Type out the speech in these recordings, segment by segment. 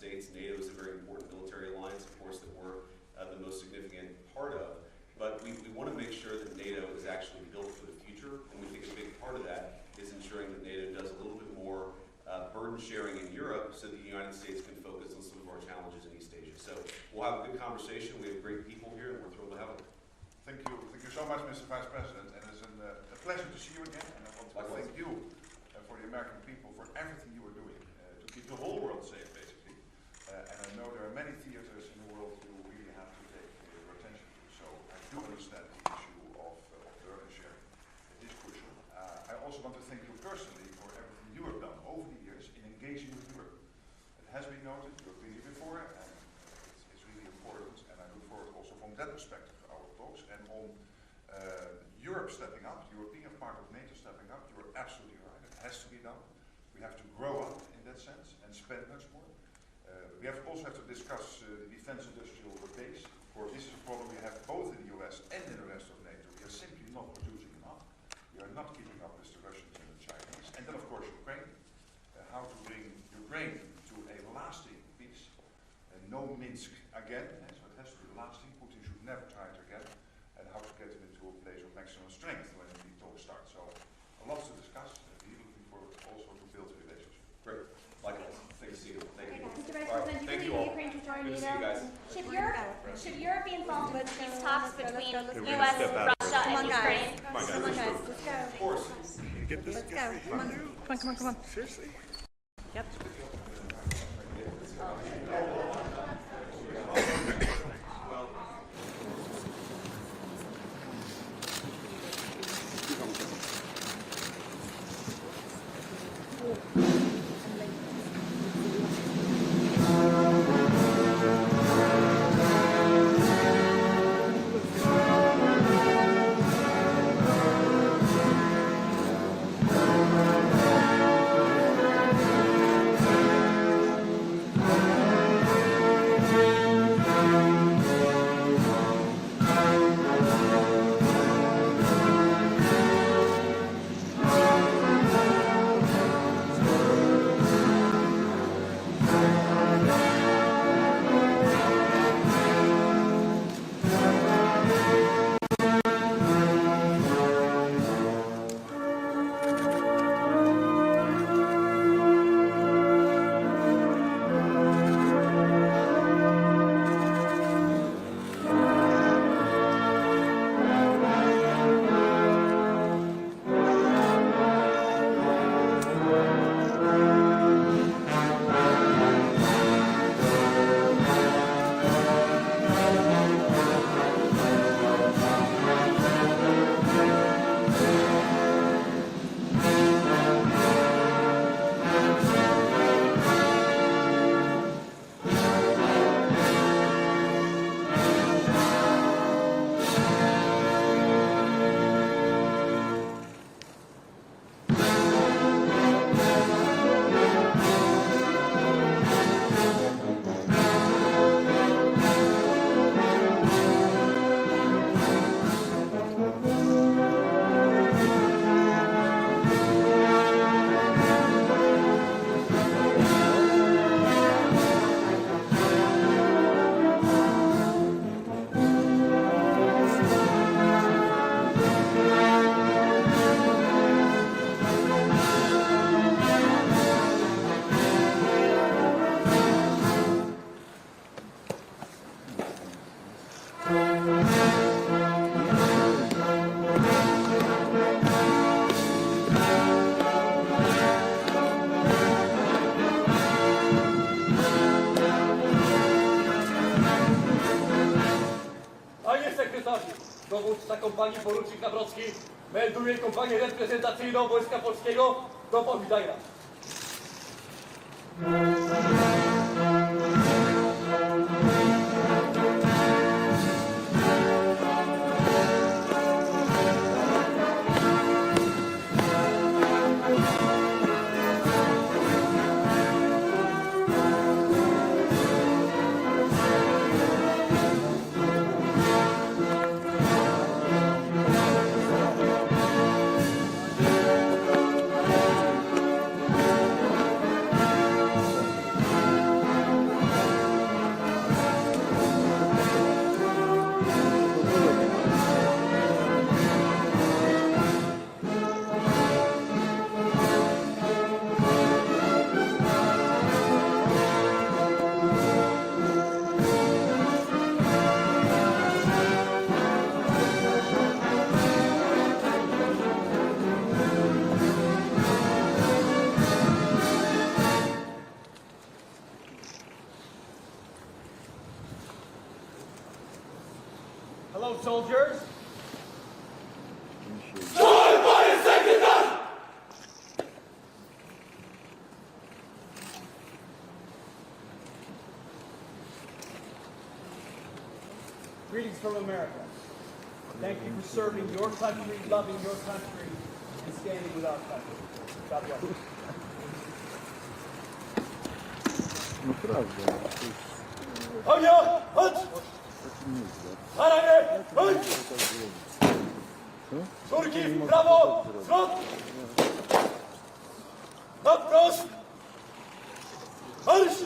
States. NATO is a very important military alliance, of course, that we're the most significant part of. But we want to make sure that NATO is actually built for the future, and we think a big part of that is ensuring that NATO does a little bit more burden sharing in Europe so that the United States can focus on some of our challenges in East Asia. So we'll have a good conversation. We have great people here, and we're thrilled to have them. Thank you. Thank you so much, Mr. Vice President. And it's a pleasure to see you again. And I want to thank you for the American people for everything you are doing to keep the whole world safe, basically. And I know there are many theaters in the world you really have to take your attention to. So I do understand the issue of burden sharing. It is crucial. I also want to thank you personally for everything you have done over the years in engaging with Europe. It has been noted, you have been here before, and it's really important. And I look forward also from that perspective to our talks. And on Europe stepping up, European part of NATO stepping up, you are absolutely right. It has to be done. We have to grow up in that sense and spend much more. We also have to discuss the defense industrial base. Of course, this is a problem we have both in the US and in the rest of NATO. We are simply not producing enough. We are not keeping up with the Russians and the Chinese. And then, of course, Ukraine. How to bring Ukraine to a lasting peace. No Minsk again. So it has to be lasting. Putin should never try it again. And how to get them into a place of maximum strength when the talks start. So a lot to discuss. We're looking forward also to build a relationship. Great. Likewise. Thank you. Thank you. Mr. Vice President, do you believe Ukraine should join NATO? Should Europe be involved with these talks between U.S., Russia, and Ukraine? Come on, guys, let's go. Of course. Let's go. Come on. Seriously? Yep. Dowódca kompanii porucznik Nawrocki melduje kompanię reprezentacyjną Wojska Polskiego do powitania. Hello, soldiers. Greetings from America. Thank you for serving your country, loving your country, and standing with our country. God bless you. No prawda. Ognia! Chodź! Na ramię! Chodź! Szurki w prawo! Zwrot! Na wprost! Marsz!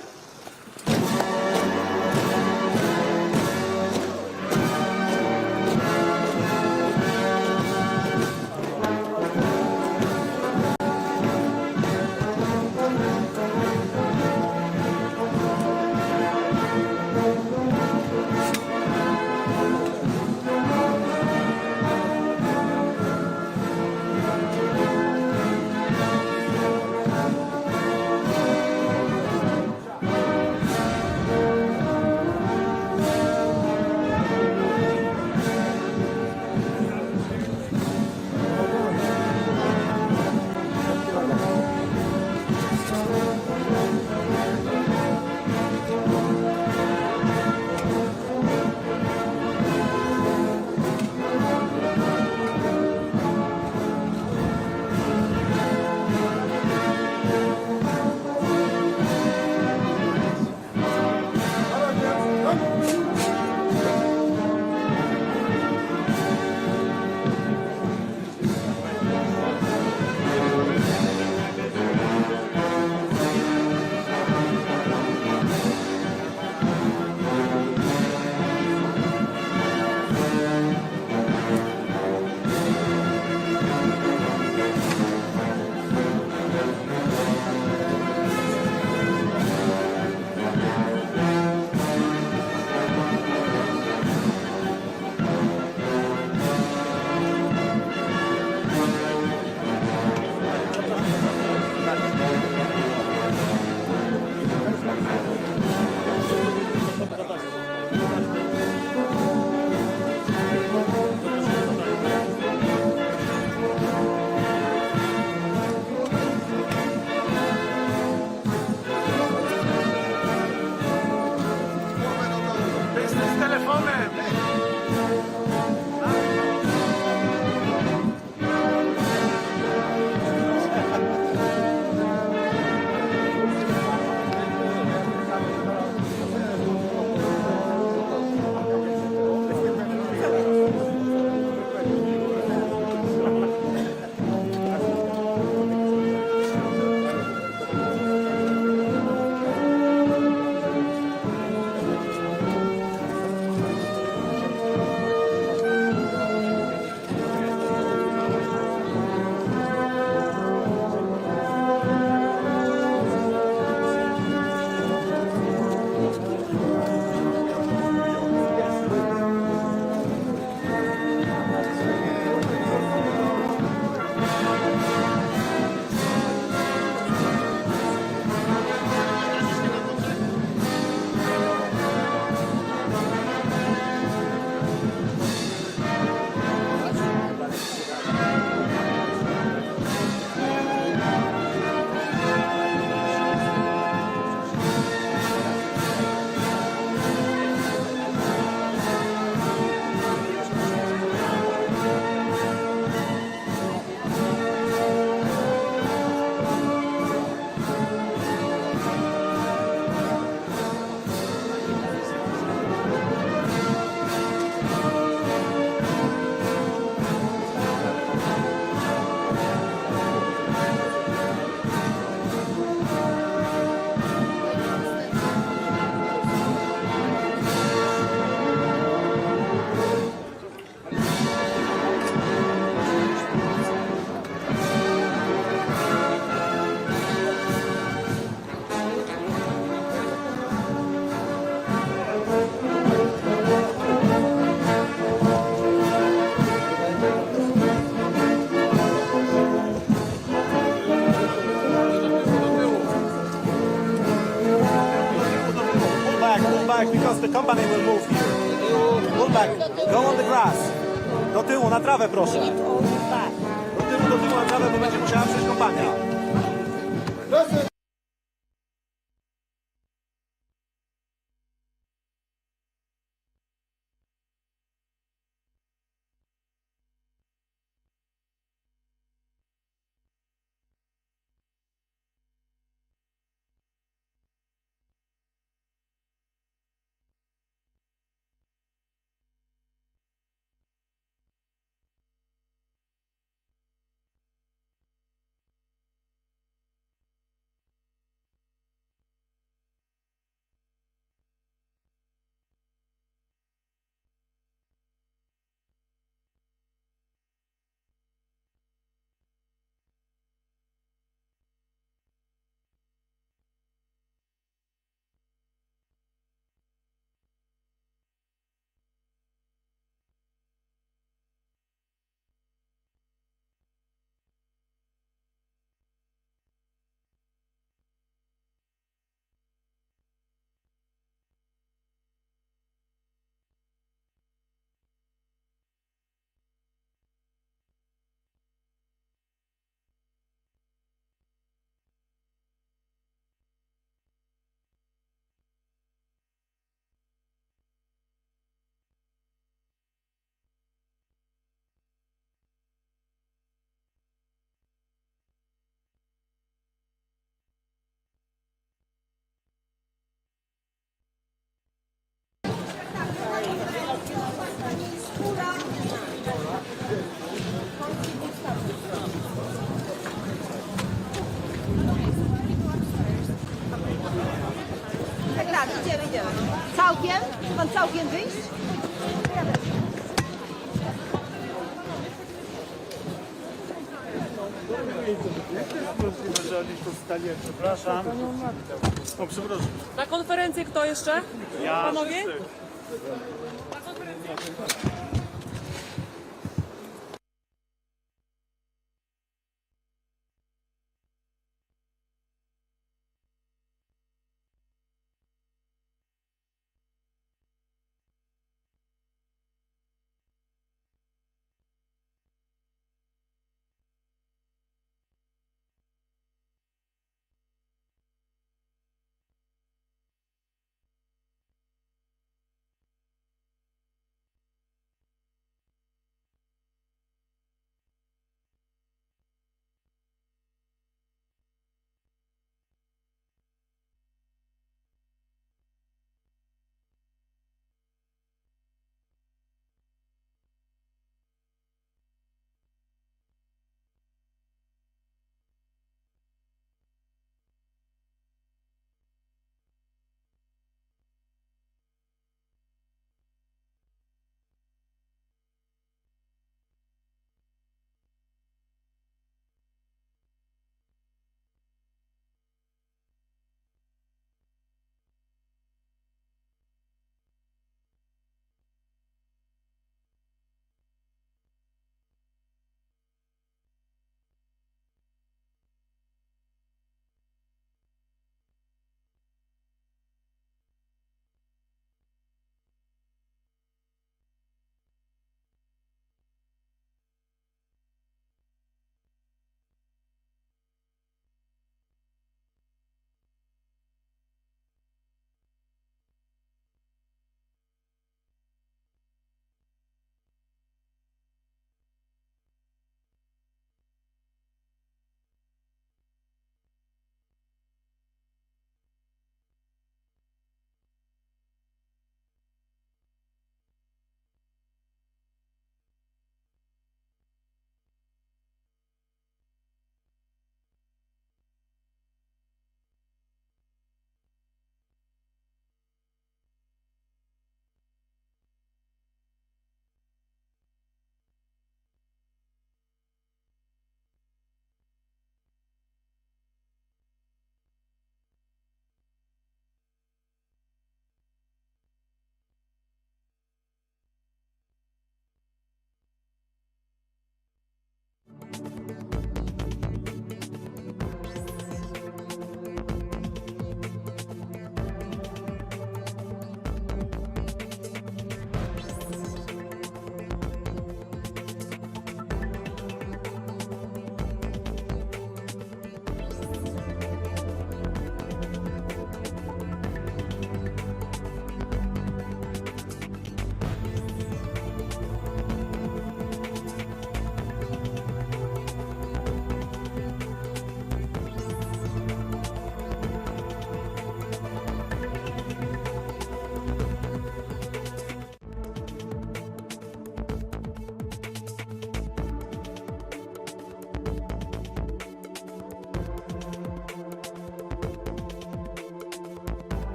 back. Go on the grass. Do tyłu, na trawę proszę. Do tyłu na trawę, bo będzie musiała przejść kompania. Tak, idziemy. Całkiem? Chce pan całkiem wyjść? Możliwe, że oni tu stali, przepraszam. O, przepraszam. Na konferencję kto jeszcze? Ja. Panowie?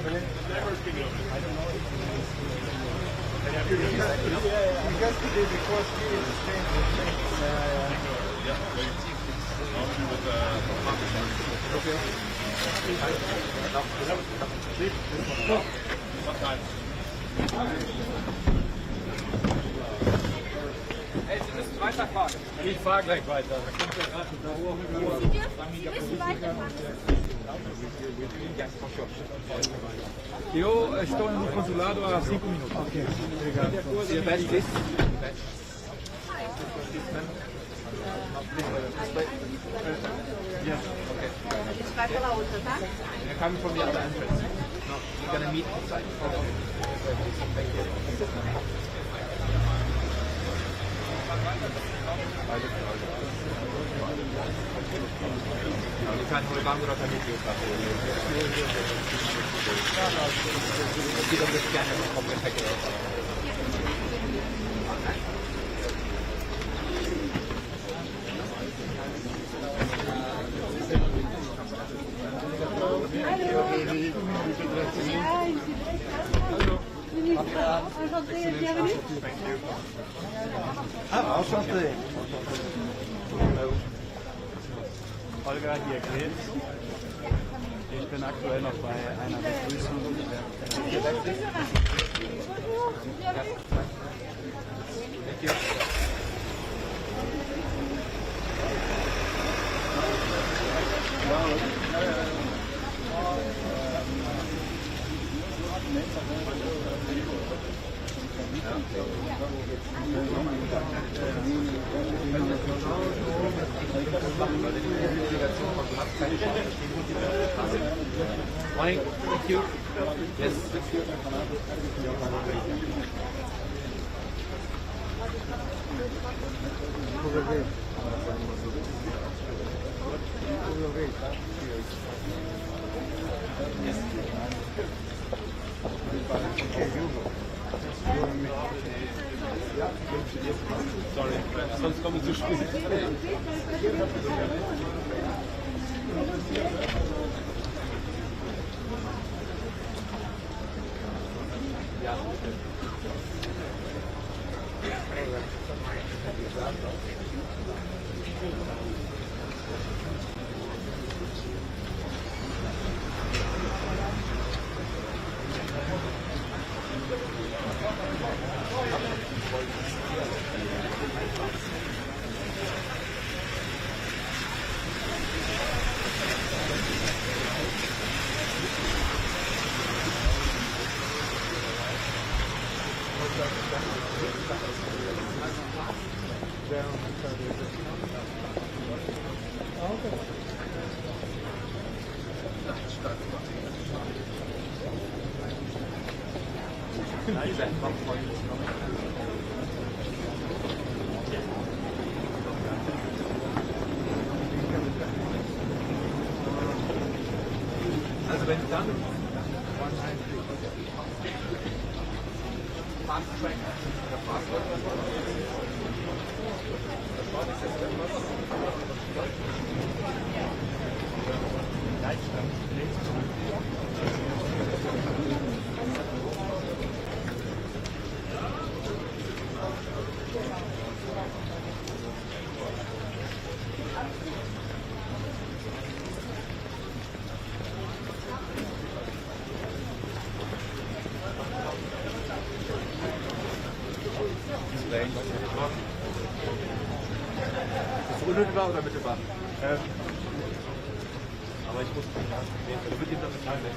Hey, Sie müssen weiterfahren. Ich fahre gleich weiter. Sie müssen weiterfahren. Eu estou no consulado há 5 minutos. Ok, obrigado. Your badge, please. Yes. Okay. They're coming from the other entrance. No, we're gonna meet outside. Thank you. Enchanté. Olga hier, Krebs. Ich bin aktuell noch bei einer Begrüßung. Morning. Thank you. Yes. Thank you. Sorry, sonst komme ich zu spät. Ja. Also wenn dann ist es unmittelbar oder mittelbar? Aber ich muss da wird ihm das total weg.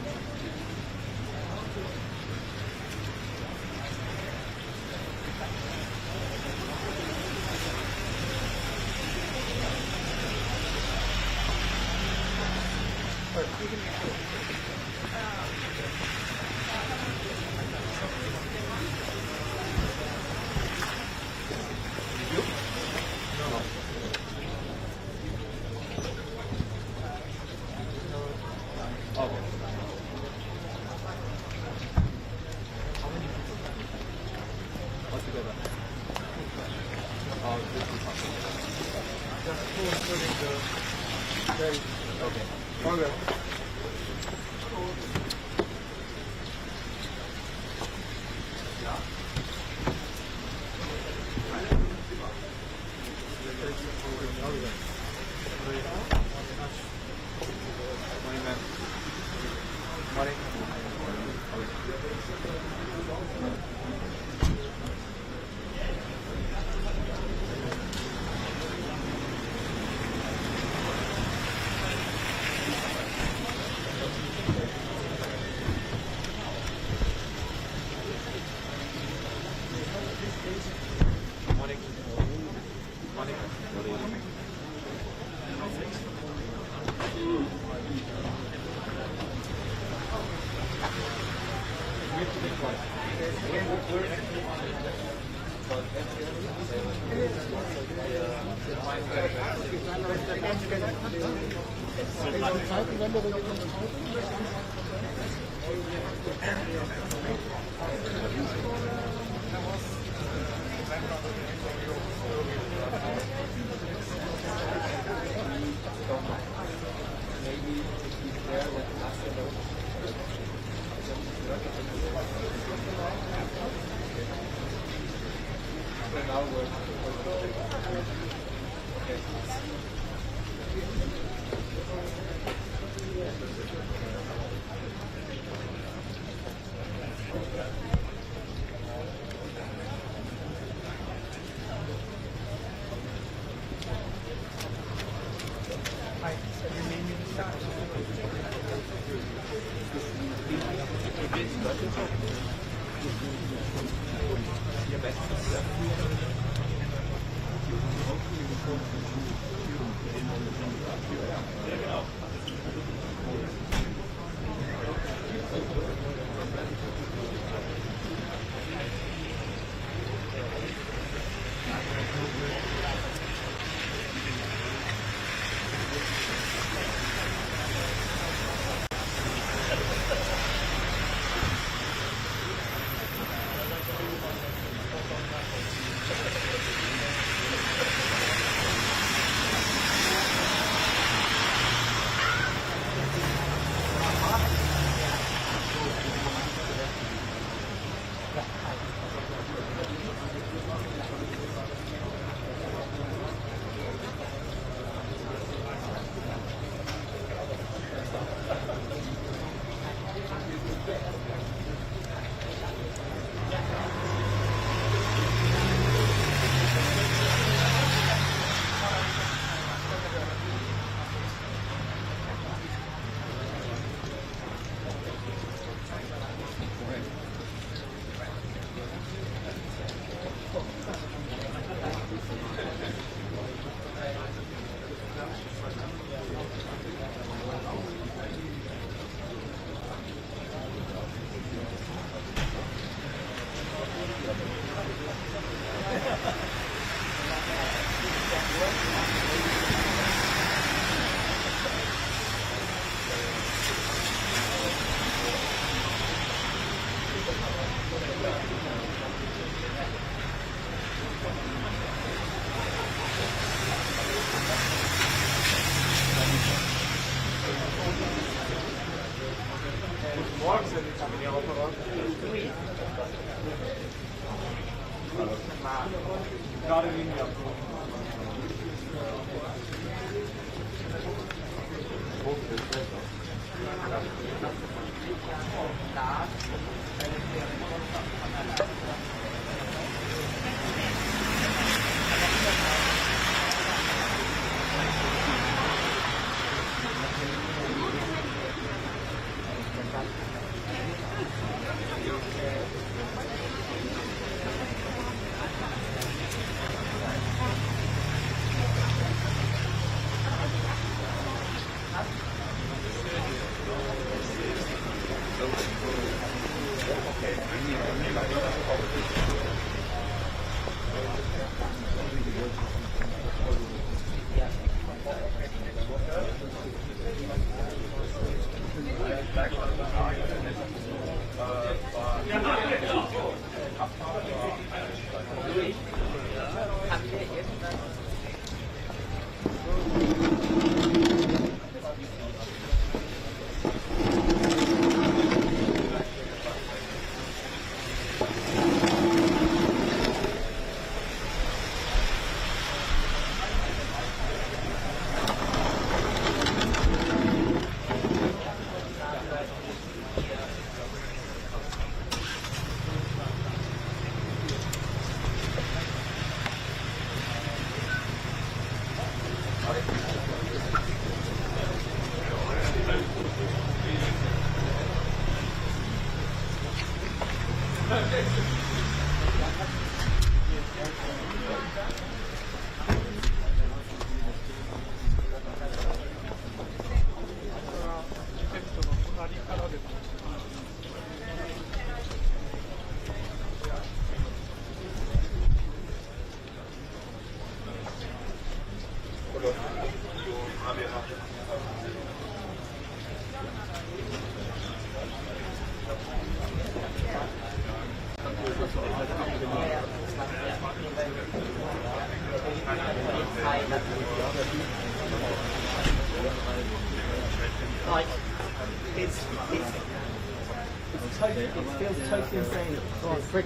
totally insane. Go on, frick.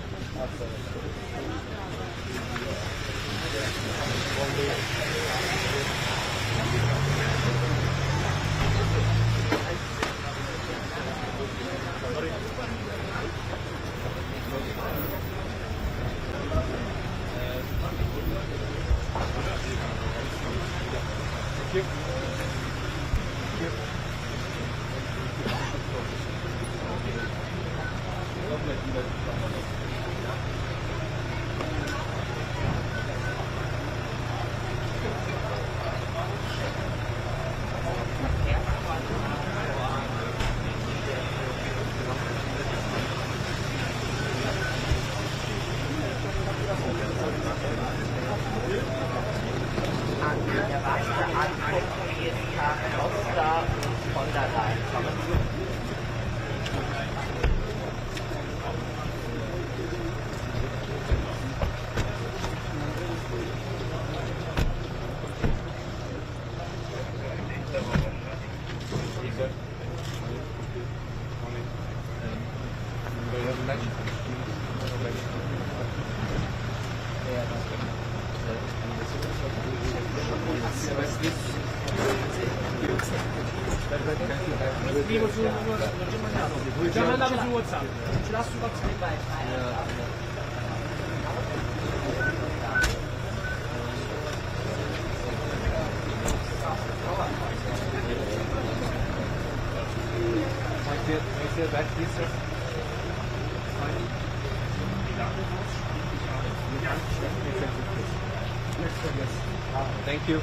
Thank you.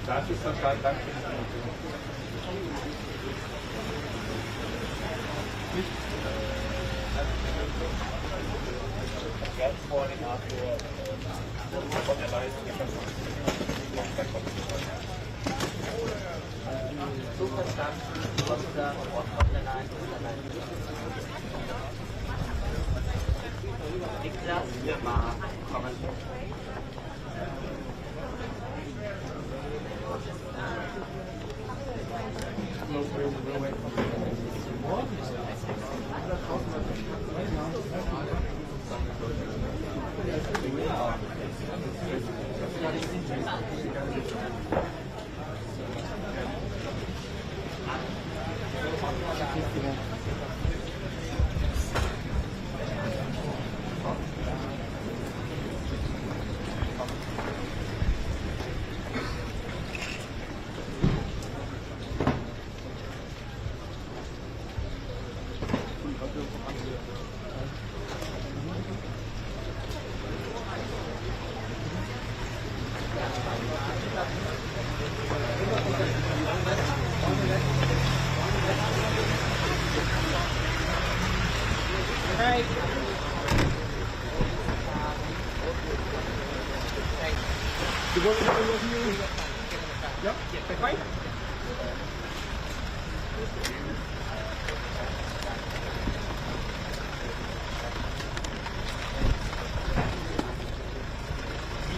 Das ist total danke. Ganz vorne nach von der Leistung. So verstanden, was da von der Leistung. Niklas Lemar, kommen.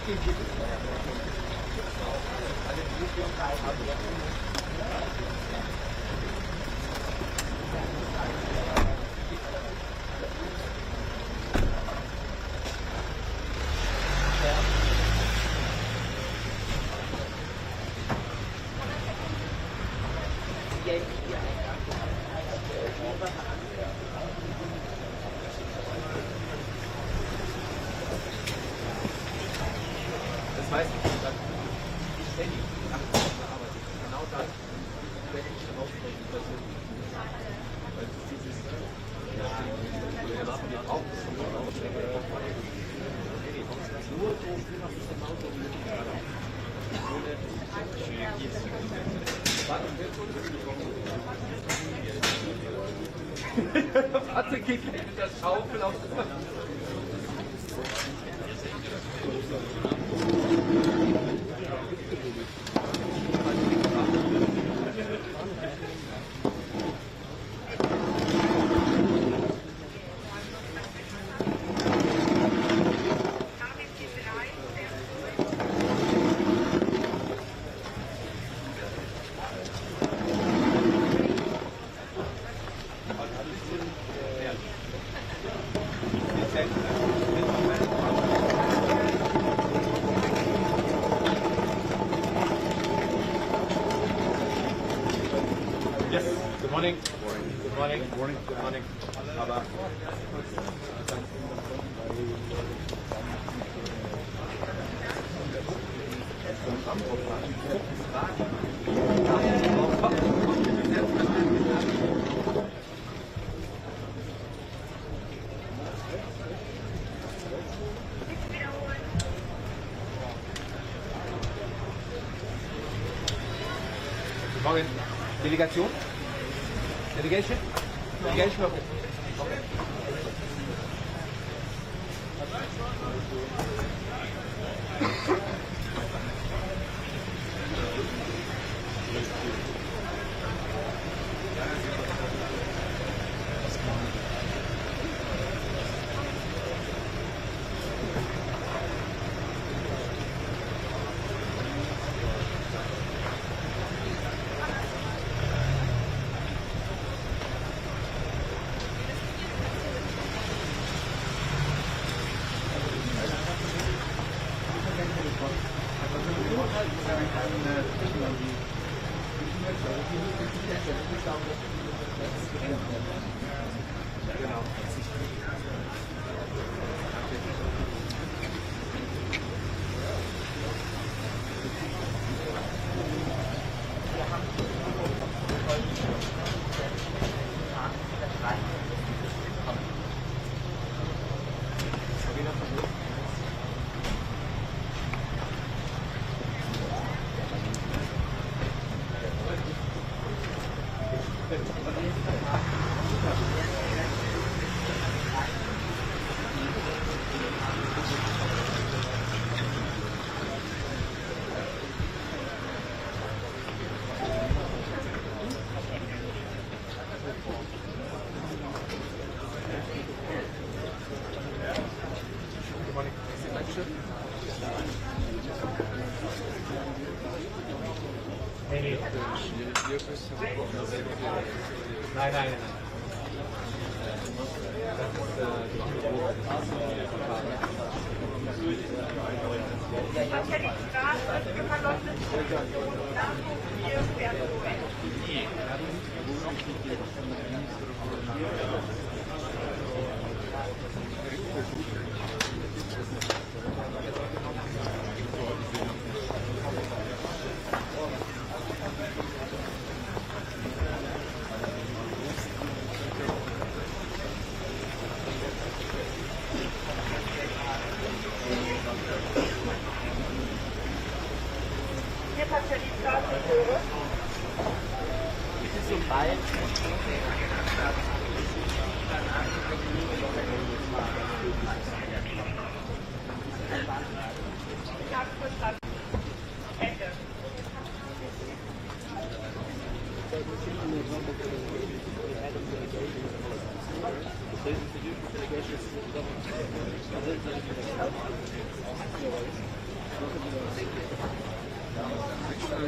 Das weiß ich nicht. Ich kenne die 8 Stunden Arbeit. Genau das werde ich herausfinden persönlich. Weil dieses wir brauchen das nur so viel noch nicht im Auto Warte, geht mit der Schaufel auf das morning. Good morning. Good morning. Good morning. Aber morgen. Delegation? Delegation? Delegation, okay. Okay. Nein, nein, nein.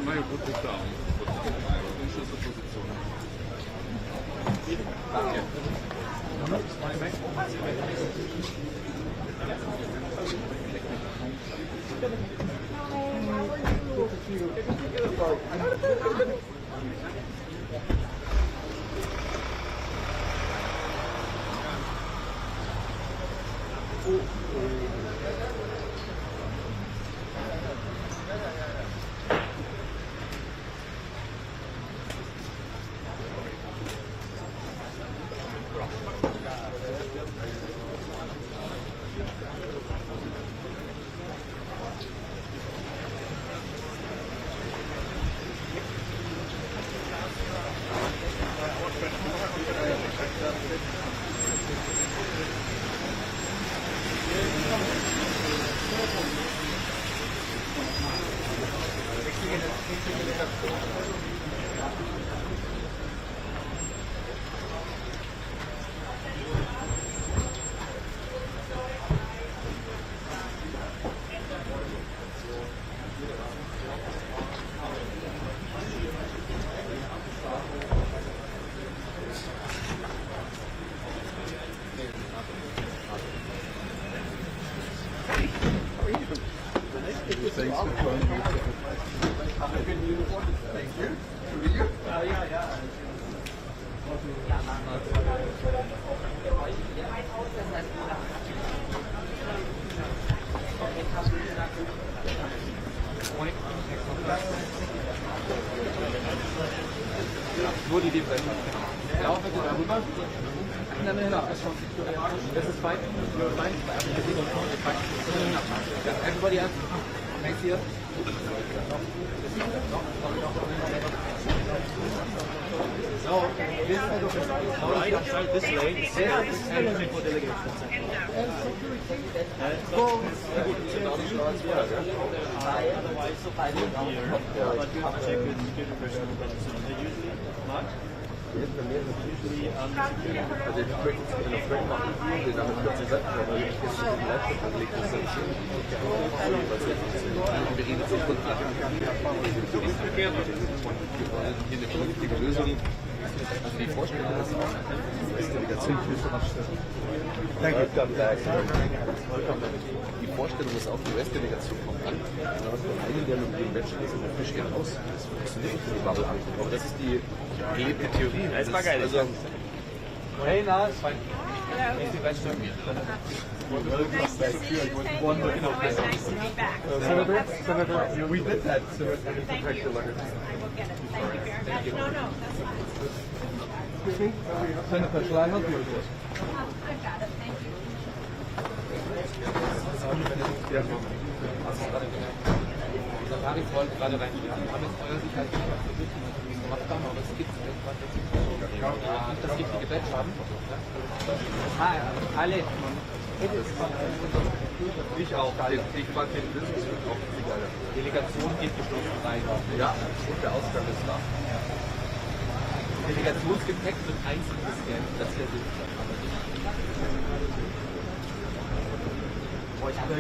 Mają podpisane. Najważniejsze są pozycje. Thanks for joining me. Thank you. To you? Nur die Defence. Ja, auch bitte darüber. Nein, das ist fine. Everybody else. Thanks here. No, this side of the right side this way. This is going for delegations. Otherwise, here, but you have to check with security personnel. Usually, much. Usually, Also ich möchte machen, den damit kurz gesagt habe, weil ich jetzt den Laptop angelegt habe, das ist wir reden jetzt von wir wollen hier eine vernünftige Lösung. Also die Vorstellung ist auch, die US-Delegation die Vorstellung ist auch, die US-Delegation kommt an, einen, der mit dem Menschen ist und der Fisch geht raus. Das funktioniert nicht für die Bubble an. Aber das ist die gelebte Theorie. Das war geil. Also, hey, na, ist fein. Senator, we did that, so it's a protect letter. Thank you. No, no. Excuse me? Senator, shall I help you with this? I've got it. Thank you. Ja. Unser Tarif wollte gerade rein. Wir haben jetzt eurer Sicherheit gemacht haben, aber es gibt irgendwann nicht das richtige Batch haben. Alle. Ich auch. Ich fand den Lösungsweg auch viel geiler. Delegation geht geschlossen rein. Ja, und der Ausgang ist da. Delegationsgepäck wird einzeln gescannt. Das wäre sinnvoll. Ich habe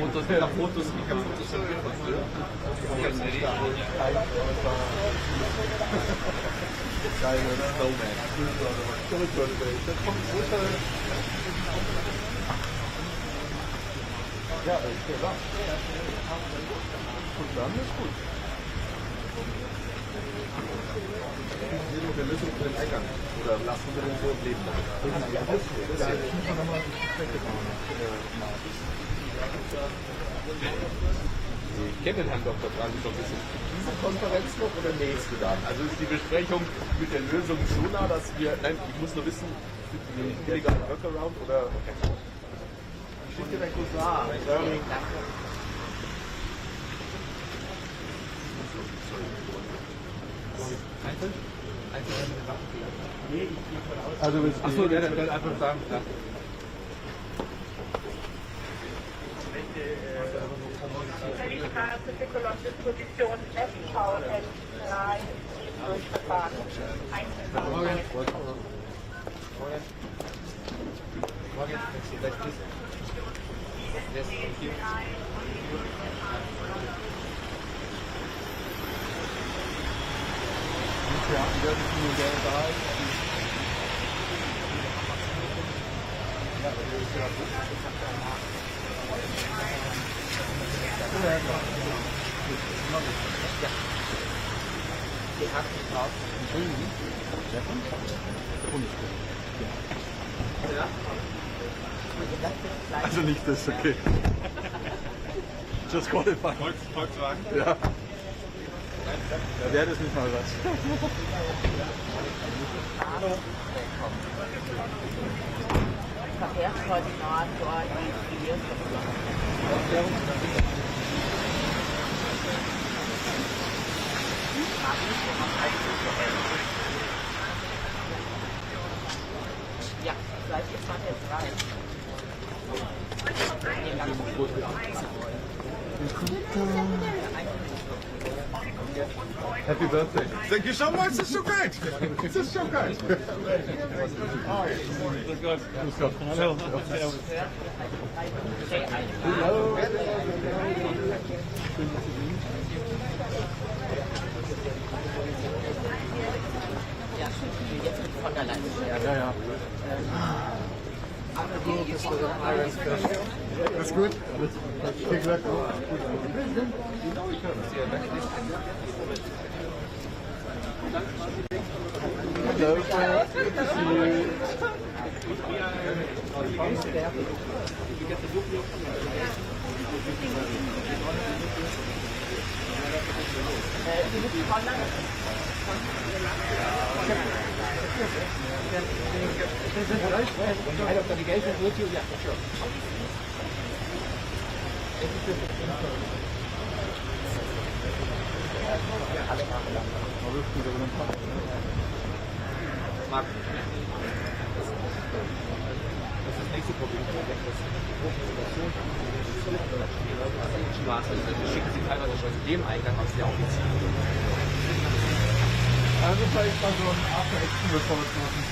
Fotos von mir von früher. Geile Snowman. Ja, ist klar. Und dann ist gut. Wir müssen den Eingang. Oder lassen wir den so im Leben bleiben? Ich kenne den Herrn Dr. Brand schon ein bisschen. Diese Konferenz noch oder nächste dann? Also ist die Besprechung mit der Lösung so nah, dass wir. Nein, ich muss nur wissen, den illegalen Workaround oder. Ich schicke dir dein Cousin. Also, achso, der wird einfach sagen. Ja. Position F-Schau L3 durchgefahren. Ja, der ist nur der da ist. Ja, der ist ja gut. Die Akten drauf. Entschuldigung. Also nicht das, okay. Just qualify. Volkswagen? Ja. Ja, der ist nicht mal was. Verkehrskoordinator Ja, vielleicht ist man jetzt rein. Happy birthday. Thank you so much, this is so great. This is so great. Grüß Gott. Hallo. Jetzt mit von der Leyen. Ja, ja. Alles gut? Viel Glück. Hello. Good to see you. Marc, das ist das nächste Problem. Straße. Wir schicken sie teilweise schon in dem Eingang aus der Offizier. Also vielleicht mal so ein After-Action-Report machen.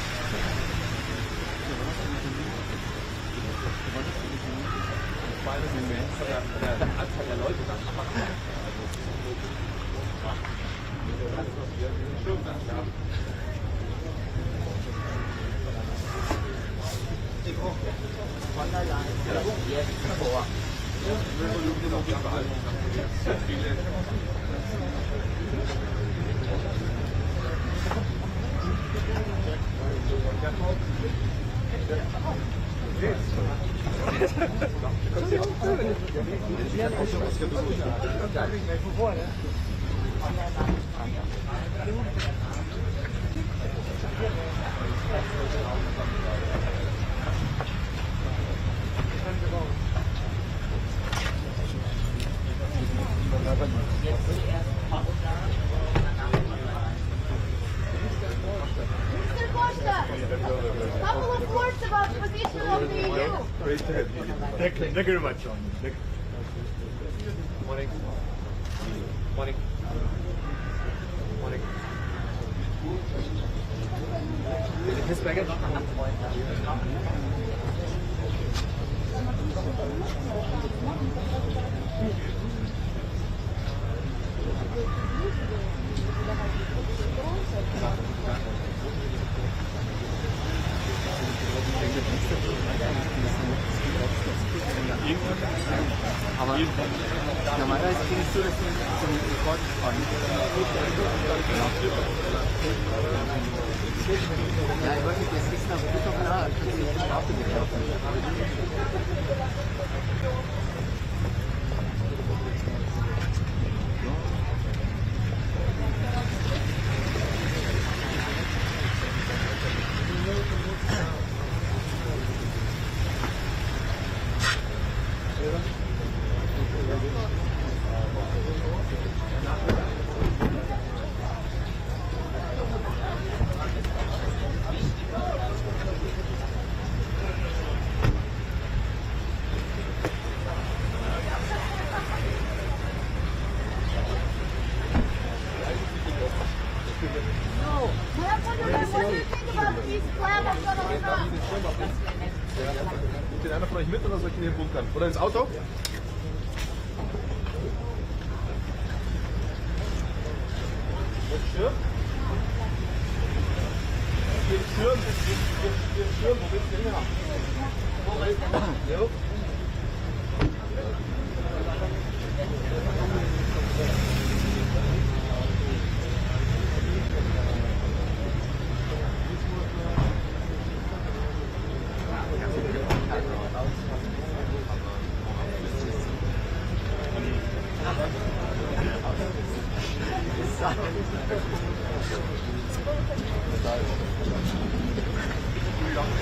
Vor allem von der Anzahl der Leute dann. Von der Leyen. Jetzt vor. Couple of words about the position of the EU. Thank you very much, John. Morning. Morning. Morning. His baggage? Aber normalerweise finde ich so, dass die so einen Rekord fahren. Ja, ich weiß nicht, das ist noch gut auf der Art, dass ich die Strafe gekauft Nimmt den einer von euch mit oder soll ich ihn hier bunkern? Oder ins Auto? führen. Wir führen, wo bist du hin? Jo.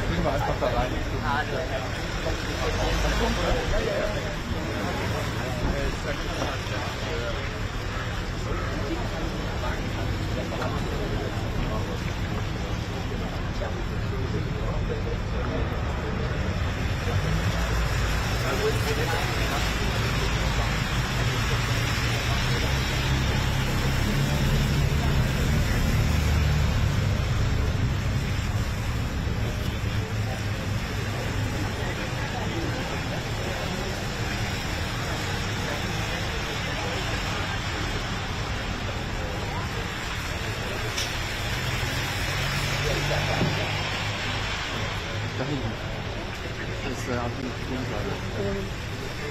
Bringen wir einfach da rein.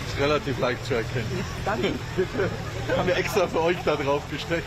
Ist relativ leicht zu erkennen. Danke. Haben wir extra für euch da drauf gestellt.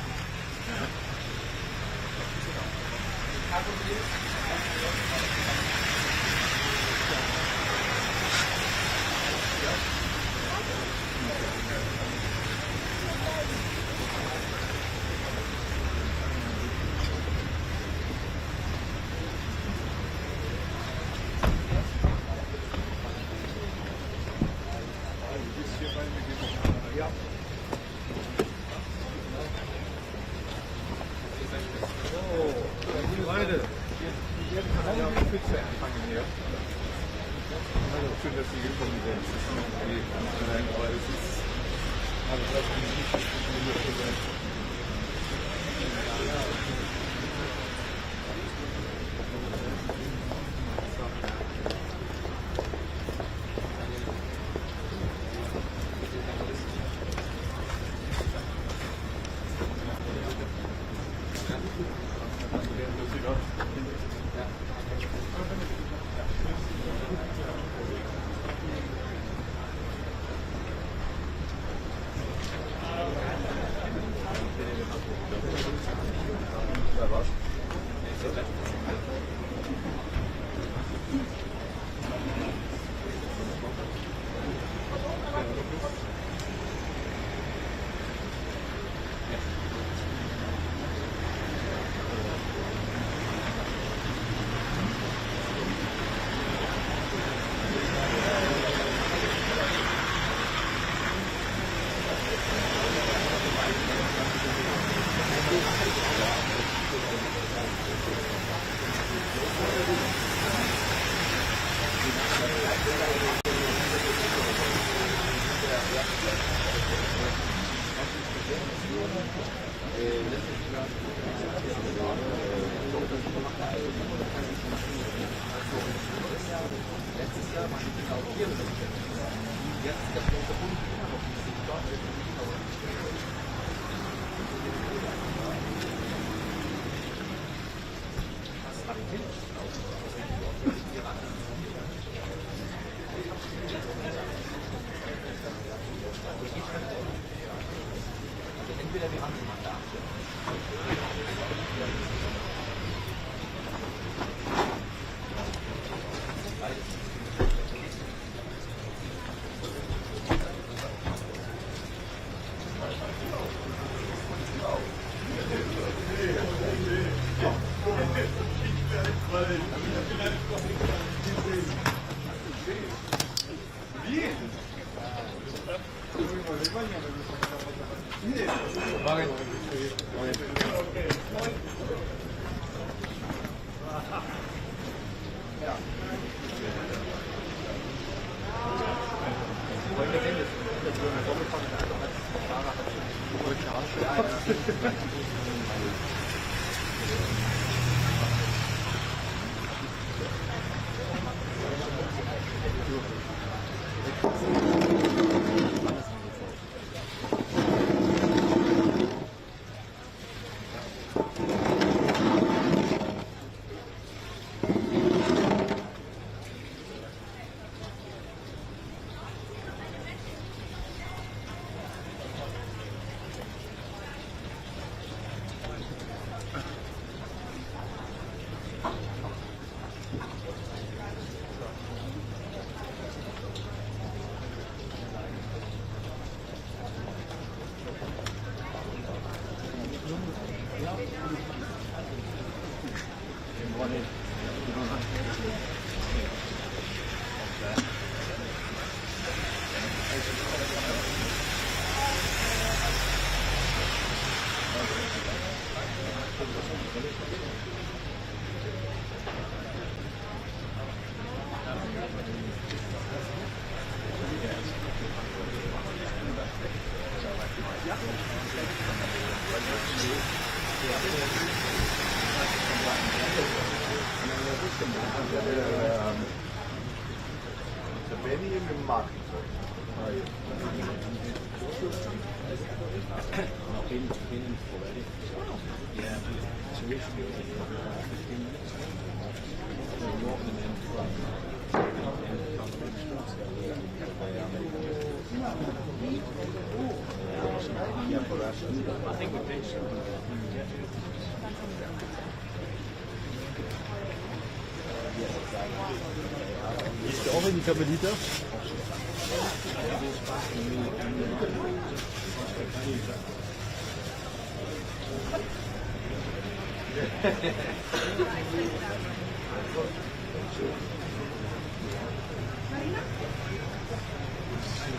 Gehst du auch in die Karmeliter?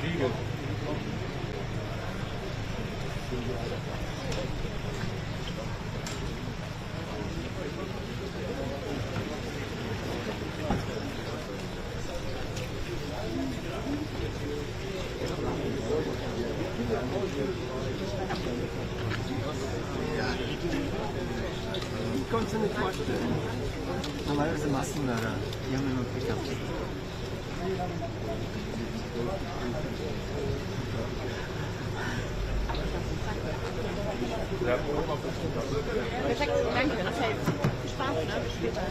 Riegel. Ich konnte es nicht vorstellen. Normalerweise Massenmörder, die haben immer Pech gehabt. Perfekt, danke, das hilft. Viel Spaß, ne? Bis später.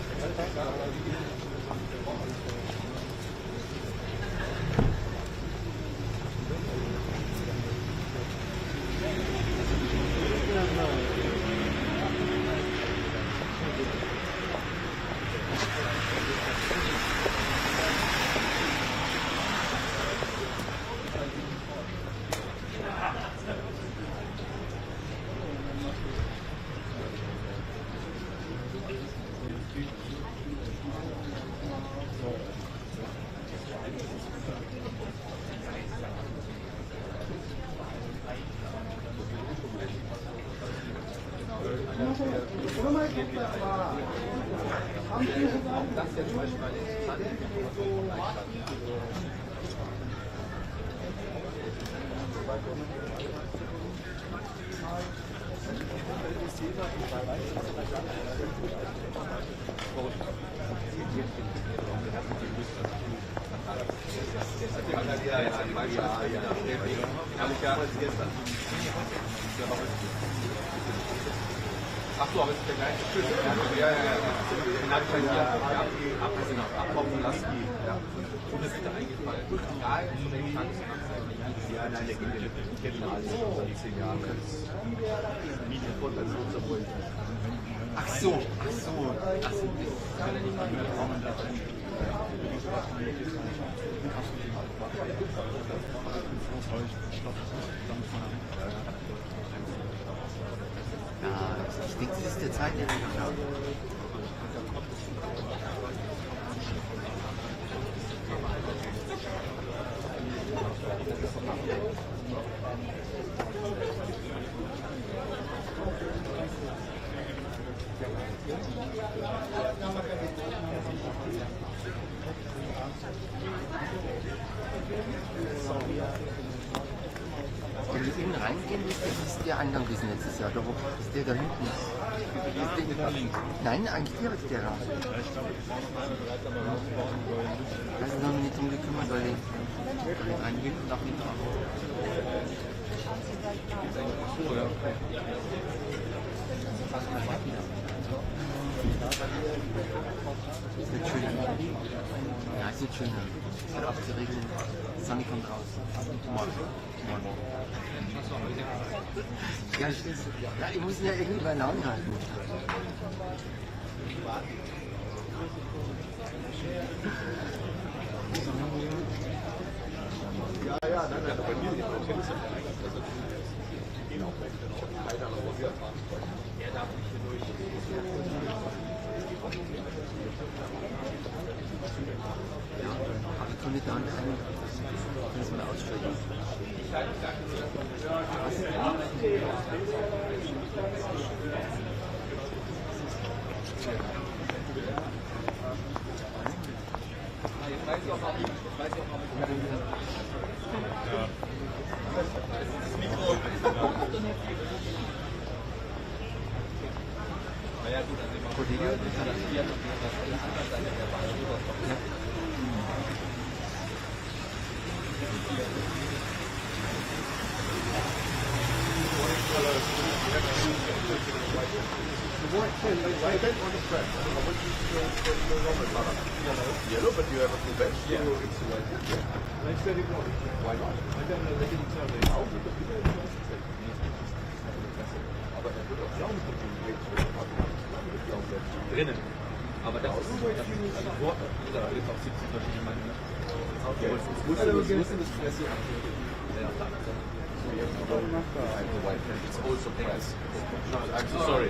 Ach so, aber es ist der gleiche Schiff. Ja. Den habe ich dann hier abkommen lassen. Ja. Und das ist da eingefallen. Egal, von welchen Chancen. Ja, nein, der kennt alles schon 10 Jahre. Miete von als unser Freund. Ach so. Kann er nicht mehr kommen da rein. Ja, ich denke, das ist der zweite Rekord. Wenn wir innen reingehen, das ist der Eingang bis nächstes Jahr. Da ist der da hinten. Nein, eigentlich direkt der Raum. Da sind wir noch nicht drum gekümmert, weil die reingehen und nach hinten raus. Ist nicht schön. Ja, ist nicht schön. Es hat abzuregnen. Die Sonne kommt raus. Morgen. Ja, ja, ich muss ihn ja irgendwie bei Laune halten. Ja, nein, bei mir nicht. Ich kenne es ja nicht. Also, die gehen auch weg. Weiter nach Hause fahren. Er darf nicht hier durch. Ja, aber ich kann nicht da anfangen. Ich kann es mal aussteigen. Das Mikro. Video fotografieren und das auf der anderen Seite der Wand rüberkommen. Yellow, but you have a full bench, so it's white. Why not? Aber er wird auch Sound drinnen. Aber das ist ein Wort, da gibt es auch 17 verschiedene Meinungen. Es muss in das Presse It's also price. I'm so sorry.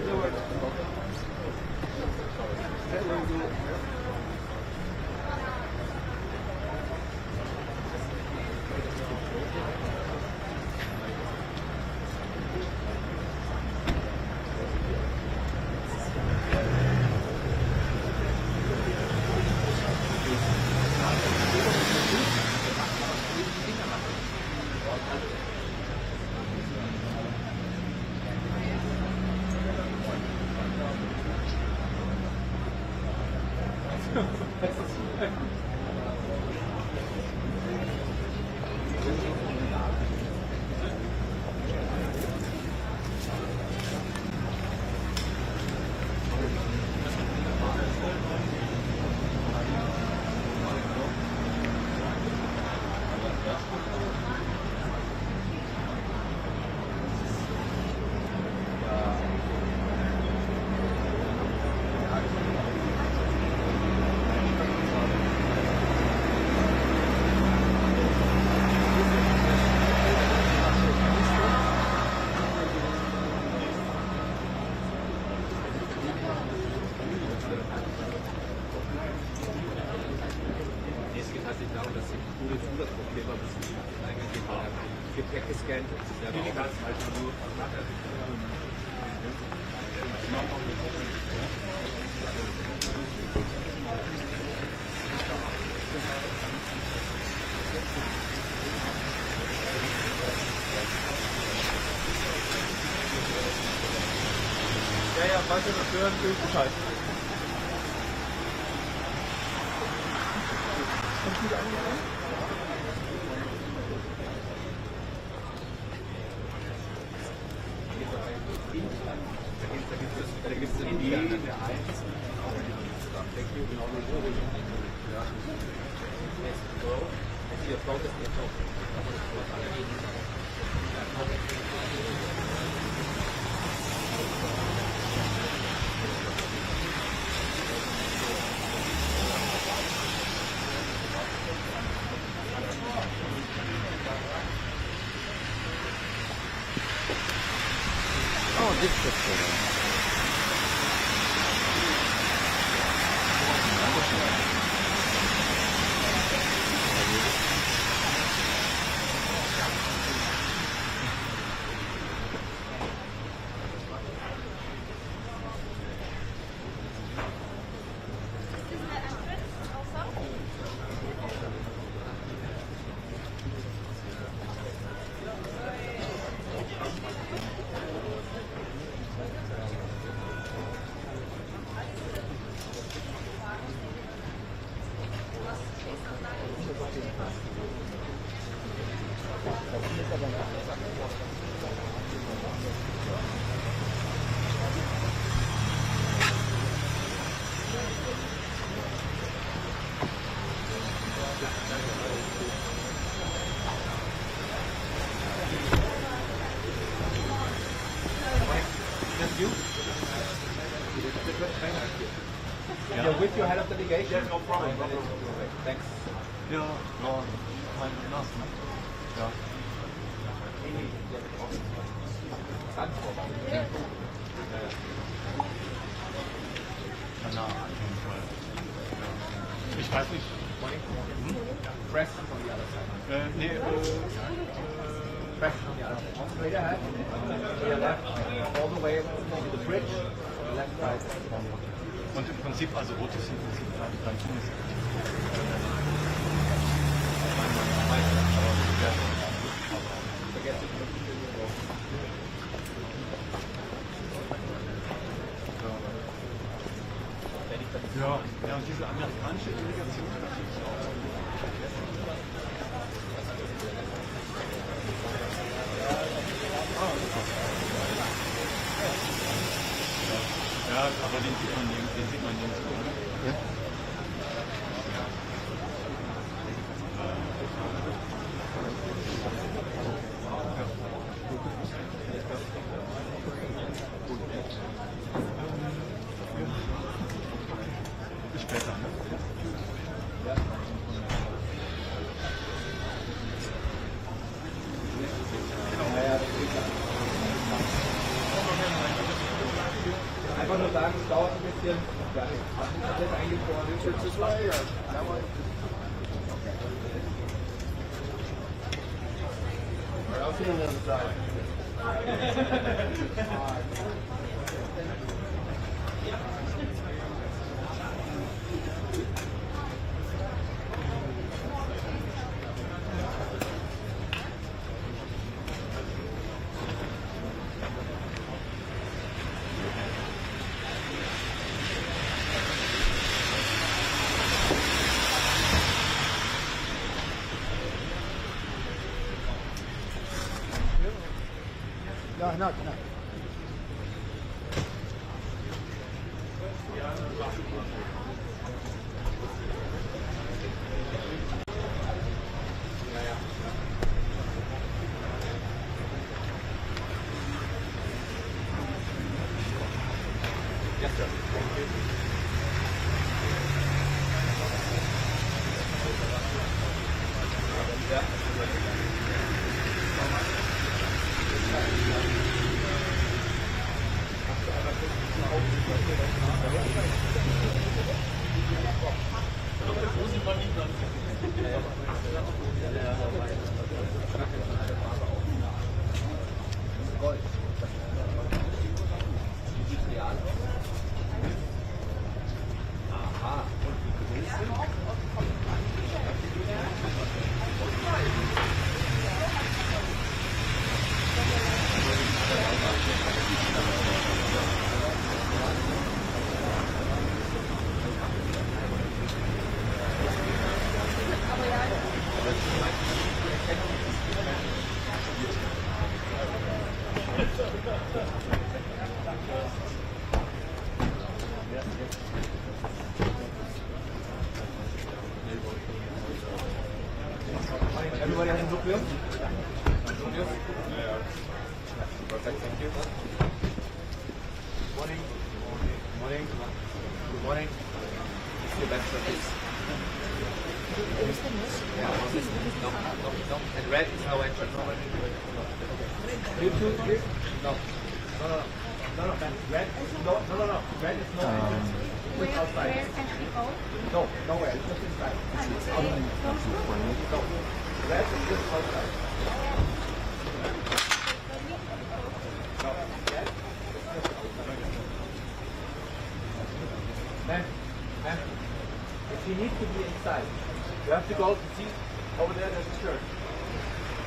Gepäck gescannt und sich selber Ja, falls ihr das hören, gilt Bescheid. Kommt gut angekommen? Da gibt es eine Idee, der 1. Hier baut es jetzt auch. Oh, this is You're with your head of delegation? Yeah, no problem. No problem. Thanks. Ja, mein Nass, ne? Ja. Na, auf jeden Fall. Ja. Ich weiß nicht. Press from the other side. Nee, Press from the other side. Straight ahead. To your left. All the way to the bridge. On the left side. Und im Prinzip, also Rot ist im Prinzip kein Tunis. Ja, ja, und diese amerikanische Delegation natürlich auch. Ja, aber den sieht man nirgendwo. Ja. Bis später, ne? Einfach nur sagen, es dauert ein bisschen. Ja, das ist eingefroren. I'll see you on the other side. Ja, genau. Yes, sir. Thank you. Everybody has a look here? Yeah. Perfect, thank you. Morning. Morning. Good morning. It's the best service. Yeah, no. And red is no entrance. No. No, red. No. Red is no entrance. Where can we go? No, nowhere. It's just inside. No. Red is just outside. No. Red. Ma'am, if you need to be inside, you have to go to see over there. There's a church.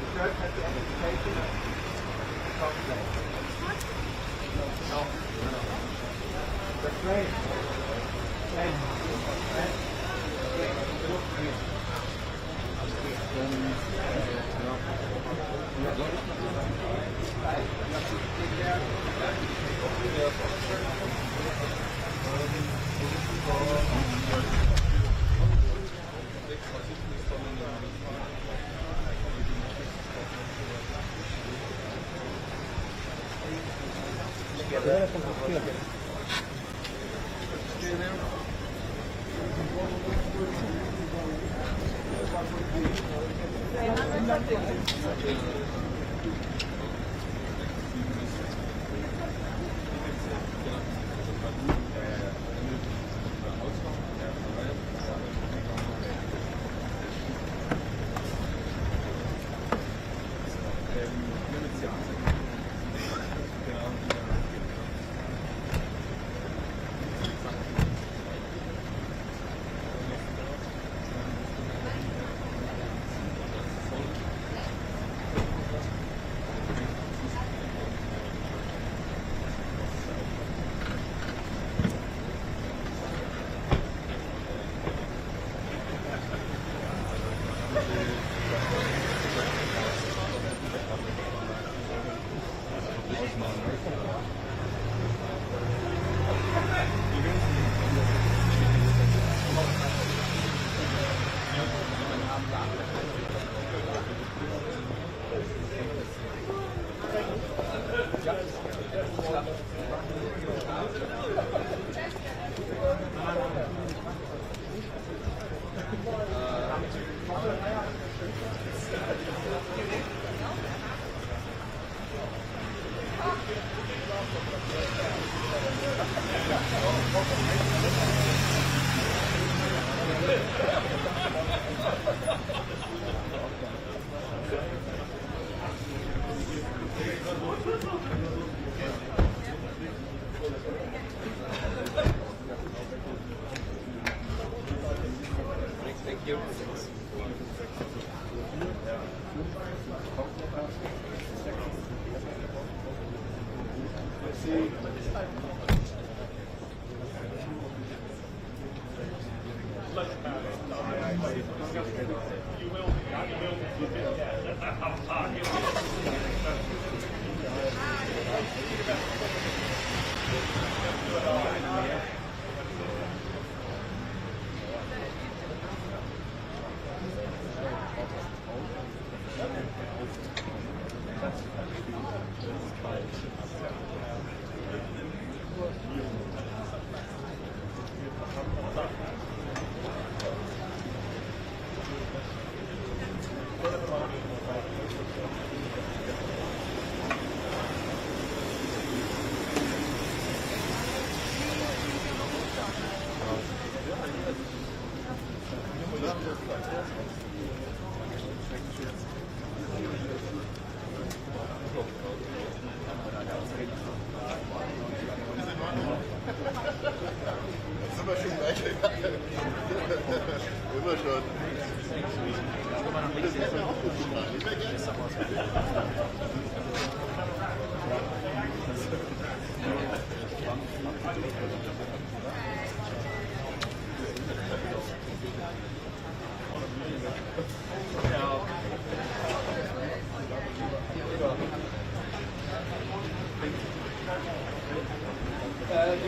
The church has the identification. No. The train.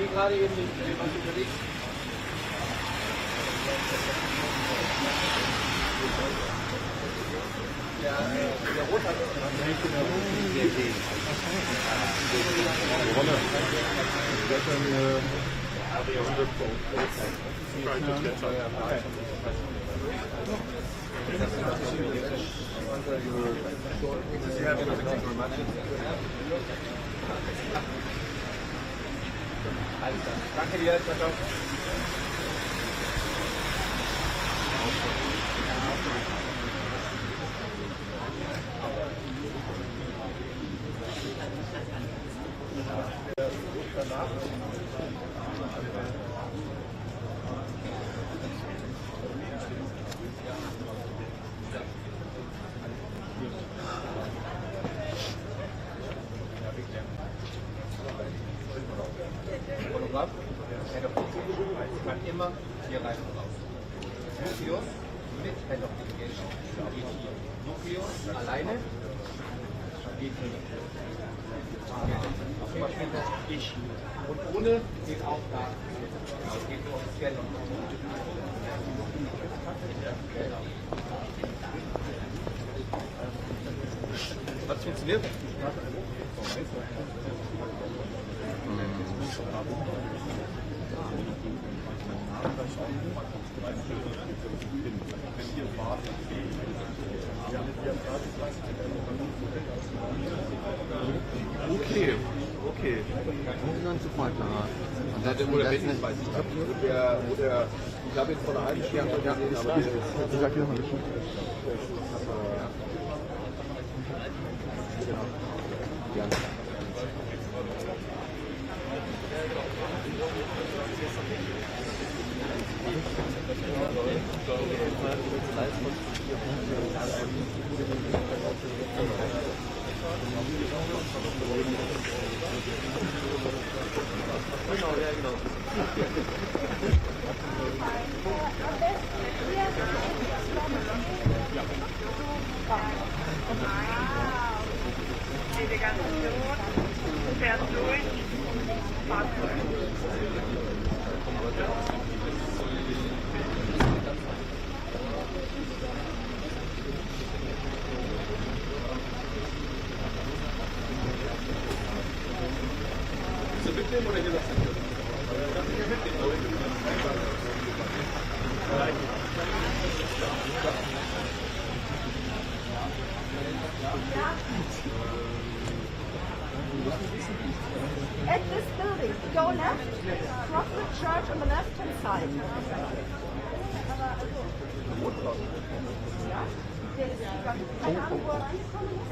Wie gerade eben was unterwegs. Der Rot hat Danke dir, ciao. kann immer hier rein und raus. Nukleus mit Head of Delegation geht hier. Nukleus alleine geht hier. Zum Beispiel ich. Und ohne geht auch da. Das geht nur offiziell. Hat funktioniert? Okay, okay. Dann sofort klar. Und das ist nicht, weiß ich ich habe jetzt vor einer halben Stunde gesehen, aber ich sag dir noch ein bisschen. Ja. fährt durch. Willst du mitnehmen oder hier lassen? At this building, go left, cross the church on the left-hand side. Ja? Der ist keine Ahnung, wo er reingekommen ist.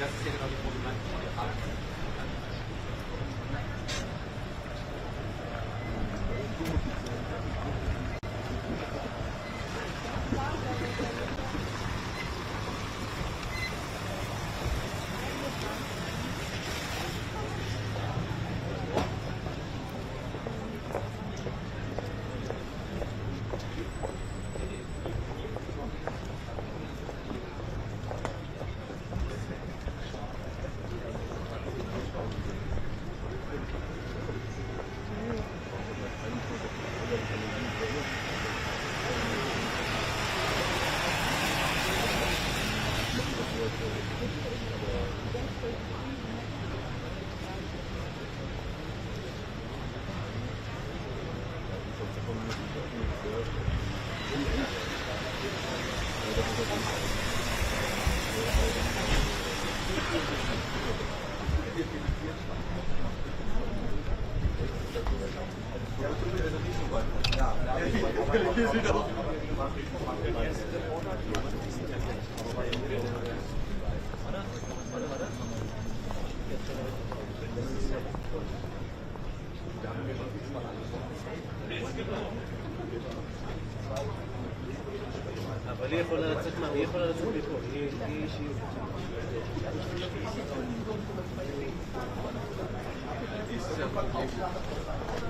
Das ist ja genau die Problematik, die wir haben. אבל היא יכולה לצאת מה? היא יכולה לצאת מפה, היא אישיות.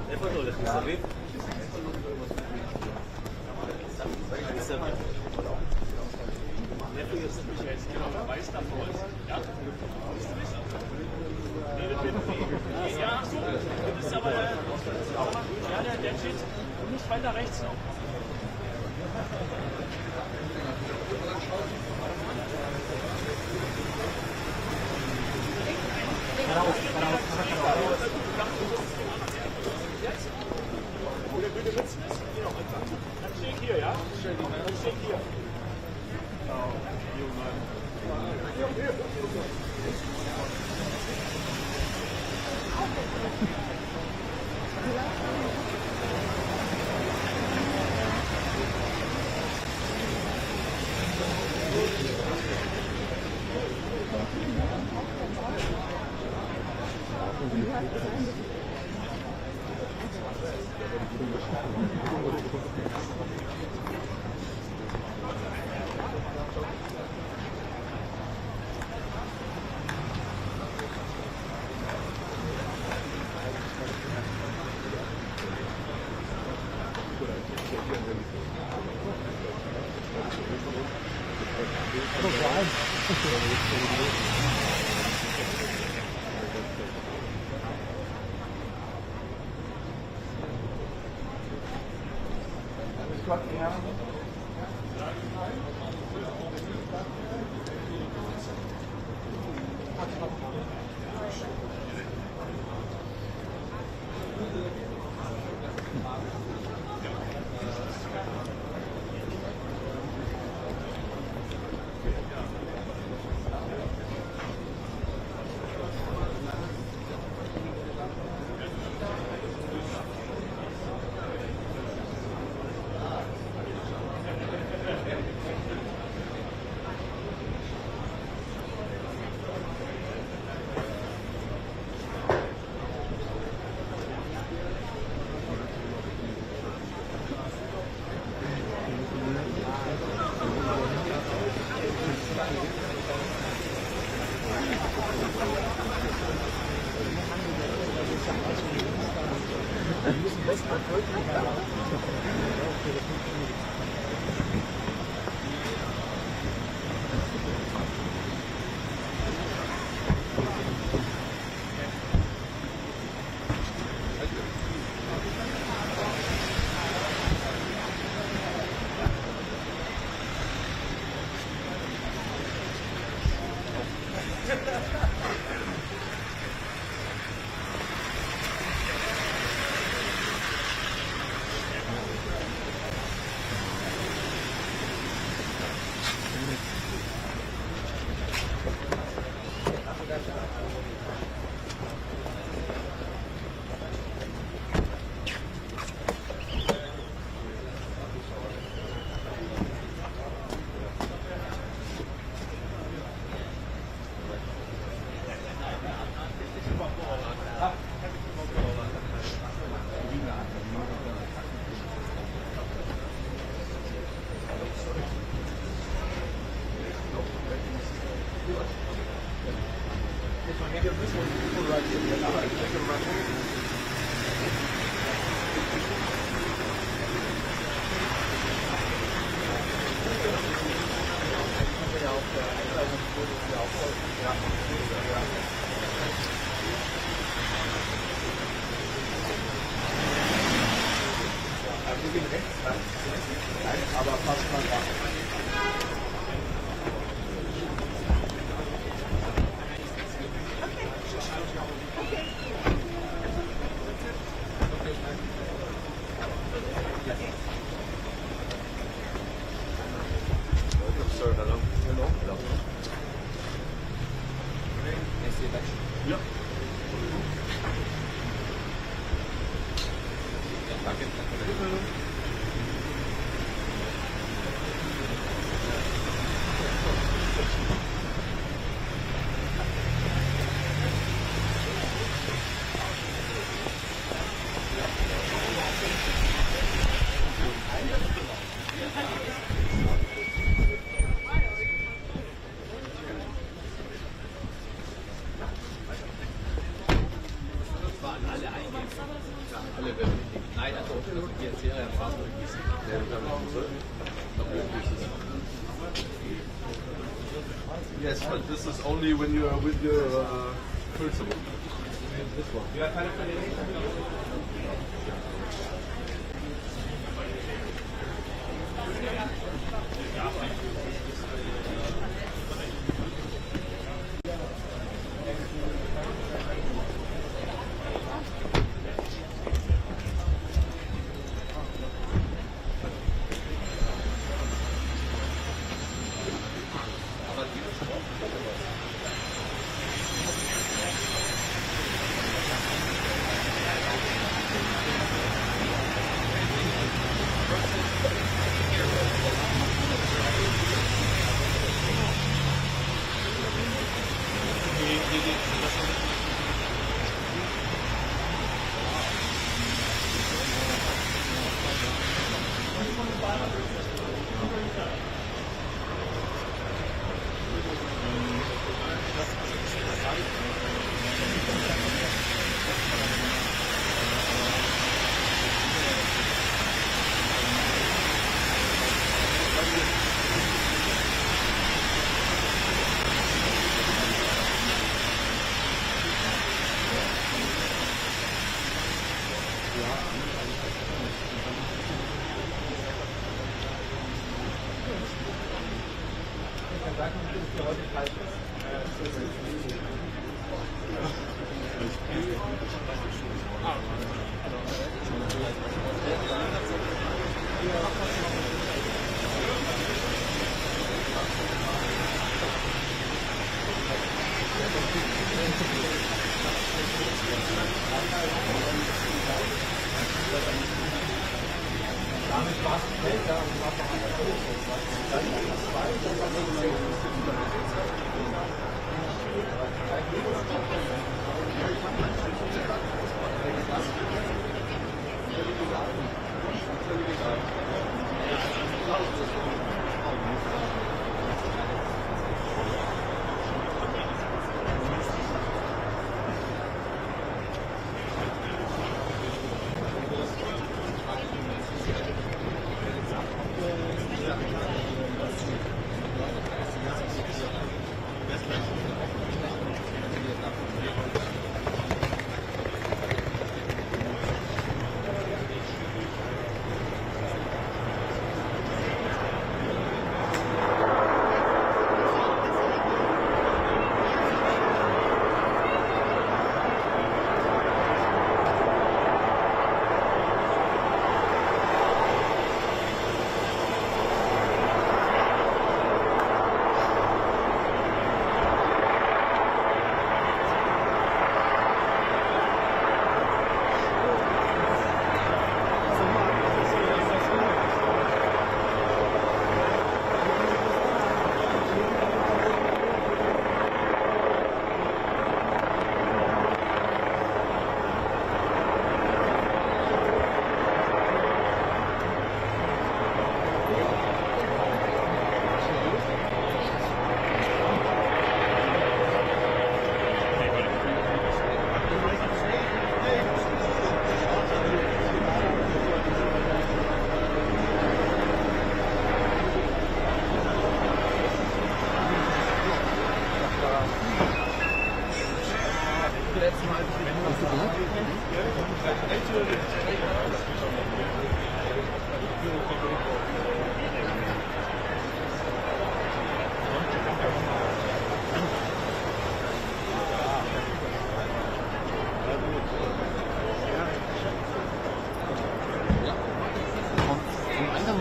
איפה אתה הולך? מסביב? מסביב. מאיפה היא יוצאת? Ja, so. Das ist aber der steht nicht weiter rechts noch. Dann stehe ich hier, ja? Dann stehe ich hier. Danke. Yes, but this is only when you are with your principal. This one. You have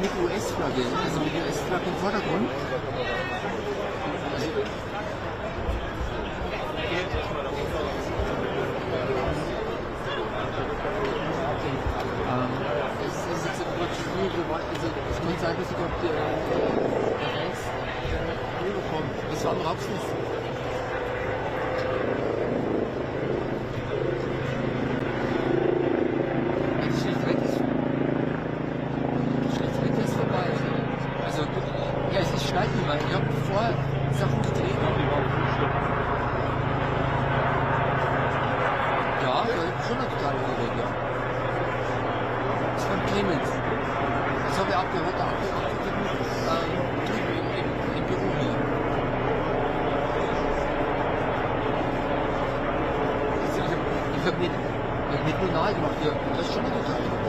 mit US-Flagge, also mit US-Flagge im Vordergrund. Also nicht, ob der Rex bekommt. Das war überhaupt nicht. Ich habe vorher Sachen gedreht. Ja, ich habe schon eine totale gedreht, ja. Das ist von Clemens. Das habe ich abgehört, im Büro hier. Ich habe nicht nur nahe gemacht, das ist schon eine totale gedreht.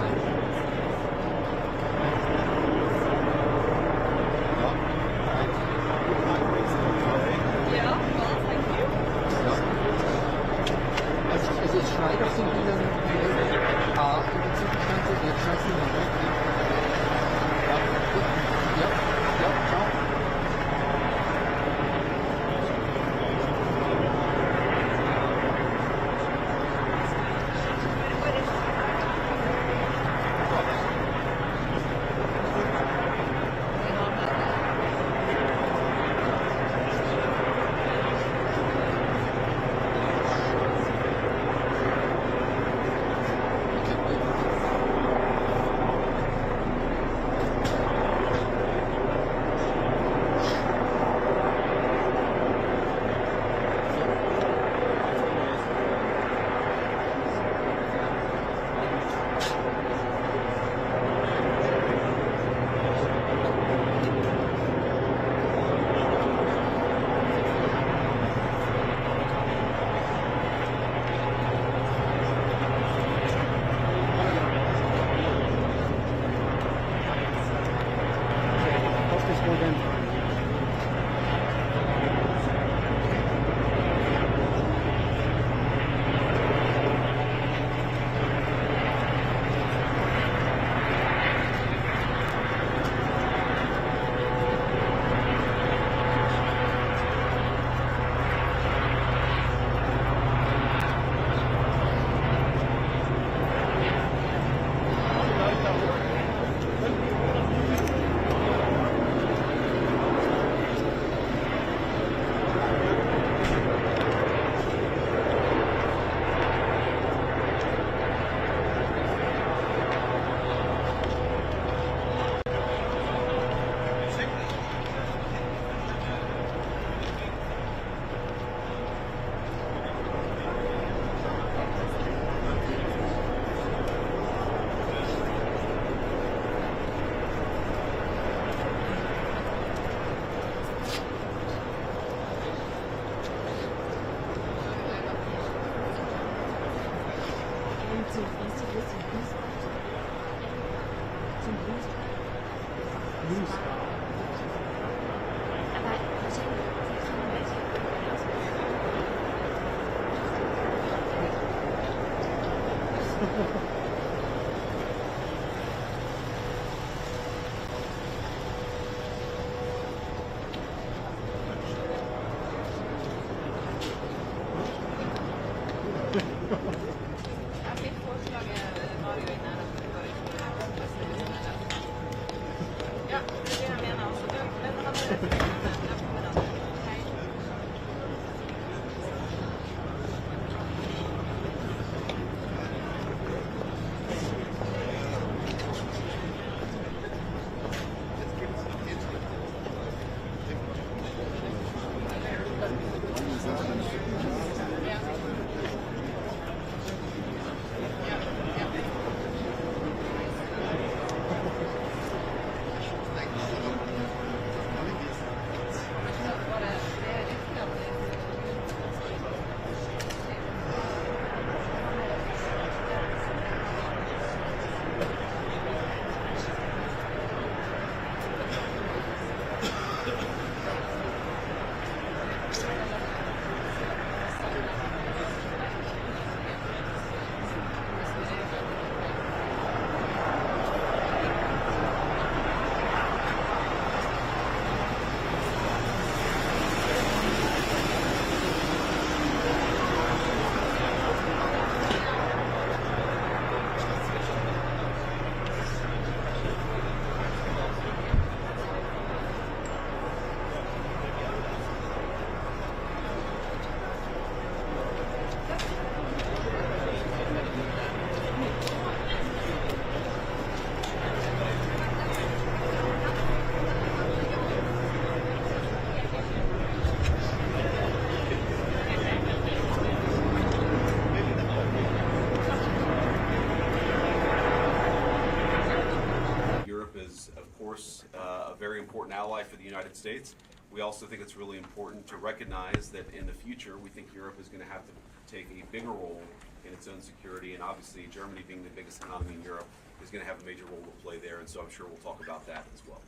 important ally for the United States. We also think it's really important to recognize that in the future, we think Europe is going to have to take a bigger role in its own security, and obviously Germany being the biggest economy in Europe is going to have a major role to play there, and so I'm sure we'll talk about that as well.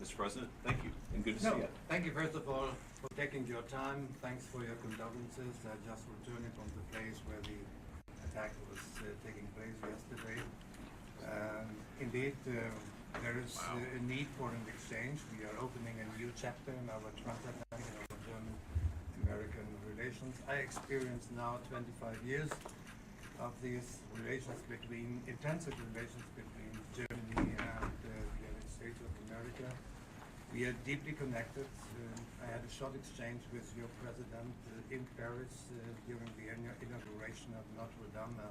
Mr. President, thank you, and good to see you. Thank you first of all for taking your time. Thanks for your condolences. Just returning from the place where the attack was taking place yesterday. Indeed, there is a need for an exchange. We are opening a new chapter in our transatlantic and our German-American relations. I experienced now 25 years of these relations between, intensive relations between Germany and the United States of America. We are deeply connected. I had a short exchange with your president in Paris during the inauguration of Notre Dame.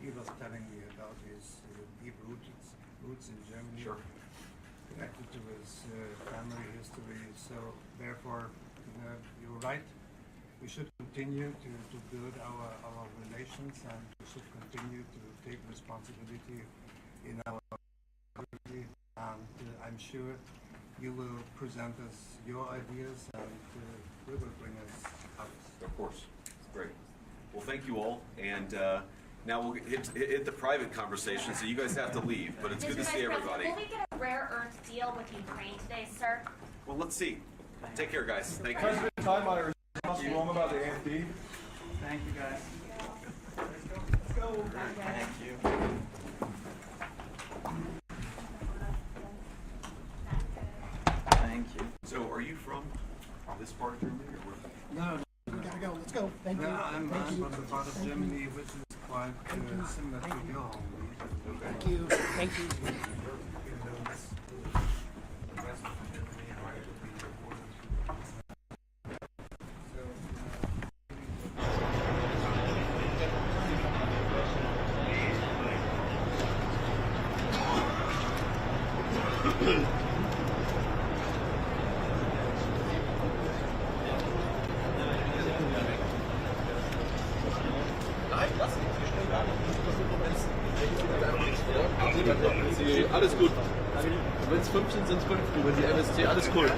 He was telling me about his deep roots in Germany, Sure. connected to his family history. So therefore, you're right. We should continue to build our relations, and we should continue to take responsibility in our country. And I'm sure you will present us your ideas, and we will bring us ours. Of course. Great. Well, thank you all, and now we'll hit the private conversation, so you guys have to leave, but it's good to see everybody. Will we get a rare earth deal with Ukraine today, sir? Well, let's see. Take care, guys. Thank you. President Steinmeier is wrong about the AFD. Thank you, guys. Let's go. Thank you. Thank you. So, are you from this part of Germany, or where? No, We gotta go. Let's go. Thank you. I'm from the part of Germany which is quite similar to your home. Thank you. Thank you. Alles gut. Wenn es 5 sind, sind es 5. Wenn die MSC, alles cool.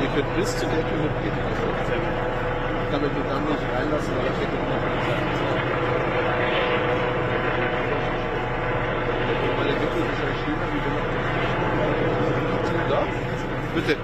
Ihr könnt bis zu der Tür gehen. Ich kann mich dann nicht reinlassen, weil ich noch meine Wickel ist ja stehen, wie da? Bitte.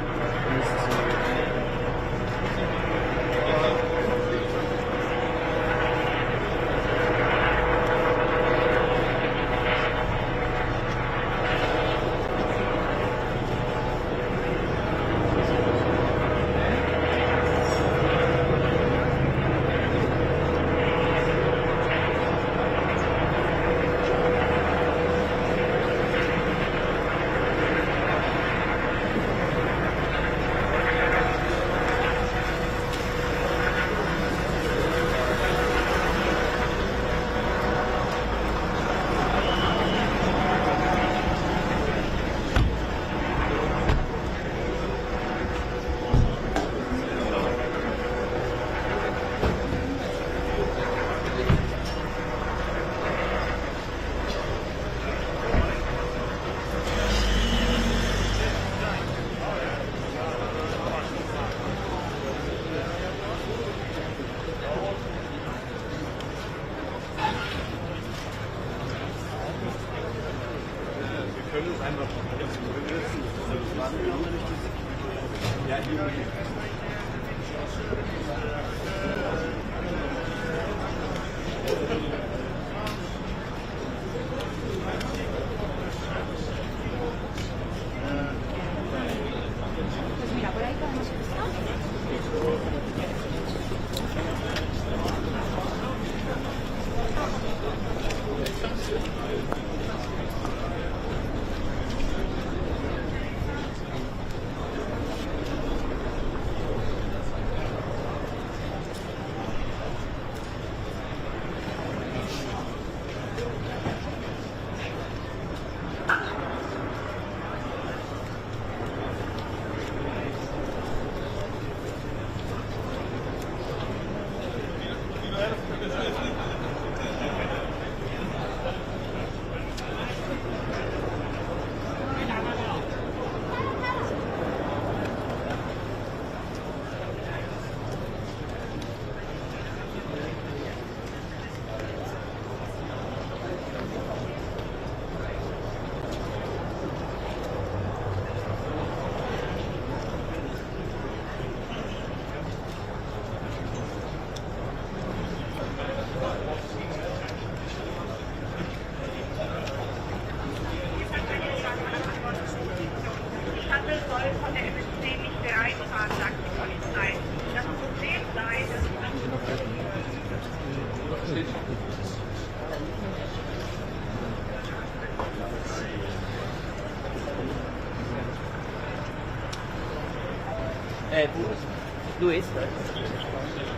Luis?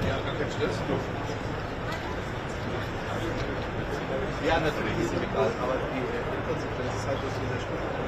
Ja, gar kein Stress. Ja, natürlich ist es egal, aber die Konsequenz ist halt, dass wir der Stimme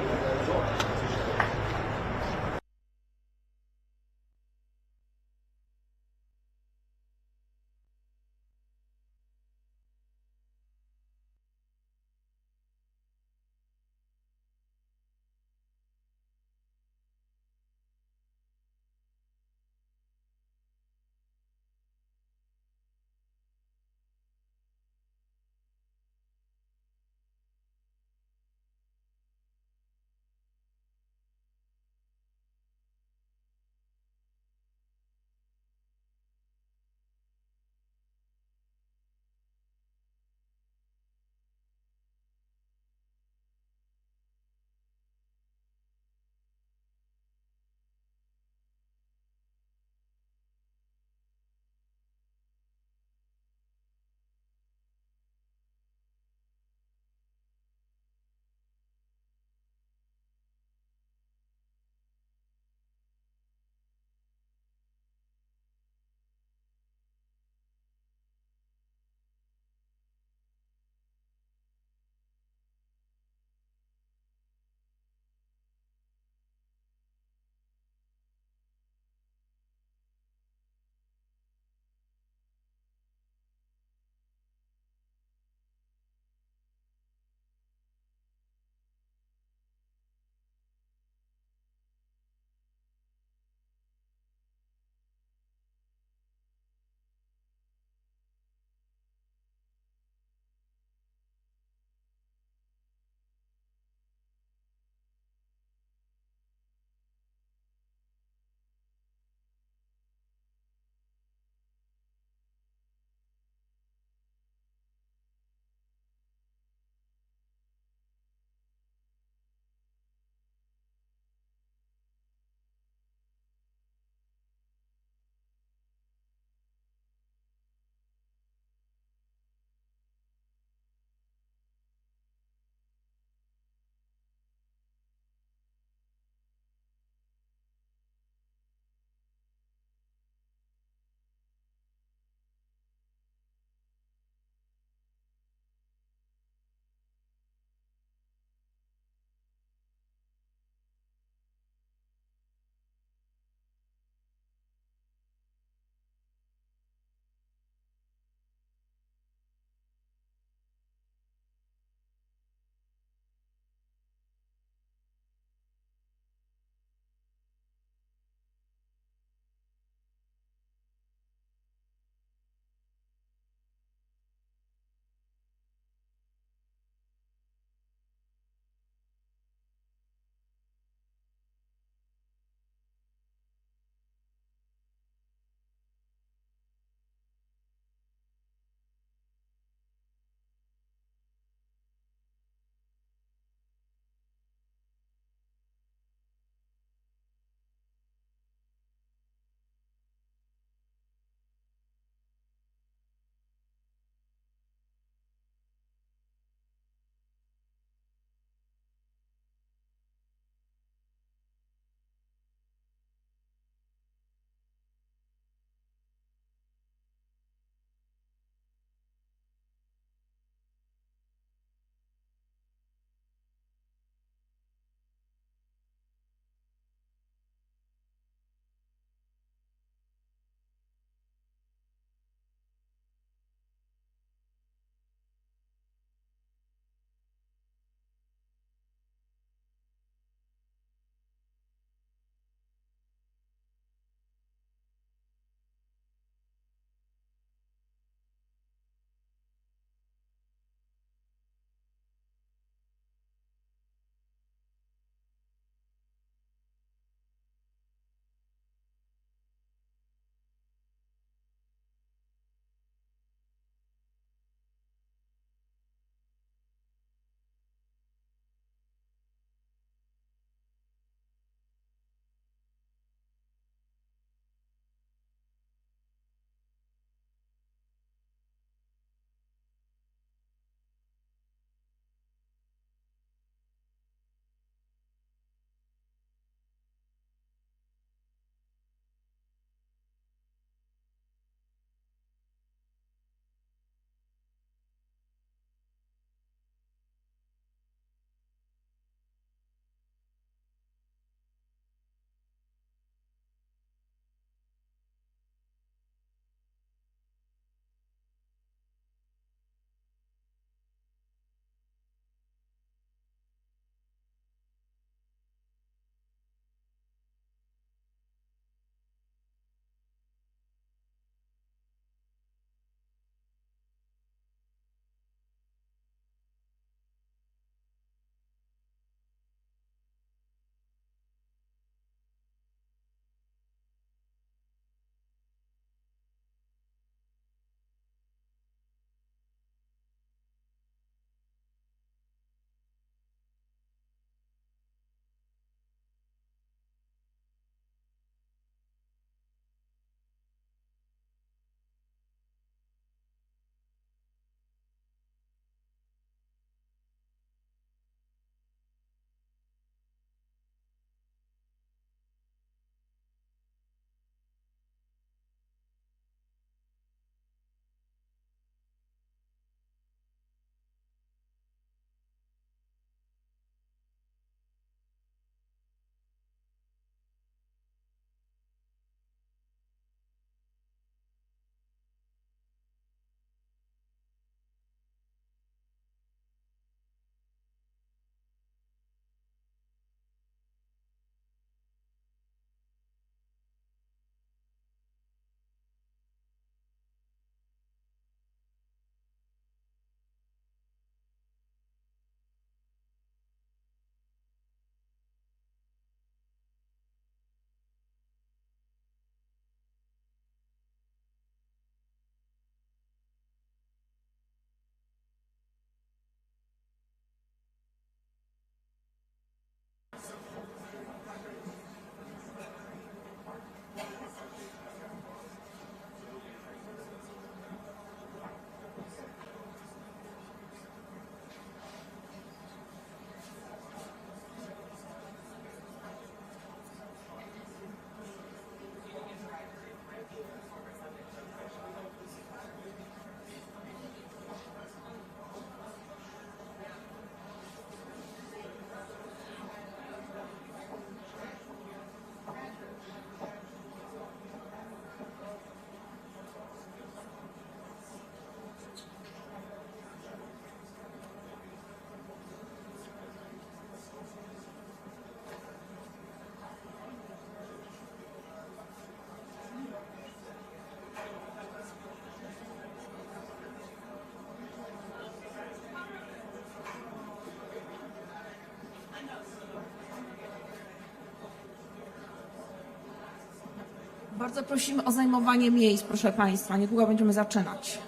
Bardzo prosimy o zajmowanie miejsc, proszę Państwa. Niedługo będziemy zaczynać.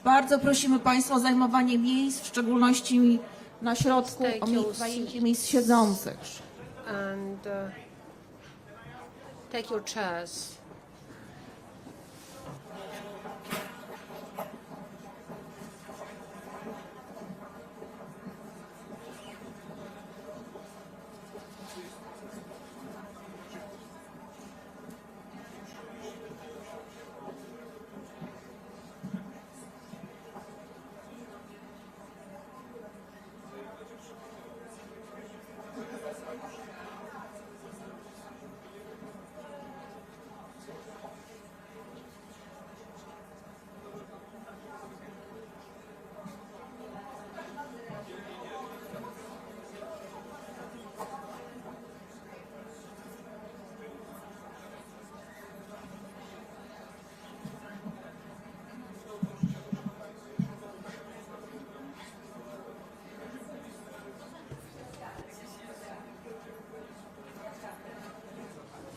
Bardzo prosimy Państwa o zajmowanie miejsc, w szczególności na środku, o zajęcie miejsc siedzących. And take your chairs.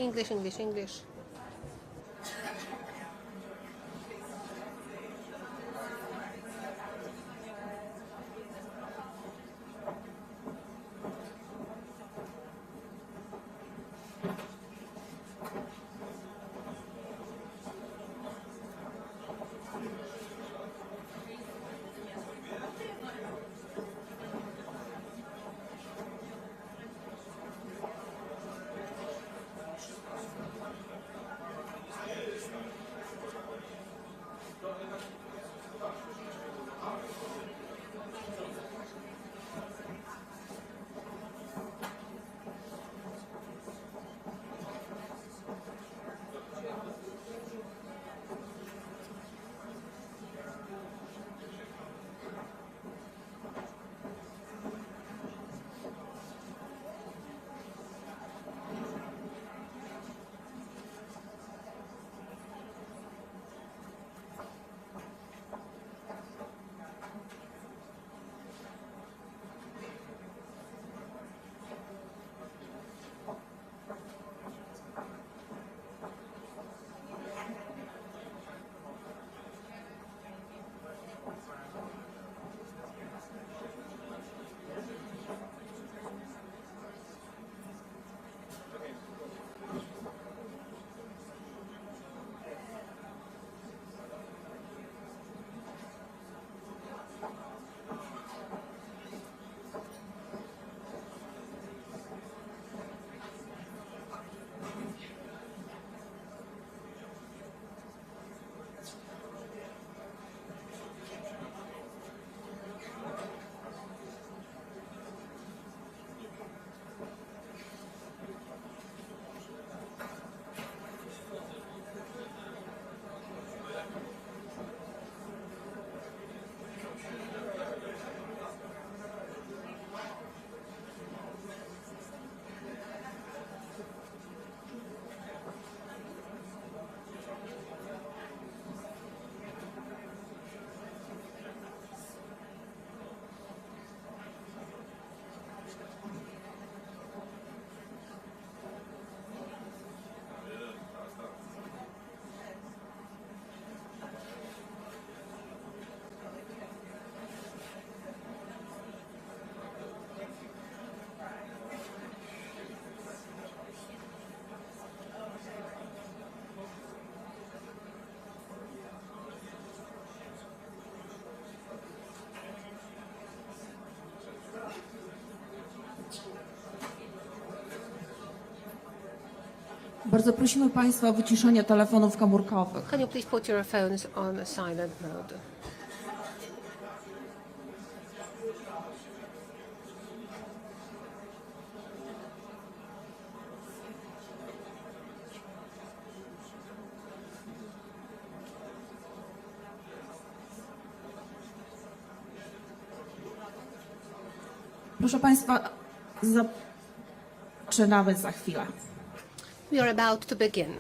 English, English, English. Bardzo prosimy Państwa o wyciszenie telefonów komórkowych. Can you please put your phones on a silent mode? Proszę Państwa, zaczynamy za chwilę. We are about to begin.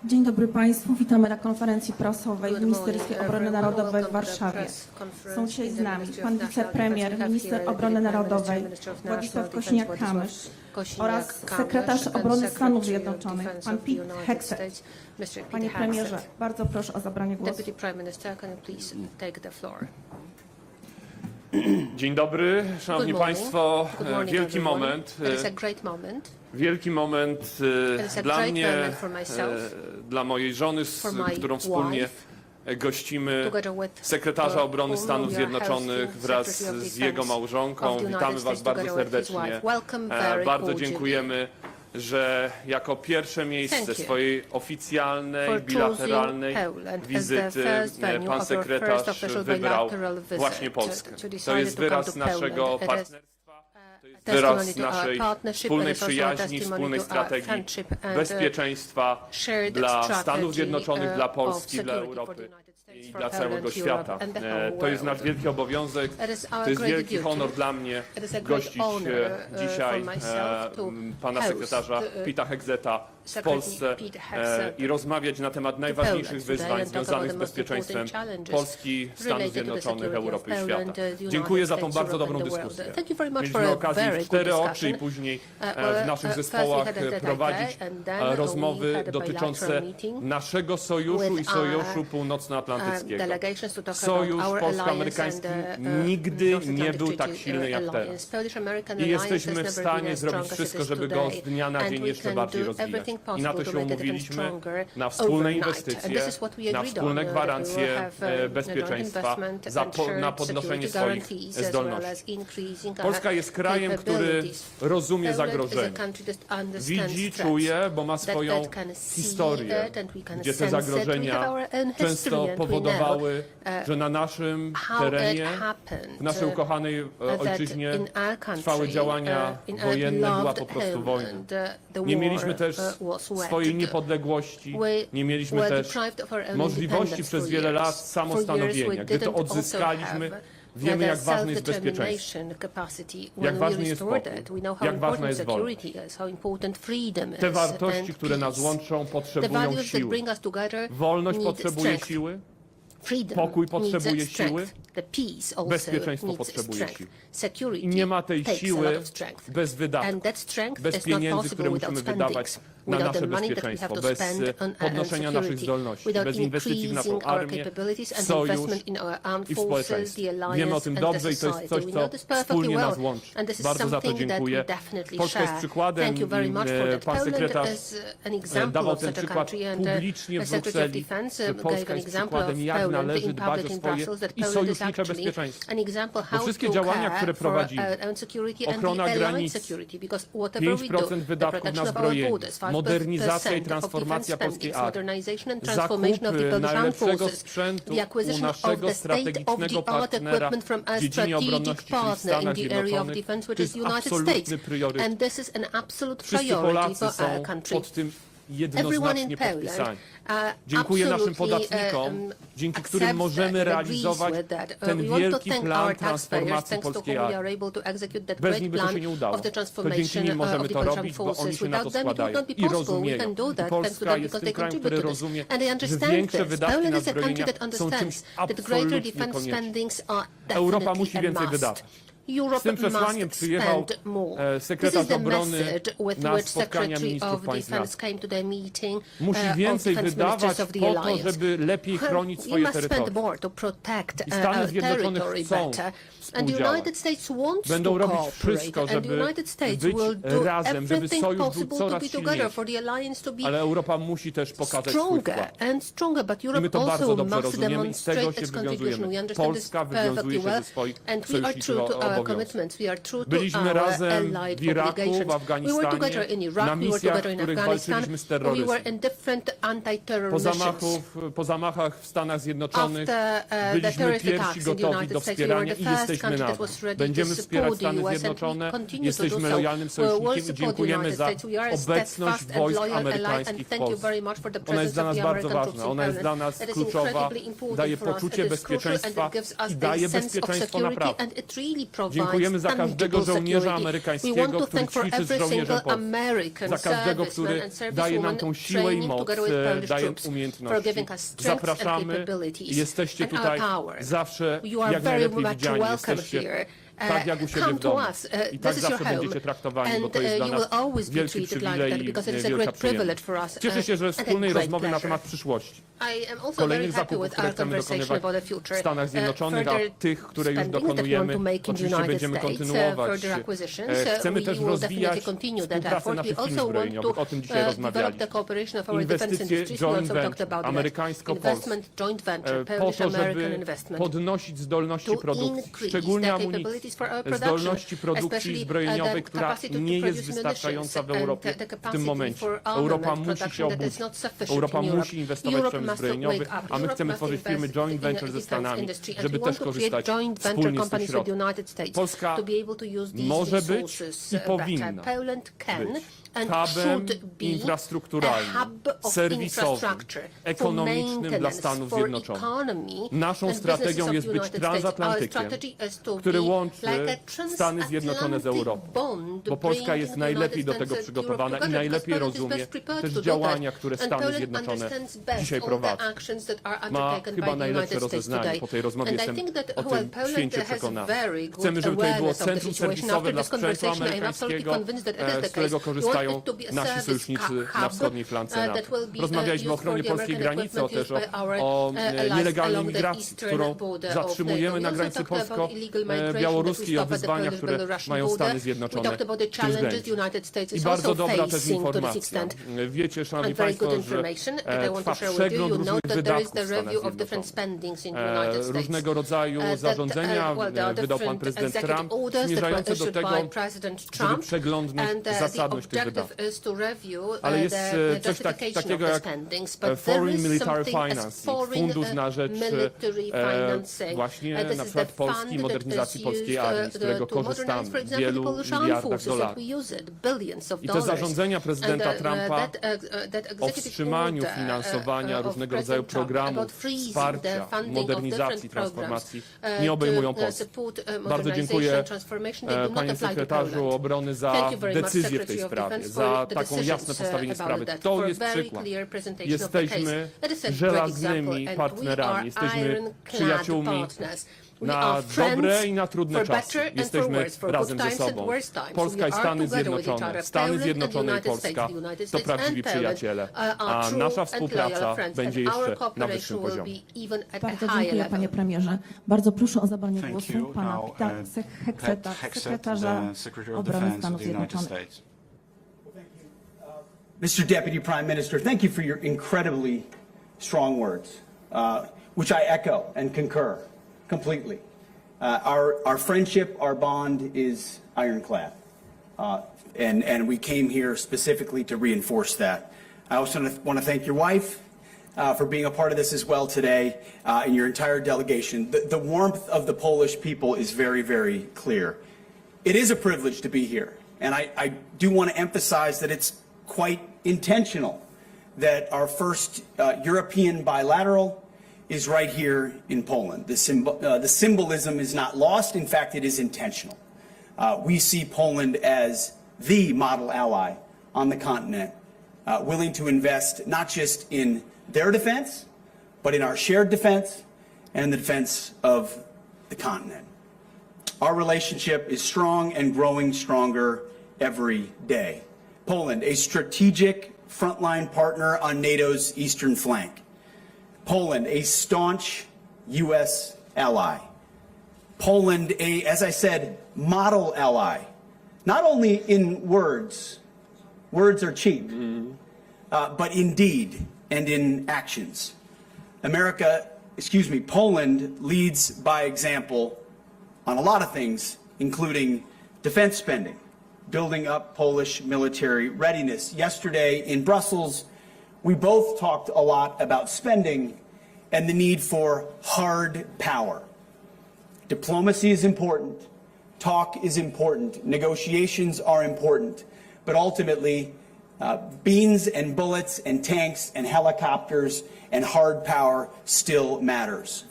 Dzień dobry Państwu, witamy na konferencji prasowej w Ministerstwie Obrony Narodowej w Warszawie. Są dzisiaj z nami pan wicepremier, minister obrony narodowej Władysław Kosiniak-Kamysz oraz sekretarz obrony Stanów Zjednoczonych pan Pete Hegseth. Panie premierze, bardzo proszę o zabranie głosu. Dzień dobry, szanowni państwo. Wielki moment. Wielki moment dla mnie, dla mojej żony, z którą wspólnie gościmy sekretarza obrony Stanów Zjednoczonych wraz z jego małżonką. Witamy Was bardzo serdecznie. Bardzo dziękujemy, że jako pierwsze miejsce swojej oficjalnej, bilateralnej wizyty pan sekretarz wybrał właśnie Polskę. To jest wyraz naszego partnerstwa. Wyraz naszej wspólnej przyjaźni, wspólnej strategii bezpieczeństwa dla Stanów Zjednoczonych, dla Polski, dla Europy i dla całego świata. To jest nasz wielki obowiązek, to jest wielki honor dla mnie gościć dzisiaj pana sekretarza Pete'a Hegzetha w Polsce i rozmawiać na temat najważniejszych wyzwań związanych z bezpieczeństwem Polski, Stanów Zjednoczonych, Europy i świata. Dziękuję za tą bardzo dobrą dyskusję. Mieliśmy okazję w 4 oczy i później w naszych zespołach prowadzić rozmowy dotyczące naszego sojuszu i Sojuszu Północnoatlantyckiego. Sojusz polsko-amerykański nigdy nie był tak silny jak teraz. I jesteśmy w stanie zrobić wszystko, żeby go z dnia na dzień jeszcze bardziej rozwijać. I na to się umówiliśmy, na wspólne inwestycje, na wspólne gwarancje bezpieczeństwa, na podnoszenie swoich zdolności. Polska jest krajem, który rozumie zagrożenie. Widzi, czuje, bo ma swoją historię, gdzie te zagrożenia często powodowały, że na naszym terenie, w naszej ukochanej ojczyźnie trwały działania wojenne, była po prostu wojna. Nie mieliśmy też swojej niepodległości, nie mieliśmy też możliwości przez wiele lat samostanowienia. Gdy to odzyskaliśmy, wiemy, jak ważne jest bezpieczeństwo, jak ważny jest pokój, jak ważna jest wolność. Te wartości, które nas łączą, potrzebują siły. Wolność potrzebuje siły, pokój potrzebuje siły, bezpieczeństwo potrzebuje siły. I nie ma tej siły bez wydatków, bez pieniędzy, które musimy wydawać na nasze bezpieczeństwo, bez podnoszenia naszych zdolności, bez inwestycji w naszą armię, sojusz i w społeczeństwie. Wiemy o tym dobrze i to jest coś, co wspólnie nas łączy. Bardzo za to dziękuję. Polska jest przykładem. Pan sekretarz dawał ten przykład publicznie w Brukseli. Polska jest przykładem, jak należy in dbać public o in swoje Brussels, that i Poland is sojusznicze actually bezpieczeństwo. an example Bo how wszystkie to działania, które care for prowadzimy, our own security and ochrona the allied granic, security, because whatever we do, 5% the wydatków protection na of our zbrojenie, borders, 5% modernizacja i of transformacja defense polskiej spendings, armii, modernization and transformation of the zakupy Polish armed najlepszego forces, sprzętu the u acquisition of naszego the state-of-the-art strategicznego equipment from a w dziedzinie strategic obronności, czyli partner in Stanach the area of Zjednoczonych, defense, which to is jest the United absolutny States. priorytet. And this is an absolute Wszyscy priority Polacy for our są country. pod tym Everyone in jednoznacznie Poland podpisani. Dziękuję naszym podatnikom, dzięki którym możemy realizować ten wielki plan transformacji polskiej armii. Bez nich by to się nie udało. To dzięki nim możemy to robić, bo oni się na to składają i rozumieją. I Polska jest tym krajem, który rozumie, że większe wydatki na zbrojenia są czymś absolutnie koniecznym. Europa musi więcej wydawać. Z tym przesłaniem przyjechał sekretarz obrony na spotkania ministrów państw NATO. Musi więcej wydawać po to, żeby lepiej chronić swoje terytorium. I Stany Zjednoczone chcą współdziałać. Będą robić wszystko, żeby być razem, żeby sojusz był coraz silniejszy. Ale Europa musi też pokazać swój wkład. I my to bardzo dobrze rozumiemy i z tego się wywiązujemy. Polska wywiązuje się ze swoich sojuszniczych obowiązków. Byliśmy razem w Iraku, w Afganistanie, na misjach, w których walczyliśmy z terroryzmem. Po zamachach w Stanach Zjednoczonych byliśmy pierwsi gotowi do wspierania i jesteśmy na to. Będziemy wspierać Stany Zjednoczone, jesteśmy lojalnym sojusznikiem i dziękujemy za obecność wojsk amerykańskich w Polsce. Ona jest dla nas bardzo ważna, ona jest dla nas kluczowa, daje poczucie bezpieczeństwa i daje bezpieczeństwo naprawdę. Dziękujemy za każdego żołnierza amerykańskiego, który ćwiczy z żołnierzem polskim. Za każdego, który daje nam tą siłę i moc, daje umiejętności. Zapraszamy i jesteście tutaj zawsze jak najlepiej widziani. Jesteście tak jak u siebie w domu. I tak zawsze będziecie traktowani, bo to jest dla nas wielki przywilej i wielka przyjemność. Cieszę się, że wspólnej rozmowy na temat przyszłości, kolejnych zakupów, które chcemy dokonywać w Stanach Zjednoczonych, a tych, które już dokonujemy, oczywiście będziemy kontynuować. Chcemy też rozwijać współpracę naszych firm zbrojeniowych, o tym dzisiaj rozmawialiśmy. Inwestycje joint venture, amerykańsko-polskie, po to, żeby podnosić zdolności produkcji, szczególnie amunicji, zdolności produkcji zbrojeniowej, która nie jest wystarczająca w Europie w tym momencie. Europa musi się obudzić. Europa musi inwestować w przemysł zbrojeniowy, a my chcemy tworzyć firmy joint venture ze Stanami, żeby też korzystać wspólnie z tych środków. Polska może być i powinna być hubem infrastrukturalnym, serwisowym, ekonomicznym dla Stanów Zjednoczonych. Naszą strategią jest być transatlantykiem, który łączy Stany Zjednoczone z Europą, bo Polska jest najlepiej do tego przygotowana i najlepiej rozumie też działania, które Stany Zjednoczone dzisiaj prowadzą. Ma chyba najlepsze rozeznanie. Po tej rozmowie jestem o tym święcie przekonany. Chcemy, żeby tutaj było centrum serwisowe dla sprzętu amerykańskiego, z którego korzystają nasi sojusznicy na wschodniej flance NATO. Rozmawialiśmy o ochronie polskiej granicy, też o nielegalnej migracji, którą zatrzymujemy na granicy polsko-białoruskiej, o wyzwaniach, które mają Stany Zjednoczone w tym względzie. I bardzo dobra też informacja. Wiecie, Szanowni Państwo, że trwa przegląd różnych wydatków w Stanach Zjednoczonych. Różnego rodzaju zarządzenia wydał pan prezydent Trump, zmierzające do tego, żeby przeglądnąć zasadność tych wydatków. Ale jest coś takiego jak Foreign Military Financing, fundusz na rzecz właśnie na przykład Polski, modernizacji polskiej armii, z którego korzystamy w wielu miliardach dolarów. I te zarządzenia prezydenta Trumpa o wstrzymaniu finansowania różnego rodzaju programów wsparcia, modernizacji, transformacji nie obejmują Polski. Bardzo dziękuję panie sekretarzu obrony za decyzję w tej sprawie, za taką jasne postawienie sprawy. To jest przykład. Jesteśmy żelaznymi partnerami, jesteśmy przyjaciółmi na dobre i na trudne czasy. Jesteśmy razem ze sobą. Polska i Stany Zjednoczone, Stany Zjednoczone i Polska to prawdziwi przyjaciele, a nasza współpraca będzie jeszcze na wyższym poziomie. Bardzo dziękuję, panie premierze. Bardzo proszę o zabranie głosu pana Petera Hegzetha, sekretarza obrony Stanów Zjednoczonych. Mr. Deputy Prime Minister, thank you for your incredibly strong words. which I echo and concur completely. Our friendship, our bond is ironclad, and we came here specifically to reinforce that. I also want to thank your wife for being a part of this as well today, and your entire delegation. The warmth of the Polish people is very, very clear. It is a privilege to be here, and I do want to emphasize that it's quite intentional that our first European bilateral is right here in Poland. The symbolism is not lost. In fact, it is intentional. We see Poland as the model ally on the continent, willing to invest not just in their defense, but in our shared defense and the defense of the continent. Our relationship is strong and growing stronger every day. Poland, a strategic frontline partner on NATO's eastern flank. Poland, a staunch U.S. ally. Poland, as I said, model ally. Not only in words are cheap, but in deed and in actions. Poland leads by example on a lot of things, including defense spending, building up Polish military readiness. Yesterday in Brussels, we both talked a lot about spending and the need for hard power. Diplomacy is important, talk is important, negotiations are important, but ultimately, beans and bullets and tanks and helicopters and hard power still matters.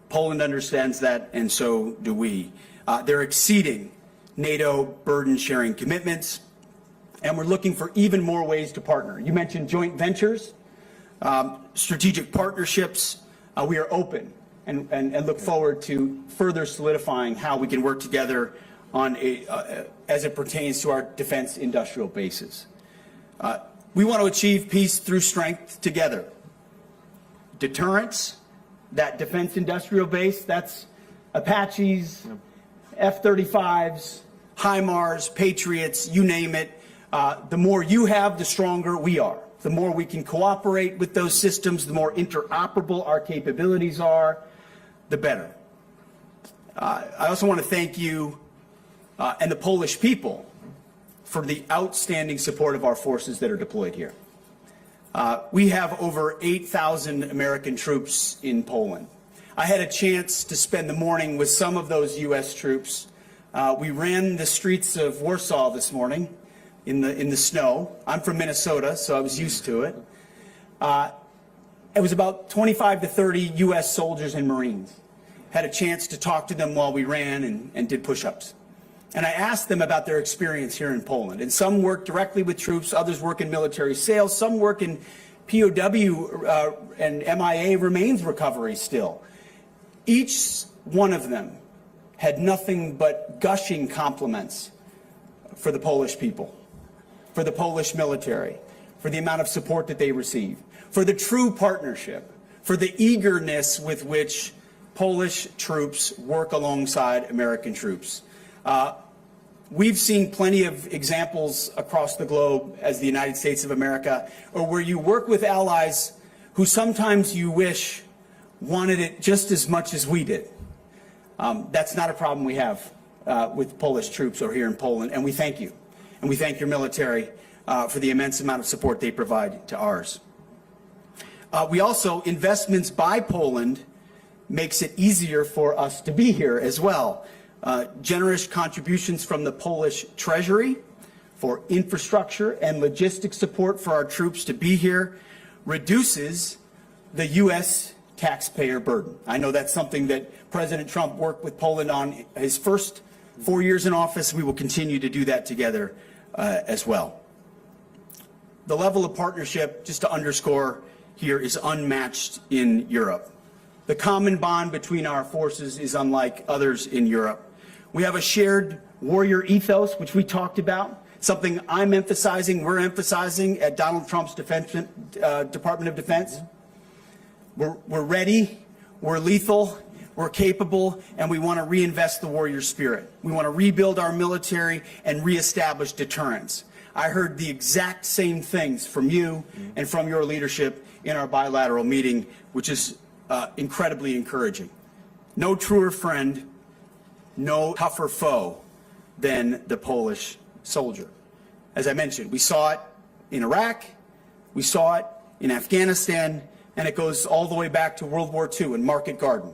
Poland understands that, and so do we. They're exceeding NATO burden-sharing commitments, and we're looking for even more ways to partner. You mentioned joint ventures, strategic partnerships. We are open and look forward to further solidifying how we can work together on as it pertains to our defense industrial bases. We want to achieve peace through strength together. Deterrence, that defense industrial base, that's Apaches, F-35s, HIMARS, Patriots, you name it. The more you have, the stronger we are. The more we can cooperate with those systems, the more interoperable our capabilities are, the better. I also want to thank you and the Polish people for the outstanding support of our forces that are deployed here. We have over 8,000 American troops in Poland. I had a chance to spend the morning with some of those U.S. troops. We ran the streets of Warsaw this morning in the snow. I'm from Minnesota, so I was used to it. It was about 25 to 30 U.S. soldiers and Marines. Had a chance to talk to them while we ran and did push-ups. And I asked them about their experience here in Poland. And some work directly with troops, others work in military sales, some work in POW and MIA remains recovery still. Each one of them had nothing but gushing compliments for the Polish people, for the Polish military, for the amount of support that they receive, for the true partnership, for the eagerness with which Polish troops work alongside American troops. We've seen plenty of examples across the globe as the United States of America, or where you work with allies who sometimes you wish wanted it just as much as we did. That's not a problem we have with Polish troops or here in Poland, and we thank you. And we thank your military for the immense amount of support they provide to ours. We also, investments by Poland makes it easier for us to be here as well. Generous contributions from the Polish Treasury for infrastructure and logistic support for our troops to be here reduces the U.S. taxpayer burden. I know that's something that President Trump worked with Poland on his first 4 years in office. We will continue to do that together as well. The level of partnership, just to underscore here, is unmatched in Europe. The common bond between our forces is unlike others in Europe. We have a shared warrior ethos, which we talked about, something I'm emphasizing, we're emphasizing at Donald Trump's Department of Defense. We're ready, we're lethal, we're capable, and we want to reinvest the warrior spirit. We want to rebuild our military and reestablish deterrence. I heard the exact same things from you and from your leadership in our bilateral meeting, which is incredibly encouraging. No truer friend, no tougher foe than the Polish soldier. As I mentioned, we saw it in Iraq, we saw it in Afghanistan, and it goes all the way back to World War II in Market Garden.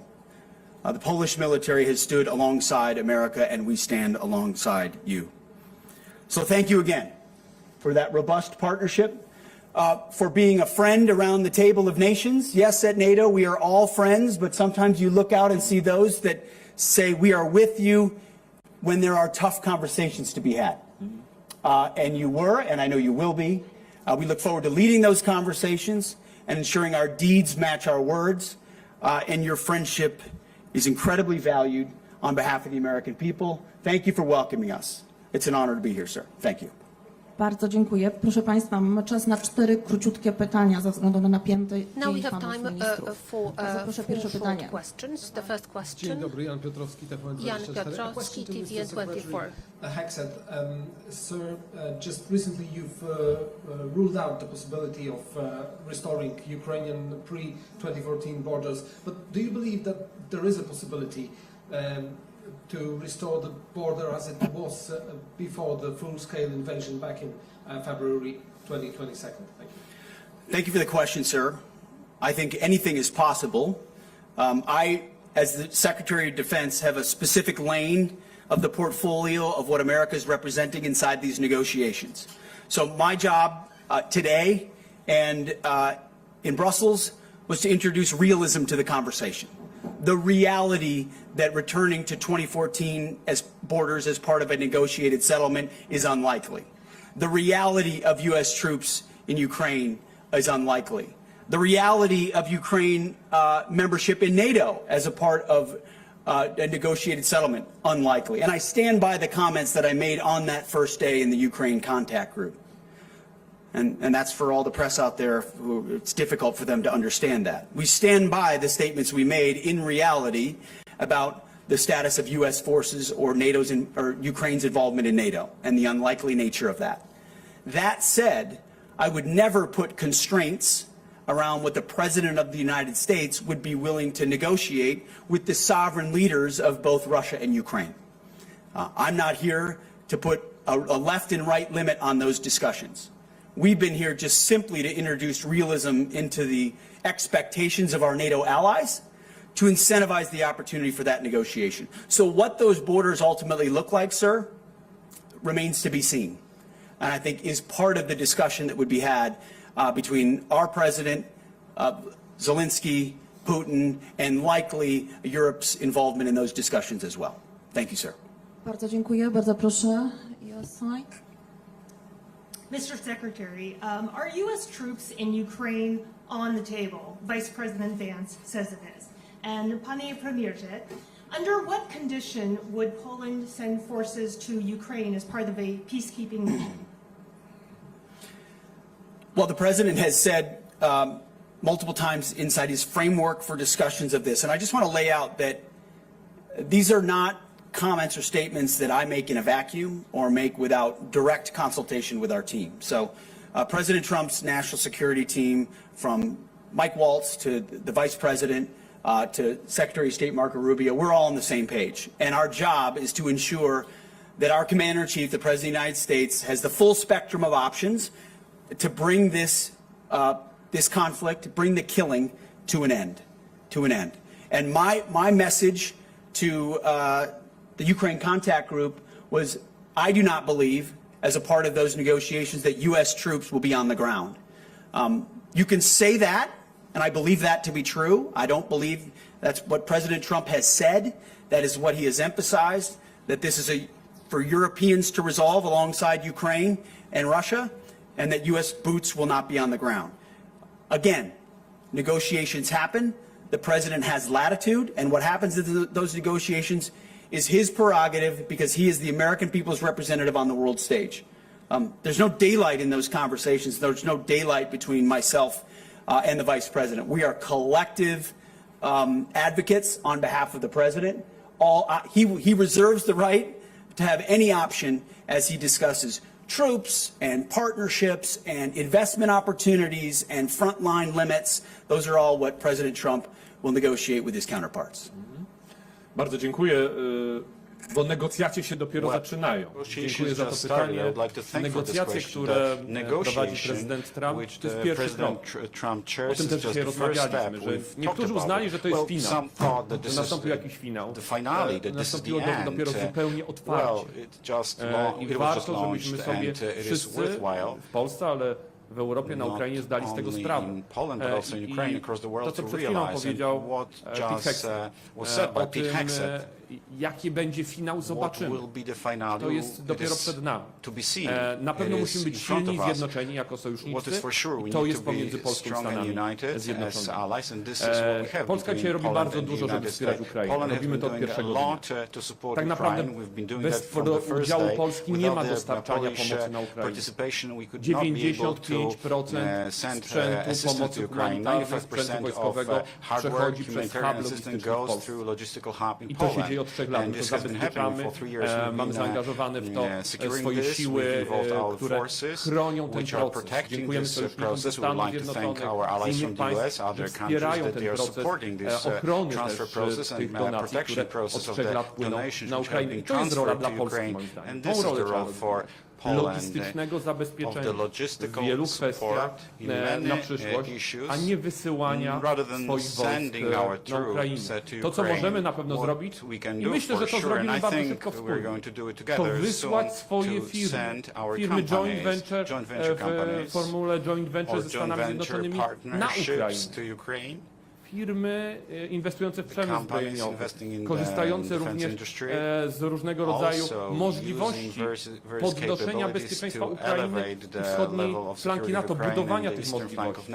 The Polish military has stood alongside America, and we stand alongside you. So thank you again for that robust partnership, for being a friend around the table of nations. Yes, at NATO, we are all friends, but sometimes you look out and see those that say we are with you when there are tough conversations to be had. And you were, and I know you will be. We look forward to leading those conversations and ensuring our deeds match our words, and your friendship is incredibly valued on behalf of the American people. Thank you for welcoming us. It's an honor to be here, sir. Thank you. Bardzo dziękuję. Proszę Państwa, mamy czas na 4 króciutkie pytania ze względu na napięty Now we dzień have panów time ministrów. for Bardzo proszę, pierwsze short pytanie. questions. The first question. Dzień dobry, Jan Piotrowski, Jan Piotrowski, TVN24. Hegseth, sir, just recently you've ruled out the possibility of restoring Ukrainian pre-2014 borders, but do you believe that there is a possibility to restore the border as it was before the full-scale invasion back in February 2022? Thank you. Thank you for the question, sir. I think anything is possible. I, as the Secretary of Defense, have a specific lane of the portfolio of what America is representing inside these negotiations. So my job today and in Brussels was to introduce realism to the conversation. The reality that returning to 2014 as borders as part of a negotiated settlement is unlikely. The reality of U.S. troops in Ukraine is unlikely. The reality of Ukraine membership in NATO as a part of a negotiated settlement, unlikely. And I stand by the comments that I made on that first day in the Ukraine contact group. And that's for all the press out there who it's difficult for them to understand that. We stand by the statements we made in reality about the status of U.S. forces or or Ukraine's involvement in NATO and the unlikely nature of that. That said, I would never put constraints around what the President of the United States would be willing to negotiate with the sovereign leaders of both Russia and Ukraine. I'm not here to put a left and right limit on those discussions. We've been here just simply to introduce realism into the expectations of our NATO allies to incentivize the opportunity for that negotiation. So what those borders ultimately look like, sir, remains to be seen. And I think is part of the discussion that would be had between our president, Zelenskyy, Putin, and likely Europe's involvement in those discussions as well. Thank you, sir. Bardzo dziękuję. Bardzo proszę. Josaj. Mr. Secretary, are U.S. troops in Ukraine on the table? Vice President Vance says it is. And Panie Premierze, under what condition would Poland send forces to Ukraine as part of a peacekeeping mission? Well, the President has said multiple times inside his framework for discussions of this, and I just want to lay out that these are not comments or statements that I make in a vacuum or make without direct consultation with our team. So President Trump's national security team, from Mike Waltz to the Vice President to Secretary of State Marco Rubio, we're all on the same page. And our job is to ensure that our Commander-in-Chief, the President of the United States, has the full spectrum of options to bring this conflict, bring the killing to an end. And my message to the Ukraine contact group was, I do not believe, as a part of those negotiations, that U.S. troops will be on the ground. You can say that, and I believe that to be true. I don't believe that's what President Trump has said. That is what he has emphasized, that this is for Europeans to resolve alongside Ukraine and Russia, and that U.S. boots will not be on the ground. Again, negotiations happen. The President has latitude, and what happens in those negotiations is his prerogative because he is the American people's representative on the world stage. There's no daylight in those conversations. There's no daylight between myself and the Vice President. We are collective advocates on behalf of the President. He reserves the right to have any option as he discusses troops and partnerships and investment opportunities and frontline limits. Those are all what President Trump will negotiate with his counterparts. Bardzo dziękuję, bo negocjacje się dopiero zaczynają. Dziękuję za to pytanie. Negocjacje, które prowadzi prezydent Trump, to jest pierwszy krok. O tym też dzisiaj rozmawialiśmy, że niektórzy uznali, że to jest finał, że nastąpił jakiś finał. Nastąpiło dopiero zupełnie otwarcie. I warto, żebyśmy sobie wszyscy w Polsce, ale w Europie, na Ukrainie zdali z tego sprawę. I to, co przed chwilą powiedział Pete Hegseth o tym, jaki będzie finał, zobaczymy. To jest dopiero przed nami. Na pewno musimy być silni, zjednoczeni jako sojusznicy i to jest pomiędzy Polską i Stanami Zjednoczonymi. Polska dzisiaj robi bardzo dużo, żeby wspierać Ukrainę. Robimy to od pierwszego dnia. Tak naprawdę bez udziału Polski nie ma dostarczania pomocy na Ukrainie. 95% sprzętu pomocy humanitarnej, sprzętu wojskowego przechodzi przez hub logistyczny w Polsce. I to się dzieje od 3 lat. My to zabezpieczamy, mamy zaangażowane w to swoje siły, które chronią ten proces. Dziękujemy sojusznikom ze Stanów Zjednoczonych, z innych państw, że wspierają ten proces ochrony też tych donacji, które od 3 lat płyną na Ukrainę. I to jest rola dla Polski, moim zdaniem. Tą rolę trzeba robić. Logistycznego zabezpieczenia w wielu kwestiach na przyszłość, a nie wysyłania swoich wojsk na Ukrainę. To, co możemy na pewno zrobić, i myślę, że to zrobimy bardzo szybko wspólnie, to wysłać swoje firmy joint venture w formule joint venture ze Stanami Zjednoczonymi na Ukrainę. Firmy inwestujące w przemysł zbrojeniowy, korzystające również z różnego rodzaju możliwości podnoszenia bezpieczeństwa Ukrainy i wschodniej flanki NATO, budowania tych możliwości.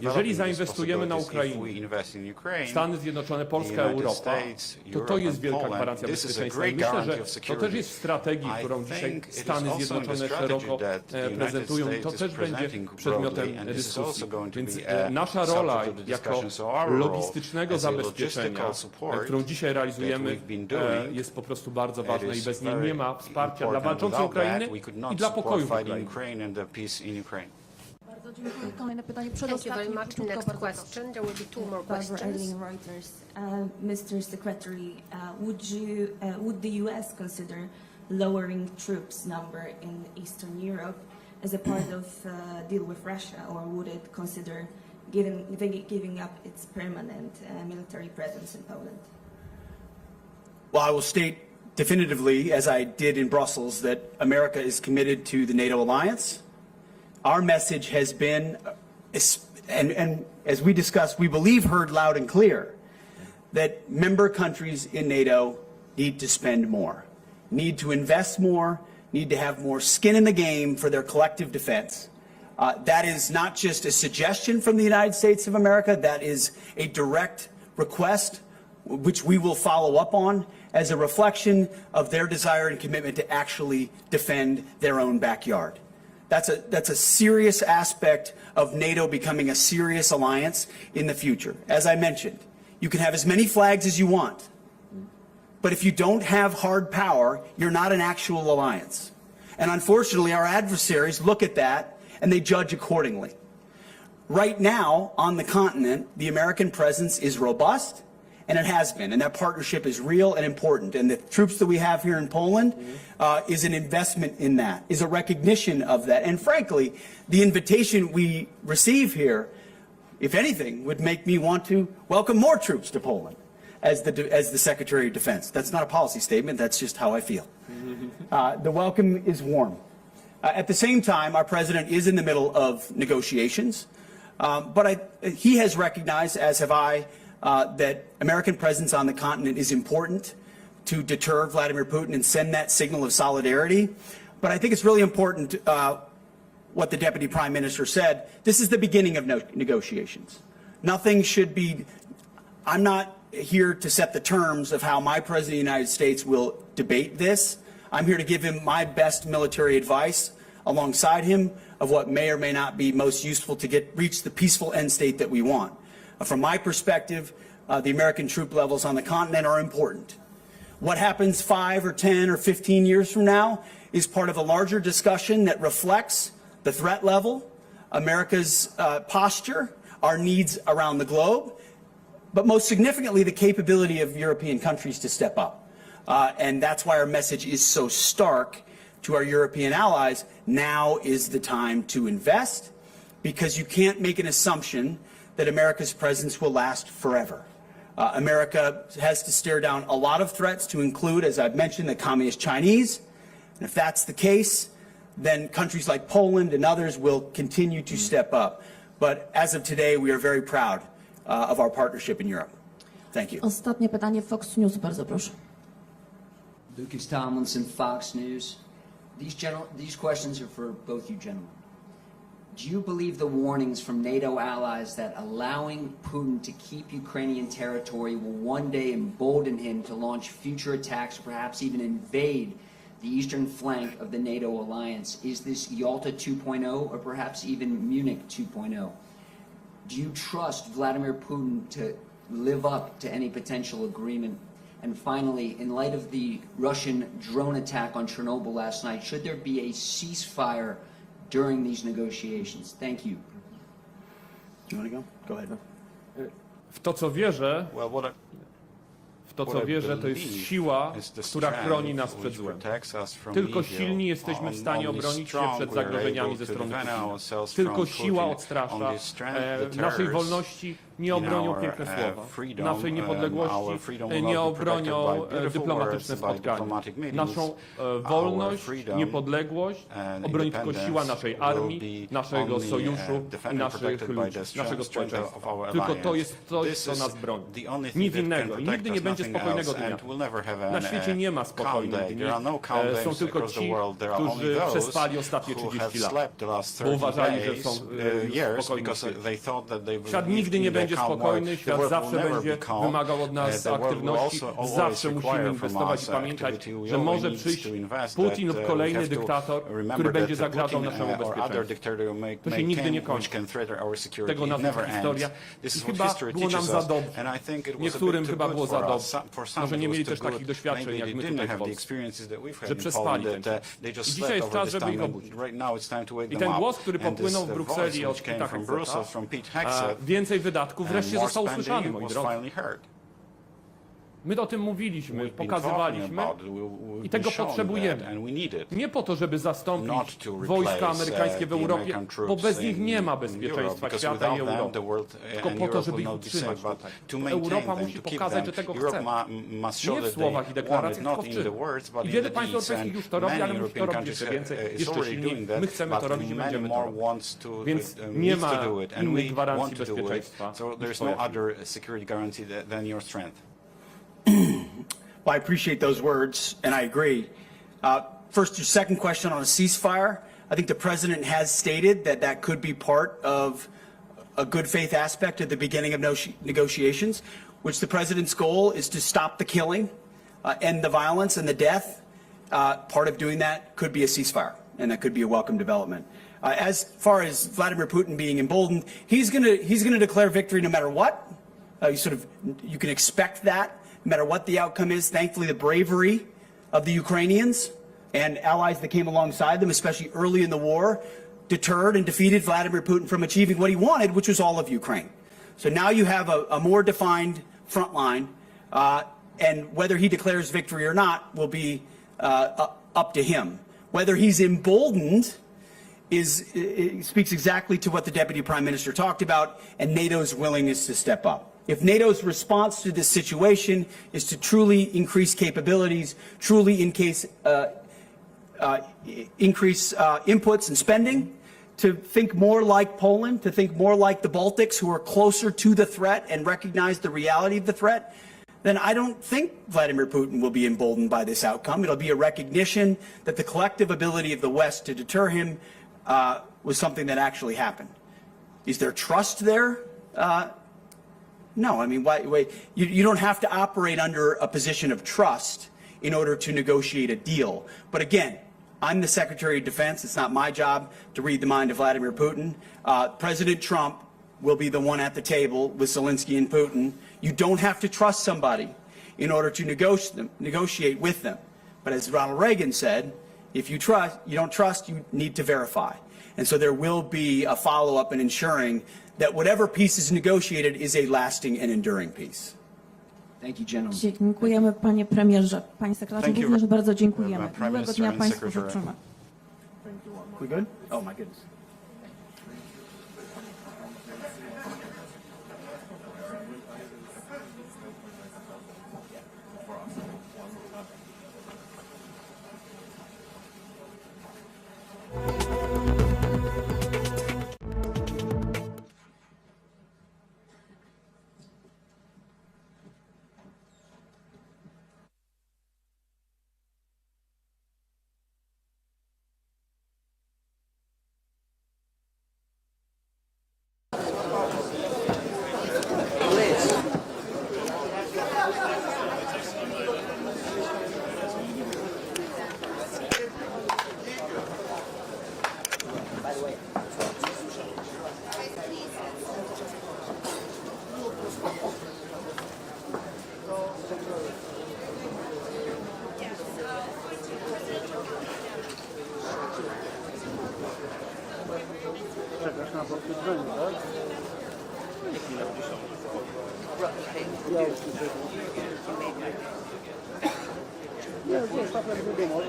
Jeżeli zainwestujemy na Ukrainie, Stany Zjednoczone, Polska, Europa, to jest wielka gwarancja bezpieczeństwa. I myślę, że to też jest w strategii, którą dzisiaj Stany Zjednoczone szeroko prezentują i to też będzie przedmiotem dyskusji. Więc nasza rola jako logistycznego zabezpieczenia, którą dzisiaj realizujemy, jest po prostu bardzo ważna i bez niej nie ma wsparcia dla walczącej Ukrainy i dla pokoju w Ukrainie. Bardzo dziękuję. Kolejne pytanie. Thank you very much. Next question. There will be 2 more questions. Reuters. Mr. Secretary, would the U.S. consider lowering troops number in Eastern Europe as a part of deal with Russia, or would it consider giving up its permanent military presence in Poland? Well, I will state definitively, as I did in Brussels, that America is committed to the NATO alliance. Our message has been, and as we discussed, we believe heard loud and clear, that member countries in NATO need to spend more, need to invest more, need to have more skin in the game for their collective defense. That is not just a suggestion from the United States of America, that is a direct request which we will follow up on as a reflection of their desire and commitment to actually defend their own backyard. That's a serious aspect of NATO becoming a serious alliance in the future. As I mentioned, you can have as many flags as you want, but if you don't have hard power, you're not an actual alliance. And unfortunately, our adversaries look at that and they judge accordingly. Right now, on the continent, the American presence is robust, and it has been, and that partnership is real and important. And the troops that we have here in Poland is an investment in that, is a recognition of that. And frankly, the invitation we receive here, if anything, would make me want to welcome more troops to Poland as the Secretary of Defense. That's not a policy statement, that's just how I feel. The welcome is warm. At the same time, our president is in the middle of negotiations, but he has recognized, as have I, that American presence on the continent is important to deter Vladimir Putin and send that signal of solidarity. But I think it's really important what the Deputy Prime Minister said. This is the beginning of negotiations. Nothing should be, I'm not here to set the terms of how my President of the United States will debate this. I'm here to give him my best military advice alongside him of what may or may not be most useful to reach the peaceful end state that we want. From my perspective, the American troop levels on the continent are important. What happens 5 or 10 or 15 years from now is part of a larger discussion that reflects the threat level, America's posture, our needs around the globe, but most significantly, the capability of European countries to step up. And that's why our message is so stark to our European allies. Now is the time to invest, because you can't make an assumption that America's presence will last forever. America has to stare down a lot of threats, to include, as I've mentioned, the Communist Chinese. And if that's the case, then countries like Poland and others will continue to step up. But as of today, we are very proud of our partnership in Europe. Thank you. Ostatnie pytanie, Fox News, bardzo proszę. Lucas Tomlinson, Fox News. These questions are for both you gentlemen. Do you believe the warnings from NATO allies that allowing Putin to keep Ukrainian territory will one day embolden him to launch future attacks, perhaps even invade the eastern flank of the NATO alliance? Is this Yalta 2.0 or perhaps even Munich 2.0? Do you trust Vladimir Putin to live up to any potential agreement? And finally, in light of the Russian drone attack on Chernobyl last night, should there be a ceasefire during these negotiations? Thank you. Do you want to go? Go ahead. W to, co wierzę, to jest siła, która chroni nas przed złem. Tylko silni jesteśmy w stanie obronić się przed zagrożeniami ze strony Putina. Tylko siła odstrasza. Naszej wolności nie obronią piękne słowa. Naszej niepodległości nie obronią dyplomatyczne spotkania. Naszą wolność, niepodległość obroni tylko siła naszej armii, naszego sojuszu i naszych ludzi, naszego społeczeństwa. Tylko to jest coś, co nas broni. Nic innego. I nigdy nie będzie spokojnego dnia. Na świecie nie ma spokojnych dni. Są tylko ci, którzy przespali ostatnie 30 lat, bo uważali, że są spokojni. Świat nigdy nie będzie spokojny, świat zawsze będzie wymagał od nas aktywności, zawsze musimy inwestować i pamiętać, że może przyjść Putin lub kolejny dyktator, który będzie zagrażał naszemu bezpieczeństwu. To się nigdy nie kończy. Tego nas uczy historia i chyba było nam za dobrze. Niektórym chyba było za dobrze. Może nie mieli też takich doświadczeń jak my tutaj w Polsce, że przespali ten czas. I dzisiaj jest czas, żeby ich obudzić. I ten głos, który popłynął w Brukseli od Pete Hegseth, więcej wydatków, wreszcie został usłyszany, moi drodzy. My o tym mówiliśmy, pokazywaliśmy i tego potrzebujemy. Nie po to, żeby zastąpić wojska amerykańskie w Europie, bo bez nich nie ma bezpieczeństwa świata i Europy. Tylko po to, żeby ich utrzymać tutaj. Europa musi pokazać, że tego chce. Nie w słowach i deklaracjach, tylko w czynach. I wiele państw europejskich już to robi, ale musi to robić jeszcze więcej, jeszcze silniej. My chcemy to robić i będziemy to robić. Więc nie ma innej gwarancji bezpieczeństwa. Well, I appreciate those words, and I agree. First, your second question on a ceasefire. I think the president has stated that that could be part of a good faith aspect at the beginning of negotiations, which the president's goal is to stop the killing, end the violence and the death. Part of doing that could be a ceasefire, and that could be a welcome development. As far as Vladimir Putin being emboldened, he's gonna declare victory no matter what. You can expect that. No matter what the outcome is. Thankfully, the bravery of the Ukrainians and allies that came alongside them, especially early in the war, deterred and defeated Vladimir Putin from achieving what he wanted, which was all of Ukraine. So now you have a more defined front line, and whether he declares victory or not will be up to him. Whether he's emboldened speaks exactly to what the Deputy Prime Minister talked about, and NATO's willingness to step up. If NATO's response to this situation is to truly increase capabilities, truly increase inputs and spending, to think more like Poland, to think more like the Baltics, who are closer to the threat and recognize the reality of the threat, then I don't think Vladimir Putin will be emboldened by this outcome. It'll be a recognition that the collective ability of the West to deter him was something that actually happened. Is there trust there? No, I mean, you don't have to operate under a position of trust in order to negotiate a deal. But again, I'm the Secretary of Defense. It's not my job to read the mind of Vladimir Putin. President Trump will be the one at the table with Zelenskyy and Putin. You don't have to trust somebody in order to negotiate with them. But as Ronald Reagan said, If you don't trust, you need to verify. And so there will be a follow-up in ensuring that whatever peace is negotiated is a lasting and enduring peace. Thank you, gentlemen. Dziękujemy, panie premierze. Panie sekretarzu, również bardzo dziękujemy. Miłego dnia państwu życzymy. We good? Oh my goodness. Czekasz na potwierdzenie, tak? Nie, to tak jak wiadomo,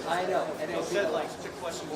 I know, and it said like to question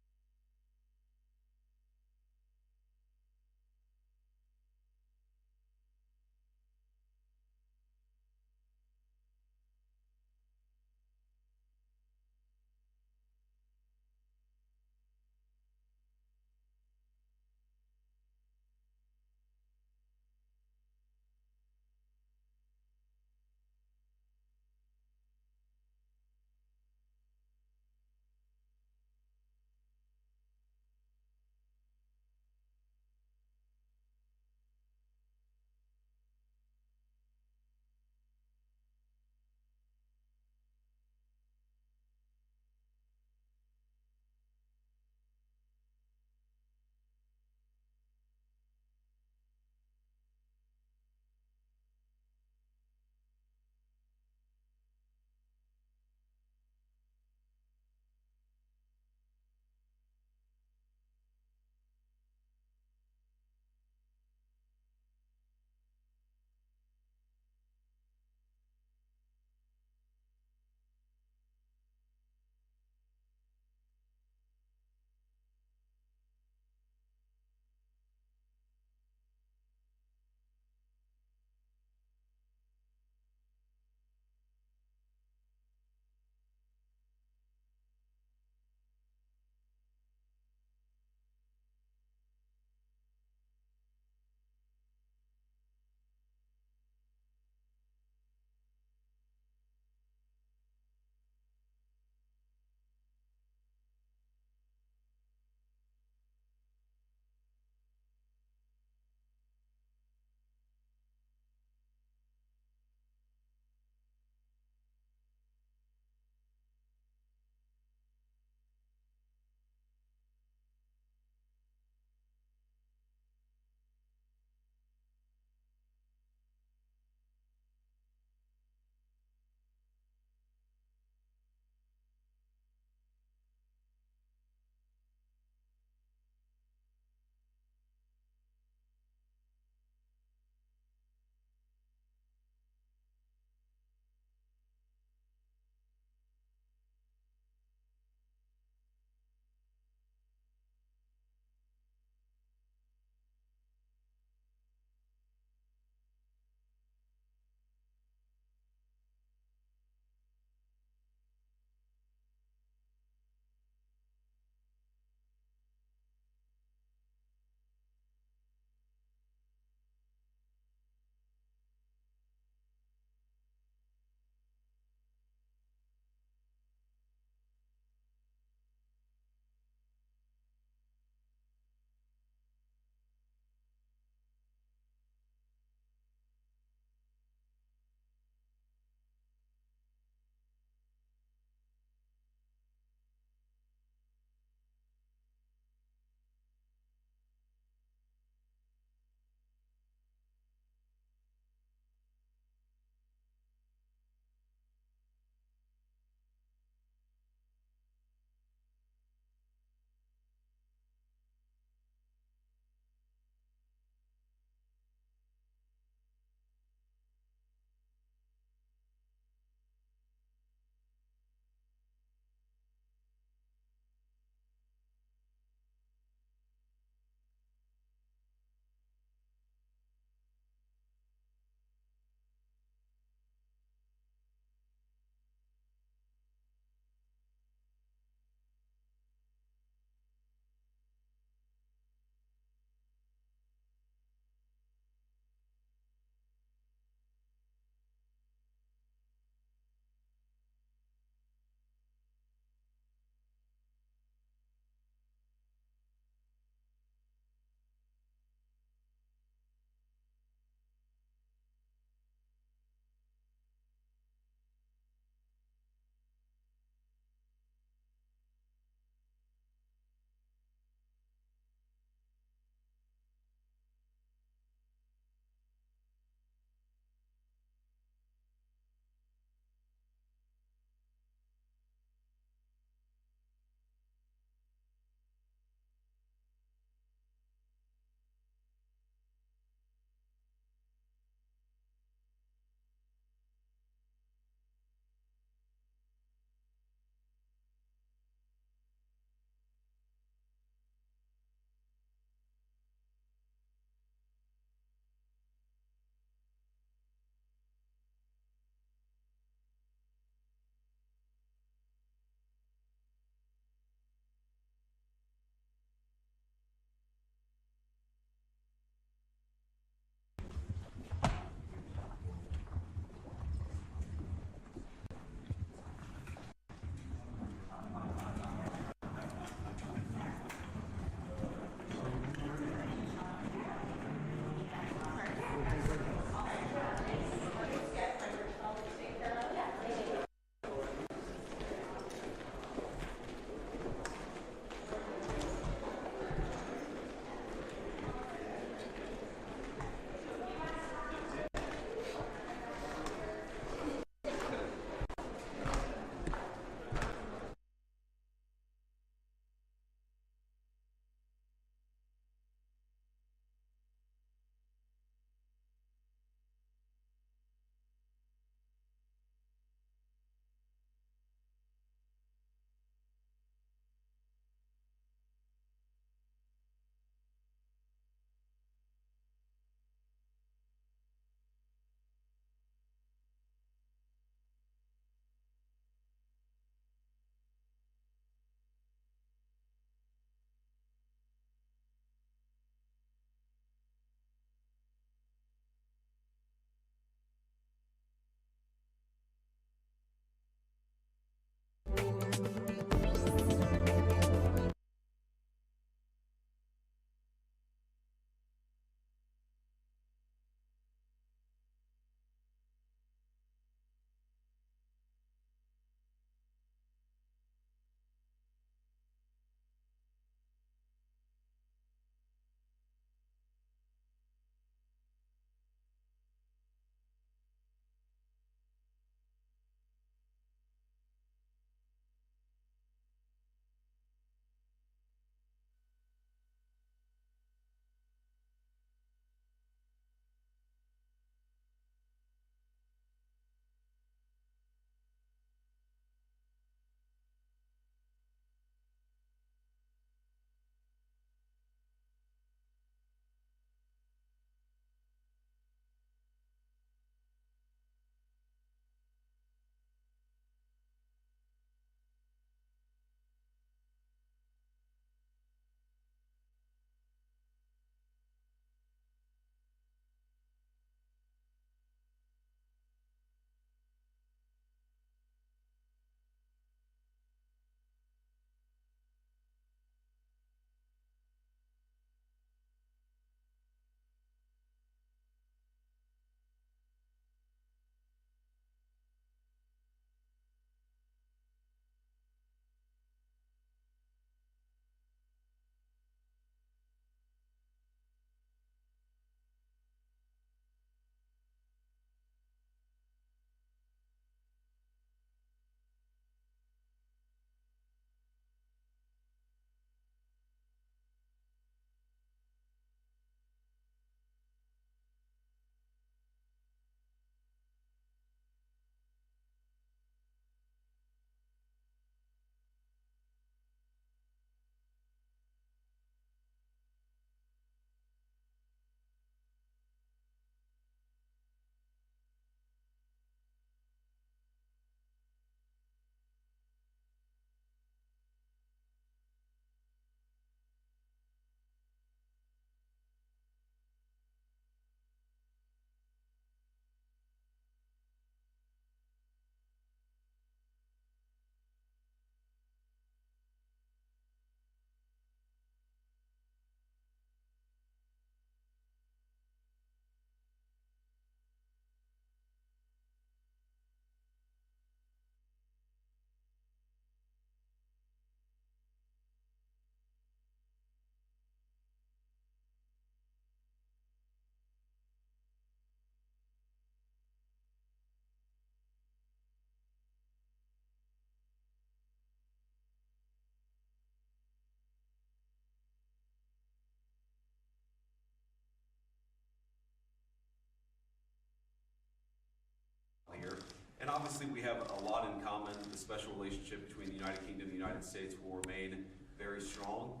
obviously we have a lot in common. The special relationship between the United Kingdom and the United States will remain very strong.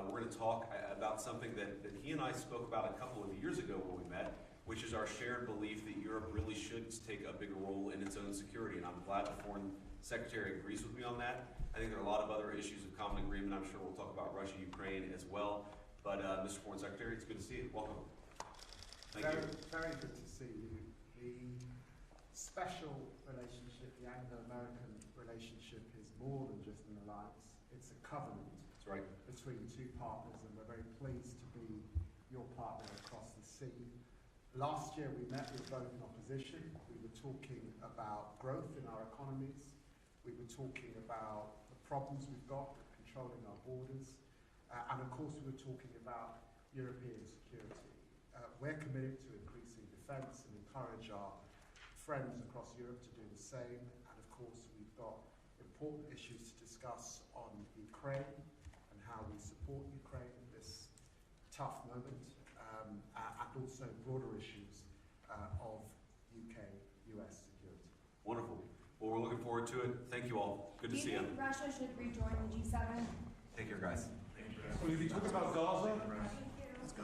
We're going to talk about something that he and I spoke about a couple of years ago when we met, which is our shared belief that Europe really should take a bigger role in its own security. And I'm glad the Foreign Secretary agrees with me on that. I think there are a lot of other issues of common agreement. I'm sure we'll talk about Russia, Ukraine as well. But Mr. Foreign Secretary, it's good to see you. Welcome. Thank you. Very good to see you. The special relationship, the Anglo-American relationship, is more than just an alliance. It's a covenant. That's right. Between two partners, and we're very pleased to be your partner across the sea. Last year we met with both in opposition. We were talking about growth in our economies. We were talking about the problems we've got with controlling our borders. And of course we were talking about European security. We're committed to increasing defence and encourage our friends across Europe to do the same. And of course we've got important issues to discuss on Ukraine and how we support Ukraine at this tough moment. And also broader issues of UK-US security. Wonderful. Well, we're looking forward to it. Thank you all. Good to see you. Do you think Russia should rejoin the G7? Take care, guys. Will you talk about Gaza? Let's go.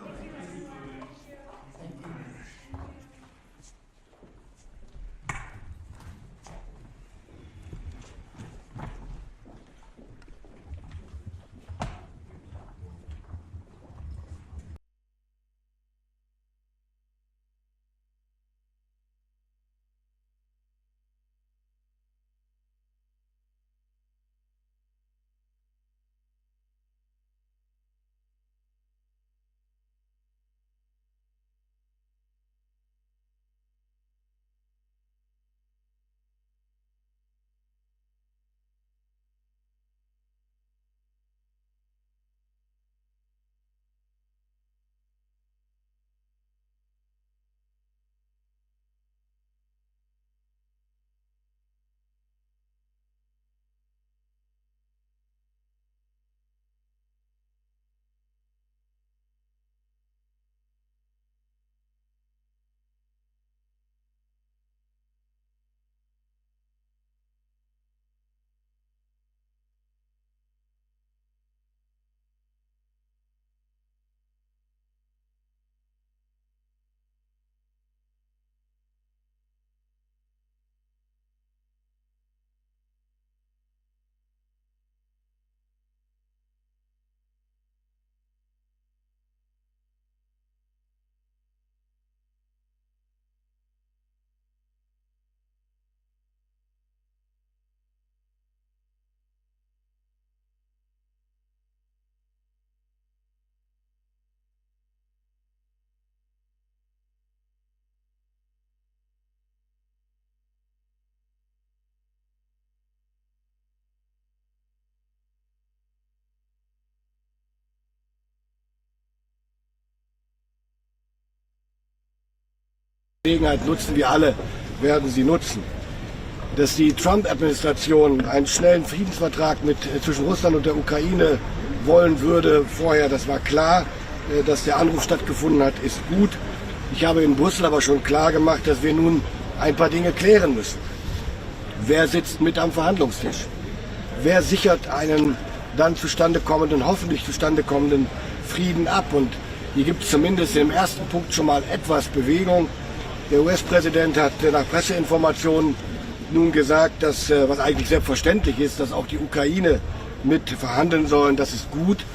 Gelegenheit nutzen, wir alle werden sie nutzen. Dass die Trump-Administration einen schnellen Friedensvertrag zwischen Russland und der Ukraine wollen würde vorher, das war klar. Dass der Anruf stattgefunden hat, ist gut. Ich habe in Brüssel aber schon klar gemacht, dass wir nun ein paar Dinge klären müssen. Wer sitzt mit am Verhandlungstisch? Wer sichert einen dann hoffentlich zustande kommenden Frieden ab? Und hier gibt es zumindest im ersten Punkt schon mal etwas Bewegung. Der US-Präsident hat nach Presseinformationen nun gesagt, dass, was eigentlich selbstverständlich ist, dass auch die Ukraine mit verhandeln sollen. Das ist gut,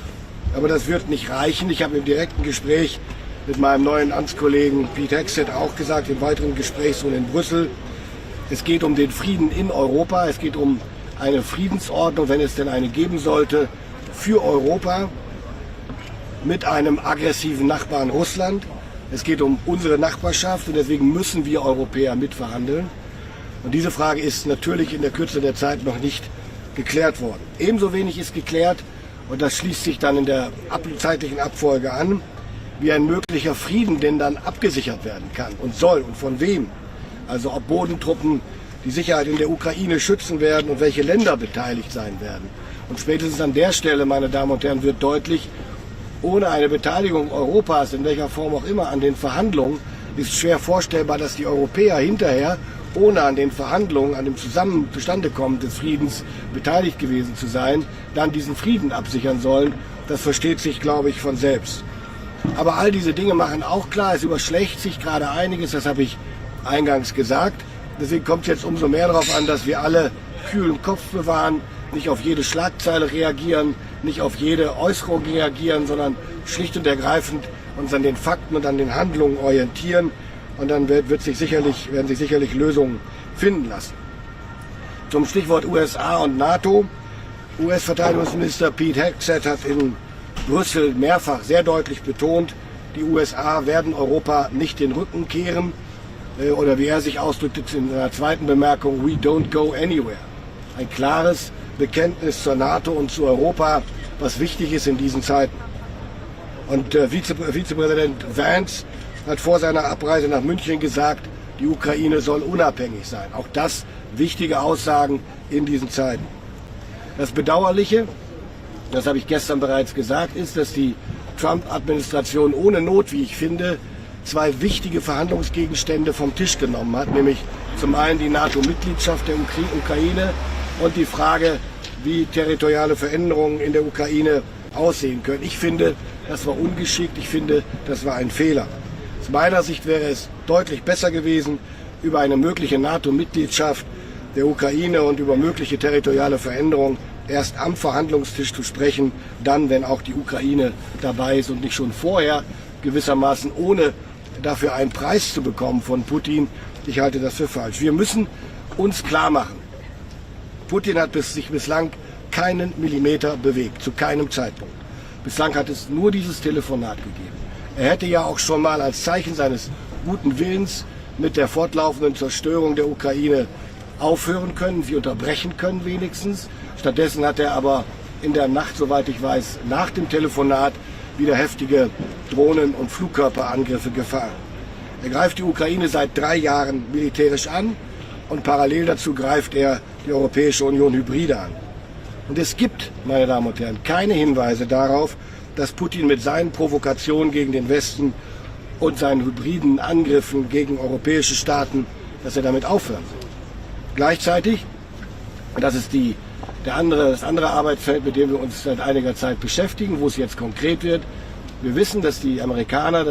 aber das wird nicht reichen. Ich habe im direkten Gespräch mit meinem neuen Amtskollegen Pete Hegseth auch gesagt, im weiteren Gesprächsrunde in Brüssel, es geht um den Frieden in Europa, es geht um eine Friedensordnung, wenn es denn eine geben sollte, für Europa mit einem aggressiven Nachbarn Russland. Es geht um unsere Nachbarschaft und deswegen müssen wir Europäer mitverhandeln. Und diese Frage ist natürlich in der Kürze der Zeit noch nicht geklärt worden. Ebenso wenig ist geklärt, und das schließt sich dann in der zeitlichen Abfolge an, wie ein möglicher Frieden denn dann abgesichert werden kann und soll und von wem. Also ob Bodentruppen die Sicherheit in der Ukraine schützen werden und welche Länder beteiligt sein werden. Und spätestens an der Stelle, meine Damen und Herren, wird deutlich, ohne eine Beteiligung Europas, in welcher Form auch immer, an den Verhandlungen, ist schwer vorstellbar, dass die Europäer hinterher ohne an den Verhandlungen, an dem Zustandekommen des Friedens beteiligt gewesen zu sein, dann diesen Frieden absichern sollen. Das versteht sich, glaube ich, von selbst. Aber all diese Dinge machen auch klar, es überschlägt sich gerade einiges, das habe ich eingangs gesagt. Deswegen kommt es jetzt umso mehr darauf an, dass wir alle kühlen Kopf bewahren, nicht auf jede Schlagzeile reagieren, nicht auf jede Äußerung reagieren, sondern schlicht und ergreifend uns an den Fakten und an den Handlungen orientieren. Und dann werden sich sicherlich Lösungen finden lassen. Zum Stichwort USA und NATO. US-Verteidigungsminister Pete Hegseth hat in Brüssel mehrfach sehr deutlich betont, die USA werden Europa nicht den Rücken kehren. Oder wie er sich ausdrückt in seiner zweiten Bemerkung, we don't go anywhere. Ein klares Bekenntnis zur NATO und zu Europa, was wichtig ist in diesen Zeiten. Und Vizepräsident Vance hat vor seiner Abreise nach München gesagt, die Ukraine soll unabhängig sein. Auch das wichtige Aussagen in diesen Zeiten. Das Bedauerliche, das habe ich gestern bereits gesagt, ist, dass die Trump-Administration ohne Not, wie ich finde, zwei wichtige Verhandlungsgegenstände vom Tisch genommen hat, nämlich zum einen die NATO-Mitgliedschaft der Ukraine und die Frage, wie territoriale Veränderungen in der Ukraine aussehen können. Ich finde, das war ungeschickt, ich finde, das war ein Fehler. Aus meiner Sicht wäre es deutlich besser gewesen, über eine mögliche NATO-Mitgliedschaft der Ukraine und über mögliche territoriale Veränderungen erst am Verhandlungstisch zu sprechen, dann, wenn auch die Ukraine dabei ist und nicht schon vorher, gewissermaßen ohne dafür einen Preis zu bekommen von Putin. Ich halte das für falsch. Wir müssen uns klar machen, Putin hat sich bislang keinen Millimeter bewegt, zu keinem Zeitpunkt. Bislang hat es nur dieses Telefonat gegeben. Er hätte ja auch schon mal als Zeichen seines guten Willens mit der fortlaufenden Zerstörung der Ukraine aufhören können, sie unterbrechen können wenigstens. Stattdessen hat er aber in der Nacht, soweit ich weiß, nach dem Telefonat wieder heftige Drohnen- und Flugkörperangriffe gefahren. Er greift die Ukraine seit 3 Jahren militärisch an und parallel dazu greift er die Europäische Union Hybride an. Und es gibt, meine Damen und Herren, keine Hinweise darauf, dass Putin mit seinen Provokationen gegen den Westen und seinen hybriden Angriffen gegen europäische Staaten, dass er damit aufhören will. Gleichzeitig, und das ist das andere Arbeitsfeld, mit dem wir uns seit einiger Zeit beschäftigen, wo es jetzt konkret wird. Wir wissen, dass die Amerikaner,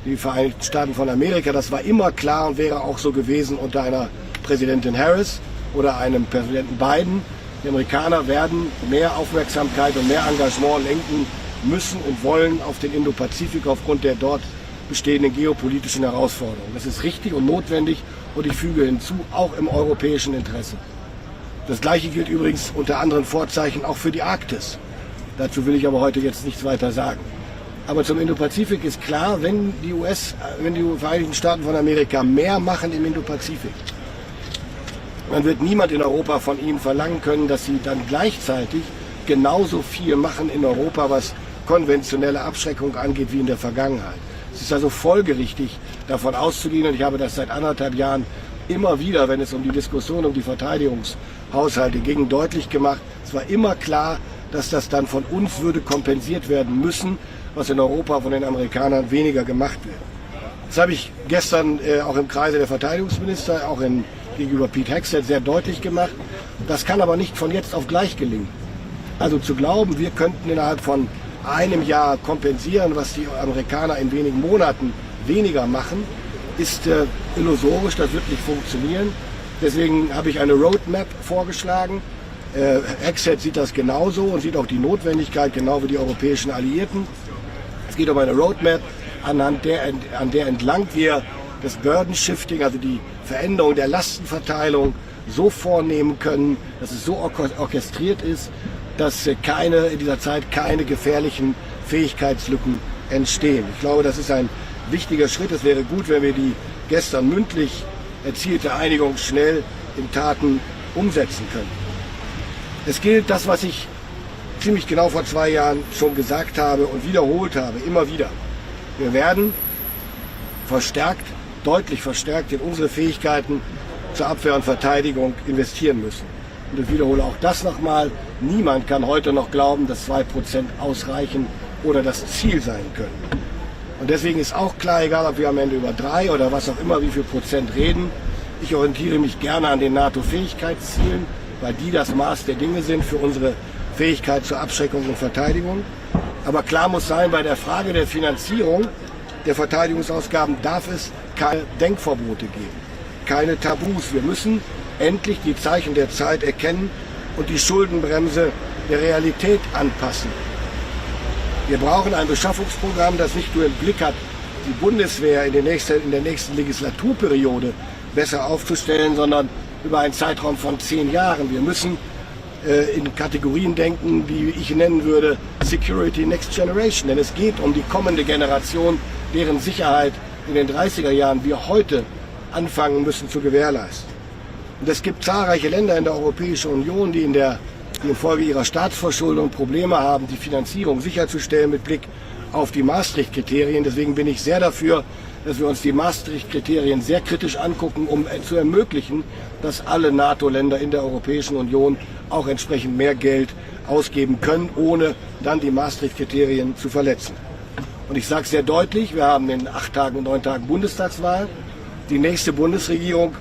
die Vereinigten Staaten von Amerika, das war immer klar und wäre auch so gewesen unter einer Präsidentin Harris oder einem Präsidenten Biden. Die Amerikaner werden mehr Aufmerksamkeit und mehr Engagement lenken müssen und wollen auf den Indopazifik aufgrund der dort bestehenden geopolitischen Herausforderungen. Das ist richtig und notwendig und ich füge hinzu, auch im europäischen Interesse. Das Gleiche gilt übrigens unter anderen Vorzeichen auch für die Arktis. Dazu will ich aber heute jetzt nichts weiter sagen. Aber zum Indopazifik ist klar, wenn die Vereinigten Staaten von Amerika mehr machen im Indopazifik, dann wird niemand in Europa von ihnen verlangen können, dass sie dann gleichzeitig genauso viel machen in Europa, was konventionelle Abschreckung angeht, wie in der Vergangenheit. Es ist also folgerichtig, davon auszugehen, und ich habe das seit 1,5 Jahren immer wieder, wenn es um die Diskussion um die Verteidigungshaushalte ging, deutlich gemacht. Es war immer klar, dass das dann von uns würde kompensiert werden müssen, was in Europa von den Amerikanern weniger gemacht wird. Das habe ich gestern auch im Kreise der Verteidigungsminister, auch gegenüber Pete Hegseth sehr deutlich gemacht. Das kann aber nicht von jetzt auf gleich gelingen. Also zu glauben, wir könnten innerhalb von einem Jahr kompensieren, was die Amerikaner in wenigen Monaten weniger machen, ist illusorisch, das wird nicht funktionieren. Deswegen habe ich eine Roadmap vorgeschlagen. Hegseth sieht das genauso und sieht auch die Notwendigkeit, genau wie die europäischen Alliierten. Es geht um eine Roadmap, an der entlang wir das Burden Shifting, also die Veränderung der Lastenverteilung, so vornehmen können, dass es so orchestriert ist, dass in dieser Zeit keine gefährlichen Fähigkeitslücken entstehen. Ich glaube, das ist ein wichtiger Schritt. Es wäre gut, wenn wir die gestern mündlich erzielte Einigung schnell in Taten umsetzen können. Es gilt das, was ich ziemlich genau vor 2 Jahren schon gesagt habe und wiederholt habe, immer wieder. Wir werden deutlich verstärkt in unsere Fähigkeiten zur Abwehr und Verteidigung investieren müssen. Und ich wiederhole auch das nochmal, niemand kann heute noch glauben, dass 2% ausreichen oder das Ziel sein können. Und deswegen ist auch klar, egal ob wir am Ende über 3 oder was auch immer, wie viel Prozent reden, Ich orientiere mich gerne an den NATO-Fähigkeitszielen, weil die das Maß der Dinge sind für unsere Fähigkeit zur Abschreckung und Verteidigung. Aber klar muss sein, bei der Frage der Finanzierung der Verteidigungsausgaben darf es keine Denkverbote geben, keine Tabus. Wir müssen endlich die Zeichen der Zeit erkennen und die Schuldenbremse der Realität anpassen. Wir brauchen ein Beschaffungsprogramm, das nicht nur im Blick hat, die Bundeswehr in der nächsten Legislaturperiode besser aufzustellen, sondern über einen Zeitraum von 10 Jahren. Wir müssen in Kategorien denken, die ich nennen würde Security Next Generation. Denn es geht um die kommende Generation, deren Sicherheit in den 30er Jahren wir heute anfangen müssen zu gewährleisten. Und es gibt zahlreiche Länder in der Europäischen Union, die infolge ihrer Staatsverschuldung Probleme haben, die Finanzierung sicherzustellen mit Blick auf die Maastricht-Kriterien. Deswegen bin ich sehr dafür, dass wir uns die Maastricht-Kriterien sehr kritisch angucken, um zu ermöglichen, dass alle NATO-Länder in der Europäischen Union auch entsprechend mehr Geld ausgeben können, ohne dann die Maastricht-Kriterien zu verletzen. Und ich sage sehr deutlich, wir haben in 8 Tagen und 9 Tagen Bundestagswahl. Die nächste Bundesregierung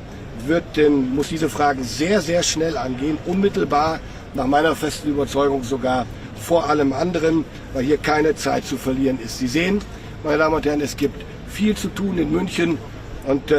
muss diese Fragen sehr, sehr schnell angehen, unmittelbar, nach meiner festen Überzeugung sogar vor allem anderen, weil hier keine Zeit zu verlieren ist. Sie sehen, meine Damen und Herren, es gibt viel zu tun in München und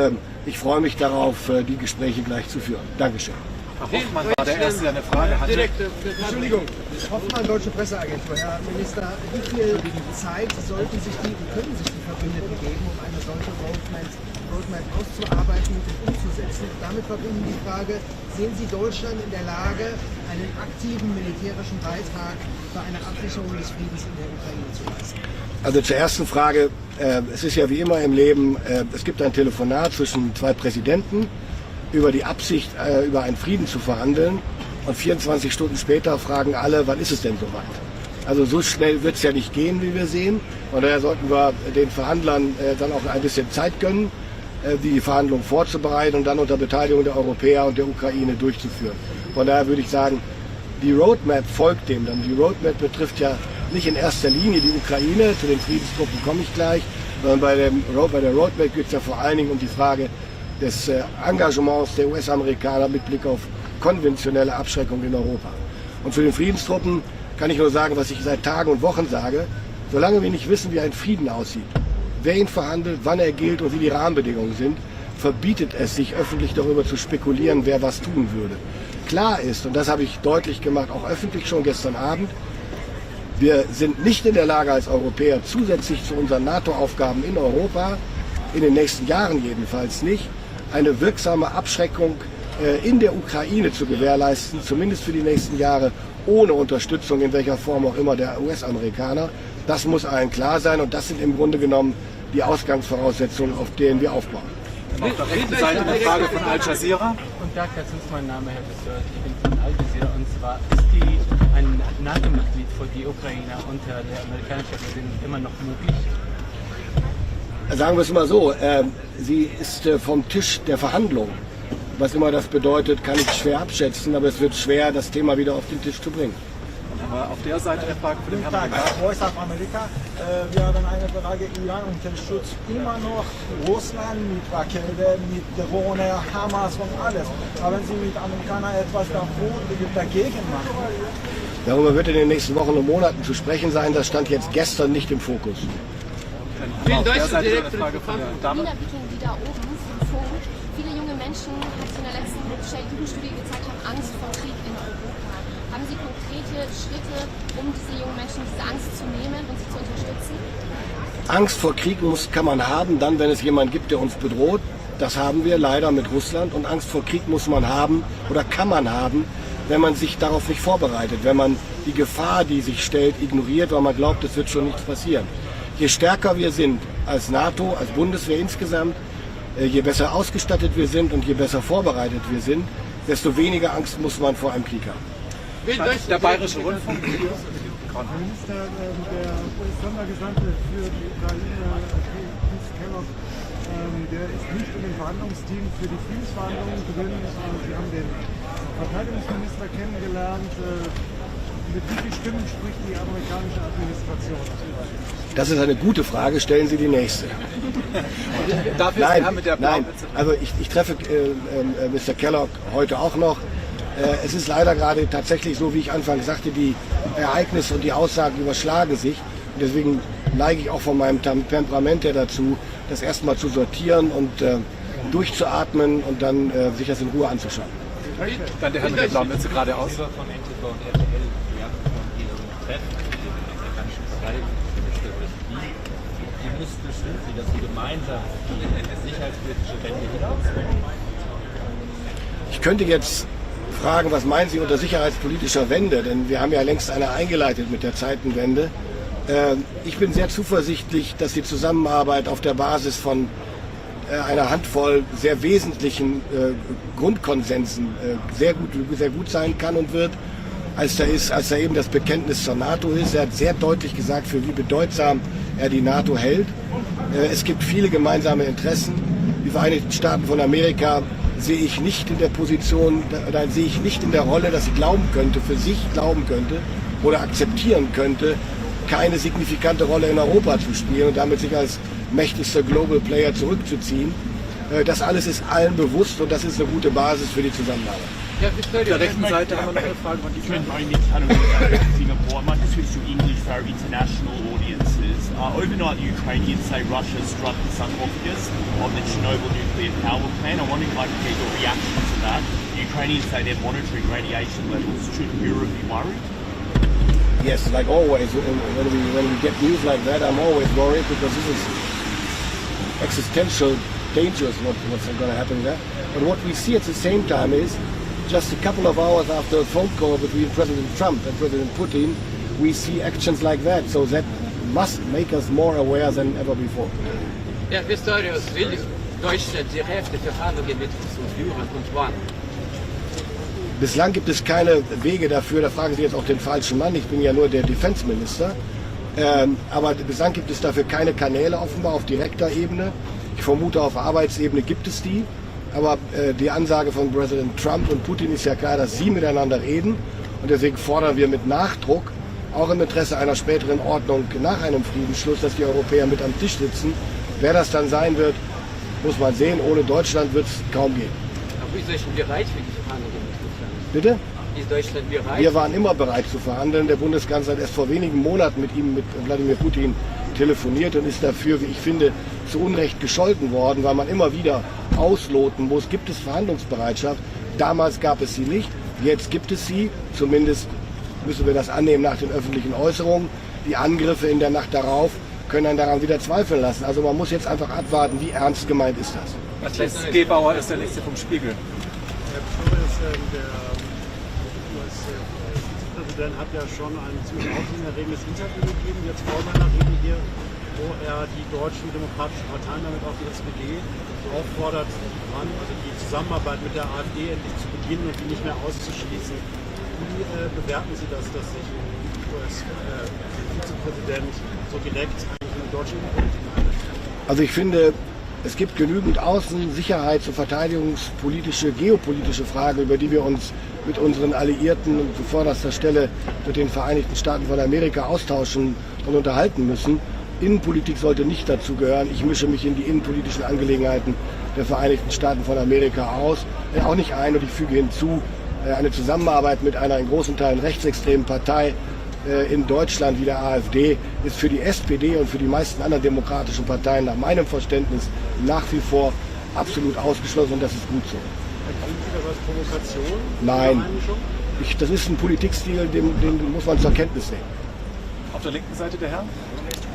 ich freue mich darauf, die Gespräche gleich zu führen. Dankeschön. Herr Hoffmann war der Erste, der eine Frage hatte. Entschuldigung, Hoffmann, Deutsche Presseagentur. Herr Minister, wie viel Zeit sollten sich und können sich die Verbündeten geben, um eine solche Roadmap auszuarbeiten und umzusetzen? Damit verbunden die Frage, sehen Sie Deutschland in der Lage, einen aktiven militärischen Beitrag für eine Absicherung des Friedens in der Ukraine zu leisten? Also zur ersten Frage, es ist ja wie immer im Leben, es gibt ein Telefonat zwischen 2 Präsidenten über die Absicht, über einen Frieden zu verhandeln und 24 Stunden später fragen alle, wann ist es denn soweit? Also so schnell wird es ja nicht gehen, wie wir sehen. Von daher sollten wir den Verhandlern dann auch ein bisschen Zeit gönnen, die Verhandlungen vorzubereiten und dann unter Beteiligung der Europäer und der Ukraine durchzuführen. Von daher würde ich sagen, die Roadmap folgt dem. Dann die Roadmap betrifft ja nicht in erster Linie die Ukraine, zu den Friedenstruppen komme ich gleich, sondern bei der Roadmap geht es ja vor allen Dingen um die Frage des Engagements der US-Amerikaner mit Blick auf konventionelle Abschreckung in Europa. Und zu den Friedenstruppen kann ich nur sagen, was ich seit Tagen und Wochen sage, solange wir nicht wissen, wie ein Frieden aussieht, wer ihn verhandelt, wann er gilt und wie die Rahmenbedingungen sind, verbietet es sich, öffentlich darüber zu spekulieren, wer was tun würde. Klar ist, und das habe ich deutlich gemacht, auch öffentlich schon gestern Abend, wir sind nicht in der Lage als Europäer zusätzlich zu unseren NATO-Aufgaben in Europa, in den nächsten Jahren jedenfalls nicht, eine wirksame Abschreckung in der Ukraine zu gewährleisten, zumindest für die nächsten Jahre, ohne Unterstützung in welcher Form auch immer der US-Amerikaner. Das muss allen klar sein und das sind im Grunde genommen die Ausgangsvoraussetzungen, auf denen wir aufbauen. Auf der rechten Seite eine Frage von Al Jazeera. Und Tag, das ist mein Name, Herr Dessert. Ich bin von Al Jazeera und zwar ist ein NATO-Mitglied für die Ukraine unter der amerikanischen Regierung immer noch möglich? Sagen wir es mal so, sie ist vom Tisch der Verhandlungen. Was immer das bedeutet, kann ich schwer abschätzen, aber es wird schwer, das Thema wieder auf den Tisch zu bringen. Aber auf der Seite der Frage für den Herrn Voice of America. Wir haben eine Frage, Iran unterstützt immer noch Russland mit Raketen, mit Drohnen, Hamas und alles. Haben Sie mit Amerikanern etwas dagegen machen? Darüber wird in den nächsten Wochen und Monaten zu sprechen sein. Das stand jetzt gestern nicht im Fokus. Vielen Dank. Die da oben im Funk. Viele junge Menschen, hat es in der letzten Jugendstudie gezeigt, haben Angst vor Krieg in Europa. Haben Sie konkrete Schritte, um diese jungen Menschen diese Angst zu nehmen und sie zu unterstützen? Angst vor Krieg kann man haben, dann, wenn es jemanden gibt, der uns bedroht. Das haben wir leider mit Russland. Und Angst vor Krieg muss man haben oder kann man haben, wenn man sich darauf nicht vorbereitet, wenn man die Gefahr, die sich stellt, ignoriert, weil man glaubt, es wird schon nichts passieren. Je stärker wir sind als NATO, als Bundeswehr insgesamt, je besser ausgestattet wir sind und je besser vorbereitet wir sind, desto weniger Angst muss man vor einem Krieg haben. Der Bayerische Rundfunk. Herr Minister, der US-Sondergesandte für die Ukraine, der ist nicht in dem Verhandlungsteam für die Friedensverhandlungen drin. Sie haben den Verteidigungsminister kennengelernt. Mit wie vielen Stimmen spricht die amerikanische Administration? Das ist eine gute Frage, stellen Sie die nächste. Nein, also ich treffe Mr. Kellogg heute auch noch. Es ist leider gerade tatsächlich so, wie ich anfangs sagte, die Ereignisse und die Aussagen überschlagen sich. Und deswegen neige ich auch von meinem Temperament her dazu, das erstmal zu sortieren und durchzuatmen und dann sich das in Ruhe anzuschauen. Dann der Herr mit der blauen Mütze geradeaus. Wie bestimmt Sie, dass Sie gemeinsam die sicherheitspolitische Wende hinbekommen? Ich könnte jetzt fragen, was meinen Sie unter sicherheitspolitischer Wende? Denn wir haben ja längst eine eingeleitet mit der Zeitenwende. Ich bin sehr zuversichtlich, dass die Zusammenarbeit auf der Basis von einer Handvoll sehr wesentlichen Grundkonsensen sehr gut sein kann und wird. Als da eben das Bekenntnis zur NATO ist. Er hat sehr deutlich gesagt, für wie bedeutsam er die NATO hält. Es gibt viele gemeinsame Interessen. Die Vereinigten Staaten von Amerika sehe ich nicht in der Position, oder sehe ich nicht in der Rolle, dass sie für sich glauben könnte oder akzeptieren könnte, keine signifikante Rolle in Europa zu spielen und damit sich als mächtigster Global Player zurückzuziehen. Das alles ist allen bewusst und das ist eine gute Basis für die Zusammenarbeit. Auf der rechten Seite haben wir noch eine Frage von die Singapore. I might switch to English for our international audiences. Overnight, the Ukrainians say Russia struck the sarcophagus of the Chernobyl nuclear power plant. I wonder if I could get your reaction to that. The Ukrainians say they're monitoring radiation levels. Should Europe be worried? Yes, like always. When we get news like that, I'm always worried because this is existential dangerous what's going to happen there. But what we see at the same time is just a couple of hours after a phone call between President Trump and President Putin, we see actions like that. So that must make us more aware than ever before. Herr Pistorius, will Deutschland die Hälfte für Verhandlungen mit Russland führen und wann? Bislang gibt es keine Wege dafür, da fragen Sie jetzt auch den falschen Mann, ich bin ja nur der Defense Minister. Aber bislang gibt es dafür keine Kanäle offenbar auf direkter Ebene. Ich vermute, auf Arbeitsebene gibt es die. Aber die Ansage von Präsident Trump und Putin ist ja klar, dass sie miteinander reden. Und deswegen fordern wir mit Nachdruck, auch im Interesse einer späteren Ordnung nach einem Friedensschluss, dass die Europäer mit am Tisch sitzen. Wer das dann sein wird, muss man sehen. Ohne Deutschland wird es kaum gehen. Aber ist Deutschland bereit für diese Verhandlungen mit Russland? Bitte? Ist Deutschland bereit? Wir waren immer bereit zu verhandeln. Der Bundeskanzler hat erst vor wenigen Monaten mit Wladimir Putin telefoniert und ist dafür, wie ich finde, zu Unrecht gescholten worden, weil man immer wieder ausloten muss, gibt es Verhandlungsbereitschaft. Damals gab es sie nicht, jetzt gibt es sie, zumindest müssen wir das annehmen nach den öffentlichen Äußerungen. Die Angriffe in der Nacht darauf können einen daran wieder zweifeln lassen. Also man muss jetzt einfach abwarten, wie ernst gemeint ist das. Matthias Gebauer ist der nächste vom Spiegel. Der US-Vizepräsident hat ja schon ein ziemlich aufsehenerregendes Interview gegeben, jetzt vor Weihnachten hier, wo er die deutschen demokratischen Parteien, damit auch die SPD, auffordert, die Zusammenarbeit mit der AfD endlich zu beginnen und die nicht mehr auszuschließen. Wie bewerten Sie das, dass sich ein US-Vizepräsident so direkt eigentlich in die deutsche Politik einmischt? Also ich finde, es gibt genügend außen-, sicherheits- und verteidigungspolitische, geopolitische Fragen, über die wir uns mit unseren Alliierten und zu vorderster Stelle mit den Vereinigten Staaten von Amerika austauschen und unterhalten müssen. Innenpolitik sollte nicht dazu gehören. Ich mische mich in die innenpolitischen Angelegenheiten der Vereinigten Staaten von Amerika auch nicht ein. Und ich füge hinzu, eine Zusammenarbeit mit einer in großen Teilen rechtsextremen Partei in Deutschland wie der AfD ist für die SPD und für die meisten anderen demokratischen Parteien nach meinem Verständnis nach wie vor absolut ausgeschlossen und das ist gut so. Erkennen Sie das als Provokation? Nein, das ist ein Politikstil, den muss man zur Kenntnis nehmen. Auf der linken Seite der Herr.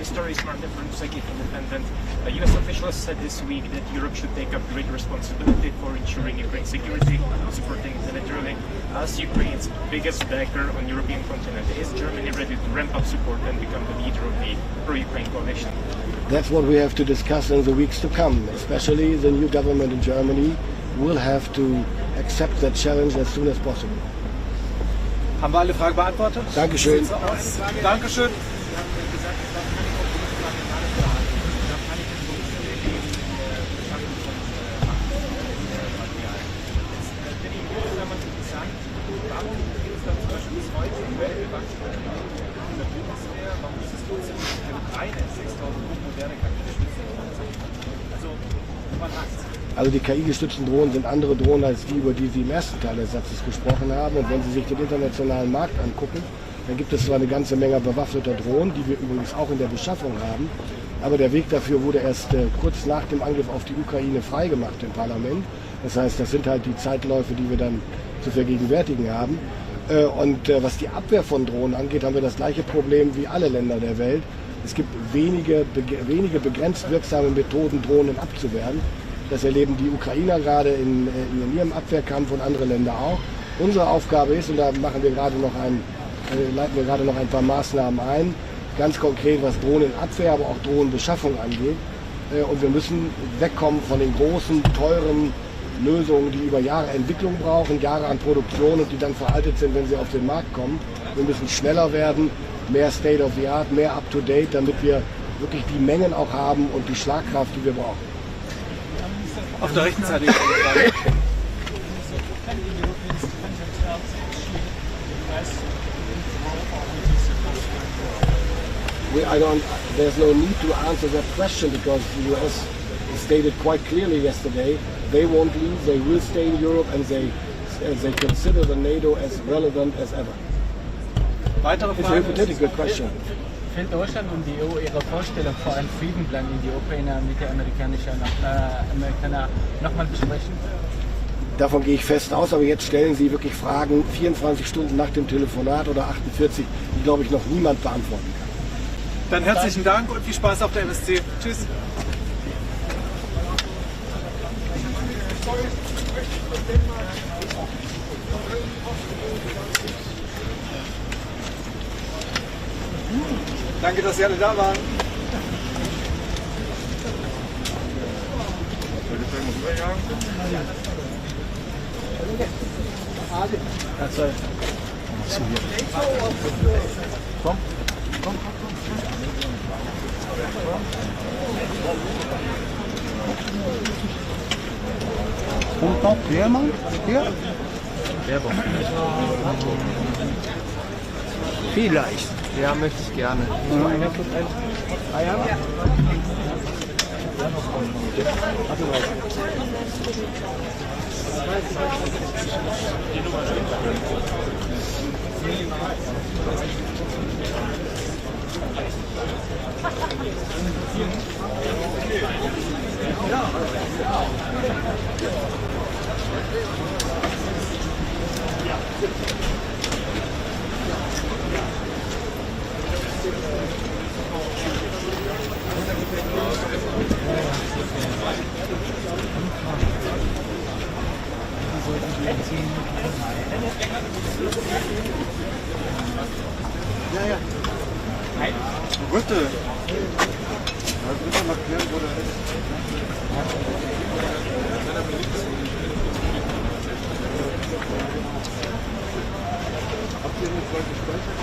Stories from Independent. US officials said this week that Europe should take up great responsibility for ensuring Ukraine's security, supporting it militarily. As Ukraine's biggest backer on European continent, is Germany ready to ramp up support and become the leader of the pro-Ukraine coalition? That's what we have to discuss in the weeks to come. Especially the new government in Germany will have to accept that challenge as soon as possible. Haben wir alle Fragen beantwortet? Dankeschön. Dankeschön. Warum ist das zum Beispiel bis heute im Weltdebatte Also die KI-gestützten Drohnen sind andere Drohnen als die, über die Sie im ersten Teil des Satzes gesprochen haben. Und wenn Sie sich den internationalen Markt angucken, dann gibt es zwar eine ganze Menge bewaffneter Drohnen, die wir übrigens auch in der Beschaffung haben, aber der Weg dafür wurde erst kurz nach dem Angriff auf die Ukraine freigemacht im Parlament. Das heißt, das sind halt die Zeitläufe, die wir dann zu vergegenwärtigen haben. Und was die Abwehr von Drohnen angeht, haben wir das gleiche Problem wie alle Länder der Welt. Es gibt wenige begrenzt wirksame Methoden, Drohnen abzuwehren. Das erleben die Ukrainer gerade in ihrem Abwehrkampf und andere Länder auch. Unsere Aufgabe ist, und da leiten wir gerade noch ein paar Maßnahmen ein, ganz konkret was Drohnenabwehr, aber auch Drohnenbeschaffung angeht. Und wir müssen wegkommen von den großen, teuren Lösungen, die über Jahre Entwicklung brauchen, Jahre an Produktion und die dann veraltet sind, wenn sie auf den Markt kommen. Wir müssen schneller werden, mehr State of the Art, mehr Up to Date, damit wir wirklich die Mengen auch haben und die Schlagkraft, die wir brauchen. Auf der rechten Seite ist eine Frage. There's no need to answer that question because the US stated quite clearly yesterday they won't leave, they will stay in Europe and they consider the NATO as relevant as ever. Weitere It's a hypothetical question. Fehlt Deutschland und die EU ihre Vorstellung vor einem Friedenplan in die Ukraine mit der Amerikaner nochmal besprechen? Davon gehe ich fest aus, aber jetzt stellen Sie wirklich Fragen 24 Stunden nach dem Telefonat oder 48, die, glaube ich, noch niemand beantworten kann. Dann herzlichen Dank und viel Spaß auf der MSC. Tschüss. Danke, dass Sie alle da waren. Komm. Und noch jemand? Hier? Werbung. Vielleicht. Ja, möchte ich gerne. Einer plus eins. Ja. Rutte. Rutte macht klären, wo der ist. Habt ihr eine zweite Speicher?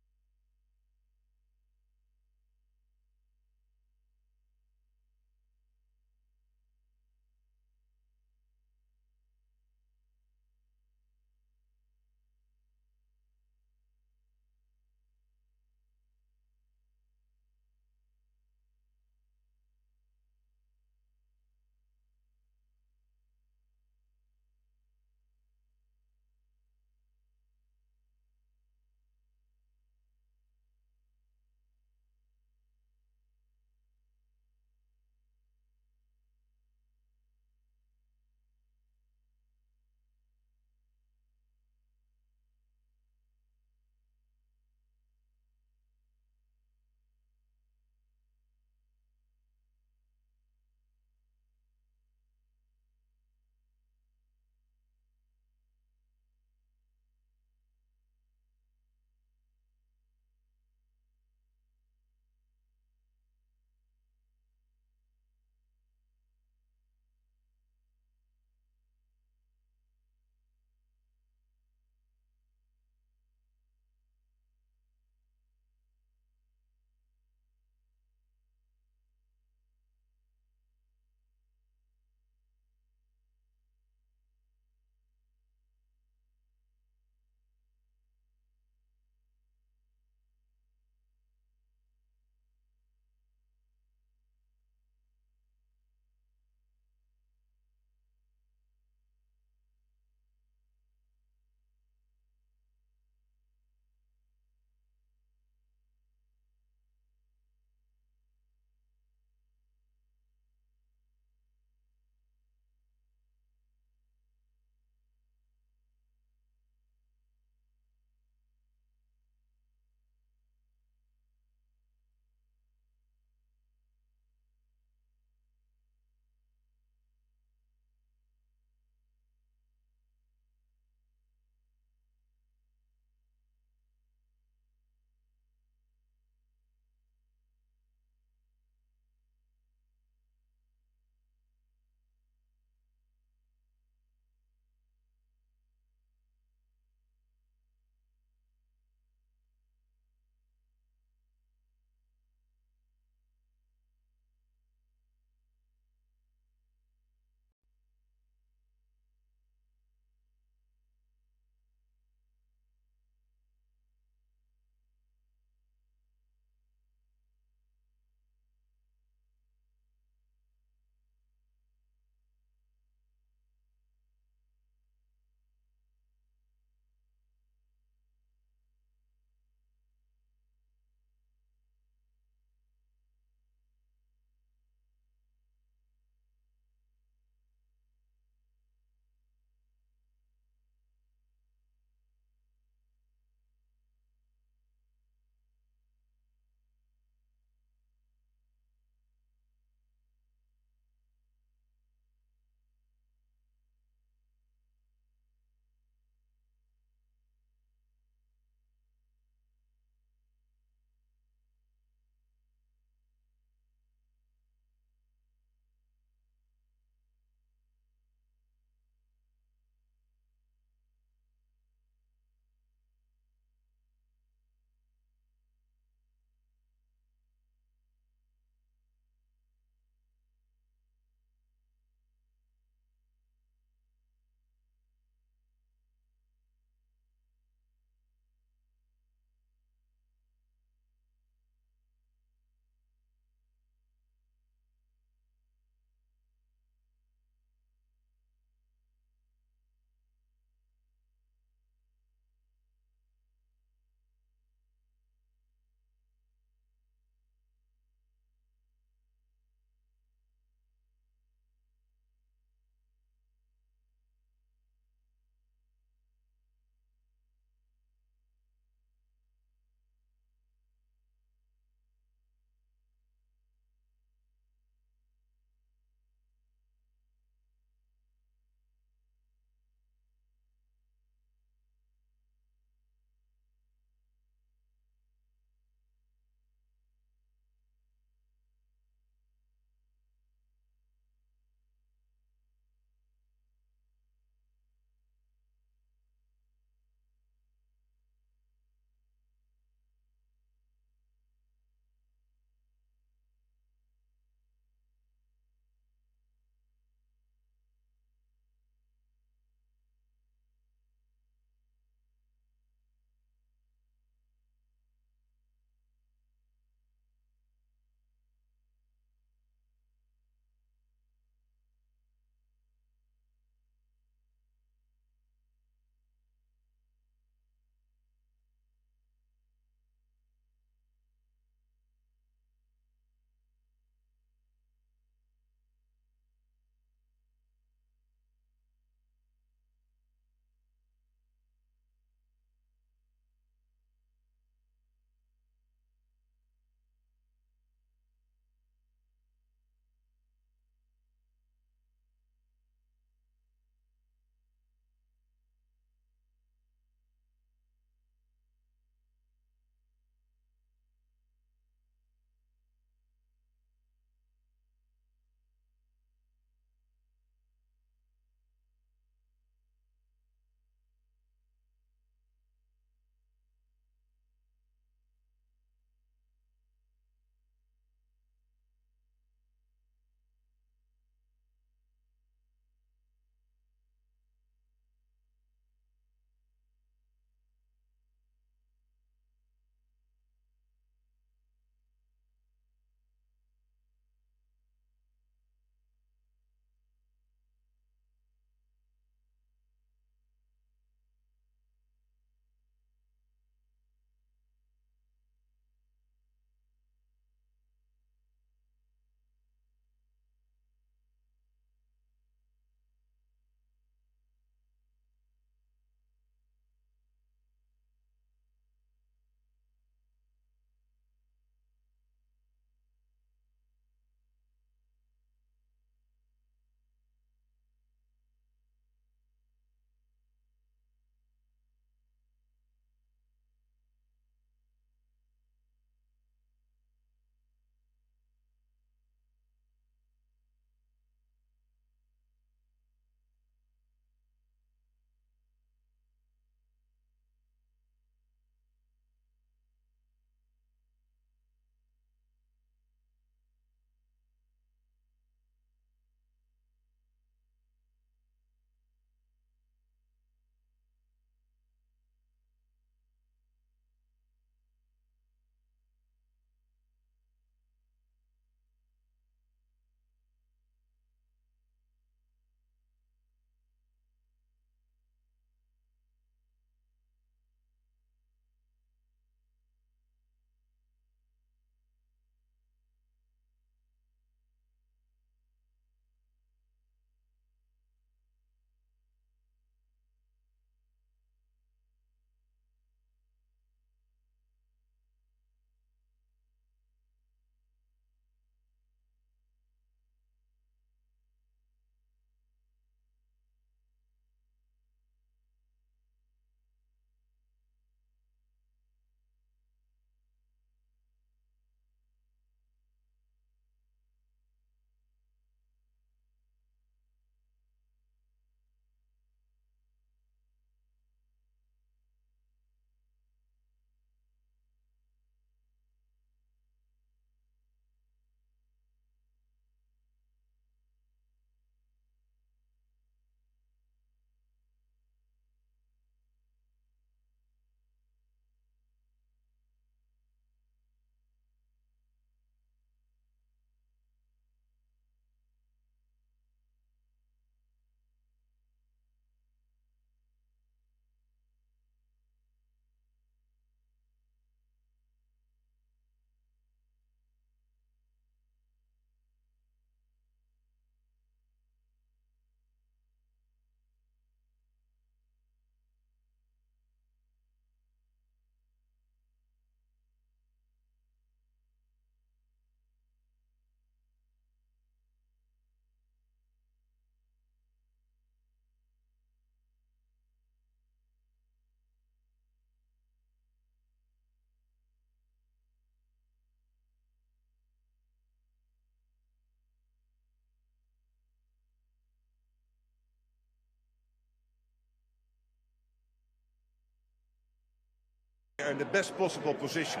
are in the best possible position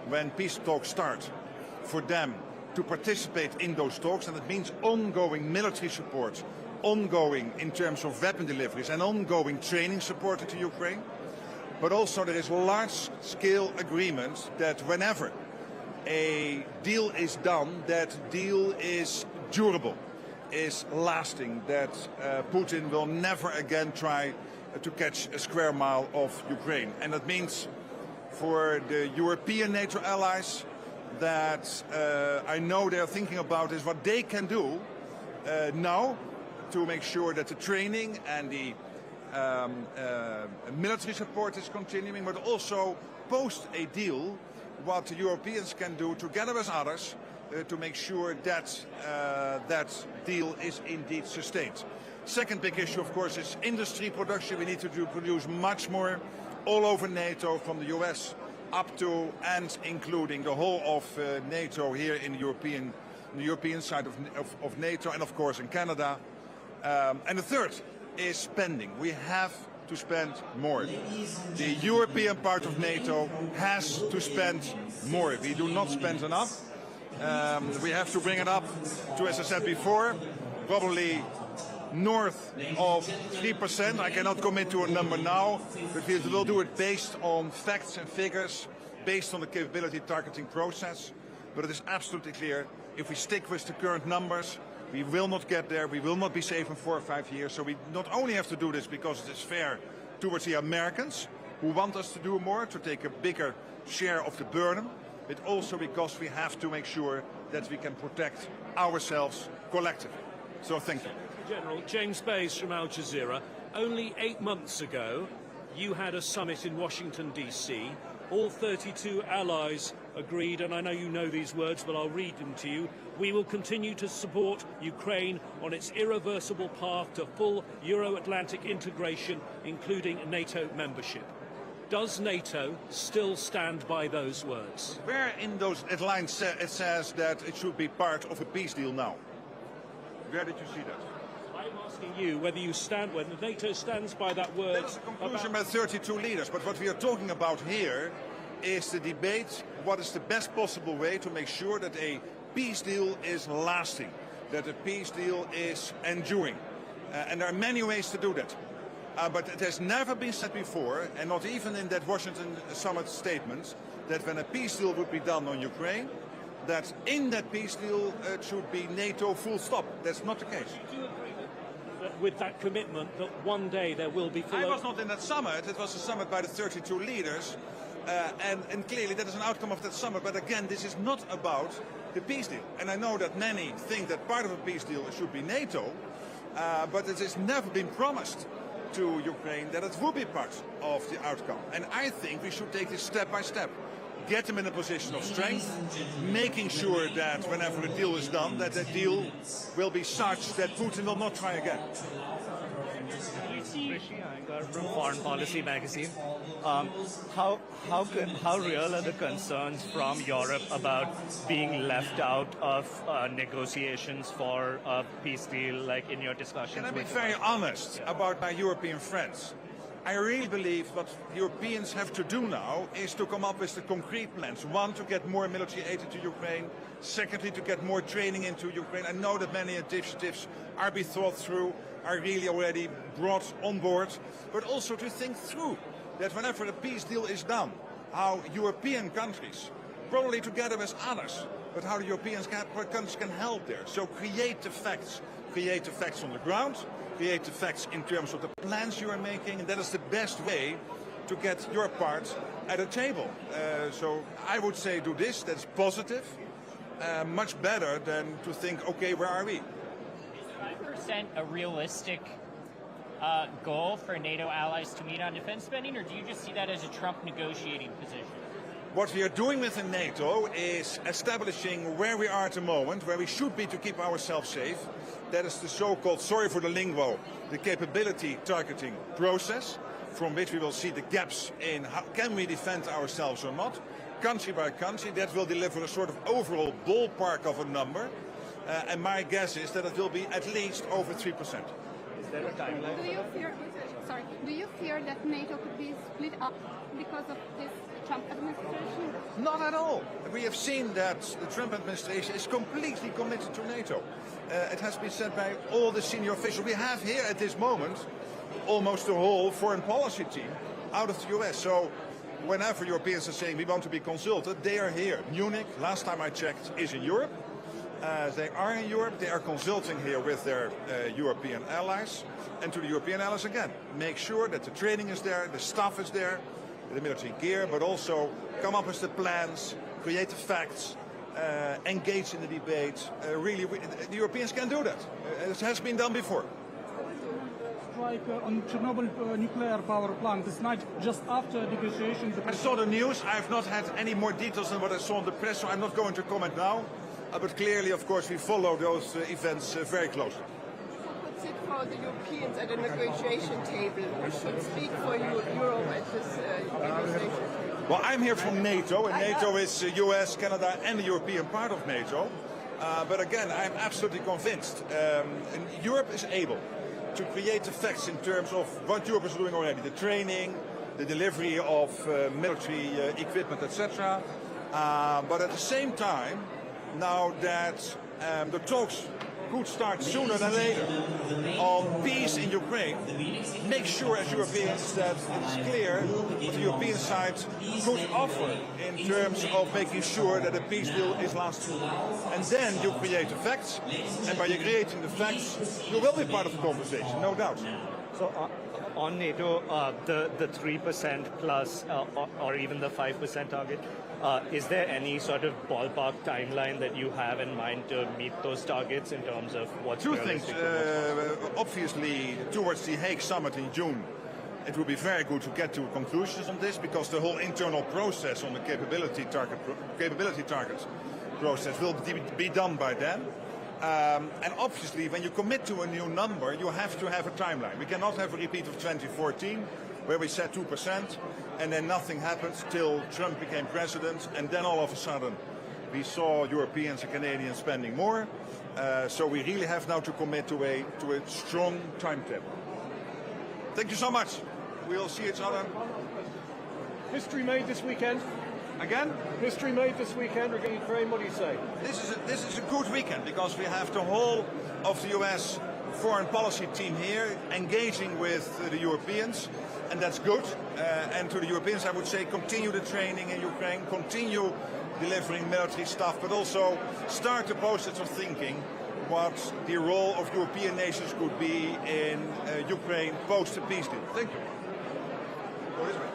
when peace talks start for them to participate in those talks, and it means ongoing military support, ongoing in terms of weapon deliveries and ongoing training support to Ukraine. But also there is large-scale agreement that whenever a deal is done, that deal is durable, is lasting, that Putin will never again try to catch a square mile of Ukraine. And that means for the European NATO allies that I know they're thinking about is what they can do now to make sure that the training and the military support is continuing, but also post a deal, what the Europeans can do together with others to make sure that that deal is indeed sustained. Second big issue, of course, is industry production. We need to produce much more all over NATO, from the US up to and including the whole of NATO here in the European side of NATO, and of course in Canada. And the third is spending. We have to spend more. The European part of NATO has to spend more. We do not spend enough. We have to bring it up to, as I said before, probably north of 3%. I cannot commit to a number now, but we will do it based on facts and figures, based on the capability targeting process. But it is absolutely clear, if we stick with the current numbers, we will not get there. We will not be safe in 4 or 5 years. So we not only have to do this because it is fair towards the Americans, who want us to do more, to take a bigger share of the burden, but also because we have to make sure that we can protect ourselves collectively. So thank you. General, James Bays from Al Jazeera. Only 8 months ago, you had a summit in Washington, D.C. All 32 allies agreed, and I know you know these words, but I'll read them to you. We will continue to support Ukraine on its irreversible path to full Euro-Atlantic integration, including NATO membership. Does NATO still stand by those words? Where in those lines it says that it should be part of a peace deal now? Where did you see that? I'm asking you whether you stand, whether NATO stands by that word. That's a conclusion by 32 leaders, but what we are talking about here is the debate, what is the best possible way to make sure that a peace deal is lasting, that a peace deal is enduring. And there are many ways to do that. But it has never been said before, and not even in that Washington summit statement, that when a peace deal would be done on Ukraine, that in that peace deal it should be NATO full stop. That's not the case. Do you agree with that commitment that one day there will be full... I was not in that summit. It was a summit by the 32 leaders. And clearly that is an outcome of that summit. But again, this is not about the peace deal. And I know that many think that part of a peace deal should be NATO. But it has never been promised to Ukraine that it will be part of the outcome. And I think we should take this step by step. Get them in a position of strength, making sure that whenever a deal is done, that the deal will be such that Putin will not try again. From Foreign Policy magazine. How real are the concerns from Europe about being left out of negotiations for a peace deal, like in your discussions? Can I be very honest about my European friends? I really believe what Europeans have to do now is to come up with the concrete plans. One, to get more military aid into Ukraine. Secondly, to get more training into Ukraine. I know that many initiatives are being thought through, are really already brought on board, but also to think through that whenever a peace deal is done, how European countries, probably together with others, but how the European countries can help there. So create the facts on the ground, create the facts in terms of the plans you are making, and that is the best way to get your part at a table. So I would say do this, that's positive, much better than to think, okay, where are we? Is 5% a realistic goal for NATO allies to meet on defense spending, or do you just see that as a Trump negotiating position? What we are doing within NATO is establishing where we are at the moment, where we should be to keep ourselves safe. That is the so-called, sorry for the lingo, the capability targeting process, from which we will see the gaps in how can we defend ourselves or not, country by country. That will deliver a sort of overall ballpark of a number, and my guess is that it will be at least over 3%. Is there a timeline? Do you fear that NATO could be split up because of this Trump administration? Not at all. We have seen that the Trump administration is completely committed to NATO. It has been said by all the senior officials. We have here at this moment almost the whole foreign policy team out of the US. So whenever Europeans are saying we want to be consulted, they are here. Munich, last time I checked, is in Europe. They are in Europe. They are consulting here with their European allies. And to the European allies again, make sure that the training is there, the staff is there, the military gear, but also come up with the plans, create the facts, engage in the debate. Really, the Europeans can do that. It has been done before. Strike on Chernobyl nuclear power plant this night, just after negotiations. I saw the news. I have not had any more details than what I saw in the press, so I'm not going to comment now. But clearly, of course, we follow those events very closely. What's it for the Europeans at a negotiation table? Who should speak for Europe at this negotiation table? Well, I'm here from NATO, and NATO is US, Canada, and the European part of NATO. But again, I'm absolutely convinced Europe is able to create the facts in terms of what Europe is doing already, the training, the delivery of military equipment, etc. But at the same time, now that the talks could start sooner than later on peace in Ukraine, make sure as Europeans that it's clear what the European side could offer in terms of making sure that a peace deal is lasting. And then you create the facts, and by creating the facts, you will be part of the conversation, no doubt. So on NATO, the 3% plus or even the 5% target, is there any sort of ballpark timeline that you have in mind to meet those targets in terms of what's Two things. Obviously, towards the Hague summit in June, it will be very good to get to conclusions on this, because the whole internal process on the capability targets process will be done by then. And obviously, when you commit to a new number, you have to have a timeline. We cannot have a repeat of 2014, where we said 2%, and then nothing happened till Trump became president, and then all of a sudden we saw Europeans and Canadians spending more. So we really have now to commit to a strong timetable. Thank you so much. We'll see each other. History made this weekend. Again? History made this weekend regarding Ukraine. What do you say? This is a good weekend, because we have the whole of the US foreign policy team here engaging with the Europeans, and that's good. And to the Europeans I would say, continue the training in Ukraine, continue delivering military stuff, but also start the process of thinking what the role of European nations could be in Ukraine post the peace deal. Thank you. Go this way.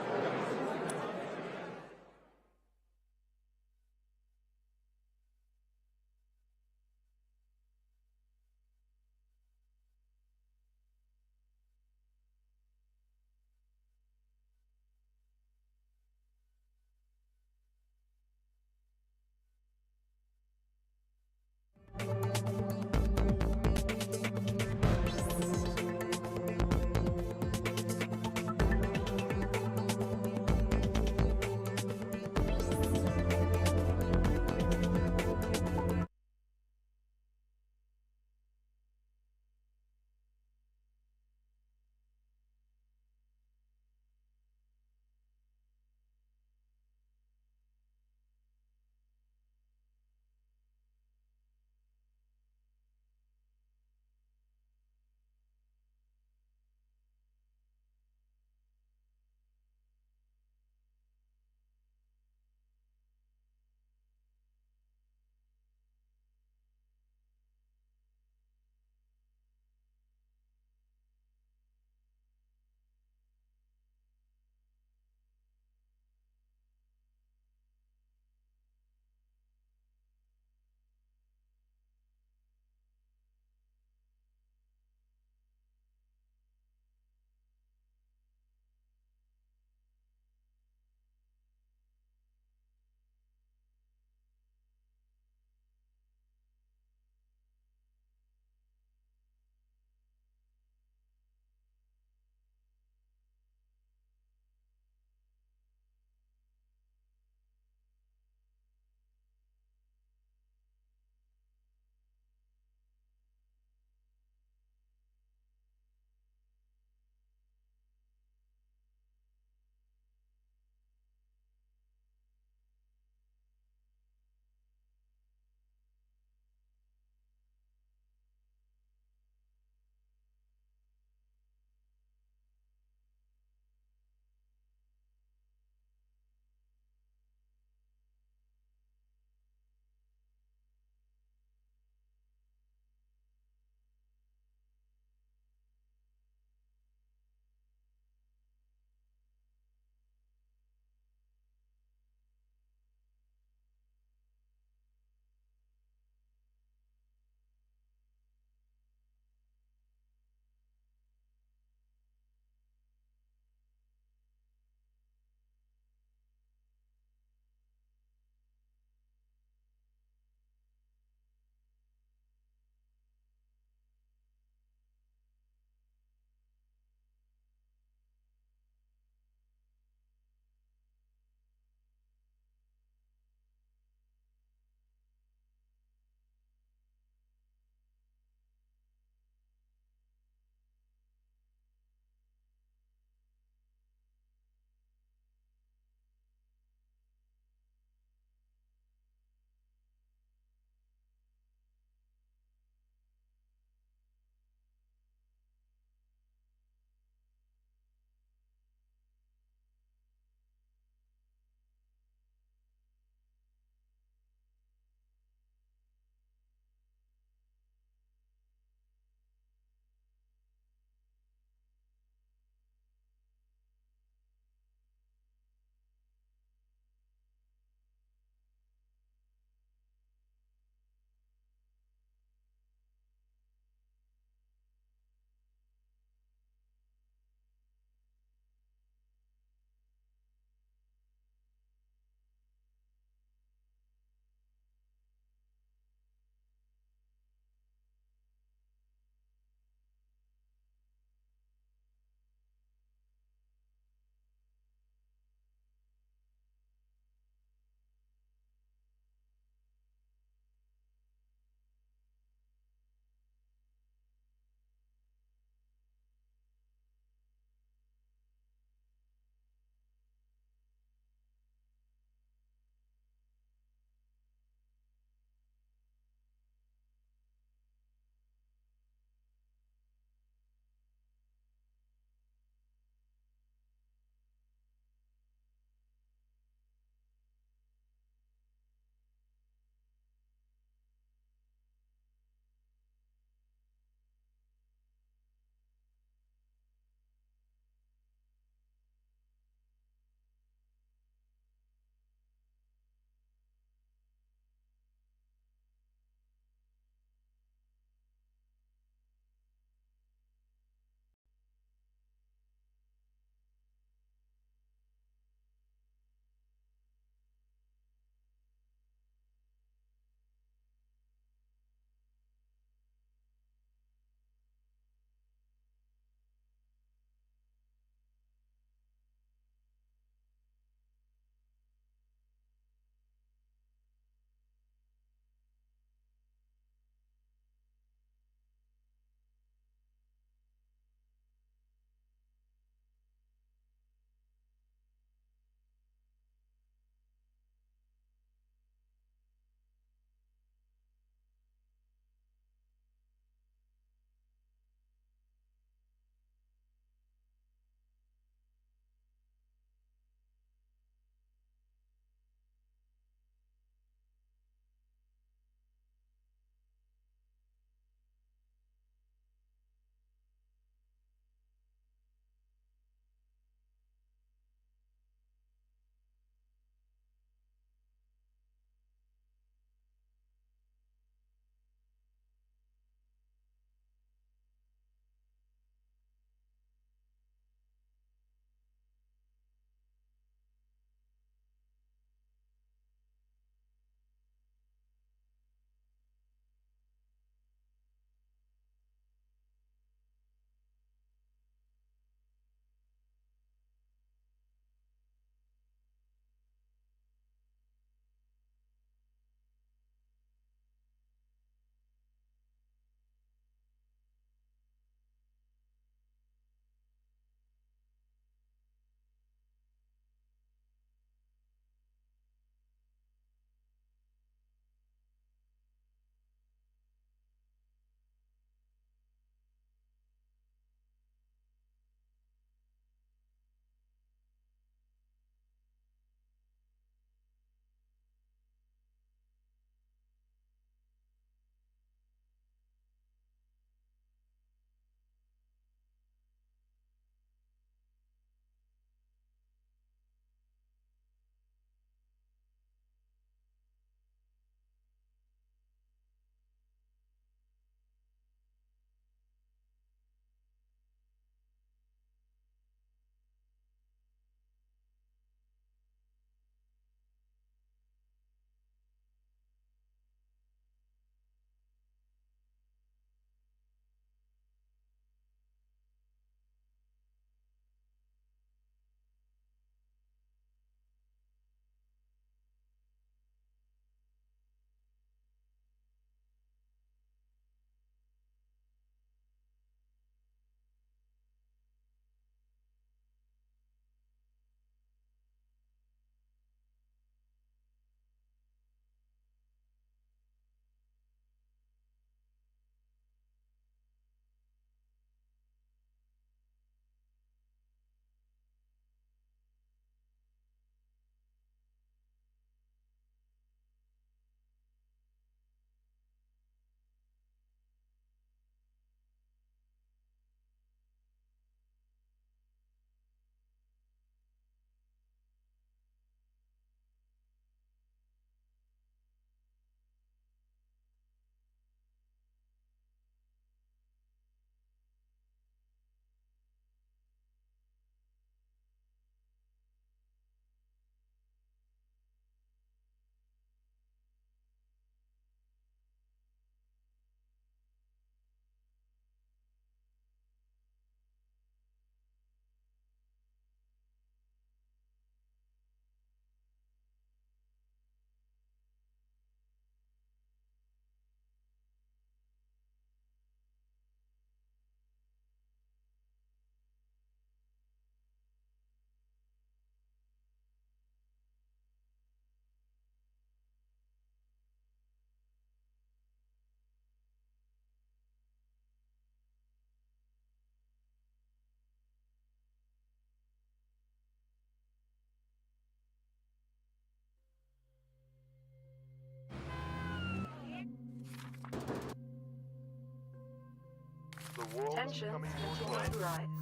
Attention, continuing rise.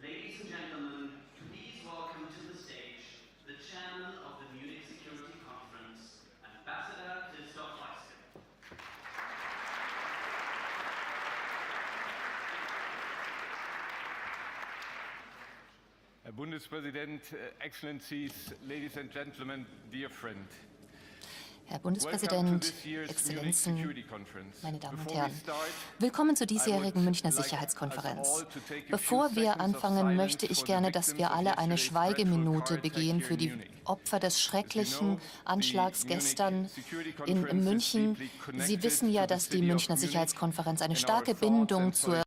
Ladies and gentlemen, please welcome to the stage the chairman of the Munich Security Conference, Ambassador Wladyslaw. Herr Bundespräsident, Excellencies, ladies and gentlemen, dear friend. Herr Bundespräsident, Exzellenzen, meine Damen und Herren, willkommen zur diesjährigen Münchner Sicherheitskonferenz. Bevor wir anfangen, möchte ich gerne, dass wir alle eine Schweigeminute begehen für die Opfer des schrecklichen Anschlags gestern in München. Sie wissen ja, dass die Münchner Sicherheitskonferenz eine starke Bindung zur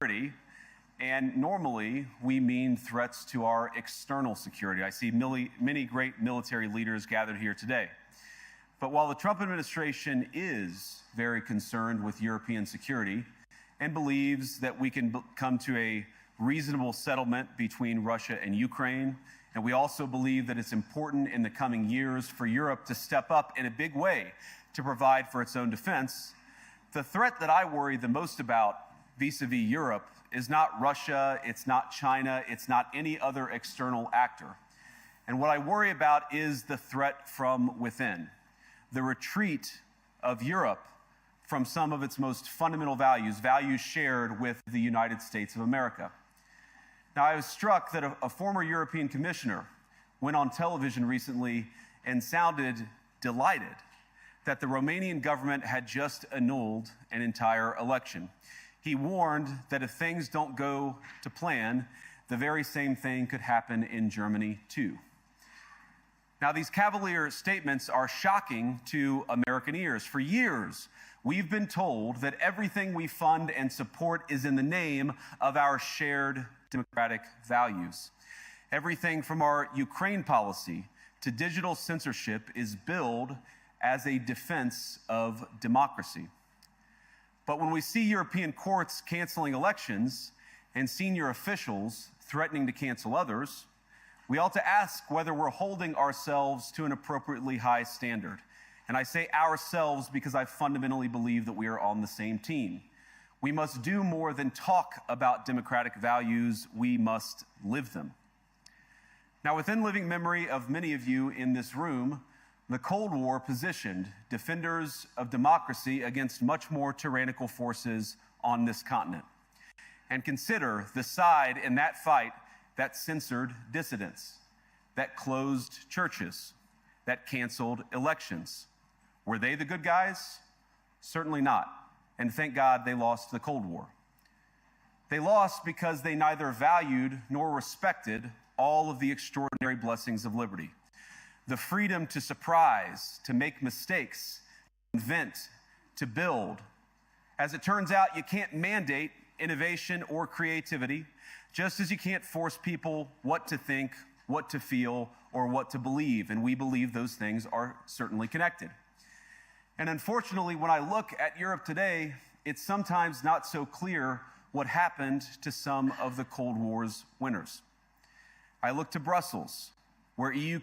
security, and normally we mean threats to our external security. I see many great military leaders gathered here today. But while the Trump administration is very concerned with European security and believes that we can come to a reasonable settlement between Russia and Ukraine, and we also believe that it's important in the coming years for Europe to step up in a big way to provide for its own defense, the threat that I worry the most about vis-a-vis Europe is not Russia, it's not China, it's not any other external actor. And what I worry about is the threat from within, the retreat of Europe from some of its most fundamental values, values shared with the United States of America. Now, I was struck that a former European commissioner went on television recently and sounded delighted that the Romanian government had just annulled an entire election. He warned that if things don't go to plan, the very same thing could happen in Germany too. Now, these cavalier statements are shocking to American ears. For years, we've been told that everything we fund and support is in the name of our shared democratic values. Everything from our Ukraine policy to digital censorship is billed as a defense of democracy. But when we see European courts canceling elections and senior officials threatening to cancel others, we ought to ask whether we're holding ourselves to an appropriately high standard. And I say ourselves because I fundamentally believe that we are on the same team. We must do more than talk about democratic values, we must live them. Now, within living memory of many of you in this room, the Cold War positioned defenders of democracy against much more tyrannical forces on this continent. And consider the side in that fight that censored dissidents, that closed churches, that canceled elections. Were they the good guys? Certainly not. And thank God they lost the Cold War. They lost because they neither valued nor respected all of the extraordinary blessings of liberty. The freedom to surprise, to make mistakes, to invent, to build. As it turns out, you can't mandate innovation or creativity, just as you can't force people what to think, what to feel, or what to believe. And we believe those things are certainly connected. And unfortunately, when I look at Europe today, it's sometimes not so clear what happened to some of the Cold War's winners. I look to Brussels, where EU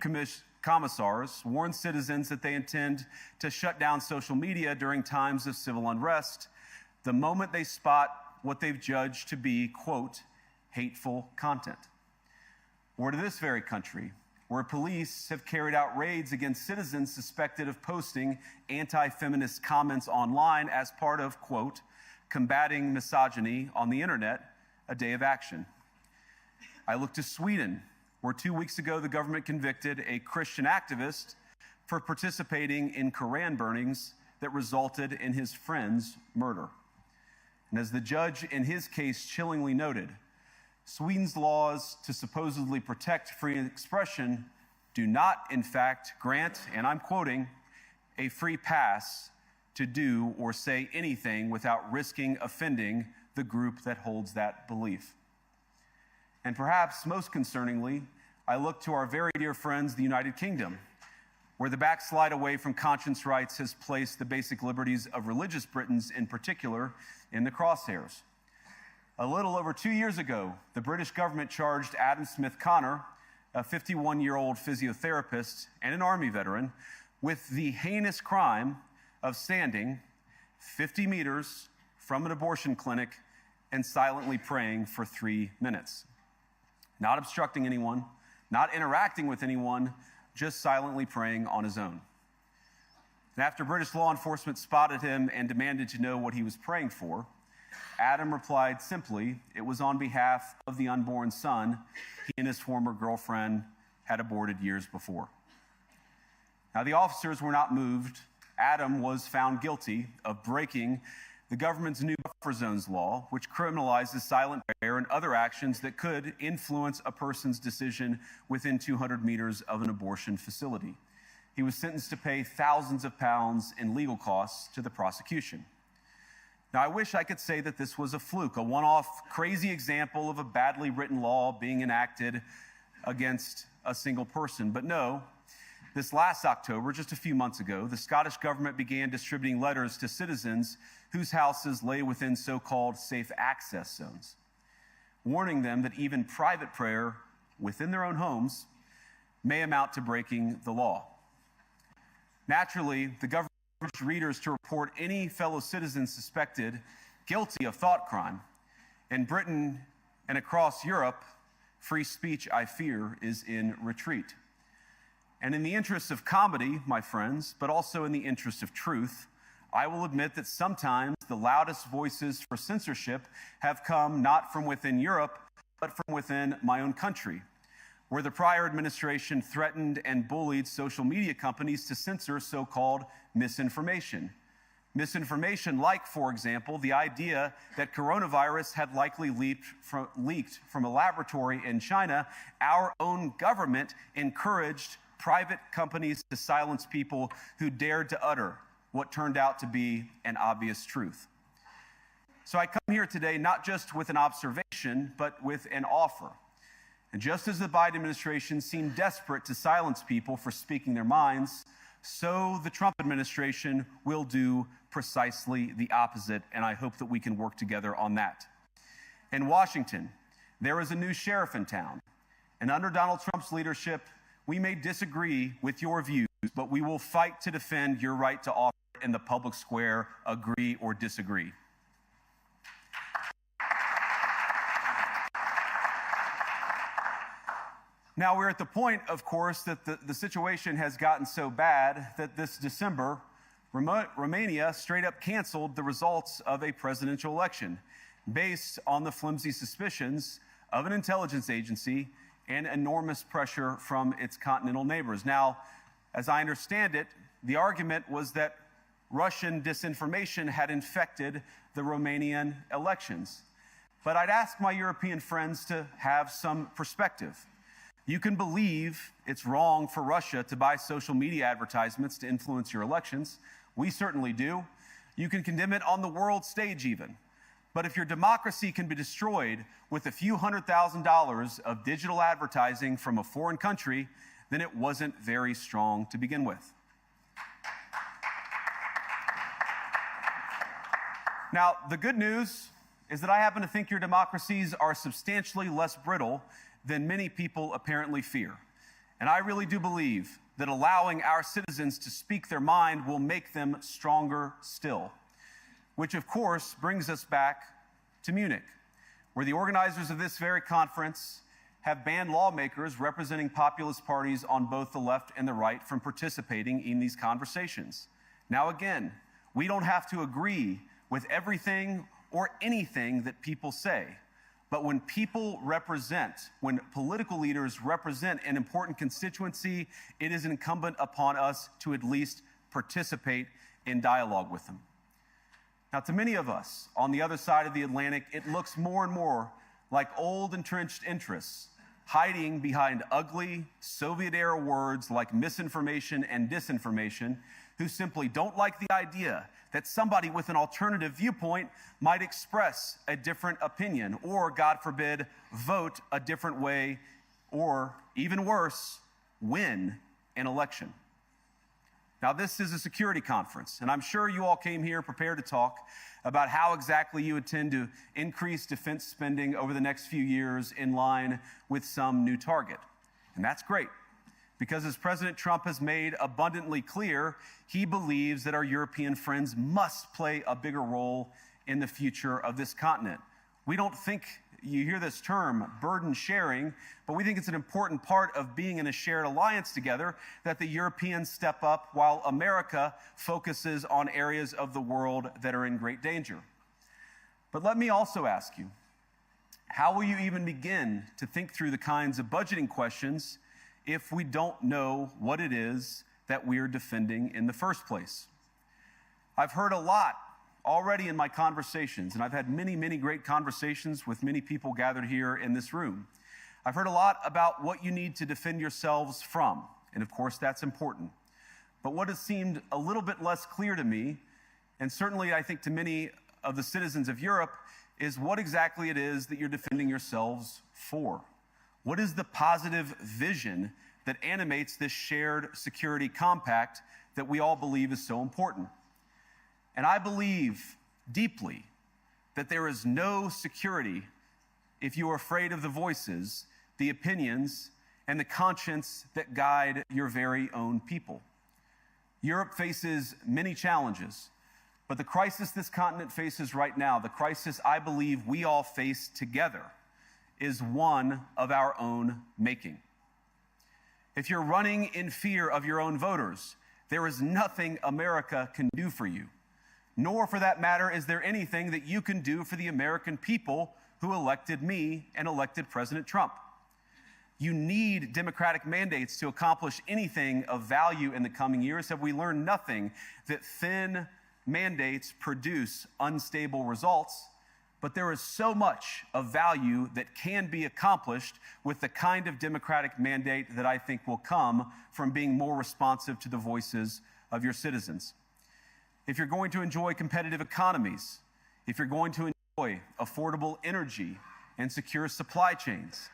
commissars warn citizens that they intend to shut down social media during times of civil unrest the moment they spot what they've judged to be, quote, hateful content. Or to this very country, where police have carried out raids against citizens suspected of posting anti-feminist comments online as part of, quote, combating misogyny on the internet, a day of action. I look to Sweden, where 2 weeks ago the government convicted a Christian activist for participating in Koran burnings that resulted in his friend's murder. And as the judge in his case chillingly noted, Sweden's laws to supposedly protect free expression do not, in fact, grant, and I'm quoting, a free pass to do or say anything without risking offending the group that holds that belief. And perhaps most concerningly, I look to our very dear friends, the United Kingdom, where the backslide away from conscience rights has placed the basic liberties of religious Britons in particular in the crosshairs. A little over 2 years ago, the British government charged Adam Smith Connor, a 51-year-old physiotherapist and an Army veteran, with the heinous crime of standing 50 meters from an abortion clinic and silently praying for 3 minutes. Not obstructing anyone, not interacting with anyone, just silently praying on his own. And after British law enforcement spotted him and demanded to know what he was praying for, Adam replied simply, it was on behalf of the unborn son he and his former girlfriend had aborted years before. Now, the officers were not moved. Adam was found guilty of breaking the government's new buffer zones law, which criminalizes silent prayer and other actions that could influence a person's decision within 200 meters of an abortion facility. He was sentenced to pay thousands of pounds in legal costs to the prosecution. Now, I wish I could say that this was a fluke, a one-off crazy example of a badly written law being enacted against a single person. But no, this last October, just a few months ago, the Scottish government began distributing letters to citizens whose houses lay within so-called safe access zones, warning them that even private prayer within their own homes may amount to breaking the law. Naturally, the government urged readers to report any fellow citizens suspected guilty of thought crime. In Britain and across Europe, free speech, I fear, is in retreat. And in the interest of comedy, my friends, but also in the interest of truth, I will admit that sometimes the loudest voices for censorship have come not from within Europe, but from within my own country, where the prior administration threatened and bullied social media companies to censor so-called misinformation. Misinformation like, for example, the idea that coronavirus had likely leaked from a laboratory in China. Our own government encouraged private companies to silence people who dared to utter what turned out to be an obvious truth. So I come here today not just with an observation, but with an offer. And just as the Biden administration seemed desperate to silence people for speaking their minds, so the Trump administration will do precisely the opposite, and I hope that we can work together on that. In Washington, there is a new sheriff in town, and under Donald Trump's leadership, we may disagree with your views, but we will fight to defend your right to offer in the public square, agree or disagree. Now, we're at the point, of course, that the situation has gotten so bad that this December, Romania straight up canceled the results of a presidential election based on the flimsy suspicions of an intelligence agency and enormous pressure from its continental neighbors. Now, as I understand it, the argument was that Russian disinformation had infected the Romanian elections. But I'd ask my European friends to have some perspective. You can believe it's wrong for Russia to buy social media advertisements to influence your elections. We certainly do. You can condemn it on the world stage even. But if your democracy can be destroyed with a few $100,000 of digital advertising from a foreign country, then it wasn't very strong to begin with. Now, the good news is that I happen to think your democracies are substantially less brittle than many people apparently fear. And I really do believe that allowing our citizens to speak their mind will make them stronger still. Which, of course, brings us back to Munich, where the organizers of this very conference have banned lawmakers representing populist parties on both the left and the right from participating in these conversations. Now, again, we don't have to agree with everything or anything that people say. But when people represent, when political leaders represent an important constituency, it is incumbent upon us to at least participate in dialogue with them. Now, to many of us on the other side of the Atlantic, it looks more and more like old entrenched interests hiding behind ugly Soviet-era words like misinformation and disinformation, who simply don't like the idea that somebody with an alternative viewpoint might express a different opinion or, God forbid, vote a different way or, even worse, win an election. Now, this is a security conference, and I'm sure you all came here prepared to talk about how exactly you intend to increase defense spending over the next few years in line with some new target. And that's great, because as President Trump has made abundantly clear, he believes that our European friends must play a bigger role in the future of this continent. We don't think, you hear this term, burden sharing, but we think it's an important part of being in a shared alliance together that the Europeans step up while America focuses on areas of the world that are in great danger. But let me also ask you, how will you even begin to think through the kinds of budgeting questions if we don't know what it is that we're defending in the first place? I've heard a lot already in my conversations, and I've had many, many great conversations with many people gathered here in this room. I've heard a lot about what you need to defend yourselves from, and of course that's important. But what has seemed a little bit less clear to me, and certainly I think to many of the citizens of Europe is what exactly it is that you're defending yourselves for. What is the positive vision that animates this shared security compact that we all believe is so important? And I believe deeply that there is no security if you are afraid of the voices, the opinions, and the conscience that guide your very own people. Europe faces many challenges, but the crisis this continent faces right now, the crisis I believe we all face together, is one of our own making. If you're running in fear of your own voters, there is nothing America can do for you. Nor, for that matter, is there anything that you can do for the American people who elected me and elected President Trump. You need democratic mandates to accomplish anything of value in the coming years. Have we learned nothing that thin mandates produce unstable results? But there is so much of value that can be accomplished with the kind of democratic mandate that I think will come from being more responsive to the voices of your citizens. If you're going to enjoy competitive economies, if you're going to enjoy affordable energy and secure supply chains,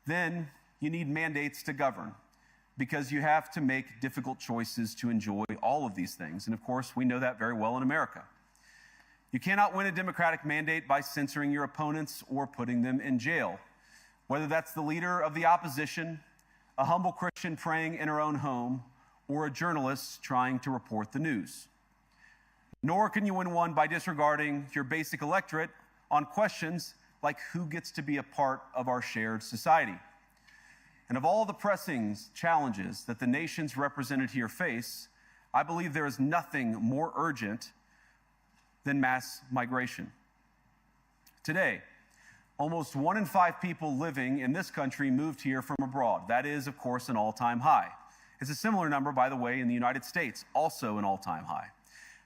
then you need mandates to govern, because you have to make difficult choices to enjoy all of these things. And of course, we know that very well in America. You cannot win a democratic mandate by censoring your opponents or putting them in jail, whether that's the leader of the opposition, a humble Christian praying in her own home, or a journalist trying to report the news. Nor can you win one by disregarding your basic electorate on questions like who gets to be a part of our shared society. And of all the pressing challenges that the nations represented here face, I believe there is nothing more urgent than mass migration. Today, almost 1 in 5 people living in this country moved here from abroad. That is, of course, an all-time high. It's a similar number, by the way, in the United States, also an all-time high.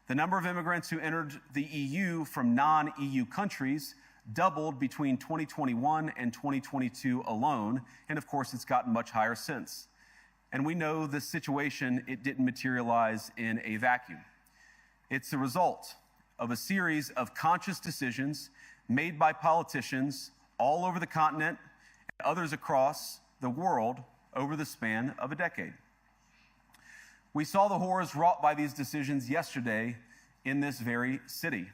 The number of immigrants who entered the EU from non-EU countries doubled between 2021 and 2022 alone, and of course it's gotten much higher since. And we know this situation, it didn't materialize in a vacuum. It's the result of a series of conscious decisions made by politicians all over the continent and others across the world over the span of a decade. We saw the horrors wrought by these decisions yesterday in this very city.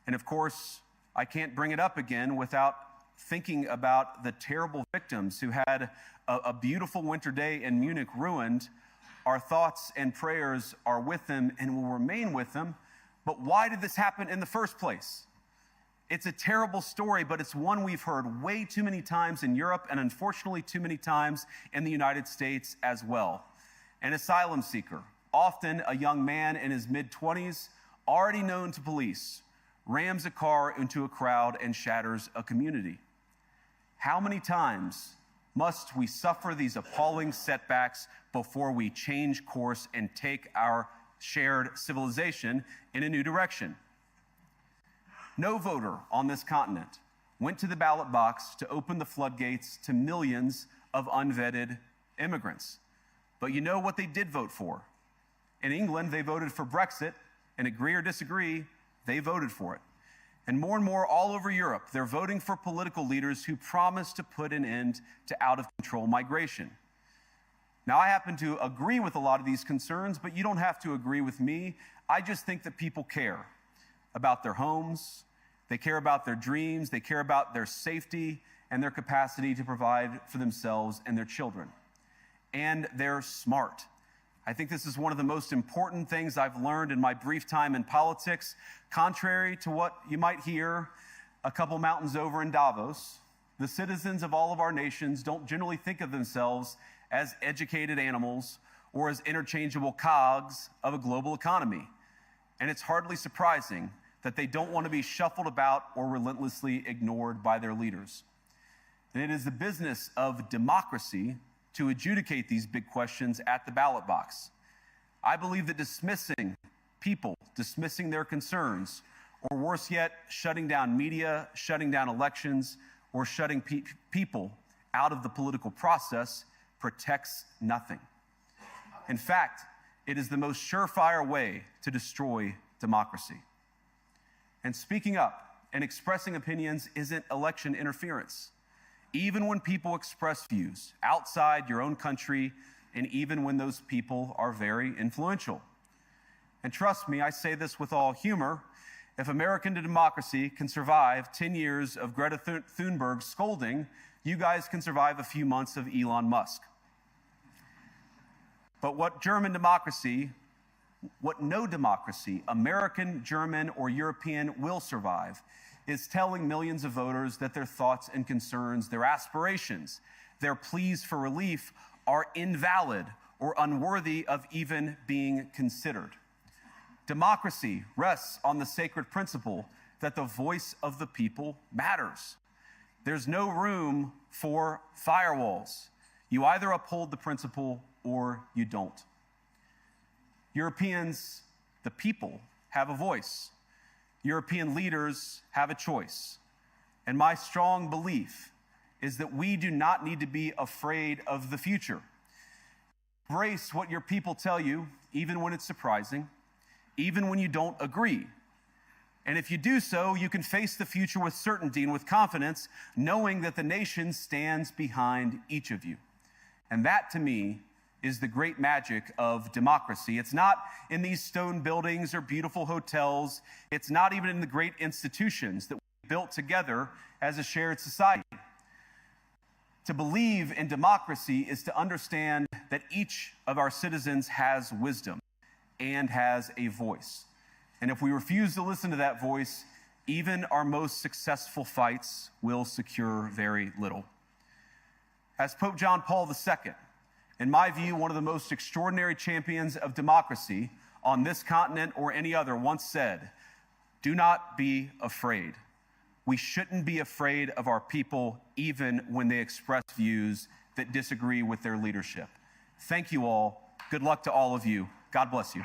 And of course, I can't bring it up again without thinking about the terrible victims who had a beautiful winter day in Munich ruined. Our thoughts and prayers are with them and will remain with them. But why did this happen in the first place? It's a terrible story, but it's one we've heard way too many times in Europe and unfortunately too many times in the United States as well. An asylum seeker, often a young man in his mid-20s, already known to police, rams a car into a crowd and shatters a community. How many times must we suffer these appalling setbacks before we change course and take our shared civilization in a new direction? No voter on this continent went to the ballot box to open the floodgates to millions of unvetted immigrants. But you know what they did vote for? In England, they voted for Brexit, and agree or disagree, they voted for it. And more all over Europe, they're voting for political leaders who promise to put an end to out-of-control migration. Now, I happen to agree with a lot of these concerns, but you don't have to agree with me. I just think that people care about their homes, they care about their dreams, they care about their safety and their capacity to provide for themselves and their children. And they're smart. I think this is one of the most important things I've learned in my brief time in politics. Contrary to what you might hear a couple mountains over in Davos, the citizens of all of our nations don't generally think of themselves as educated animals or as interchangeable cogs of a global economy. And it's hardly surprising that they don't want to be shuffled about or relentlessly ignored by their leaders. And it is the business of democracy to adjudicate these big questions at the ballot box. I believe that dismissing people, dismissing their concerns, or worse yet, shutting down media, shutting down elections, or shutting people out of the political process protects nothing. In fact, it is the most surefire way to destroy democracy. And speaking up and expressing opinions isn't election interference. Even when people express views outside your own country, and even when those people are very influential. And trust me, I say this with all humor, if American democracy can survive 10 years of Greta Thunberg scolding, you guys can survive a few months of Elon Musk. But what no democracy, American, German, or European, will survive is telling millions of voters that their thoughts and concerns, their aspirations, their pleas for relief are invalid or unworthy of even being considered. Democracy rests on the sacred principle that the voice of the people matters. There's no room for firewalls. You either uphold the principle or you don't. Europeans, the people, have a voice. European leaders have a choice. And my strong belief is that we do not need to be afraid of the future. Embrace what your people tell you, even when it's surprising, even when you don't agree. And if you do so, you can face the future with certainty and with confidence, knowing that the nation stands behind each of you. And that, to me, is the great magic of democracy. It's not in these stone buildings or beautiful hotels. It's not even in the great institutions that we built together as a shared society. To believe in democracy is to understand that each of our citizens has wisdom and has a voice. And if we refuse to listen to that voice, even our most successful fights will secure very little. As Pope John Paul II, in my view, one of the most extraordinary champions of democracy on this continent or any other, once said, "Do not be afraid." We shouldn't be afraid of our people, even when they express views that disagree with their leadership. Thank you all. Good luck to all of you. God bless you.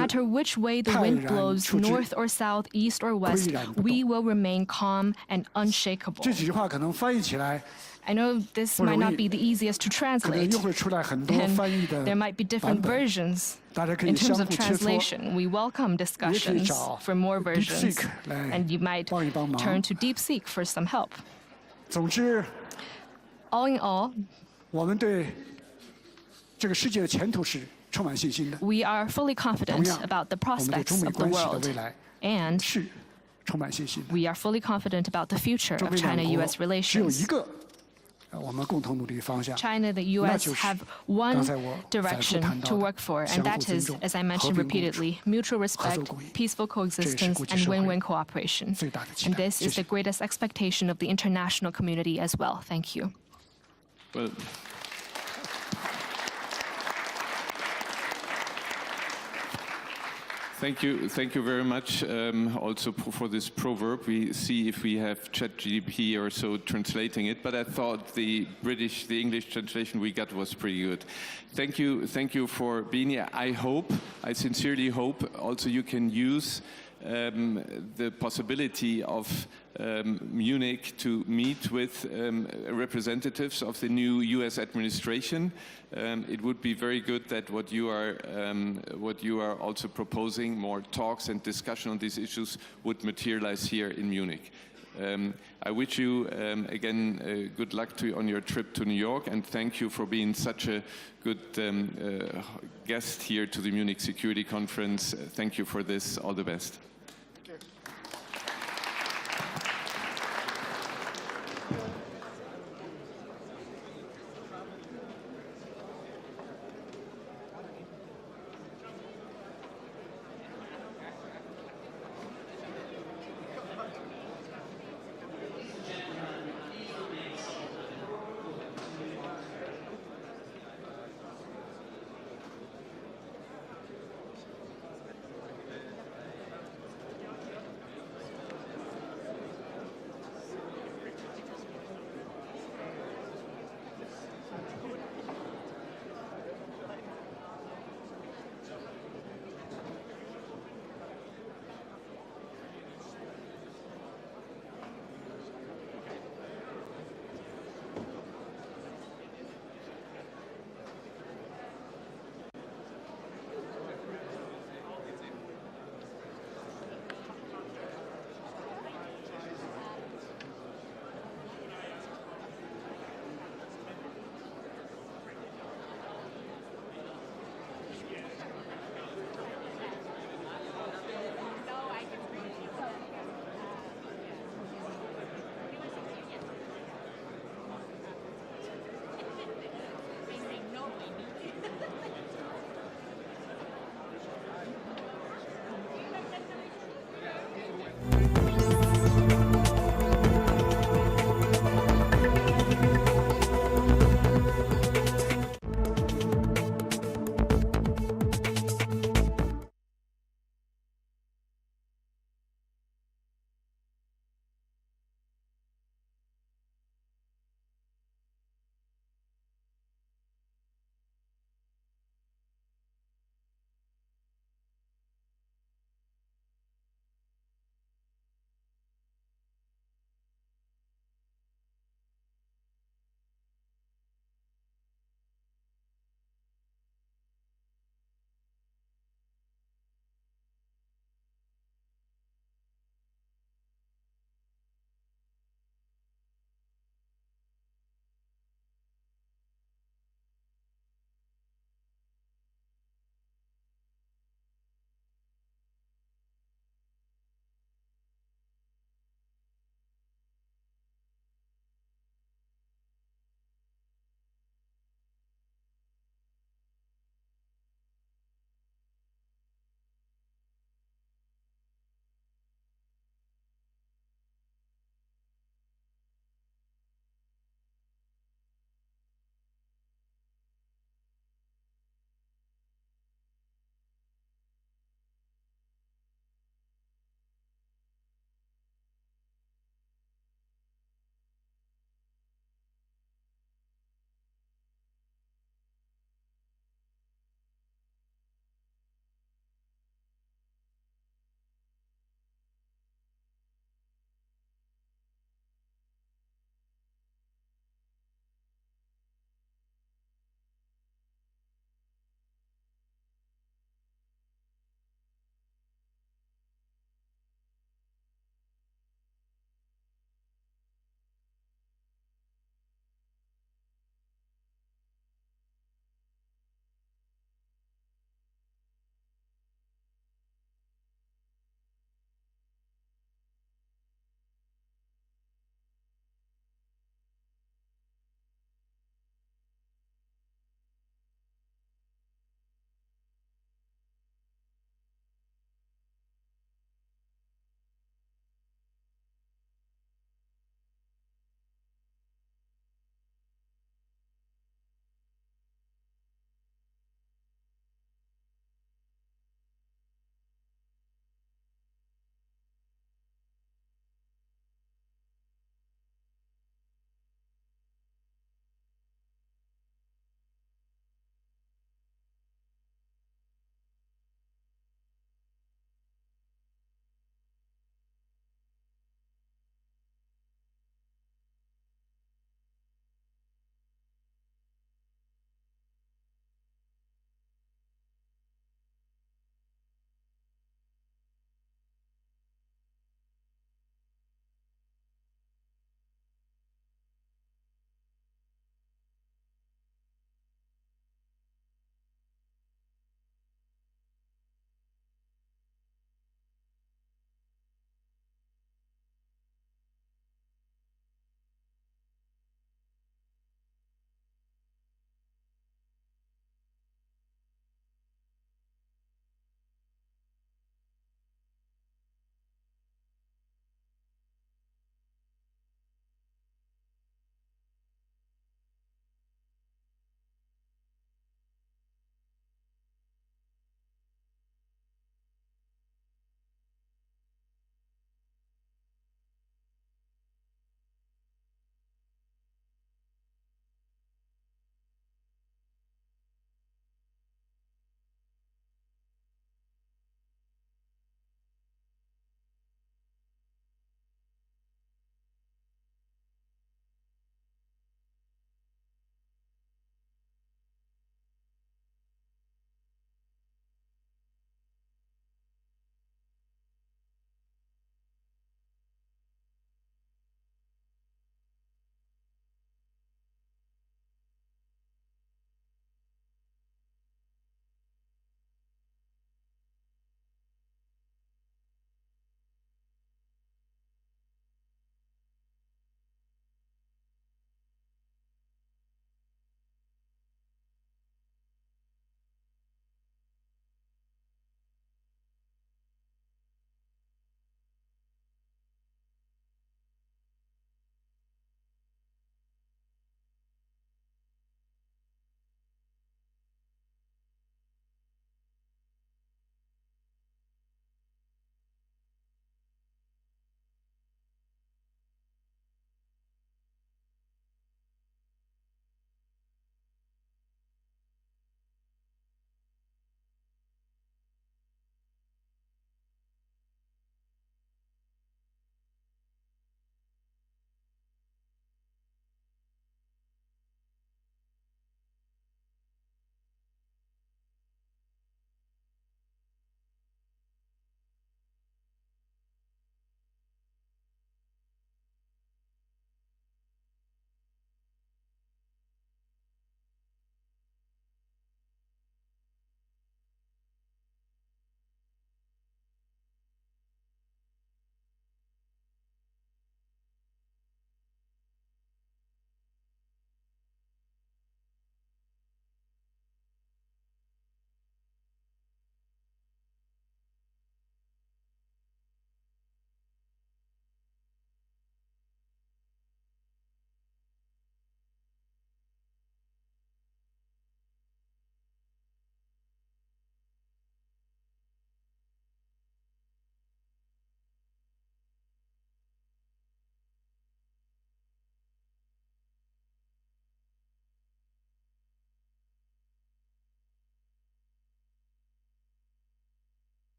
matter which way the wind blows, north or south, east or west, we will remain calm and unshakable. 这几句话可能翻译起来 I know this might not be the easiest to translate, and there might be different versions in terms of translation. We welcome discussions for more versions, and you might turn to DeepSeek for some help. All in all, we are fully confident about the prospects of the world, and we are fully confident about the future of China-U.S. relations. China, the U.S. have one direction to work for, and that is, as I mentioned repeatedly, mutual respect, peaceful coexistence, and win-win cooperation. And this is the greatest expectation of the international community as well. Thank you. Well, thank you very much also for this proverb. We see if we have ChatGPT or so translating it, but I thought the English translation we got was pretty good. Thank you for being here. I sincerely hope also you can use the possibility of Munich to meet with representatives of the new U.S. administration. It would be very good that what you are also proposing, more talks and discussion on these issues, would materialize here in Munich. I wish you again good luck on your trip to New York, and thank you for being such a good guest here to the Munich Security Conference. Thank you for this. All the best.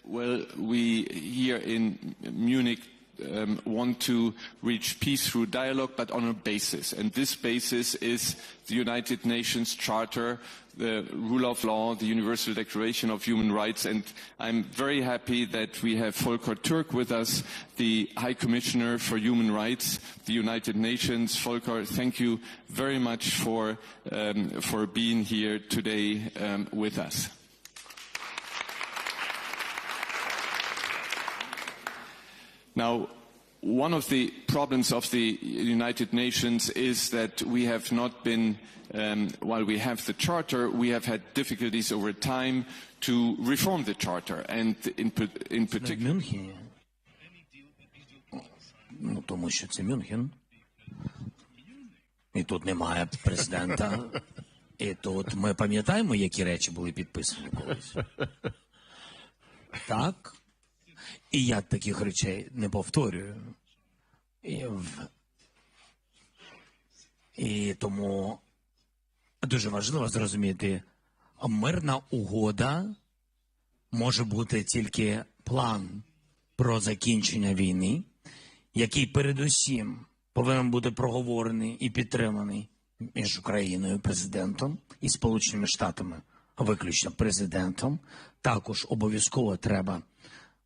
well, we here in Munich want to reach peace through dialogue, but on a basis. And this basis is the United Nations Charter, the rule of law, the Universal Declaration of Human Rights. And I'm very happy that we have Volker Türk with us, the High Commissioner for Human Rights, the United Nations. Volker, thank you very much for being here today with us. Now, one of the problems of the United Nations is that we have not been, while we have the Charter, we have had difficulties over time to reform the Charter, and in particular... Ну, тому що це Мюнхен, і тут немає президента, і тут ми пам'ятаємо, які речі були підписані колись. Так? І я таких речей не повторюю. І тому дуже важливо зрозуміти, мирна угода може бути тільки план про закінчення війни, який передусім повинен бути проговорений і підтриманий між Україною, президентом, і Сполученими Штатами, виключно президентом. Також обов'язково треба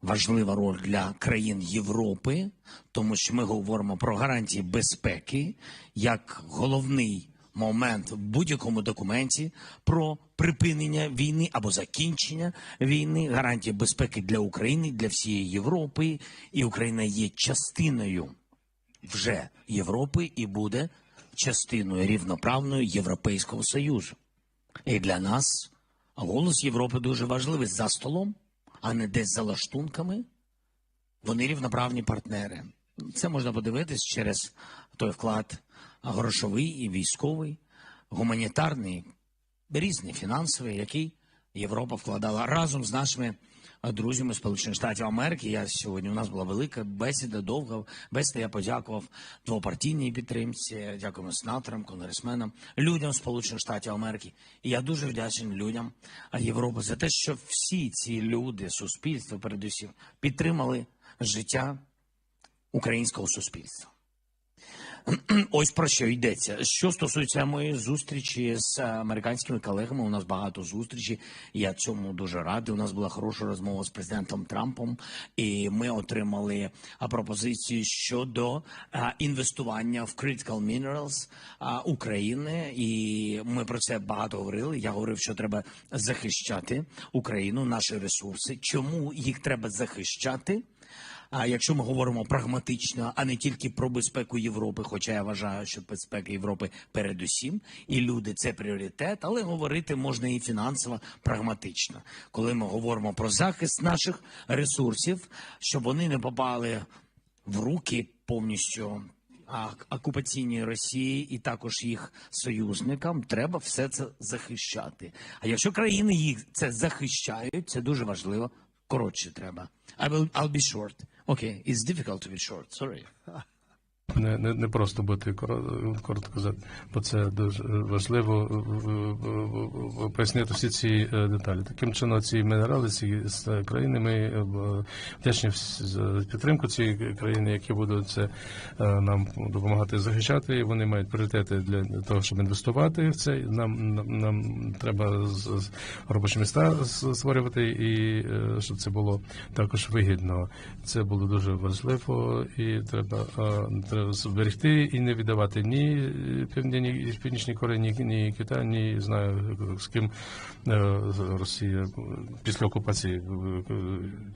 важлива роль для країн Європи, тому що ми говоримо про гарантії безпеки як головний момент в будь-якому документі про припинення війни або закінчення війни, гарантії безпеки для України, для всієї Європи. І Україна є частиною вже Європи і буде частиною рівноправною Європейського Союзу. І для нас голос Європи дуже важливий за столом, а не десь за лаштунками. Вони рівноправні партнери. Це можна подивитись через той вклад грошовий і військовий, гуманітарний, різний, фінансовий, який Європа вкладала разом з нашими друзями Сполучених Штатів Америки. Сьогодні у нас була велика бесіда, довга бесіда. Я подякував двопартійній підтримці, дякуємо сенаторам, конгресменам, людям Сполучених Штатів Америки. І я дуже вдячний людям Європи за те, що всі ці люди, суспільство передусім, підтримали життя українського суспільства. Ось про що йдеться. Що стосується моєї зустрічі з американськими колегами, у нас багато зустрічей, я цьому дуже радий. У нас була хороша розмова з президентом Трампом, і ми отримали пропозицію щодо інвестування в critical minerals України, і ми про це багато говорили. Я говорив, що треба захищати Україну, наші ресурси. Чому їх треба захищати? А якщо ми говоримо прагматично, а не тільки про безпеку Європи, хоча я вважаю, що безпека Європи передусім, і люди – це пріоритет, але говорити можна і фінансово, прагматично. Коли ми говоримо про захист наших ресурсів, щоб вони не попали в руки повністю окупаційній Росії і також їх союзникам, треба все це захищати. А якщо країни їх це захищають, це дуже важливо, коротше треба. I'll be short. Okay, it's difficult to be short, sorry. Не просто бути коротко казати, бо це дуже важливо пояснити всі ці деталі. Таким чином, ці мінерали, ці країни, ми вдячні за підтримку цієї країни, які будуть це нам допомагати захищати. Вони мають пріоритети для того, щоб інвестувати в це. Нам треба робочі місця створювати, і щоб це було також вигідно. Це було дуже важливо, і треба зберегти і не віддавати ні Північній Кореї, ні Китаю, ні знаю з ким Росія після окупації,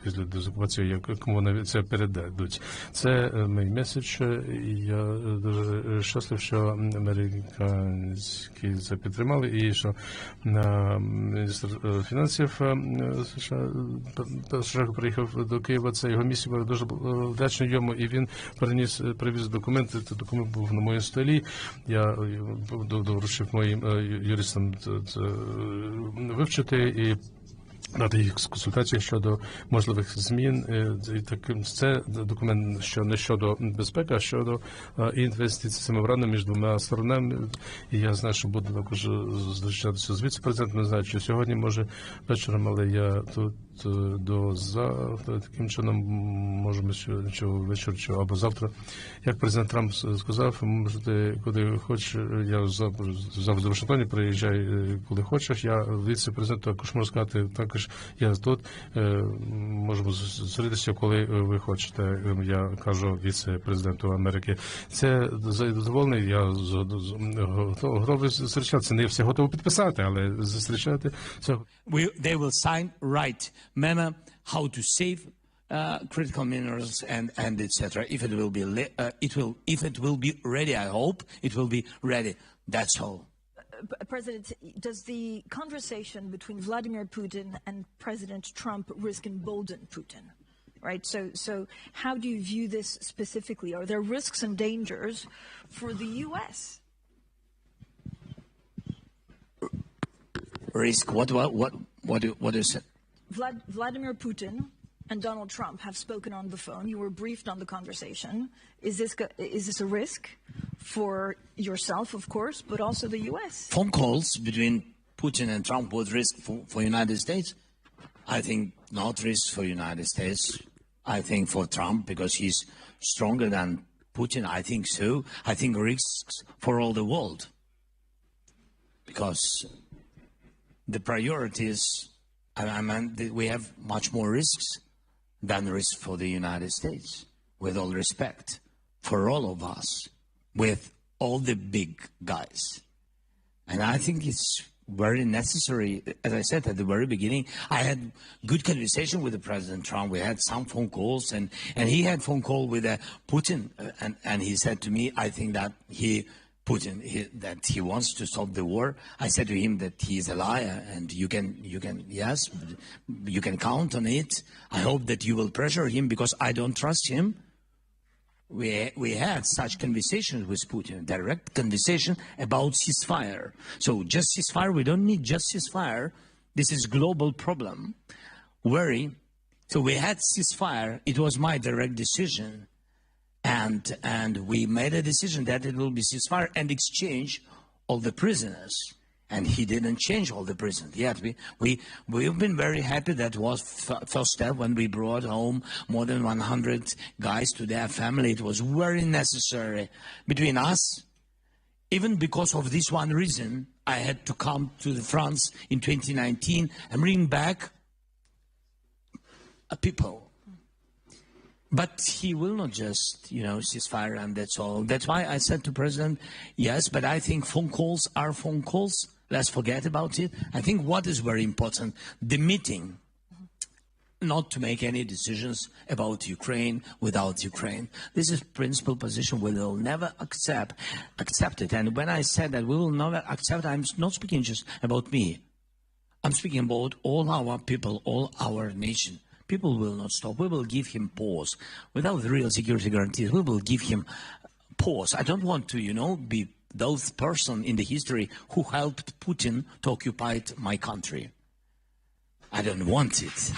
після дезокупації, кому вони це передадуть. Це мій меседж. Я дуже щаслив, що американські це підтримали, і що міністр фінансів США приїхав до Києва, це його місія, був дуже вдячний йому, і він привіз документи, той документ був на моїй столі, я доручив моїм юристам вивчити і дати їх консультації щодо можливих змін. І таким це документ, що не щодо безпеки, а щодо інвестицій меморандуму між двома сторонами. І я знаю, що буду також зустрічатися з віце-президентом. Не знаю, чи сьогодні, може вечором, але я тут до завтра, таким чином можемо вечір або завтра. Як президент Трамп сказав, можете куди хочеш, я завжди в Вашингтоні, приїжджай куди хочеш. Я віце-президент, також можу сказати, також я тут, можемо зустрітися, коли ви хочете. Я кажу віце-президенту Америки. Це задоволений, я готовий зустрічатися. Не всі готові підписати, але зустрічати. They will sign right memo how to save critical minerals and etc. If it will be if it will be ready, I hope it will be ready. That's all. President, does the conversation between Vladimir Putin and President Trump risk embolden Putin? Right. So how do you view this specifically? Are there risks and dangers for the U.S.? Risk? What is it? Vladimir Putin and Donald Trump have spoken on the phone. You were briefed on the conversation. Is this a risk for yourself, of course, but also the U.S.? Phone calls between Putin and Trump would risk for United States? I think not risk for United States. I think for Trump, because he's stronger than Putin, I think so. I think risks for all the world. Because the priorities, we have much more risks than risks for the United States, with all respect, for all of us, with all the big guys. And I think it's very necessary. As I said at the very beginning, I had good conversation with the President Trump. We had some phone calls, and he had phone call with Putin, and he said to me, I think that Putin, that he wants to stop the war. I said to him that he is a liar, and you can count on it. I hope that you will pressure him, because I don't trust him. We had such conversations with Putin, direct conversation about ceasefire. So just ceasefire, we don't need just ceasefire. This is global problem. So we had ceasefire. It was my direct decision. And we made a decision that it will be ceasefire and exchange all the prisoners. And he didn't change all the prisoners. Yet we've been very happy. That was first step when we brought home more than 100 guys to their family. It was very necessary between us. Even because of this one reason, I had to come to France in 2019 and bring back people. But he will not just, ceasefire and that's all. That's why I said to President, yes, but I think phone calls are phone calls. Let's forget about it. I think what is very important, the meeting, not to make any decisions about Ukraine without Ukraine. This is principal position we will never accept it. And when I said that we will never accept, I'm not speaking just about me. I'm speaking about all our people, all our nation. People will not stop. We will give him pause. Without real security guarantees, we will give him pause. I don't want to, be those person in the history who helped Putin to occupy my country. I don't want it.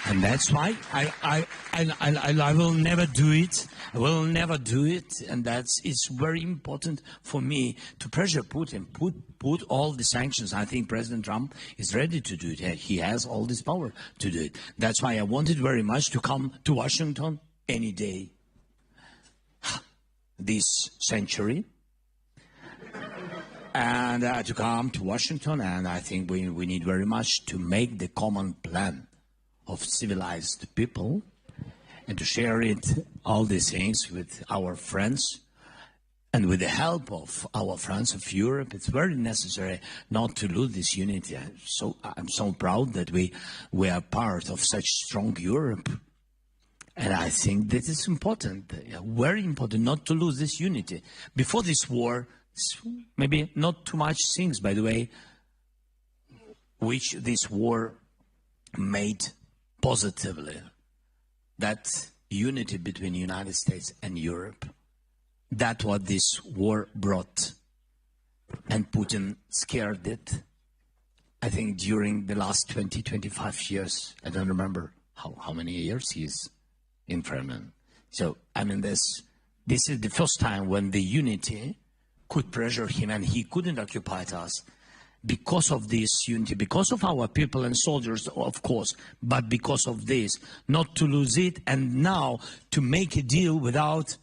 And that's why I will never do it. I will never do it. And it's very important for me to pressure Putin, put all the sanctions. I think President Trump is ready to do it. He has all this power to do it. That's why I wanted very much to come to Washington any day this century. And to come to Washington, and I think we need very much to make the common plan of civilized people and to share all these things with our friends and with the help of our friends of Europe. It's very necessary not to lose this unity. So I'm so proud that we are part of such strong Europe. And I think this is important, very important, not to lose this unity. Before this war, maybe not too much things, by the way, which this war made positively. That unity between the United States and Europe, that's what this war brought. And Putin scared it. I think during the last 20, 25 years, I don't remember how many years he's in Kremlin. So, this is the first time when the unity could pressure him, and he couldn't occupy us. because of this unity, because of our people and soldiers, of course, but because of this, not to lose it, and now to make a deal without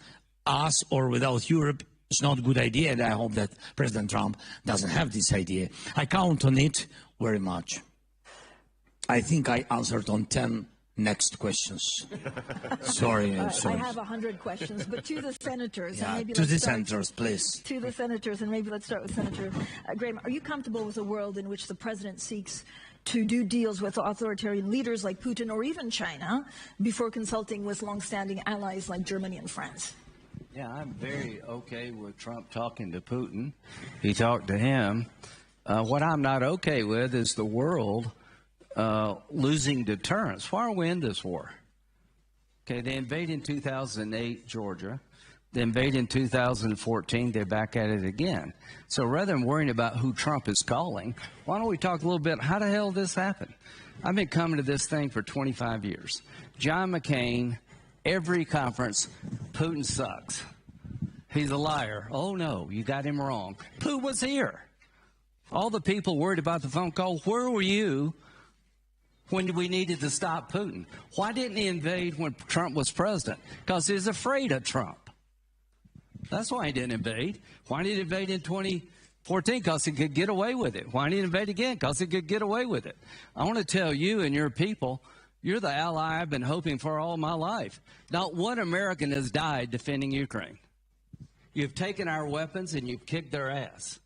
us or without Europe is not a good idea, and I hope that President Trump doesn't have this idea. I count on it very much. I think I answered on 10 next questions. Sorry. I have 100 questions, but to the senators. Yeah, and maybe to let's the start senators, please. To the senators, and maybe let's start with Senator Graham. Are you comfortable with a world in which the president seeks to do deals with authoritarian leaders like Putin or even China before consulting with longstanding allies like Germany and France? Yeah, I'm very okay with Trump talking to Putin. He talked to him. What I'm not okay with is the world losing deterrence. Why are we in this war? Okay, they invade in 2008 Georgia. They invade in 2014. They're back at it again. So rather than worrying about who Trump is calling, why don't we talk a little bit, how the hell did this happen? I've been coming to this thing for 25 years. John McCain, every conference, Putin sucks. He's a liar. Oh, no, you got him wrong. Putin was here. All the people worried about the phone call, where were you when we needed to stop Putin? Why didn't he invade when Trump was president? Because he was afraid of Trump. That's why he didn't invade. Why did he invade in 2014? Because he could get away with it. Why didn't he invade again? Because he could get away with it. I want to tell you and your people, you're the ally I've been hoping for all my life. Not one American has died defending Ukraine. You've taken our weapons and you've kicked their ass.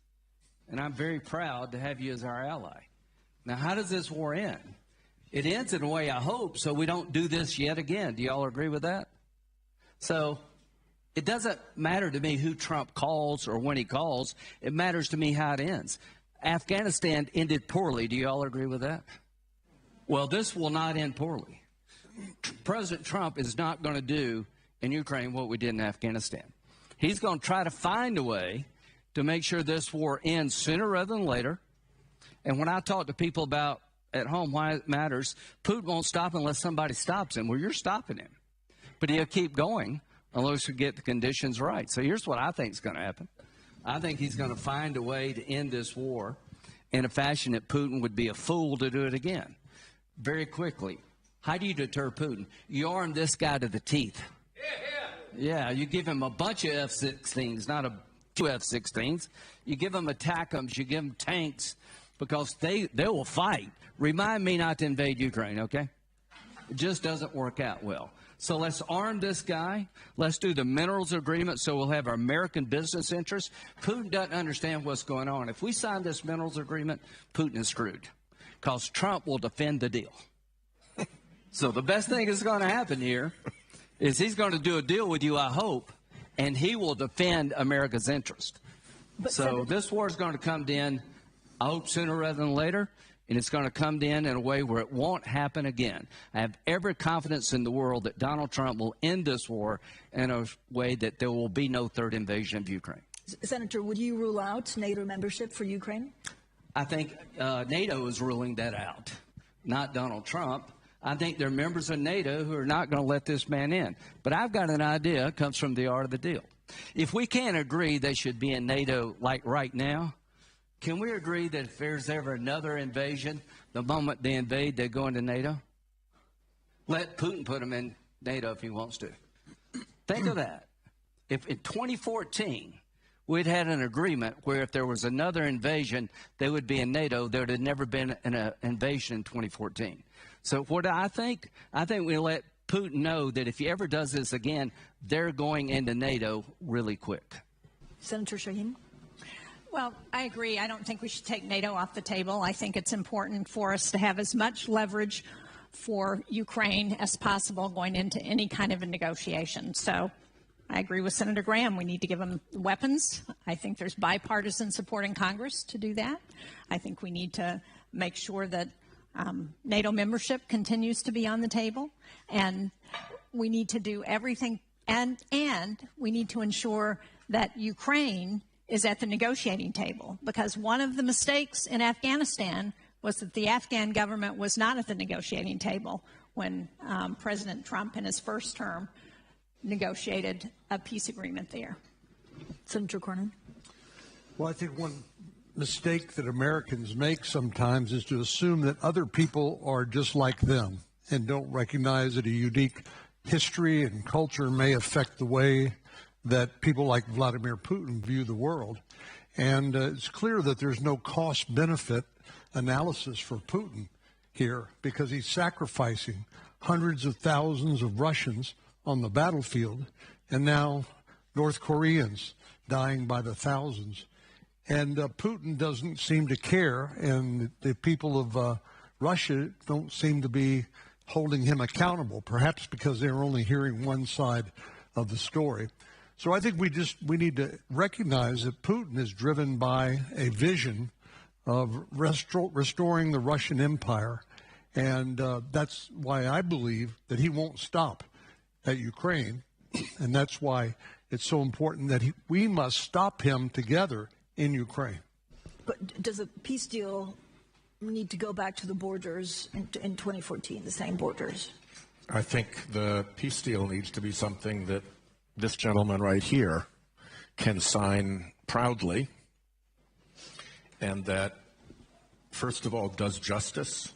And I'm very proud to have you as our ally. Now, how does this war end? It ends in a way I hope so we don't do this yet again. Do you all agree with that? So it doesn't matter to me who Trump calls or when he calls. It matters to me how it ends. Afghanistan ended poorly. Do you all agree with that? Well, this will not end poorly. President Trump is not going to do in Ukraine what we did in Afghanistan. He's going to try to find a way to make sure this war ends sooner rather than later. And when I talk to people about at home why it matters, Putin won't stop unless somebody stops him. Well, you're stopping him. But he'll keep going unless we get the conditions right. So here's what I think is going to happen. I think he's going to find a way to end this war in a fashion that Putin would be a fool to do it again. Very quickly, how do you deter Putin? You arm this guy to the teeth. Yeah, you give him a bunch of F-16s, not a few F-16s. You give them ATACMS, you give them tanks, because they will fight. Remind me not to invade Ukraine, okay? It just doesn't work out well. So let's arm this guy. Let's do the minerals agreement so we'll have our American business interests. Putin doesn't understand what's going on. If we sign this minerals agreement, Putin is screwed, because Trump will defend the deal. So the best thing that's going to happen here is he's going to do a deal with you, I hope, and he will defend America's interest. So this war is going to come in, I hope, sooner rather than later, and it's going to come in a way where it won't happen again. I have every confidence in the world that Donald Trump will end this war in a way that there will be no third invasion of Ukraine. Senator, would you rule out NATO membership for Ukraine? I think NATO is ruling that out, not Donald Trump. I think there are members of NATO who are not going to let this man in. But I've got an idea. It comes from the art of the deal. If we can't agree they should be in NATO like right now, can we agree that if there's ever another invasion, the moment they invade, they go into NATO? Let Putin put them in NATO if he wants to. Think of that. If in 2014 we'd had an agreement where if there was another invasion, they would be in NATO, there would have never been an invasion in 2014. So what do I think? I think we let Putin know that if he ever does this again, they're going into NATO really quick. Senator Shaheen? Well, I agree. I don't think we should take NATO off the table. I think it's important for us to have as much leverage for Ukraine as possible going into any kind of a negotiation. So I agree with Senator Graham. We need to give them weapons. I think there's bipartisan support in Congress to do that. I think we need to make sure that NATO membership continues to be on the table, and we need to do everything, and we need to ensure that Ukraine is at the negotiating table, because one of the mistakes in Afghanistan was that the Afghan government was not at the negotiating table when President Trump in his first term negotiated a peace agreement there. Senator Cornyn? Well, I think one mistake that Americans make sometimes is to assume that other people are just like them and don't recognize that a unique history and culture may affect the way that people like Vladimir Putin view the world. And it's clear that there's no cost-benefit analysis for Putin here because he's sacrificing hundreds of thousands of Russians on the battlefield and now North Koreans dying by the thousands. And Putin doesn't seem to care, and the people of Russia don't seem to be holding him accountable, perhaps because they're only hearing one side of the story. So I think we need to recognize that Putin is driven by a vision of restoring the Russian Empire, and that's why I believe that he won't stop at Ukraine, and that's why it's so important that we must stop him together in Ukraine. But does a peace deal need to go back to the borders in 2014, the same borders? I think the peace deal needs to be something that this gentleman right here can sign proudly, and that, first of all, does justice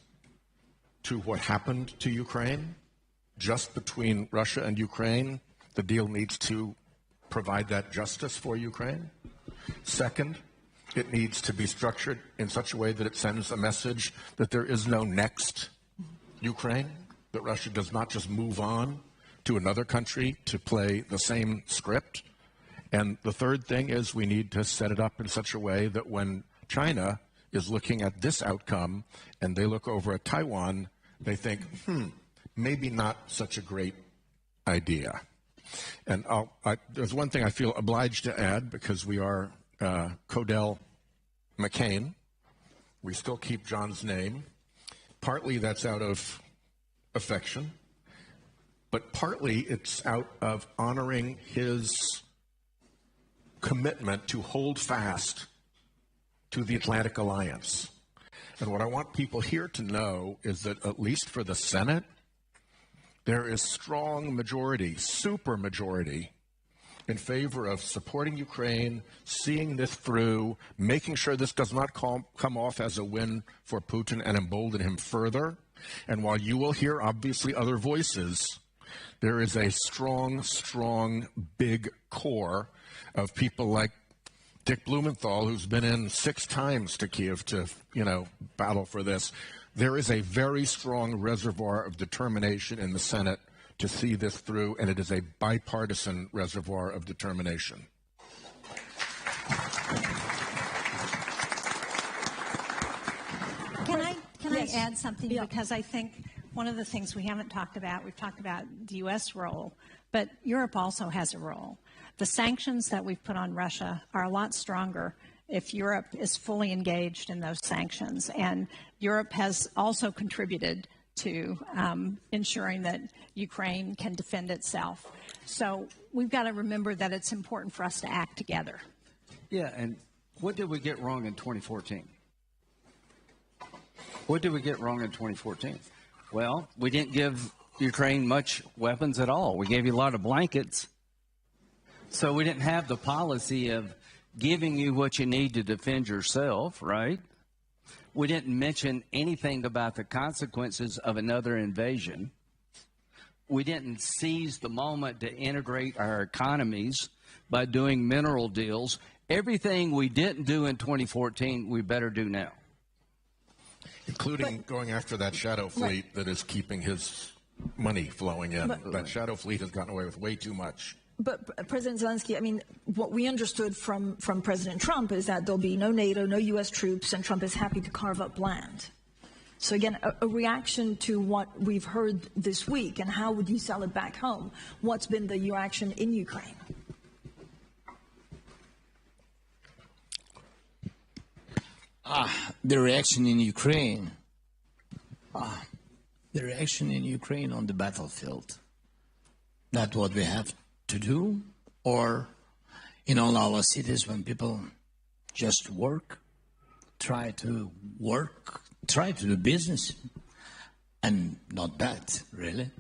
to what happened to Ukraine. Just between Russia and Ukraine, the deal needs to provide that justice for Ukraine. Second, it needs to be structured in such a way that it sends a message that there is no next Ukraine, that Russia does not just move on to another country to play the same script. And the third thing is we need to set it up in such a way that when China is looking at this outcome and they look over at Taiwan, they think, maybe not such a great idea. And there's one thing I feel obliged to add, because we are Codell McCain. We still keep John's name. Partly that's out of affection, but partly it's out of honoring his commitment to hold fast to the Atlantic Alliance. And what I want people here to know is that, at least for the Senate, there is strong majority, super majority, in favor of supporting Ukraine, seeing this through, making sure this does not come off as a win for Putin and embolden him further. And while you will hear, obviously, other voices, there is a strong, strong, big core of people like Dick Blumenthal, who's been in 6 times to Kiev to, battle for this. There is a very strong reservoir of determination in the Senate to see this through, and it is a bipartisan reservoir of determination. Can I add something? Yeah. Because I think one of the things we haven't talked about, we've talked about the U.S. role, but Europe also has a role. The sanctions that we've put on Russia are a lot stronger if Europe is fully engaged in those sanctions. And Europe has also contributed to ensuring that Ukraine can defend itself. So we've got to remember that it's important for us to act together. Yeah, and what did we get wrong in 2014? What did we get wrong in 2014? Well, we didn't give Ukraine much weapons at all. We gave you a lot of blankets. So we didn't have the policy of giving you what you need to defend yourself, right? We didn't mention anything about the consequences of another invasion. We didn't seize the moment to integrate our economies by doing mineral deals. Everything we didn't do in 2014, we better do now. Including going after that shadow fleet that is keeping his money flowing in. That shadow fleet has gotten away with way too much. But President Zelenskyy, what we understood from President Trump is that there'll be no NATO, no U.S. troops, and Trump is happy to carve up land. So again, a reaction to what we've heard this week, and how would you sell it back home? What's been the reaction in Ukraine? The reaction in Ukraine. The reaction in Ukraine on the battlefield. That's what we have to do, or in all our cities when people just try to do business, and not bad, really,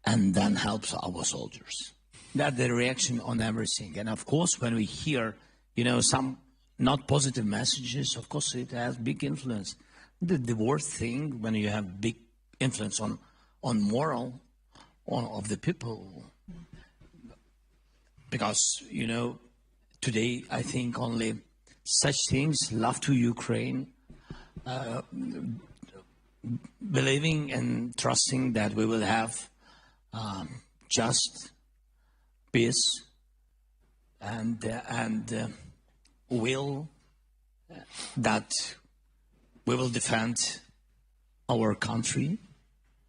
and then helps our soldiers. That's the reaction on everything. And of course, when we hear, some not positive messages, of course it has big influence. The worst thing when you have big influence on moral of the people, because, you know, today I think only such things, love to Ukraine, believing and trusting that we will have just peace and will that we will defend our country,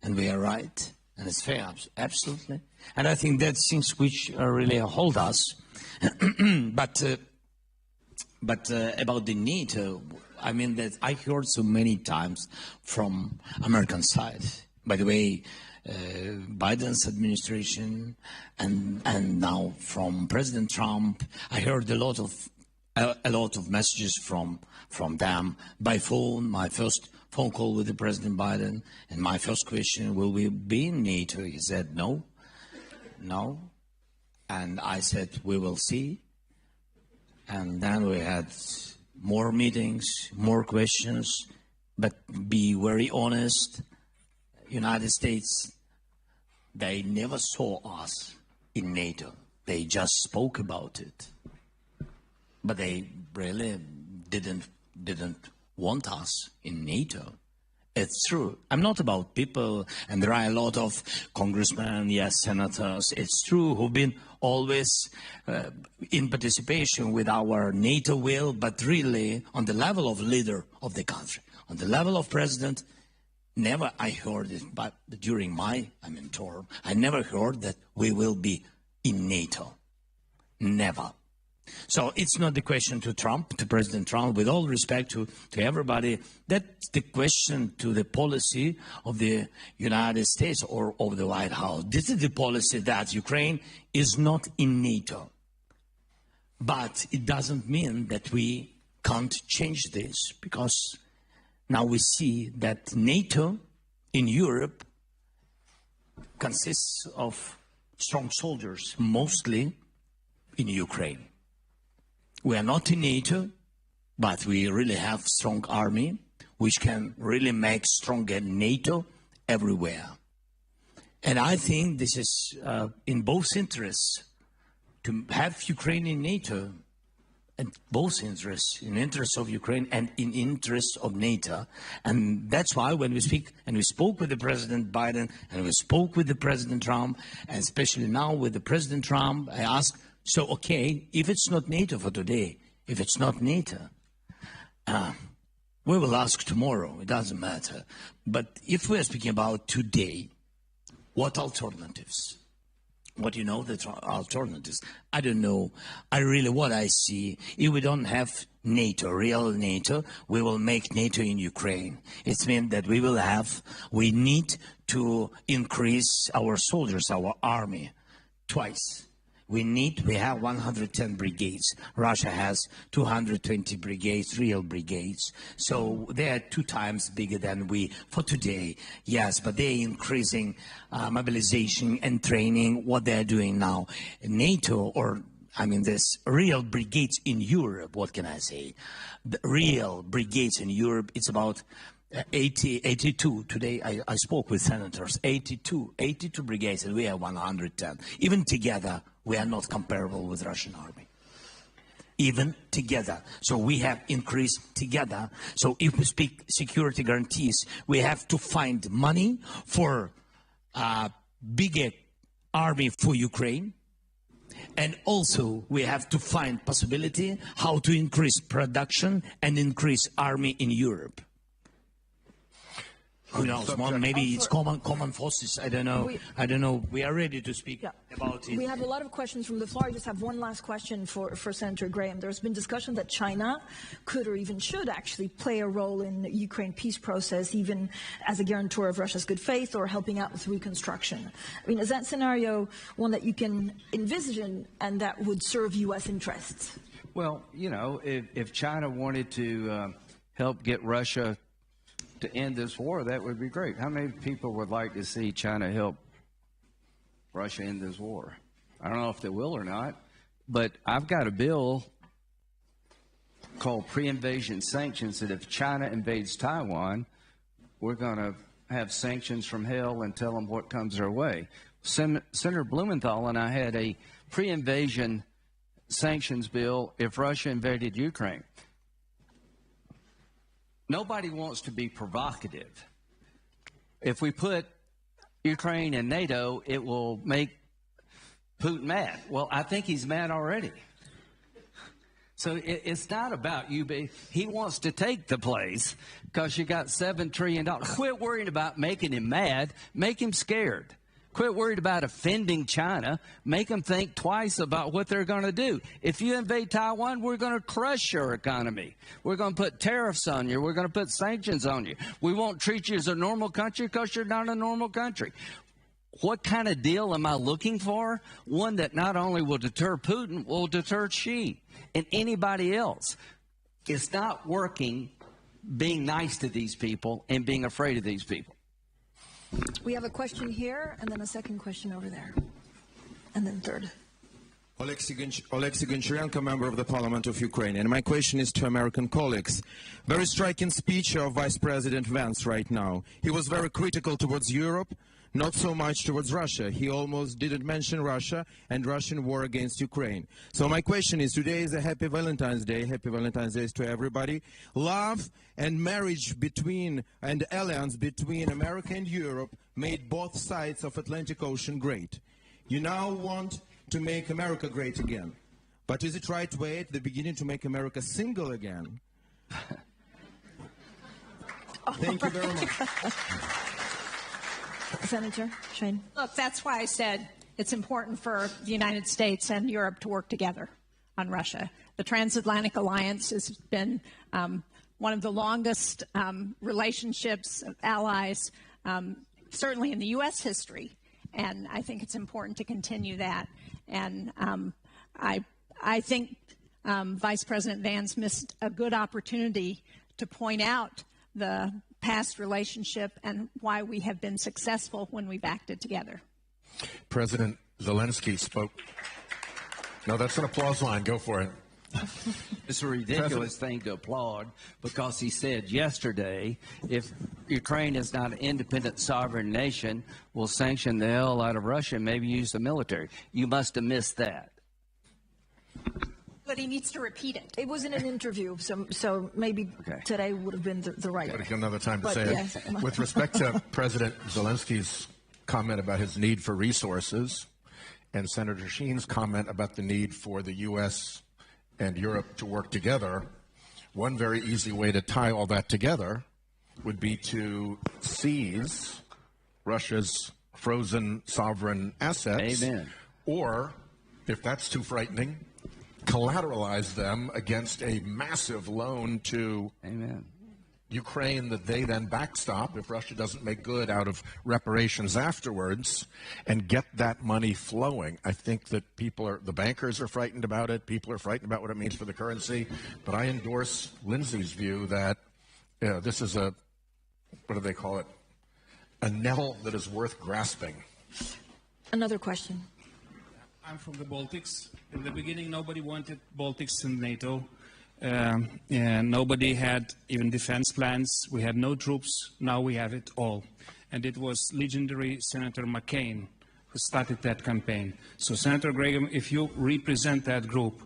and we are right, and it's fair, absolutely. And I think that's things which really hold us. But about the NATO, I mean that I heard so many times from American side. By the way, Biden's administration and now from President Trump, I heard a lot of messages from them by phone. My first phone call with the President Biden, and my first question, will we be in NATO? He said no. And I said, we will see. And then we had more meetings, more questions, but be very honest, United States, they never saw us in NATO. They just spoke about it. But they really didn't want us in NATO. It's true. I'm not about people, and there are a lot of congressmen, yes, senators. It's true, who've been always in participation with our NATO will, but really on the level of leader of the country, on the level of president, never I heard it, but during my term, I never heard that we will be in NATO. Never. So it's not the question to Trump, to President Trump, with all respect to everybody. That's the question to the policy of the United States or of the White House. This is the policy that Ukraine is not in NATO. But it doesn't mean that we can't change this, because now we see that NATO in Europe consists of strong soldiers, mostly in Ukraine. We are not in NATO, but we really have strong army, which can really make stronger NATO everywhere. And I think this is in both interests, to have Ukraine in NATO, and both interests, in interest of Ukraine and in interest of NATO. And that's why when we speak, and we spoke with the President Biden, and we spoke with the President Trump, and especially now with the President Trump, I asked, so, okay, if it's not NATO for today, if it's not NATO, we will ask tomorrow, it doesn't matter. But if we're speaking about today, what alternatives? What you know, the alternatives? I don't know. What I see, if we don't have NATO, real NATO, we will make NATO in Ukraine. It means that we need to increase our soldiers, our army, twice. We have 110 brigades. Russia has 220 brigades, real brigades. So they are 2 times bigger than we for today. Yes, but they're increasing mobilization and training, what they're doing now. NATO, this real brigades in Europe, what can I say? The real brigades in Europe, it's about 82. Today I spoke with senators, 82 brigades, and we have 110. Even together, we are not comparable with Russian army. Even together. So we have increased together. So if we speak security guarantees, we have to find money for a bigger army for Ukraine. And also we have to find possibility how to increase production and increase army in Europe. Who knows? Maybe it's common forces. I don't know. We are ready to speak about it. We have a lot of questions from the floor. I just have one last question for Senator Graham. There's been discussion that China could or even should actually play a role in the Ukraine peace process, even as a guarantor of Russia's good faith or helping out with reconstruction. Is that scenario one that you can envision and that would serve U.S. interests? Well, if China wanted to help get Russia to end this war, that would be great. How many people would like to see China help Russia end this war? I don't know if they will or not, but I've got a bill called pre-invasion sanctions that if China invades Taiwan, we're going to have sanctions from hell and tell them what comes their way. Senator Blumenthal and I had a pre-invasion sanctions bill if Russia invaded Ukraine. Nobody wants to be provocative. If we put Ukraine in NATO, it will make Putin mad. Well, I think he's mad already. So it's not about you. He wants to take the place because you got $7 trillion. Quit worrying about making him mad. Make him scared. Quit worried about offending China. Make them think twice about what they're going to do. If you invade Taiwan, we're going to crush your economy. We're going to put tariffs on you. We're going to put sanctions on you. We won't treat you as a normal country because you're not a normal country. What kind of deal am I looking for? One that not only will deter Putin, will deter Xi and anybody else. It's not working being nice to these people and being afraid of these people. We have a question here, and then a second question over there, and then third. Oleksiy Goncharenko, member of the Parliament of Ukraine. And my question is to American colleagues. Very striking speech of Vice President Vance right now. He was very critical towards Europe, not so much towards Russia. He almost didn't mention Russia and Russian war against Ukraine. So my question is, today is a happy Valentine's Day. Happy Valentine's Day to everybody. Love and marriage between, and alliance between America and Europe made both sides of Atlantic Ocean great. You now want to make America great again. But is it right way at the beginning to make America single again? Thank you very much. Senator Shane. Look, that's why I said it's important for the United States and Europe to work together on Russia. The Transatlantic Alliance has been one of the longest relationships of allies, certainly in the U.S. history, and I think it's important to continue that. And I think Vice President Vance missed a good opportunity to point out the past relationship and why we have been successful when we've acted together. President Zelenskyy spoke. No, that's an applause line. Go for it. It's a ridiculous thing to applaud because he said yesterday, if Ukraine is not an independent sovereign nation, we'll sanction the hell out of Russia and maybe use the military. You must have missed that. But he needs to repeat it. It was in an interview, so maybe today would have been the right. Got another time to say it. With respect to President Zelenskyy's comment about his need for resources and Senator Sheen's comment about the need for the U.S. and Europe to work together, one very easy way to tie all that together would be to seize Russia's frozen sovereign assets. Amen. Or, if that's too frightening, collateralize them against a massive loan to Ukraine that they then backstop if Russia doesn't make good out of reparations afterwards, and get that money flowing. I think that the bankers are frightened about it. People are frightened about what it means for the currency. But I endorse Lindsay's view that this is what do they call it? A nettle that is worth grasping. Another question. I'm from the Baltics. In the beginning, nobody wanted Baltics in NATO. And nobody had even defense plans. We had no troops. Now we have it all. And it was legendary Senator McCain who started that campaign. So Senator Graham, if you represent that group,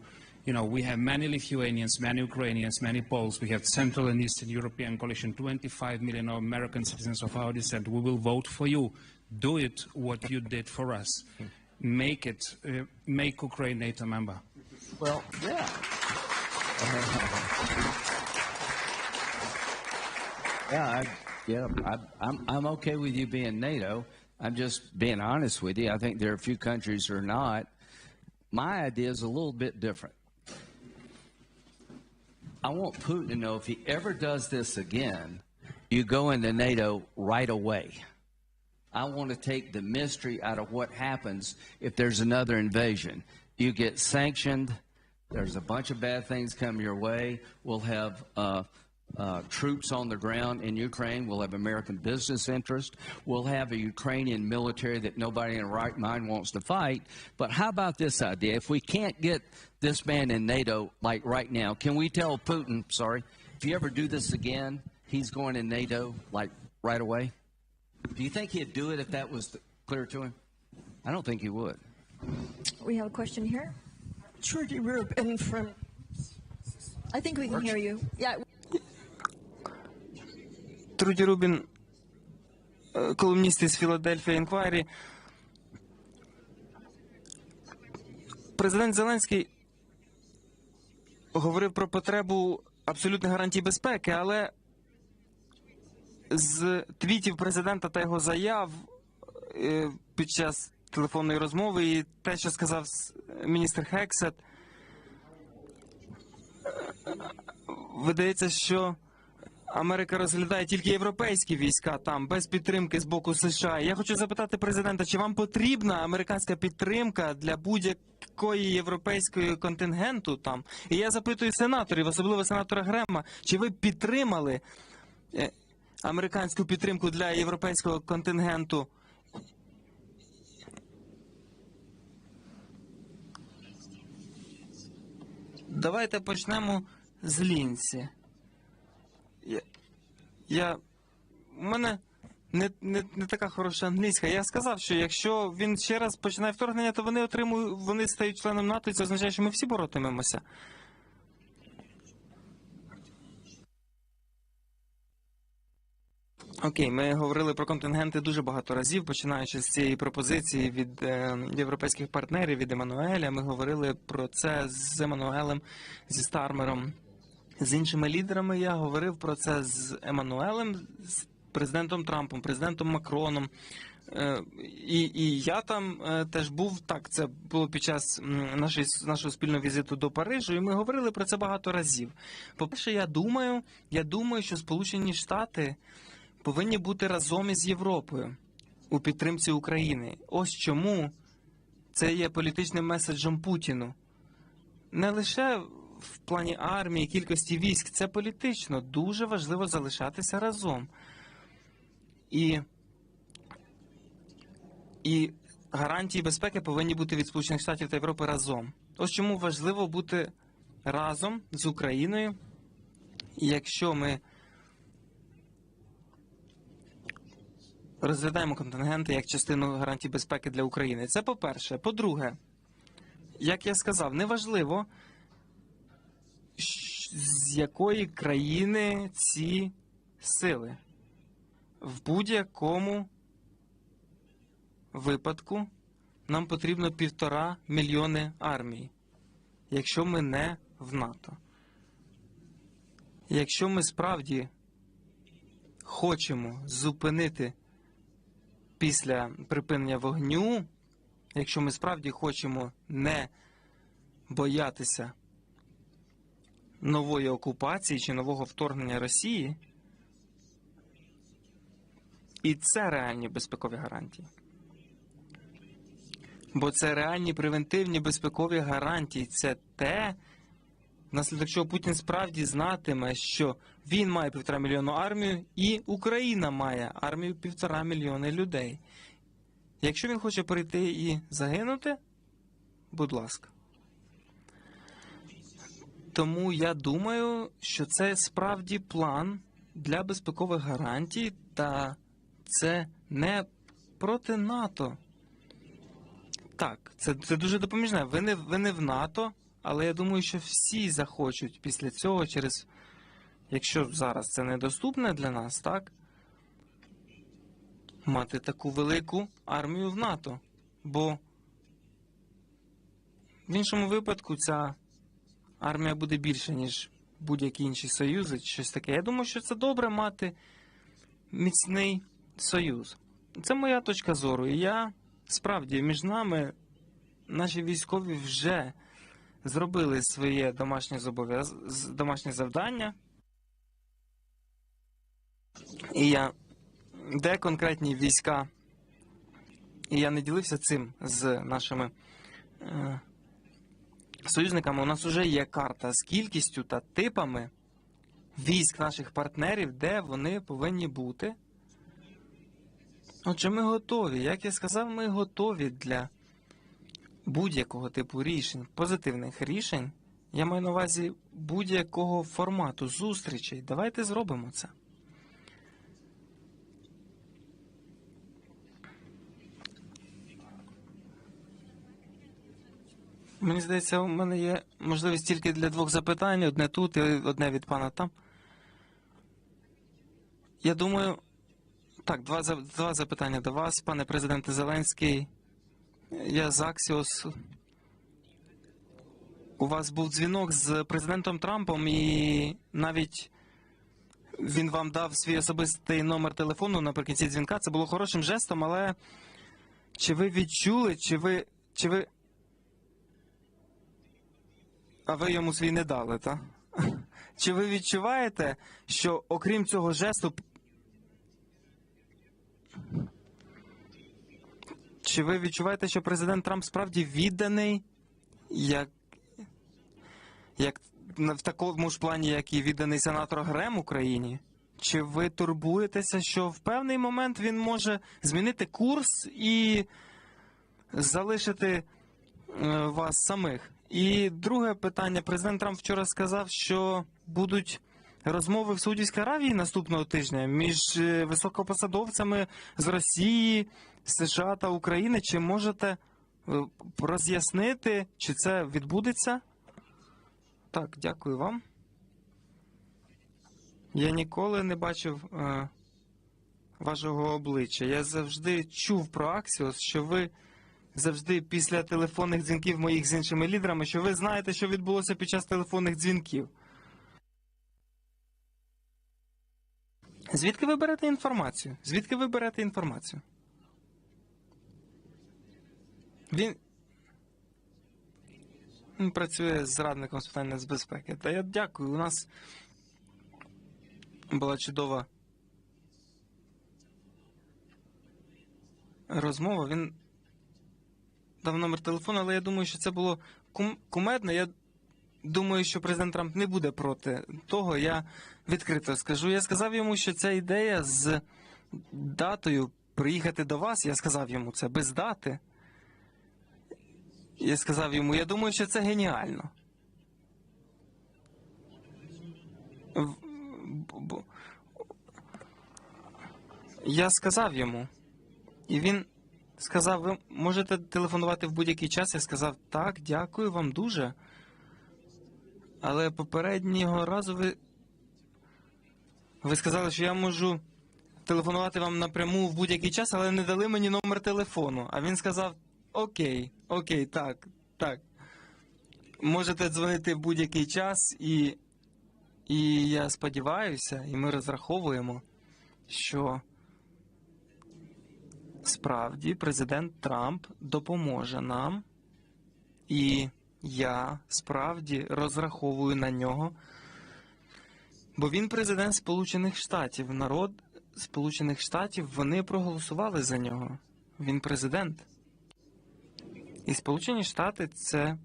you know, we have many Lithuanians, many Ukrainians, many Poles. We have Central and Eastern European coalition, 25 million American citizens of our descent. We will vote for you. Do it what you did for us. Make Ukraine NATO member. Well, yeah. I'm okay with you being NATO. I'm just being honest with you. I think there are a few countries who are not. My idea is a little bit different. I want Putin to know if he ever does this again, you go into NATO right away. I want to take the mystery out of what happens if there's another invasion. You get sanctioned. There's a bunch of bad things come your way. We'll have troops on the ground in Ukraine. We'll have American business interest. We'll have a Ukrainian military that nobody in their right mind wants to fight. But how about this idea? If we can't get this man in NATO, like right now, can we tell Putin, sorry, if you ever do this again, he's going in NATO, like right away? Do you think he'd do it if that was clear to him? I don't think he would. We have a question here. Trudy Rubin from... I think we can hear you. Yeah. Труді Рубін, колумніст із Філадельфія Інквайрі. Президент Зеленський говорив про потребу абсолютних гарантій безпеки, але з твітів президента та його заяв під час телефонної розмови і те, що сказав міністр Хексет, видається, що Америка розглядає тільки європейські війська там, без підтримки з боку США. Я хочу запитати президента, чи вам потрібна американська підтримка для будь-якої європейської контингенту там? І я запитую сенаторів, особливо сенатора Грема, чи ви підтримали американську підтримку для європейського контингенту? Давайте почнемо з Лінсі. У мене не така хороша англійська. Я сказав, що якщо він ще раз починає вторгнення, то вони стають членом НАТО, і це означає, що ми всі боротимемося. Окей, ми говорили про контингенти дуже багато разів, починаючи з цієї пропозиції від європейських партнерів, від Еммануеля. Ми говорили про це з Еммануелем, зі Стармером. З іншими лідерами я говорив про це з Еммануелем, з президентом Трампом, президентом Макроном. І я там теж був, так, це було під час нашого спільного візиту до Парижу, і ми говорили про це багато разів. По-перше, я думаю, що Сполучені Штати повинні бути разом із Європою у підтримці України. Ось чому це є політичним меседжем Путіну. Не лише в плані армії, кількості військ, це політично. Дуже важливо залишатися разом. І гарантії безпеки повинні бути від Сполучених Штатів та Європи разом. Ось чому важливо бути разом з Україною. І якщо ми розглядаємо контингенти як частину гарантій безпеки для України. Це по-перше. По-друге, як я сказав, неважливо, з якої країни ці сили. В будь-якому випадку нам потрібно 1,5 мільйони армій, якщо ми не в НАТО. Якщо ми справді хочемо зупинити після припинення вогню, якщо ми справді хочемо не боятися нової окупації чи нового вторгнення Росії, і це реальні безпекові гарантії. Бо це реальні превентивні безпекові гарантії. Це те, внаслідок чого Путін справді знатиме, що він має 1,5 мільйона армію, і Україна має армію 1,5 мільйона людей. Якщо він хоче прийти і загинути, будь ласка. Тому я думаю, що це справді план для безпекових гарантій, та це не проти НАТО. Так, це дуже допоміжне. Ви не в НАТО, але я думаю, що всі захочуть після цього якщо зараз це недоступне для нас, так, мати таку велику армію в НАТО. Бо в іншому випадку ця армія буде більше, ніж будь-які інші союзи, чи щось таке. Я думаю, що це добре мати міцний союз. Це моя точка зору. І справді, між нами наші військові вже зробили своє домашнє завдання. І де конкретні війська, і я не ділився цим з нашими союзниками, у нас вже є карта з кількістю та типами військ наших партнерів, де вони повинні бути. Отже, ми готові. Як я сказав, ми готові для будь-якого типу рішень, позитивних рішень. Я маю на увазі будь-якого формату зустрічей. Давайте зробимо це. Мені здається, у мене є можливість тільки для 2 запитань. Одне тут і одне від пана там. Я думаю... Так, два запитання до вас, пане президенте Зеленський. Я з Axios. У вас був дзвінок з президентом Трампом, і навіть він вам дав свій особистий номер телефону наприкінці дзвінка. Це було хорошим жестом, але чи ви відчули, чи ви... А ви йому свій не дали, так? Чи ви відчуваєте, що окрім цього жесту... Чи ви відчуваєте, що президент Трамп справді відданий, як в такому ж плані, як і відданий сенатор Грем Україні? Чи ви турбуєтеся, що в певний момент він може змінити курс і залишити вас самих? І друге питання. Президент Трамп вчора сказав, що будуть розмови в Саудівській Аравії наступного тижня між високопосадовцями з Росії, США та України. Чи можете роз'яснити, чи це відбудеться? Так, дякую вам. Я ніколи не бачив вашого обличчя. Я завжди чув про Axios, що ви завжди після телефонних дзвінків моїх з іншими лідерами, що ви знаєте, що відбулося під час телефонних дзвінків. Звідки ви берете інформацію? Звідки ви берете інформацію? Він працює з радником з питань нацбезпеки. Та я дякую. У нас була чудова розмова. Він дав номер телефону, але я думаю, що це було кумедно. Я думаю, що президент Трамп не буде проти того. Я відкрито скажу. Я сказав йому, що ця ідея з датою приїхати до вас, я сказав йому це без дати. Я сказав йому, я думаю, що це геніально. Я сказав йому. І він сказав, ви можете телефонувати в будь-який час. Я сказав, так, дякую вам дуже. Але попереднього разу ви сказали, що я можу телефонувати вам напряму в будь-який час, але не дали мені номер телефону. А він сказав, окей, так. Можете дзвонити в будь-який час, і я сподіваюся, і ми розраховуємо, що справді президент Трамп допоможе нам, і я справді розраховую на нього, бо він президент Сполучених Штатів. Народ Сполучених Штатів, вони проголосували за нього. Він президент. І Сполучені Штати – це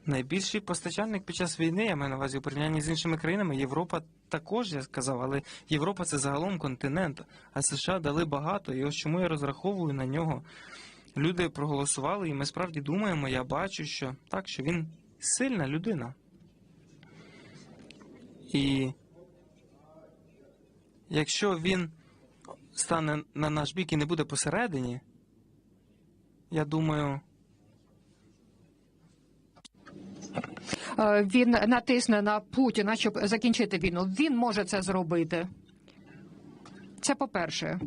найбільший постачальник під час війни, я маю на увазі у порівнянні з іншими країнами. Європа також, я сказав, але Європа – це загалом континент, а США дали багато, і ось чому я розраховую на нього. Люди проголосували, і ми справді думаємо, я бачу, що так, що він сильна людина. І якщо він стане на наш бік і не буде посередині, я думаю... Він натисне на Путіна, щоб закінчити війну. Він може це зробити. Це по-перше.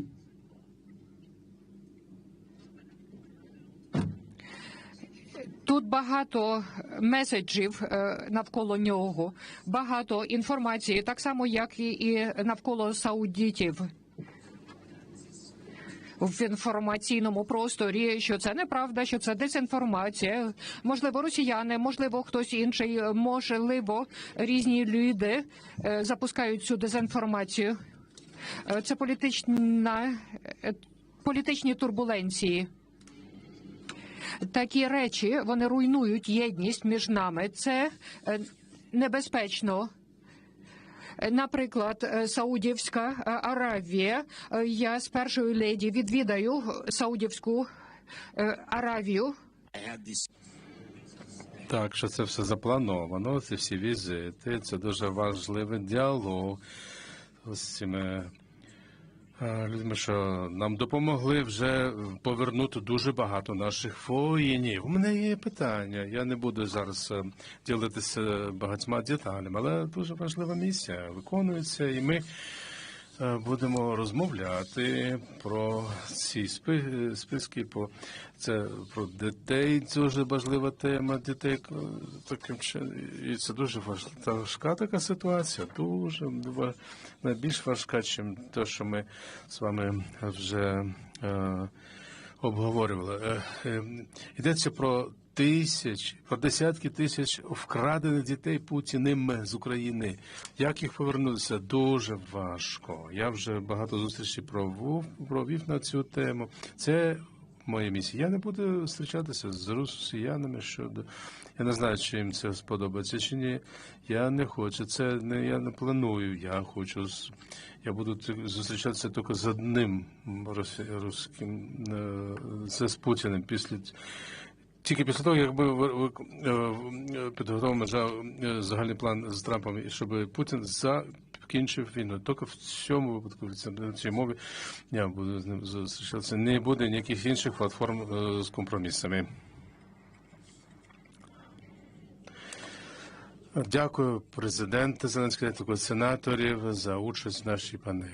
Тут багато меседжів навколо нього, багато інформації, так само, як і навколо саудитів. В інформаційному просторі, що це неправда, що це дезінформація. Можливо, росіяни, можливо, хтось інший, можливо, різні люди запускають цю дезінформацію. Це політичні турбуленції. Такі речі, вони руйнують єдність між нами. Це небезпечно. Наприклад, Саудівська Аравія. Я з першою леді відвідаю Саудівську Аравію. Так, що це все заплановано, ці всі візити, це дуже важливий діалог з цими людьми, що нам допомогли вже повернути дуже багато наших воїнів. У мене є питання, я не буду зараз ділитися багатьма деталями, але дуже важлива місія виконується, і ми будемо розмовляти про ці списки, про дітей, дуже важлива тема дітей, таким чином, і це дуже важка така ситуація, дуже найбільш важка, ніж те, що ми з вами вже обговорювали. Йдеться про десятки тисяч вкрадених дітей Путіним з України. Як їх повернутися? Дуже важко. Я вже багато зустрічей провів на цю тему. Це моя місія. Я не буду зустрічатися з росіянами щодо... Я не знаю, чи їм це сподобається, чи ні. Я не хочу. Я не планую. Я буду зустрічатися тільки з одним русським, це з Путіним. Тільки після того, як ми підготовимо загальний план з Трампом, щоб Путін закінчив війну. Тільки в цьому випадку, в цій мові, я буду з ним зустрічатися. Не буде ніяких інших платформ з компромісами. Дякую президенту Зеленському, дякую сенаторів за участь в нашій панелі.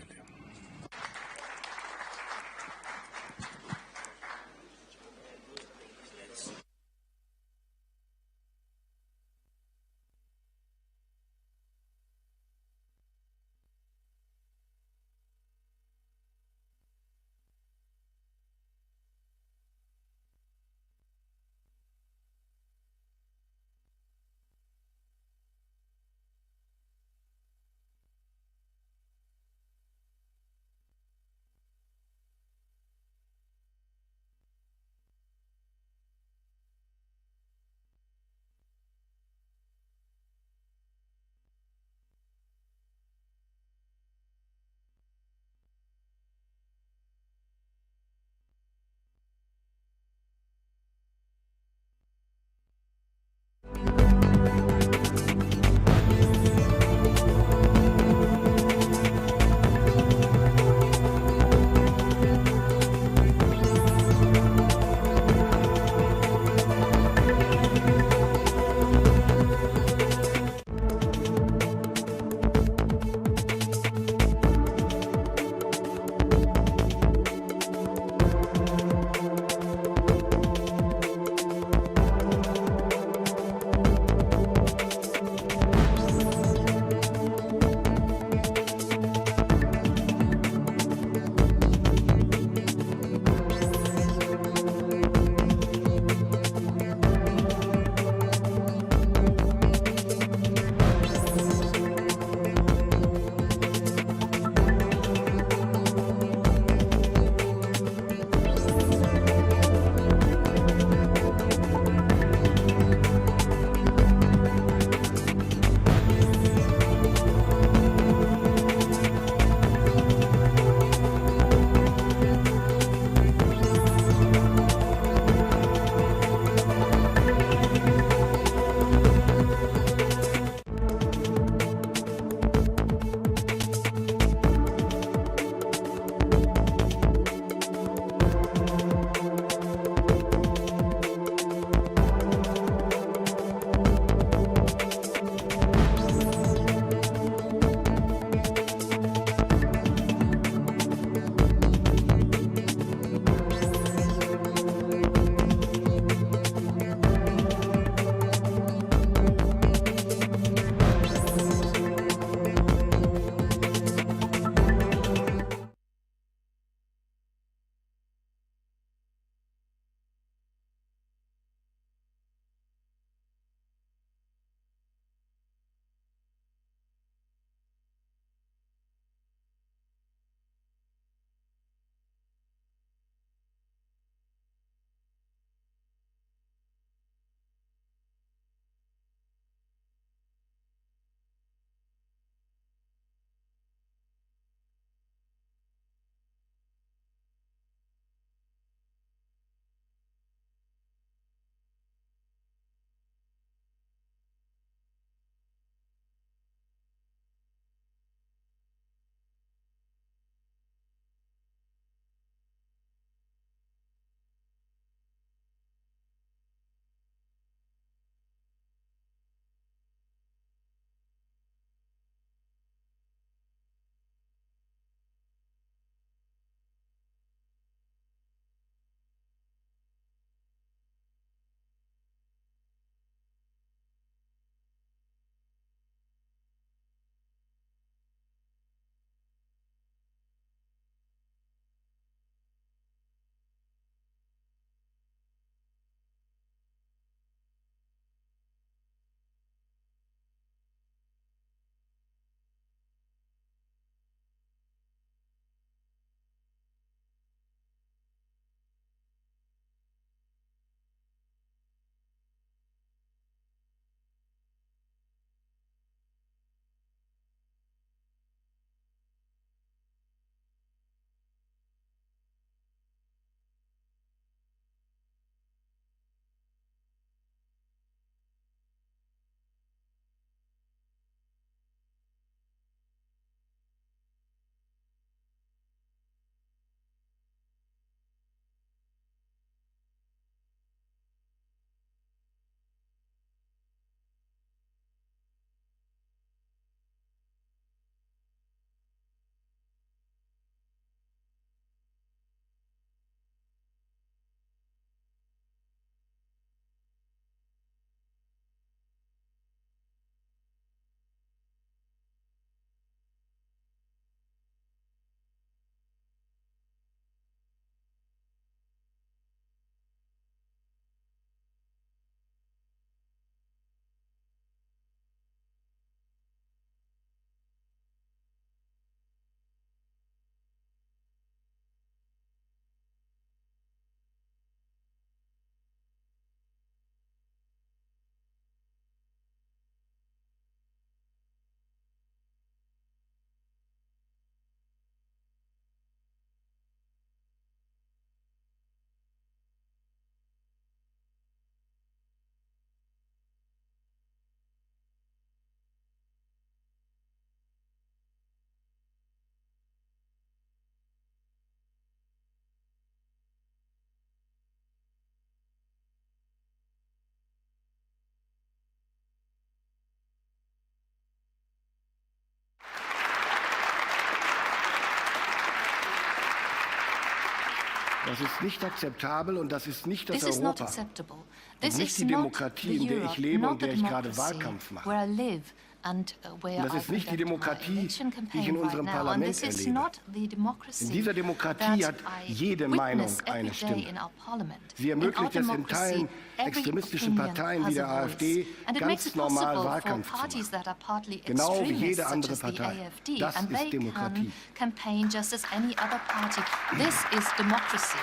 Das ist nicht akzeptabel und das ist nicht das This is not Europa acceptable. und This nicht is die not Demokratie, the in der Europe, ich lebe not und the der ich gerade democracy Wahlkampf mache. where I live and where Und das I ist nicht die conduct my Demokratie, election die ich campaign in right unserem now. And Parlament this is erlebe. not the democracy In dieser Demokratie that hat I jede Meinung witness every eine day Stimme. in our parliament. Sie In our ermöglicht es in democracy, Teilen every extremistischen opinion Parteien wie has der a voice. AfD And it makes ganz it normal possible for Wahlkampf zu parties machen. that are partly Genau wie extremist, jede such andere as the Partei. AfD, Das and ist they Demokratie. can campaign just as any other party. This is democracy.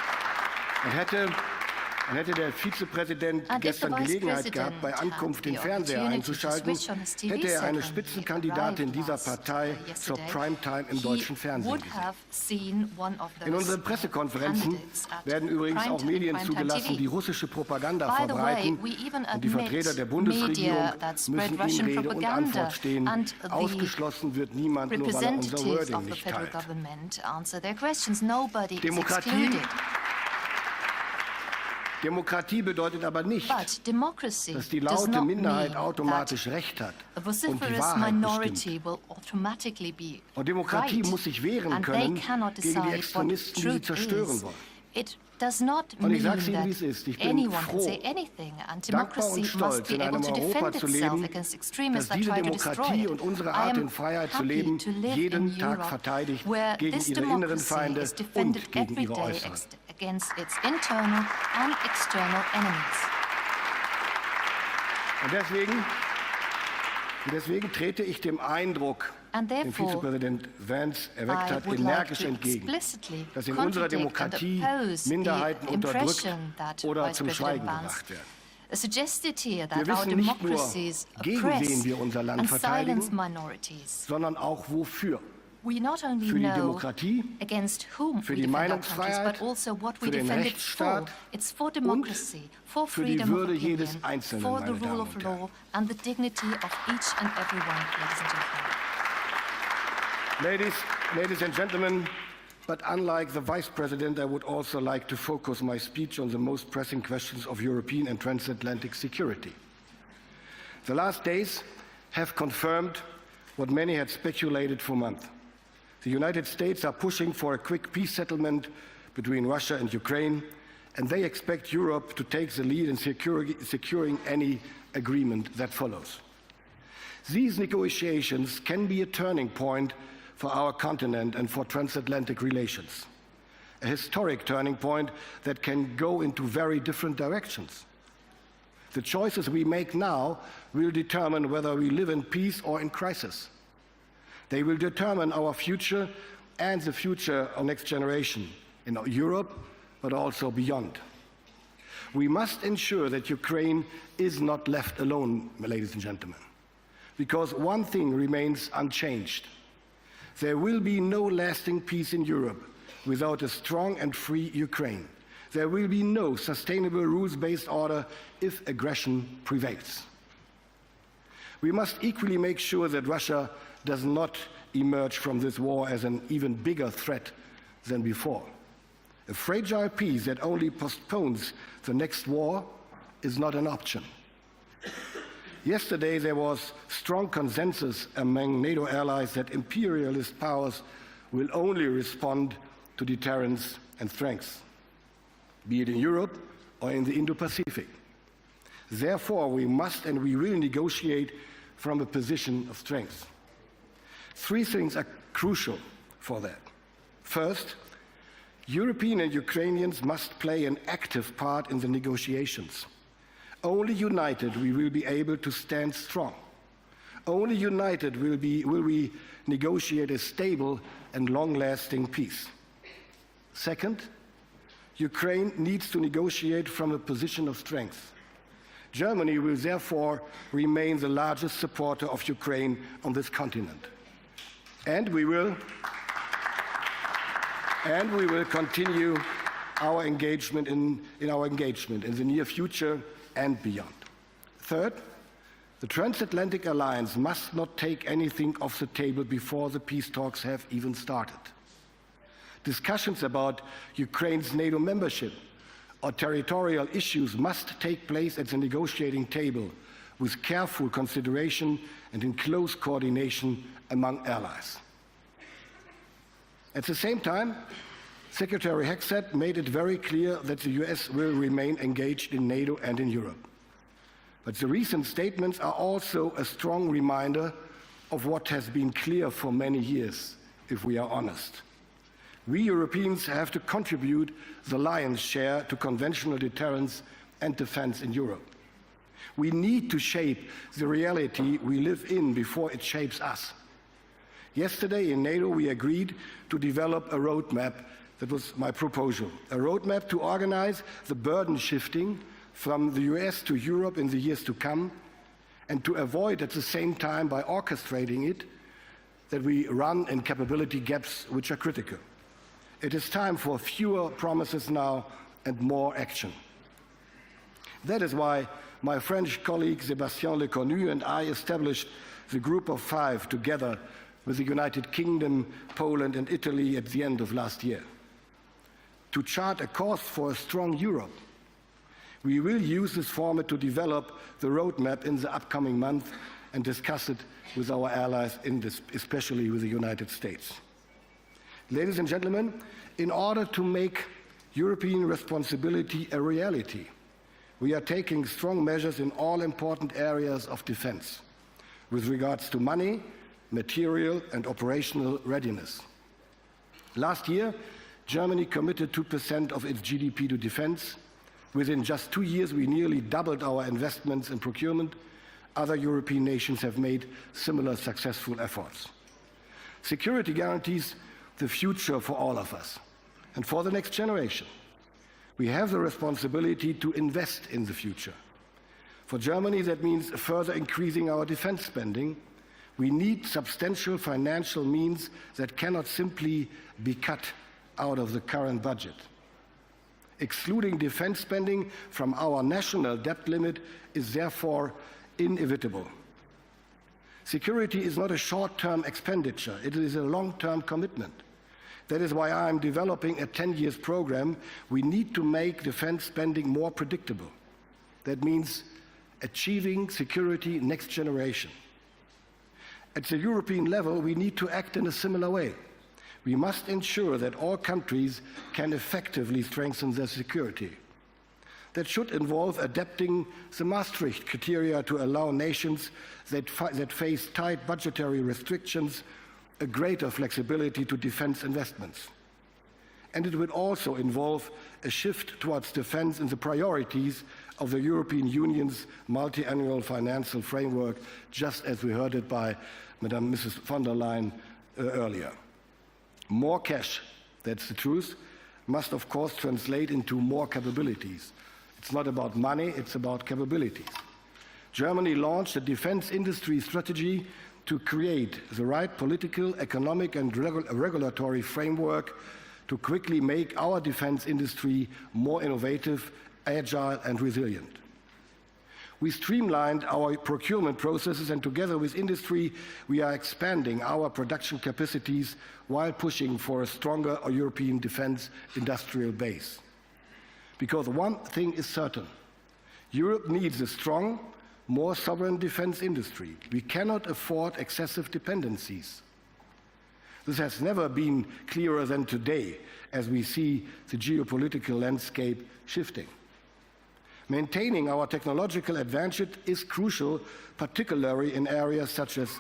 Und hätte der Vizepräsident And if the gestern Vice Gelegenheit gehabt, bei President Ankunft den had the Fernseher opportunity to einzuschalten, switch on his TV hätte er eine set when he Spitzenkandidatin arrived dieser last, Partei zur yesterday, Primetime im deutschen Fernsehen would gesehen. have seen one of In those unseren Pressekonferenzen candidates at werden übrigens auch primetime Medien TV. zugelassen, die russische Propaganda By the way, verbreiten. we even Und die Vertreter der admit Bundesregierung media that spread müssen ihnen Russian Rede und propaganda, Antwort stehen. and the Ausgeschlossen wird niemand, nur weil er unser representatives Wording of the nicht federal teilt. government answer their questions. Nobody is Demokratie excluded. Demokratie bedeutet aber nicht, But democracy dass die does laute not Minderheit mean automatisch Recht hat a und die vociferous Wahrheit minority bestimmt. will automatically be Und Demokratie right, muss sich wehren and können they cannot gegen die decide what Extremisten, die sie truth zerstören is. wollen. It does not Und ich mean sage es Ihnen, wie that es ist. Ich bin anyone can froh, say anything, and dankbar democracy und must stolz, be in able einem to Europa defend zu itself leben, against dass extremists that diese try to destroy Demokratie it. und unsere I Art am in Freiheit zu happy leben to live jeden in Tag Europe, verteidigt where gegen this ihre inneren democracy Feinde is defended und gegen every ihre day äußeren. against its internal and external enemies. Und deswegen trete ich dem Eindruck, And den therefore, Vizepräsident Vance erweckt I hat, would like energisch to entgegen, explicitly dass in unserer contradict and Demokratie oppose Minderheiten the unterdrückt impression that oder Vice zum President Schweigen Vance gebracht werden. suggested here Wir that our wissen nicht nur, democracies gegen oppress wen wir unser Land and silence verteidigen, minorities. sondern auch wofür. We not only Für die know Demokratie, against whom für we die defend our countries, Meinungsfreiheit, but also what we für den defend it for. Rechtsstaat It's for democracy, for für die freedom of Würde opinion, jedes Einzelnen, for the meine rule Damen of und law, and the dignity of each and every one, ladies and gentlemen. Ladies and gentlemen, but unlike the Vice President, I would also like to focus my speech on the most pressing questions of European and transatlantic security. The last days have confirmed what many had speculated for months. The United States are pushing for a quick peace settlement between Russia and Ukraine, and they expect Europe to take the lead in securing any agreement that follows. These negotiations can be a turning point for our continent and for transatlantic relations, a historic turning point that can go into very different directions. The choices we make now will determine whether we live in peace or in crisis. They will determine our future and the future of next generation in Europe, but also beyond. We must ensure that Ukraine is not left alone, ladies and gentlemen, because one thing remains unchanged. There will be no lasting peace in Europe without a strong and free Ukraine. There will be no sustainable rules-based order if aggression prevails. We must equally make sure that Russia does not emerge from this war as an even bigger threat than before. A fragile peace that only postpones the next war is not an option. Yesterday, there was strong consensus among NATO allies that imperialist powers will only respond to deterrence and strength, be it in Europe or in the Indo-Pacific. Therefore, we must and we will negotiate from a position of strength. Three things are crucial for that. First, European and Ukrainians must play an active part in the negotiations. Only united we will be able to stand strong. Only united will we negotiate a stable and long-lasting peace. Second, Ukraine needs to negotiate from a position of strength. Germany will therefore remain the largest supporter of Ukraine on this continent. And we will continue our engagement in the near future and beyond. Third, the Transatlantic Alliance must not take anything off the table before the peace talks have even started. Discussions about Ukraine's NATO membership or territorial issues must take place at the negotiating table with careful consideration and in close coordination among allies. At the same time, Secretary Hegseth made it very clear that the US will remain engaged in NATO and in Europe. But the recent statements are also a strong reminder of what has been clear for many years, if we are honest. We Europeans have to contribute the lion's share to conventional deterrence and defense in Europe. We need to shape the reality we live in before it shapes us. Yesterday in NATO we agreed to develop a roadmap. That was my proposal, a roadmap to organize the burden shifting from the US to Europe in the years to come, and to avoid at the same time, by orchestrating it, that we run in capability gaps which are critical. It is time for fewer promises now and more action. That is why my French colleague Sébastien Lecornu and I established the Group of Five together with the United Kingdom, Poland and Italy at the end of last year, to chart a course for a strong Europe. We will use this format to develop the roadmap in the upcoming month and discuss it with our allies, especially with the United States. Ladies and gentlemen, in order to make European responsibility a reality, we are taking strong measures in all important areas of defense, with regards to money, material and operational readiness. Last year, Germany committed 2% of its GDP to defense. Within just 2 years, we nearly doubled our investments in procurement. Other European nations have made similar successful efforts. Security guarantees the future for all of us and for the next generation. We have the responsibility to invest in the future. For Germany, that means further increasing our defense spending. We need substantial financial means that cannot simply be cut out of the current budget. Excluding defense spending from our national debt limit is therefore inevitable. Security is not a short-term expenditure, it is a long-term commitment. That is why I am developing a 10-year program. We need to make defense spending more predictable. That means achieving security next generation. At the European level, we need to act in a similar way. We must ensure that all countries can effectively strengthen their security. That should involve adapting the Maastricht criteria to allow nations that face tight budgetary restrictions a greater flexibility to defense investments. And it would also involve a shift towards defense in the priorities of the European Union's multi-annual financial framework, just as we heard it by Mrs. von der Leyen earlier. More cash, that's the truth, must of course translate into more capabilities. It's not about money, it's about capabilities. Germany launched a defense industry strategy to create the right political, economic and regulatory framework to quickly make our defense industry more innovative, agile and resilient. We streamlined our procurement processes, and together with industry, we are expanding our production capacities while pushing for a stronger European defense industrial base. Because one thing is certain, Europe needs a strong, more sovereign defense industry. We cannot afford excessive dependencies. This has never been clearer than today as we see the geopolitical landscape shifting. Maintaining our technological advantage is crucial, particularly in areas such as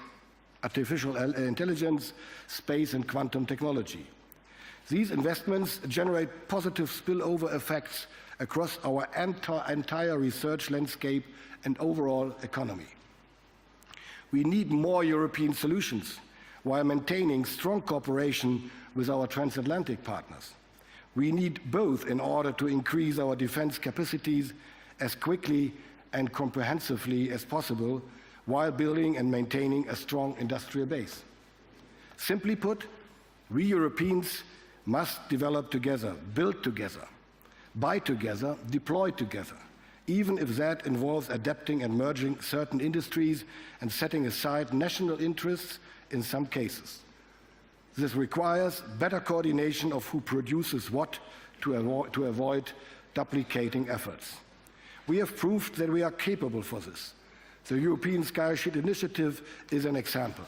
artificial intelligence, space and quantum technology. These investments generate positive spillover effects across our entire research landscape and overall economy. We need more European solutions while maintaining strong cooperation with our transatlantic partners. We need both in order to increase our defense capacities as quickly and comprehensively as possible while building and maintaining a strong industrial base. Simply put, we Europeans must develop together, build together, buy together, deploy together, even if that involves adapting and merging certain industries and setting aside national interests in some cases. This requires better coordination of who produces what to avoid duplicating efforts. We have proved that we are capable for this. The European Sky Shield Initiative is an example.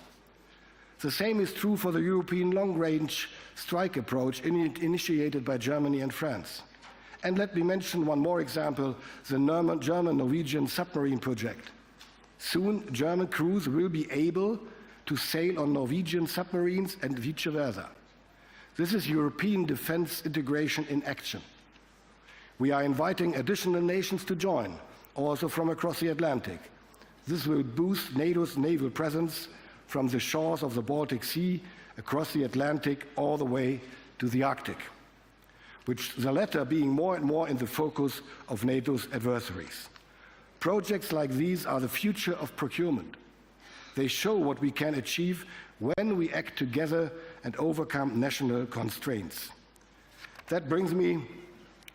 The same is true for the European long-range strike approach initiated by Germany and France. And let me mention one more example, the German-Norwegian submarine project. Soon, German crews will be able to sail on Norwegian submarines and vice versa. This is European defense integration in action. We are inviting additional nations to join, also from across the Atlantic. This will boost NATO's naval presence from the shores of the Baltic Sea across the Atlantic all the way to the Arctic, which the latter being more and more in the focus of NATO's adversaries. Projects like these are the future of procurement. They show what we can achieve when we act together and overcome national constraints. That brings me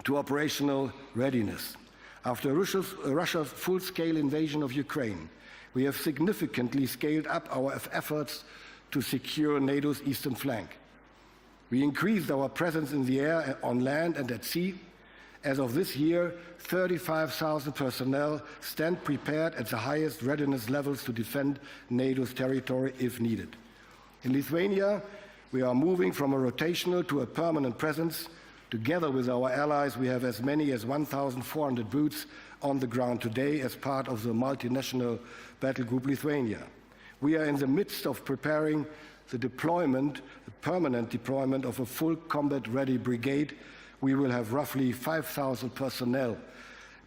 to operational readiness. After Russia's full-scale invasion of Ukraine, we have significantly scaled up our efforts to secure NATO's eastern flank. We increased our presence in the air, on land and at sea. As of this year, 35,000 personnel stand prepared at the highest readiness levels to defend NATO's territory if needed. In Lithuania, we are moving from a rotational to a permanent presence. Together with our allies, we have as many as 1,400 boots on the ground today as part of the multinational battle group Lithuania. We are in the midst of preparing the permanent deployment of a full combat-ready brigade. We will have roughly 5,000 personnel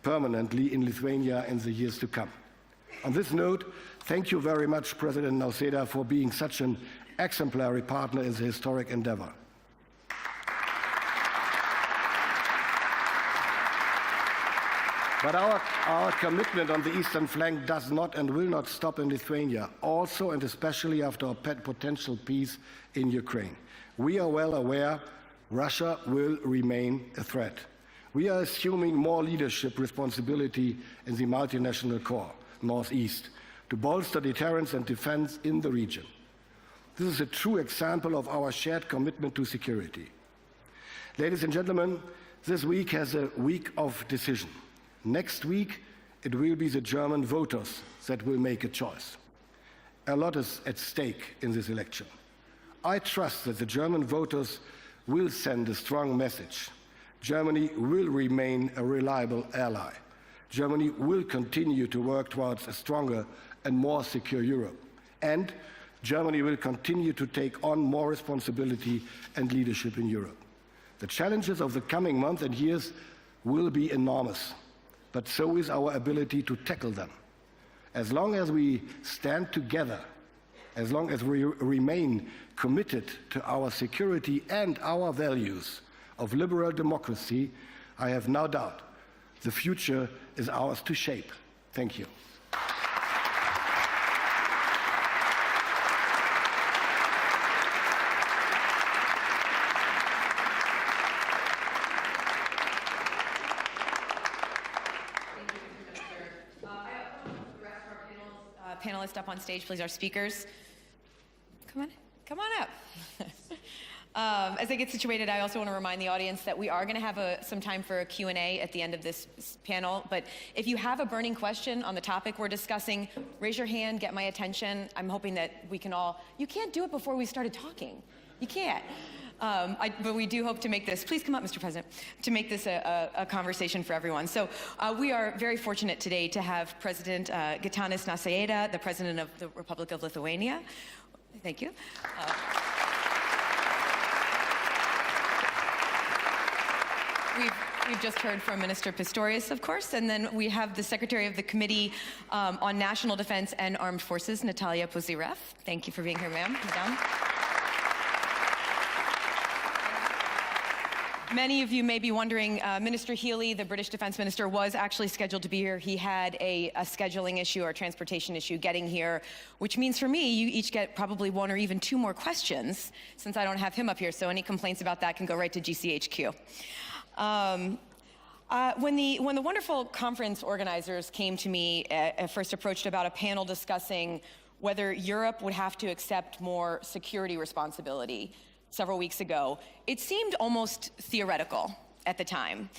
permanently in Lithuania in the years to come. On this note, thank you very much, President Nausėda, for being such an exemplary partner in the historic endeavor. But our commitment on the eastern flank does not and will not stop in Lithuania, also and especially after a potential peace in Ukraine. We are well aware Russia will remain a threat. We are assuming more leadership responsibility in the multinational core, Northeast, to bolster deterrence and defense in the region. This is a true example of our shared commitment to security. Ladies and gentlemen, this week has a week of decision. Next week, it will be the German voters that will make a choice. A lot is at stake in this election. I trust that the German voters will send a strong message. Germany will remain a reliable ally. Germany will continue to work towards a stronger and more secure Europe. And Germany will continue to take on more responsibility and leadership in Europe. The challenges of the coming months and years will be enormous, but so is our ability to tackle them. As long as we stand together, as long as we remain committed to our security and our values of liberal democracy, I have no doubt the future is ours to shape. Thank you. Panelists up on stage, please, our speakers. Come on up. As I get situated, I also want to remind the audience that we are going to have some time for a Q&A at the end of this panel, but if you have a burning question on the topic we're discussing, raise your hand, get my attention. I'm hoping that we can all, you can't do it before we started talking. You can't. But we do hope to make this, please come up, Mr. President, to make this a conversation for everyone. So we are very fortunate today to have President Gitanas Nausėda, the President of the Republic of Lithuania. Thank you. We've just heard from Minister Pistorius, of course, and then we have the Secretary of the Committee on National Defense and Armed Forces, Natalia Pozirev. Thank you for being here, ma'am. Madame. Many of you may be wondering, Minister Healy, the British Defense Minister, was actually scheduled to be here. He had a scheduling issue or transportation issue getting here, which means for me, you each get probably one or even two more questions since I don't have him up here, so any complaints about that can go right to GCHQ. When the wonderful conference organizers came to me, first approached about a panel discussing whether Europe would have to accept more security responsibility several weeks ago, it seemed almost theoretical at the time,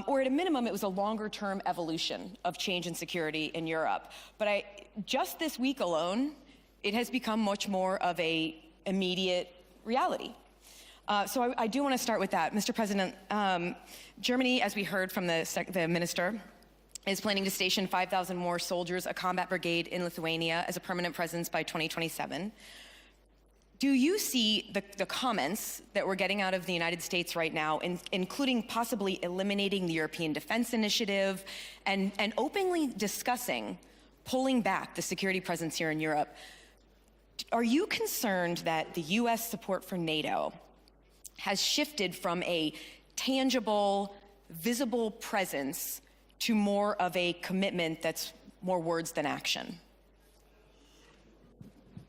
or at a minimum, it was a longer-term evolution of change in security in Europe. But just this week alone, it has become much more of a immediate reality. So I do want to start with that. Mr. President, Germany, as we heard from the minister, is planning to station 5,000 more soldiers, a combat brigade in Lithuania as a permanent presence by 2027. Do you see the comments that we're getting out of the United States right now, including possibly eliminating the European Defense Initiative and openly discussing pulling back the security presence here in Europe? Are you concerned that the U.S. support for NATO has shifted from a tangible, visible presence to more of a commitment that's more words than action?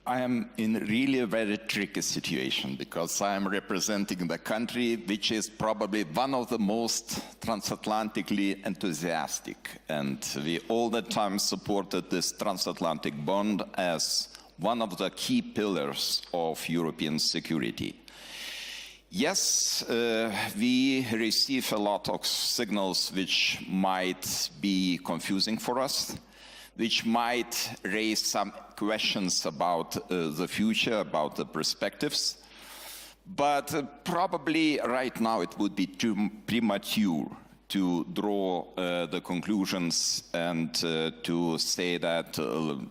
I am in really a very tricky situation because I am representing the country which is probably one of the most transatlantically enthusiastic, and we all the time supported this transatlantic bond as one of the key pillars of European security. Yes, we receive a lot of signals which might be confusing for us, which might raise some questions about the future, about the perspectives. But probably right now it would be too premature to draw the conclusions and to say that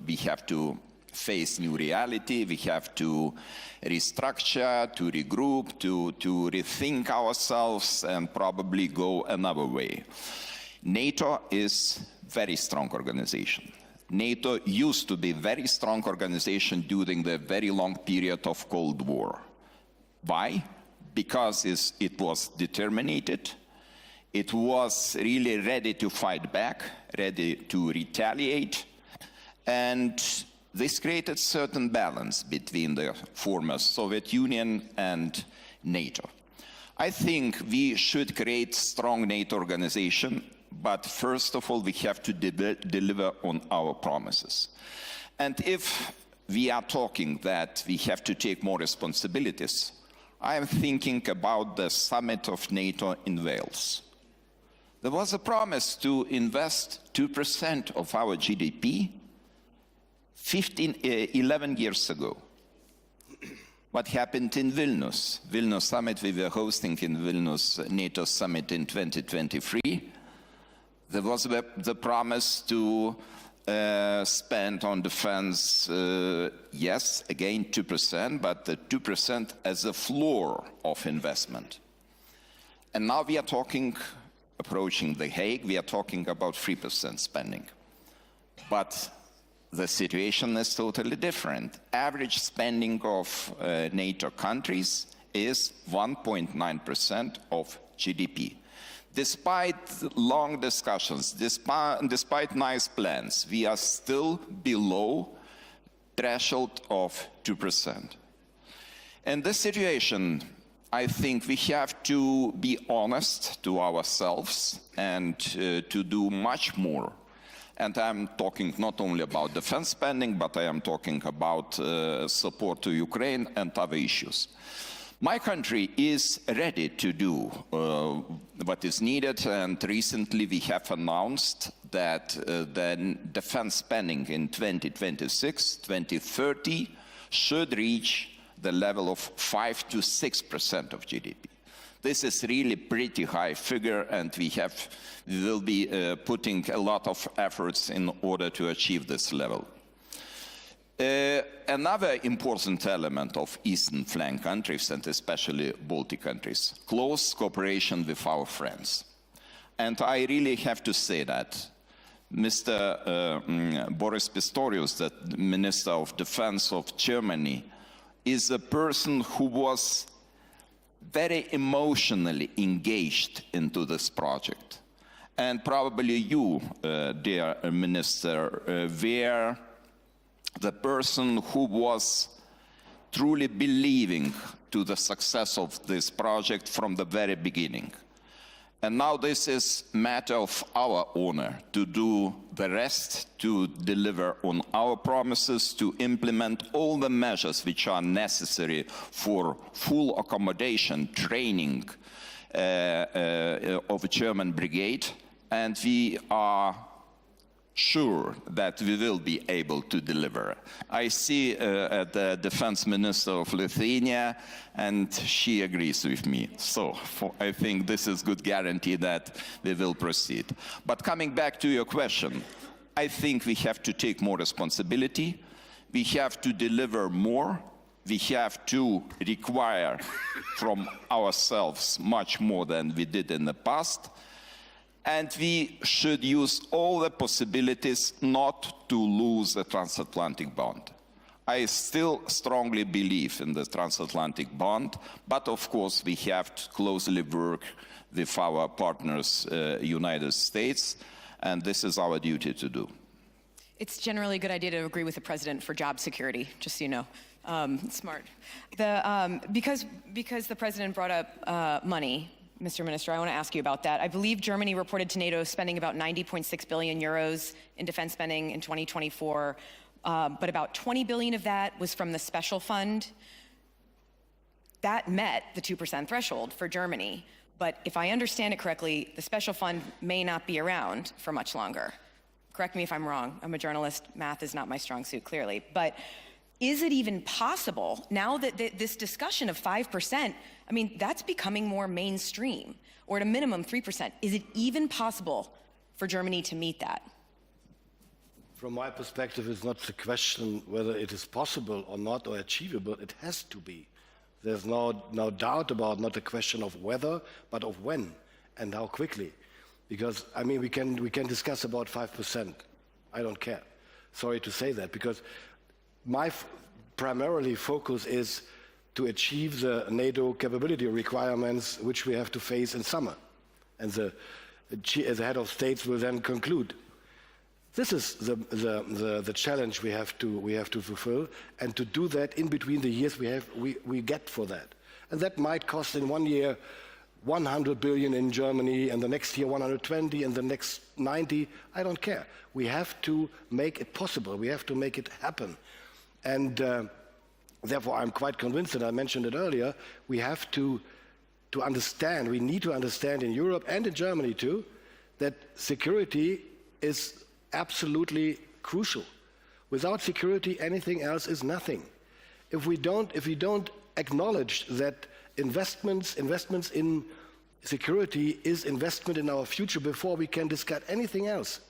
we have to face new reality, we have to restructure, to regroup, to rethink ourselves and probably go another way. NATO is a very strong organization. NATO used to be a very strong organization during the very long period of Cold War. Why? Because it was determined, it was really ready to fight back, ready to retaliate, and this created certain balance between the former Soviet Union and NATO. I think we should create strong NATO organization, but first of all, we have to deliver on our promises. And if we are talking that we have to take more responsibilities, I am thinking about the summit of NATO in Wales. There was a promise to invest 2% of our GDP 11 years ago. What happened in Vilnius? Vilnius summit, we were hosting in Vilnius NATO summit in 2023. There was the promise to spend on defense, yes, again 2%, but the 2% as a floor of investment. And now we are talking, approaching The Hague, we are talking about 3% spending. But the situation is totally different. Average spending of NATO countries is 1.9% of GDP. Despite long discussions, despite nice plans, we are still below threshold of 2%. In this situation, I think we have to be honest to ourselves and to do much more. And I'm talking not only about defense spending, but I am talking about support to Ukraine and other issues. My country is ready to do what is needed, and recently we have announced that the defense spending in 2026, 2030 should reach the level of 5 to 6% of GDP. This is really pretty high figure, and we will be putting a lot of efforts in order to achieve this level. Another important element of Eastern flank countries, and especially Baltic countries, close cooperation with our friends. And I really have to say that Mr. Boris Pistorius, the Minister of Defense of Germany, is a person who was very emotionally engaged into this project. And probably you, dear Minister, were the person who was truly believing to the success of this project from the very beginning. And now this is a matter of our honor to do the rest, to deliver on our promises, to implement all the measures which are necessary for full accommodation, training of a German brigade. And we are sure that we will be able to deliver. I see the defense minister of Lithuania, and she agrees with me. So I think this is good guarantee that we will proceed. But coming back to your question, I think we have to take more responsibility. We have to deliver more. We have to require from ourselves much more than we did in the past. And we should use all the possibilities not to lose the transatlantic bond. I still strongly believe in the transatlantic bond, but of course we have to closely work with our partners, United States, and this is our duty to do. It's generally a good idea to agree with the president for job security, just so you know. Smart. Because the president brought up money, Mr. Minister, I want to ask you about that. I believe Germany reported to NATO spending about 90.6 billion euros in defense spending in 2024, but about 20 billion of that was from the special fund. That met the 2% threshold for Germany, but if I understand it correctly, the special fund may not be around for much longer. Correct me if I'm wrong. I'm a journalist. Math is not my strong suit, clearly. But is it even possible, now that this discussion of 5%, I mean, that's becoming more mainstream, or at a minimum 3%. Is it even possible for Germany to meet that? From my perspective, it's not the question whether it is possible or not or achievable. It has to be. There's no doubt about not a question of whether, but of when and how quickly. Because, I mean, we can discuss about 5%. I don't care. Sorry to say that, because my primarily focus is to achieve the NATO capability requirements which we have to face in summer. And the head of states will then conclude. This is the challenge we have to fulfill, and to do that in between the years we get for that. And that might cost in 1 year 100 billion in Germany, and the next year 120, and the next 90. I don't care. We have to make it possible. We have to make it happen. And therefore, I'm quite convinced, and I mentioned it earlier, we have to understand, we need to understand in Europe and in Germany too, that security is absolutely crucial. Without security, anything else is nothing. If we don't acknowledge that investments in security is investment in our future before we can discuss anything else,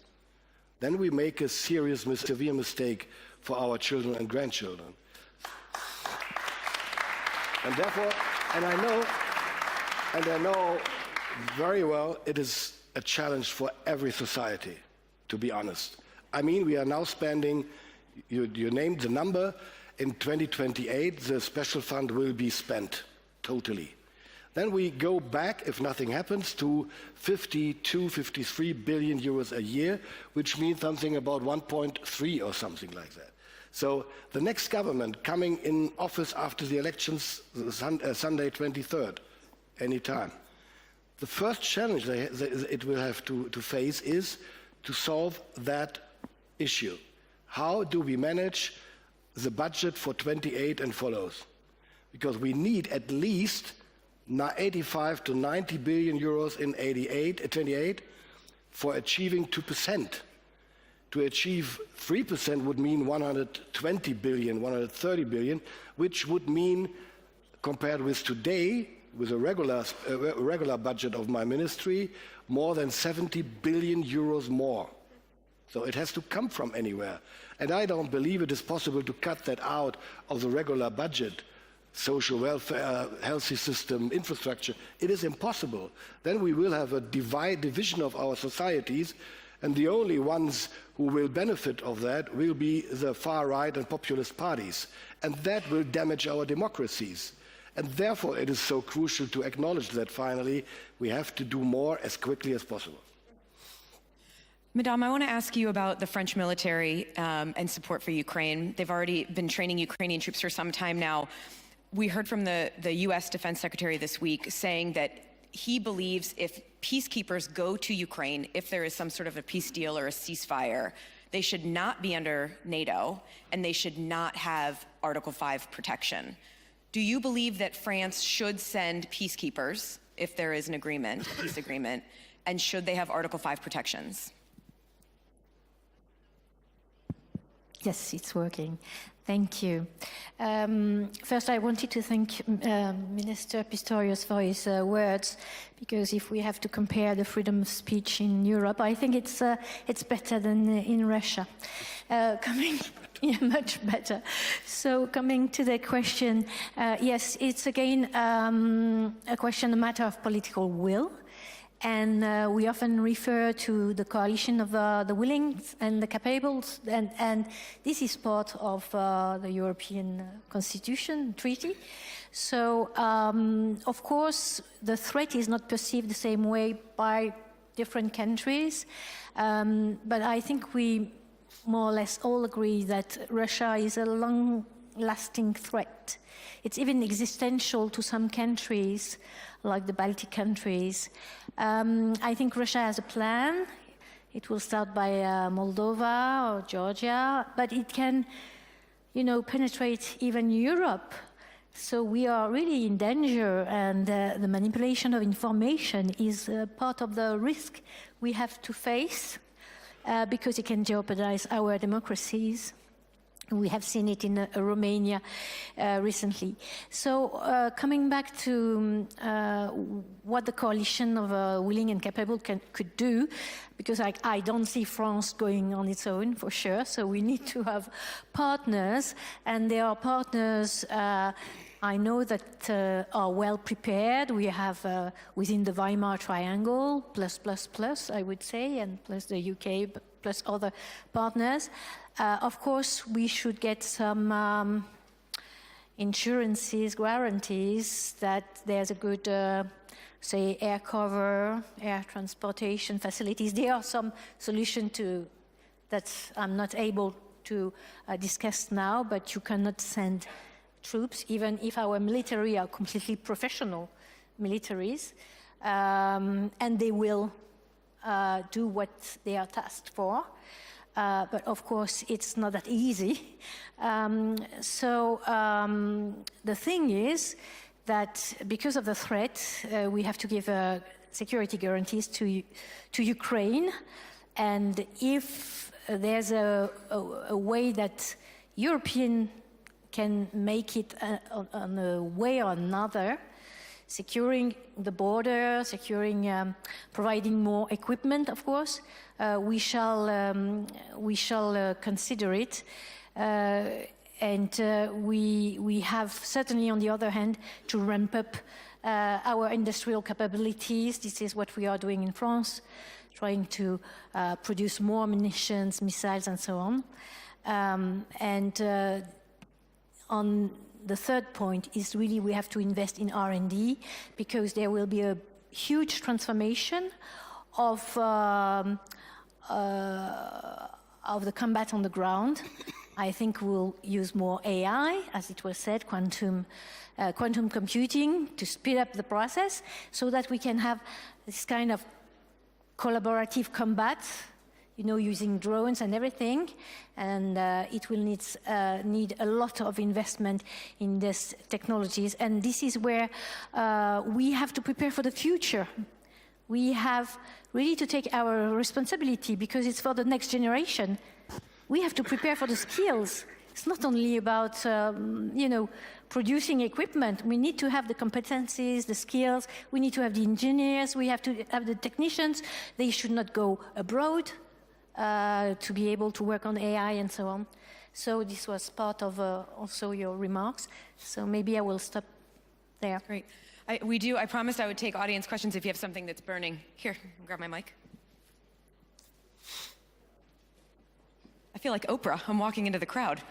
then we make a serious, severe mistake for our children and grandchildren. And therefore, and I know very well it is a challenge for every society, to be honest. I mean, we are now spending, you named the number, in 2028 the special fund will be spent totally. Then we go back, if nothing happens, to 52, 53 billion euros a year, which means something about 1.3 or something like that. So the next government coming in office after the elections, Sunday 23rd, anytime, the first challenge it will have to face is to solve that issue. How do we manage the budget for 28 and follows? Because we need at least 85 to 90 billion euros in 28 for achieving 2%. To achieve 3% would mean 120 billion, 130 billion, which would mean, compared with today, with a regular budget of my ministry, more than 70 billion euros more. So it has to come from anywhere. And I don't believe it is possible to cut that out of the regular budget. Social welfare, healthy system, infrastructure. It is impossible. Then we will have a division of our societies, and the only ones who will benefit of that will be the far-right and populist parties. And that will damage our democracies. And therefore it is so crucial to acknowledge that finally we have to do more as quickly as possible. Madame, I want to ask you about the French military and support for Ukraine. They've already been training Ukrainian troops for some time now. We heard from the US Defense Secretary this week saying that he believes if peacekeepers go to Ukraine, if there is some sort of a peace deal or a ceasefire, they should not be under NATO and they should not have Article 5 protection. Do you believe that France should send peacekeepers if there is an agreement, a peace agreement, and should they have Article 5 protections? Yes, it's working. Thank you. First, I wanted to thank Minister Pistorius for his words, because if we have to compare the freedom of speech in Europe, I think it's better than in Russia. Yeah, much better. So coming to the question, yes, it's again a question, a matter of political will. And we often refer to the coalition of the willing and the capable, and this is part of the European Constitution Treaty. So, of course, the threat is not perceived the same way by different countries, but I think we more or less all agree that Russia is a long-lasting threat. It's even existential to some countries, like the Baltic countries. I think Russia has a plan. It will start by Moldova or Georgia, but it can, penetrate even Europe. So we are really in danger, and the manipulation of information is part of the risk we have to face, because it can jeopardize our democracies. We have seen it in Romania recently. So coming back to what the coalition of willing and capable could do, because I don't see France going on its own for sure, so we need to have partners, and there are partners I know that are well prepared. We have within the Weimar Triangle, plus, I would say, and plus the UK, plus other partners. Of course, we should get some insurances, guarantees that there's a good, say, air cover, air transportation facilities. There are some solutions that I'm not able to discuss now, but you cannot send troops, even if our military are completely professional militaries, and they will do what they are tasked for. But of course, it's not that easy. The thing is that because of the threat, we have to give security guarantees to Ukraine. And if there's a way that European can make it on a way or another, securing the border, providing more equipment, of course, we shall consider it. We have certainly, on the other hand, to ramp up our industrial capabilities. This is what we are doing in France, trying to produce more munitions, missiles, and so on. On the third point is really we have to invest in R&D, because there will be a huge transformation of the combat on the ground. I think we'll use more AI, as it was said, quantum computing, to speed up the process, so that we can have this kind of collaborative combat, using drones and everything, and it will need a lot of investment in these technologies. And this is where we have to prepare for the future. We have really to take our responsibility, because it's for the next generation. We have to prepare for the skills. It's not only about, producing equipment. We need to have the competencies, the skills. We need to have the engineers. We have to have the technicians. They should not go abroad to be able to work on AI and so on. So this was part of also your remarks. So maybe I will stop there. Great. I promised I would take audience questions if you have something that's burning. Here, grab my mic. I feel like Oprah. I'm walking into the crowd.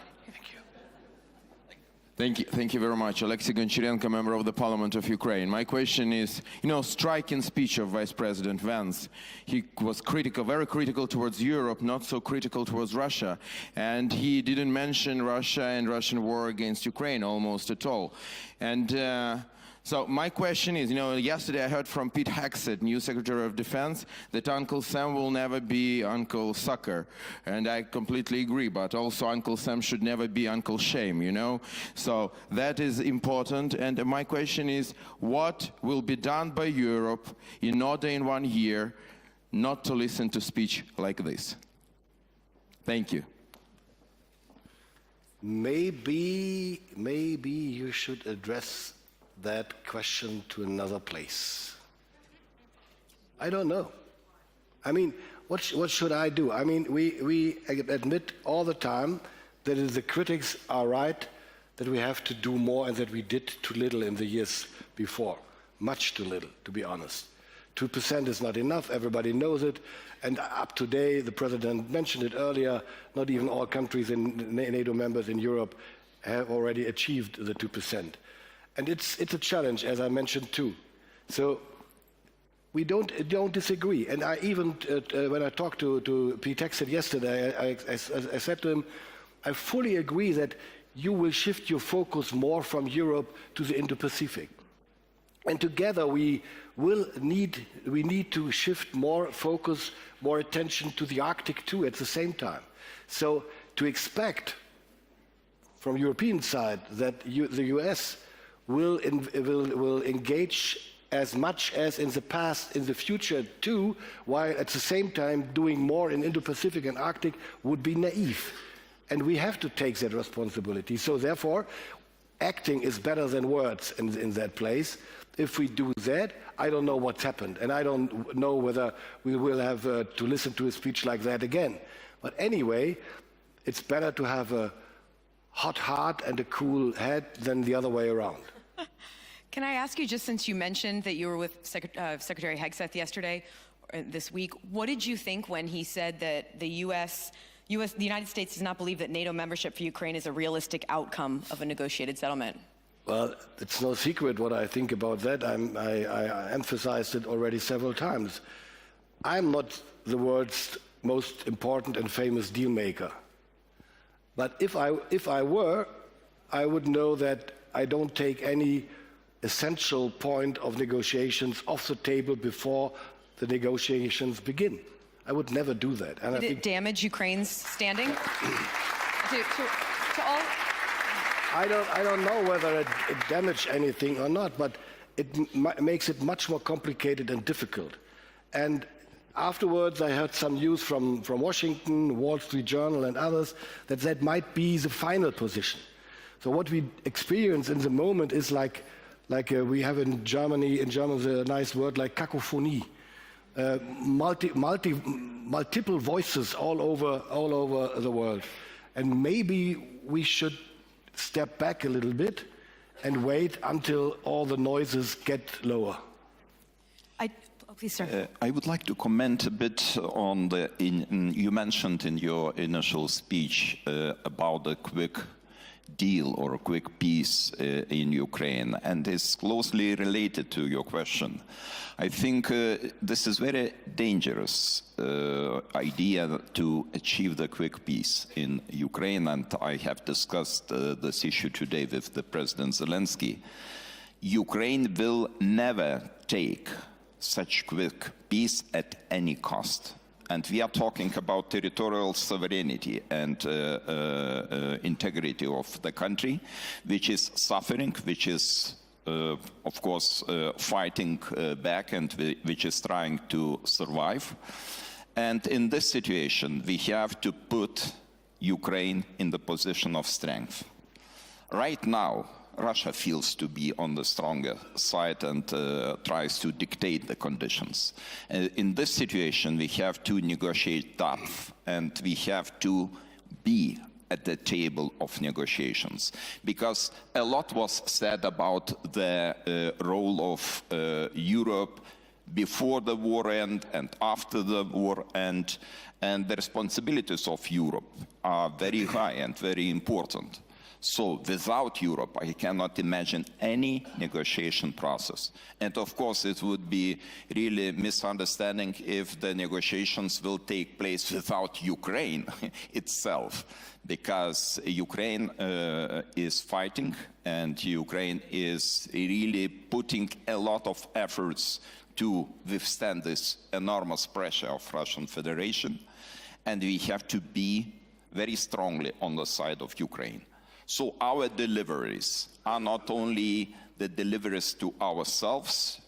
Thank you very much. Alexei Goncharenko, member of the Parliament of Ukraine. My question is, striking speech of Vice President Vance. He was critical, very critical towards Europe, not so critical towards Russia. And he didn't mention Russia and Russian war against Ukraine almost at all. And so my question is, yesterday I heard from Pete Hegseth, new Secretary of Defense, that Uncle Sam will never be Uncle Sucker. And I completely agree, but also Uncle Sam should never be Uncle Shame, So that is important. And my question is, what will be done by Europe in order in 1 year not to listen to speech like this? Thank you. maybe you should address that question to another place. I don't know. I mean, what should I do? I mean, we admit all the time that the critics are right, that we have to do more and that we did too little in the years before. Much too little, to be honest. 2% is not enough, everybody knows it. And up to date, the President mentioned it earlier, not even all countries in NATO members in Europe have already achieved the 2%. And it's a challenge, as I mentioned too. So we don't disagree. And I even, when I talked to Pete Hegseth yesterday, I said to him, I fully agree that you will shift your focus more from Europe to the Indo-Pacific. And together we need to shift more focus, more attention to the Arctic too at the same time. So to expect from European side that the US will engage as much as in the past, in the future too, while at the same time doing more in Indo-Pacific and Arctic would be naive. And we have to take that responsibility. So therefore, acting is better than words in that place. If we do that, I don't know what's happened. And I don't know whether we will have to listen to a speech like that again. But anyway, it's better to have a hot heart and a cool head than the other way around. Can I ask you, just since you mentioned that you were with Secretary Hegseth yesterday, this week, what did you think when he said that the United States does not believe that NATO membership for Ukraine is a realistic outcome of a negotiated settlement? Well, it's no secret what I think about that. I emphasized it already several times. I'm not the world's most important and famous deal maker. But if I were, I would know that I don't take any essential point of negotiations off the table before the negotiations begin. I would never do that. And Did it damage Ukraine's standing? to all? I don't know whether it damaged anything or not, but it makes it much more complicated and difficult. And afterwards, I heard some news from Washington, Wall Street Journal, and others that might be the final position. So what we experience in the moment is like we have in German the nice word like cacophony. Multiple voices all over the world, and maybe we should step back a little bit and wait until all the noises get lower. Please, sir. I would like to comment a bit on you mentioned in your initial speech about the quick deal or a quick peace in Ukraine, and it's closely related to your question. I think this is very dangerous idea to achieve the quick peace in Ukraine, and I have discussed this issue today with the President Zelenskyy. Ukraine will never take such quick peace at any cost. And we are talking about territorial sovereignty and integrity of the country, which is suffering, which is, of course, fighting back and which is trying to survive. And in this situation, we have to put Ukraine in the position of strength. Right now, Russia feels to be on the stronger side and tries to dictate the conditions. In this situation, we have to negotiate tough, and we have to be at the table of negotiations. Because a lot was said about the role of Europe before the war end and after the war end, and the responsibilities of Europe are very high and very important. So without Europe, I cannot imagine any negotiation process. And of course, it would be really misunderstanding if the negotiations will take place without Ukraine itself, because Ukraine is fighting, and Ukraine is really putting a lot of efforts to withstand this enormous pressure of Russian Federation. And we have to be very strongly on the side of Ukraine. So our deliveries are not only the deliveries to ourselves,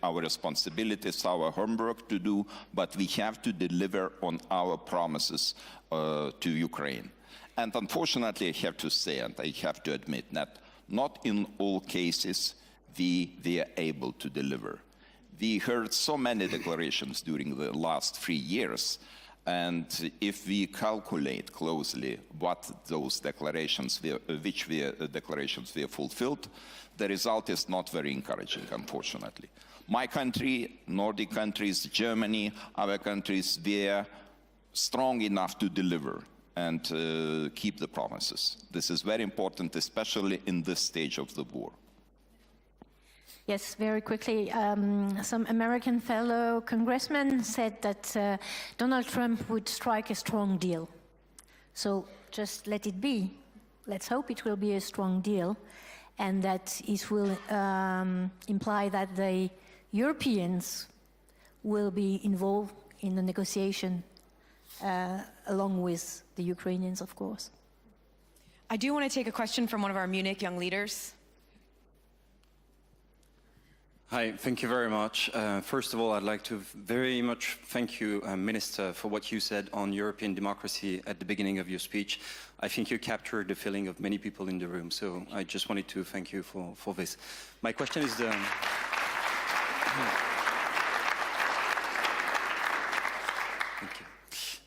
our responsibilities, our homework to do, but we have to deliver on our promises to Ukraine. And unfortunately, I have to say, and I have to admit that not in all cases we were able to deliver. We heard so many declarations during the last 3 years, and if we calculate closely what those declarations were, declarations were fulfilled, the result is not very encouraging, unfortunately. My country, Nordic countries, Germany, other countries, were strong enough to deliver and keep the promises. This is very important, especially in this stage of the war. Yes, very quickly. Some American fellow congressmen said that Donald Trump would strike a strong deal. So just let it be. Let's hope it will be a strong deal, and that it will imply that the Europeans will be involved in the negotiation along with the Ukrainians, of course. I do want to take a question from one of our Munich young leaders. Hi, thank you very much. First of all, I'd like to very much thank you, Minister, for what you said on European democracy at the beginning of your speech. I think you captured the feeling of many people in the room, so I just wanted to thank you for this. My question is the... Thank you.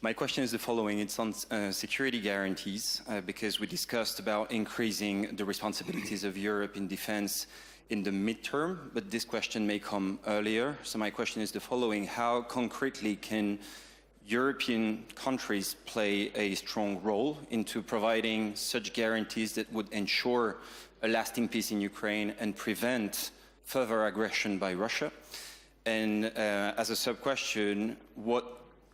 My question is the following. It's on security guarantees, because we discussed about increasing the responsibilities of Europe in defense in the midterm, but this question may come earlier. So my question is the following. How concretely can European countries play a strong role into providing such guarantees that would ensure a lasting peace in Ukraine and prevent further aggression by Russia? And as a sub-question, what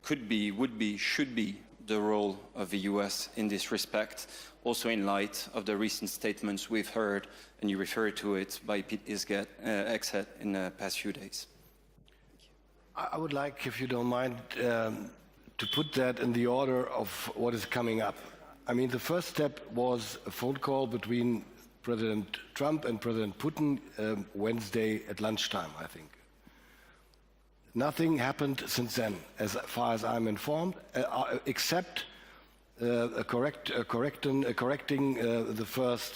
could be, would be, should be the role of the US in this respect, also in light of the recent statements we've heard, and you referred to it, by Pete Hegseth in the past few days? I would like, if you don't mind, to put that in the order of what is coming up. I mean, the first step was a phone call between President Trump and President Putin Wednesday at lunchtime, I think. Nothing happened since then, as far as I'm informed, except correcting the first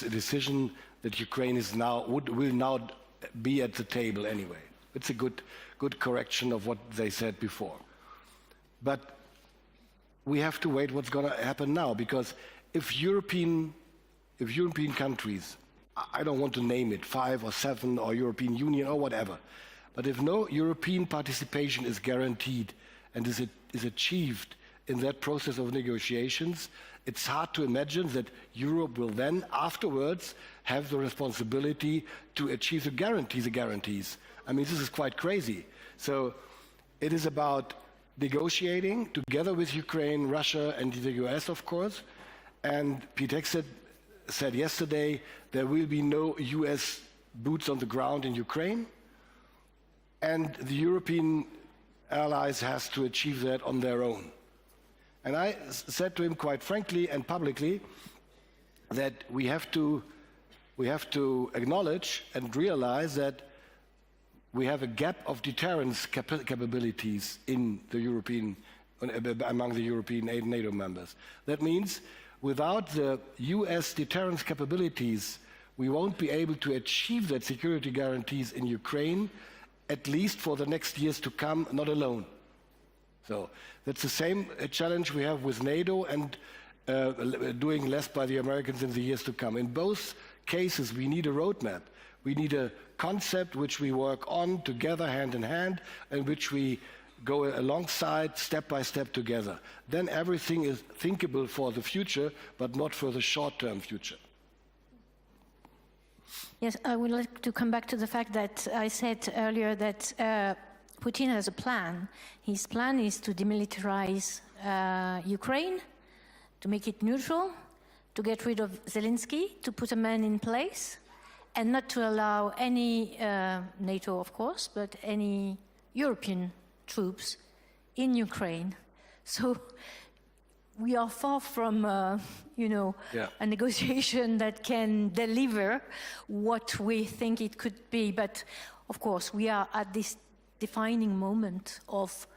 decision that Ukraine is will now be at the table anyway. It's a good correction of what they said before. But we have to wait what's going to happen now, because if European countries, I don't want to name it, 5 or 7 or European Union or whatever, but if no European participation is guaranteed and is achieved in that process of negotiations, it's hard to imagine that Europe will then afterwards have the responsibility to achieve the guarantees. I mean, this is quite crazy. So it is about negotiating together with Ukraine, Russia, and the US, of course. And Pete Hegseth said yesterday there will be no US boots on the ground in Ukraine, and the European allies has to achieve that on their own. And I said to him quite frankly and publicly that we have to acknowledge and realize that we have a gap of deterrence capabilities in the among the European NATO members. That means without the US deterrence capabilities, we won't be able to achieve that security guarantees in Ukraine, at least for the next years to come, not alone. So that's the same challenge we have with NATO and doing less by the Americans in the years to come. In both cases, we need a roadmap. We need a concept which we work on together, hand in hand, and which we go alongside, step by step together. Then everything is thinkable for the future, but not for the short-term future. Yes, I would like to come back to the fact that I said earlier that Putin has a plan. His plan is to demilitarize Ukraine, to make it neutral, to get rid of Zelenskyy, to put a man in place, and not to allow any NATO, of course, but any European troops in Ukraine. So we are far from, a negotiation that can deliver what we think it could be. But of course, we are at this defining moment of,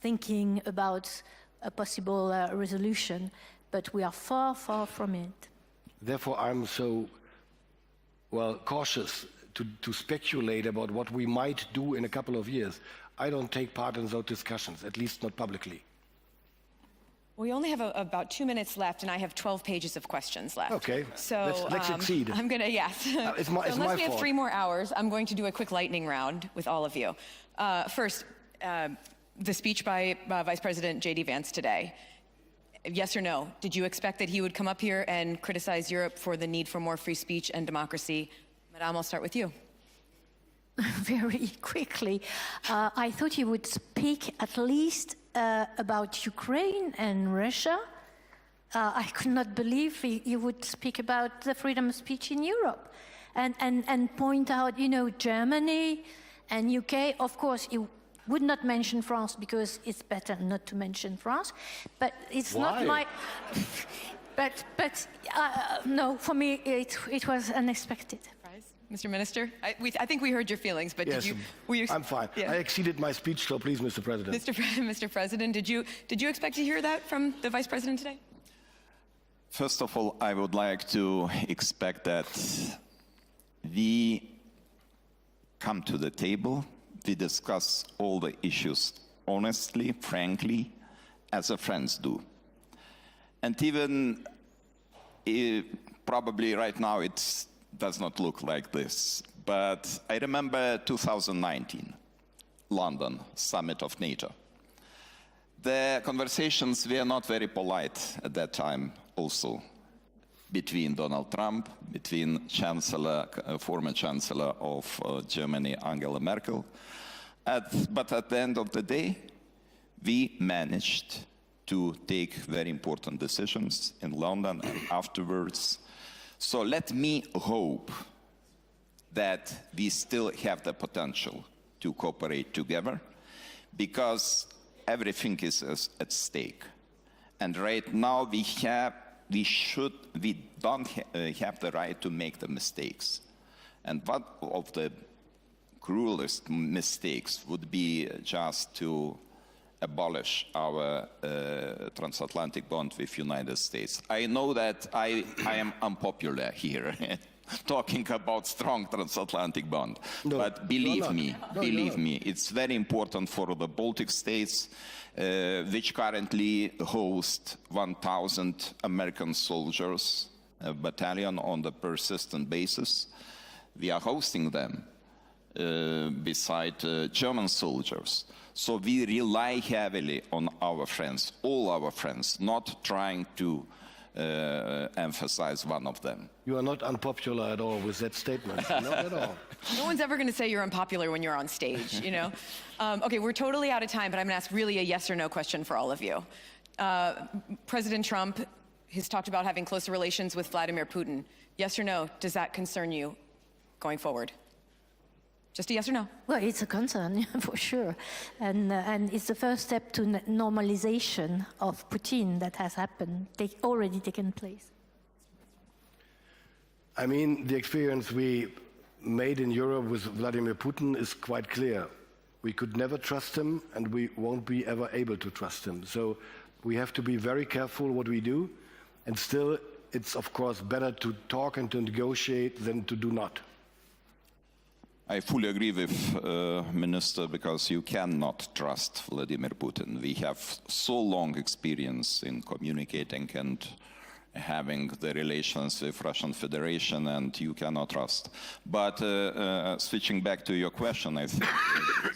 thinking about a possible resolution, but we are far, far from it. Therefore, I'm so, cautious to speculate about what we might do in a couple of years. I don't take part in those discussions, at least not publicly. We only have about 2 minutes left, and I have 12 pages of questions left. Okay, so let's succeed. I'm going to, yes. It's my unless we have fault. 3 more hours, I'm going to do a quick lightning round with all of you. First, the speech by Vice President J.D. Vance today. Yes or no? Did you expect that he would come up here and criticize Europe for the need for more free speech and democracy? Madame, I'll start with you. Very quickly. I thought he would speak at least about Ukraine and Russia. I could not believe he would speak about the freedom of speech in Europe and point out, Germany and UK. Of course, he would not mention France because it's better not to mention France. But it's Why? not my... no, for me, it was unexpected. Mr. Minister, I think we heard your feelings, but Yes, were you? I'm fine. Yeah. I exceeded my speech, so please, Mr. President. Mr. President, did you expect to hear that from the Vice President today? First of all, I would like to expect that we come to the table, we discuss all the issues honestly, frankly, as our friends do. And even probably right now it does not look like this, but I remember 2019, London, summit of NATO. The conversations were not very polite at that time also, between Donald Trump, between former Chancellor of Germany, Angela Merkel. But at the end of the day, we managed to take very important decisions in London and afterwards. So let me hope that we still have the potential to cooperate together, because everything is at stake. And right now we don't have the right to make the mistakes. And one of the cruelest mistakes would be just to abolish our transatlantic bond with United States. I know that I am unpopular here, talking about strong transatlantic bond. No, but believe me, me, it's very important for the Baltic states, which currently host 1,000 American soldiers, a battalion on the persistent basis. We are hosting them beside German soldiers. So we rely heavily on our friends, all our friends, not trying to emphasize one of them. You are not unpopular at all with that statement, not at all. No one's ever going to say you're unpopular when you're on stage, Okay, we're totally out of time, but I'm going to ask really a yes or no question for all of you. President Trump has talked about having closer relations with Vladimir Putin. Yes or no, does that concern you going forward? Just a yes or no? Well, it's a concern, for sure. And it's the first step to normalization of Putin that has happened, already taken place. I mean, the experience we made in Europe with Vladimir Putin is quite clear. We could never trust him, and we won't be ever able to trust him. So we have to be very careful what we do. And still, it's of course better to talk and to negotiate than to do not. I fully agree with Minister, because you cannot trust Vladimir Putin. We have so long experience in communicating and having the relations with Russian Federation, and you cannot trust. But switching back to your question, I think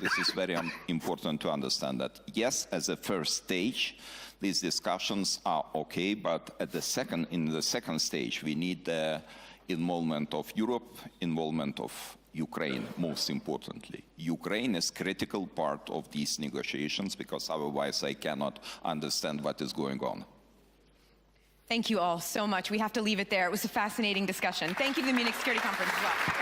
this is very important to understand that, yes, as a first stage, these discussions are okay, but in the second stage, we need the involvement of Europe, involvement of Ukraine, most importantly. Ukraine is a critical part of these negotiations, because otherwise I cannot understand what is going on. Thank you all so much. We have to leave it there. It was a fascinating discussion. Thank you to the Munich Security Conference as well.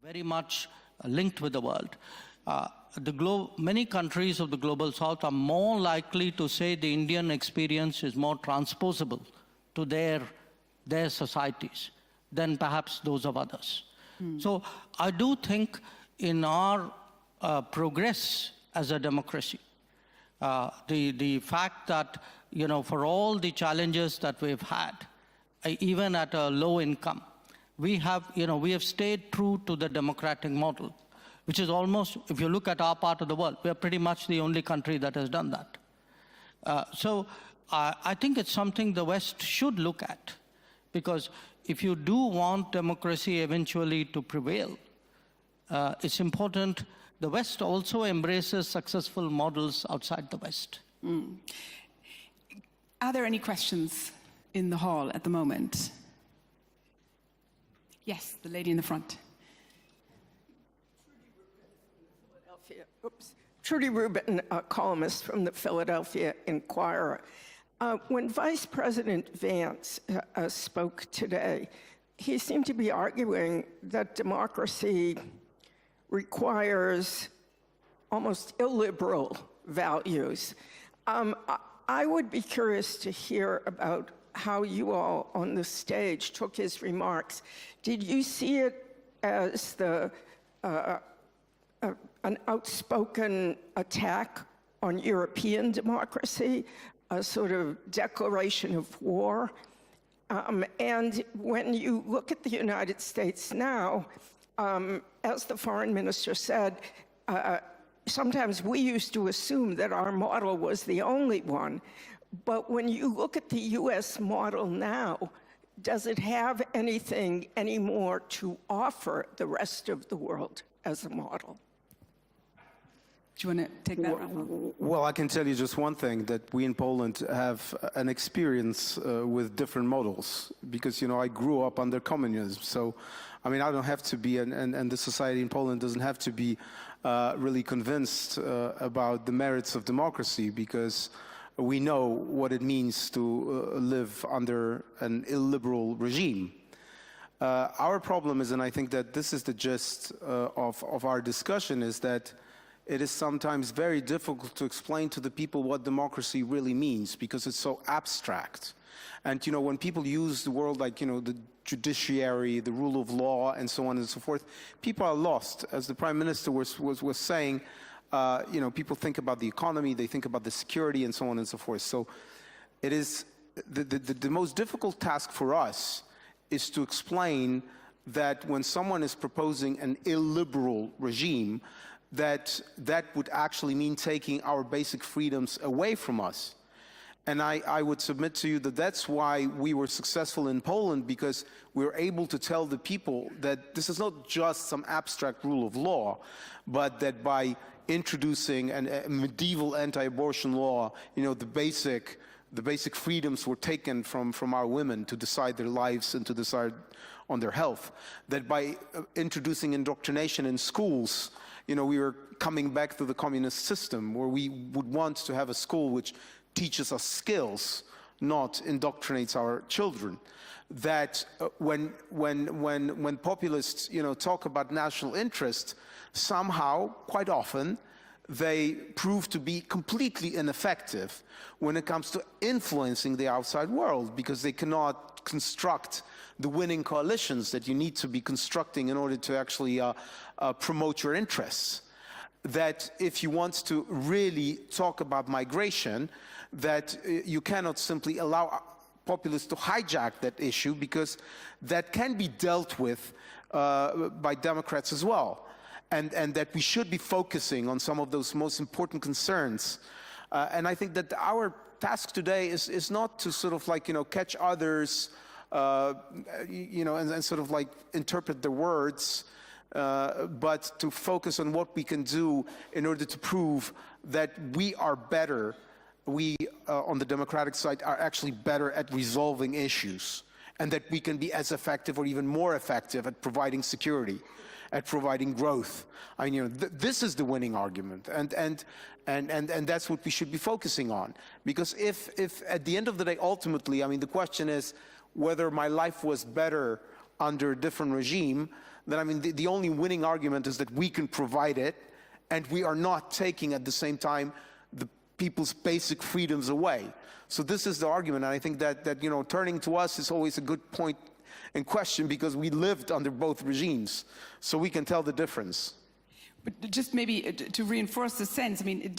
Very much linked with the world. Many countries of the global south are more likely to say the Indian experience is more transposable to their societies than perhaps those of others. So I do think in our progress as a democracy, the fact that, for all the challenges that we've had, even at a low income, we have stayed true to the democratic model, which is almost, if you look at our part of the world, we are pretty much the only country that has done that. So I think it's something the West should look at, because if you do want democracy eventually to prevail, it's important the West also embraces successful models outside the West. Are there any questions in the hall at the moment? Yes, the lady in the front. Trudy Rubin, a columnist from the Philadelphia Inquirer. When Vice President Vance spoke today, he seemed to be arguing that democracy requires almost illiberal values. I would be curious to hear about how you all on the stage took his remarks. Did you see it as an outspoken attack on European democracy, a sort of declaration of war? And when you look at the United States now, as the foreign minister said, sometimes we used to assume that our model was the only one. But when you look at the US model now, does it have anything anymore to offer the rest of the world as a model? Do you want to take that one? Well, I can tell you just one thing, that we in Poland have an experience with different models, because, I grew up under communism. So, I don't have to be, and the society in Poland doesn't have to be really convinced about the merits of democracy, because we know what it means to live under an illiberal regime. Our problem is, and I think that this is the gist of our discussion, is that it is sometimes very difficult to explain to the people what democracy really means, because it's so abstract. And, when people use the word like, the judiciary, the rule of law, and so on and so forth, people are lost. As the Prime Minister was saying, people think about the economy, they think about the security, and so on and so forth. So it is the most difficult task for us is to explain that when someone is proposing an illiberal regime, that would actually mean taking our basic freedoms away from us. And I would submit to you that that's why we were successful in Poland, because we were able to tell the people that this is not just some abstract rule of law, but that by introducing a medieval anti-abortion law, the basic freedoms were taken from our women to decide their lives and to decide on their health. That by introducing indoctrination in schools, we were coming back to the communist system, where we would want to have a school which teaches us skills, not indoctrinates our children. That when populists, talk about national interest, somehow, quite often, they prove to be completely ineffective when it comes to influencing the outside world, because they cannot construct the winning coalitions that you need to be constructing in order to actually promote your interests. That if you want to really talk about migration, that you cannot simply allow populists to hijack that issue, because that can be dealt with by Democrats as well. And that we should be focusing on some of those most important concerns. And I think that our task today is not to sort of like, catch others, and sort of like interpret their words, but to focus on what we can do in order to prove that we are better. We, on the Democratic side, are actually better at resolving issues, and that we can be as effective or even more effective at providing security, at providing growth. This is the winning argument, and that's what we should be focusing on. Because if at the end of the day, ultimately, the question is whether my life was better under a different regime, then I mean, the only winning argument is that we can provide it, and we are not taking at the same time the people's basic freedoms away. So this is the argument, and I think that you know, turning to us is always a good point in question, because we lived under both regimes, so we can tell the difference. But just maybe to reinforce the sense, I mean,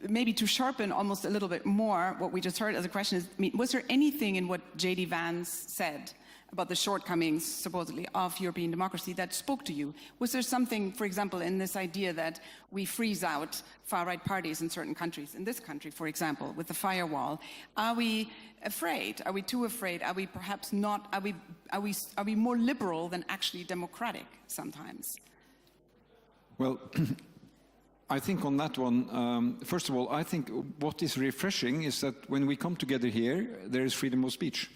maybe to sharpen almost a little bit more what we just heard as a question is, I mean, was there anything in what J.D. Vance said about the shortcomings, supposedly, of European democracy that spoke to you? Was there something, for example, in this idea that we freeze out far-right parties in certain countries? In this country, for example, with the firewall, are we afraid? Are we too afraid? Are we perhaps not? Are we more liberal than actually democratic sometimes? Well, I think on that one, first of all, I think what is refreshing is that when we come together here, there is freedom of speech.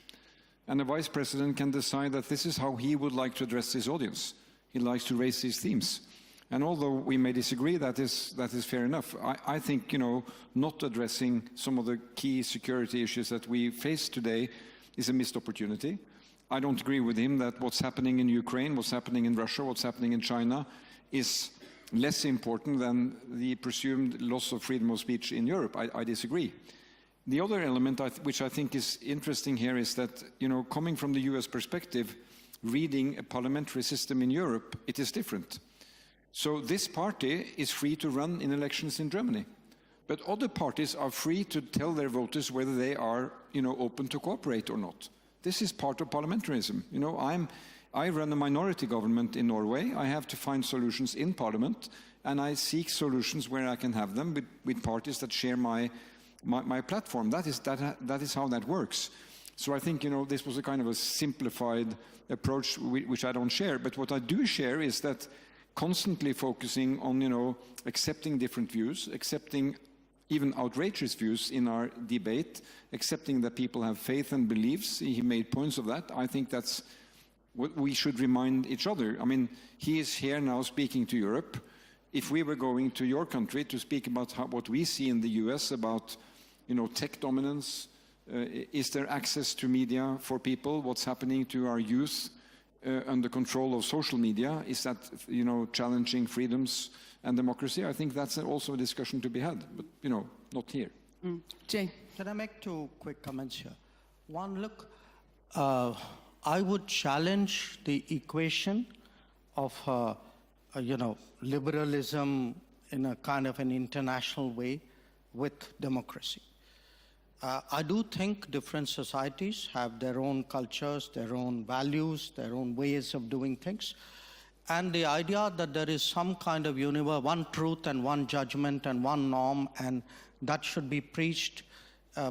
And the Vice President can decide that this is how he would like to address his audience. He likes to raise these themes. And although we may disagree, that is fair enough. I think, you know, not addressing some of the key security issues that we face today is a missed opportunity. I don't agree with him that what's happening in Ukraine, what's happening in Russia, what's happening in China is less important than the presumed loss of freedom of speech in Europe. I disagree. The other element which I think is interesting here is that, you know, coming from the US perspective, reading a parliamentary system in Europe, it is different. So this party is free to run in elections in Germany, but other parties are free to tell their voters whether they are, you know, open to cooperate or not. This is part of parliamentarism. You know, I run a minority government in Norway. I have to find solutions in parliament, and I seek solutions where I can have them with parties that share my platform. That is how that works. So I think, you know, this was a kind of a simplified approach which I don't share. But what I do share is that constantly focusing on, you know, accepting different views, accepting even outrageous views in our debate, accepting that people have faith and beliefs. He made points of that. I think that's what we should remind each other. I mean, he is here now speaking to Europe. If we were going to your country to speak about what we see in the US about, you know, tech dominance, is there access to media for people? What's happening to our youth under control of social media? Is that, you know, challenging freedoms and democracy? I think that's also a discussion to be had, but, you know, not here. Jay. Can I make two quick comments here? One, look, I would challenge the equation of, you know, liberalism in a kind of an international way with democracy. I do think different societies have their own cultures, their own values, their own ways of doing things. And the idea that there is some kind of universe, one truth and one judgment and one norm, and that should be preached,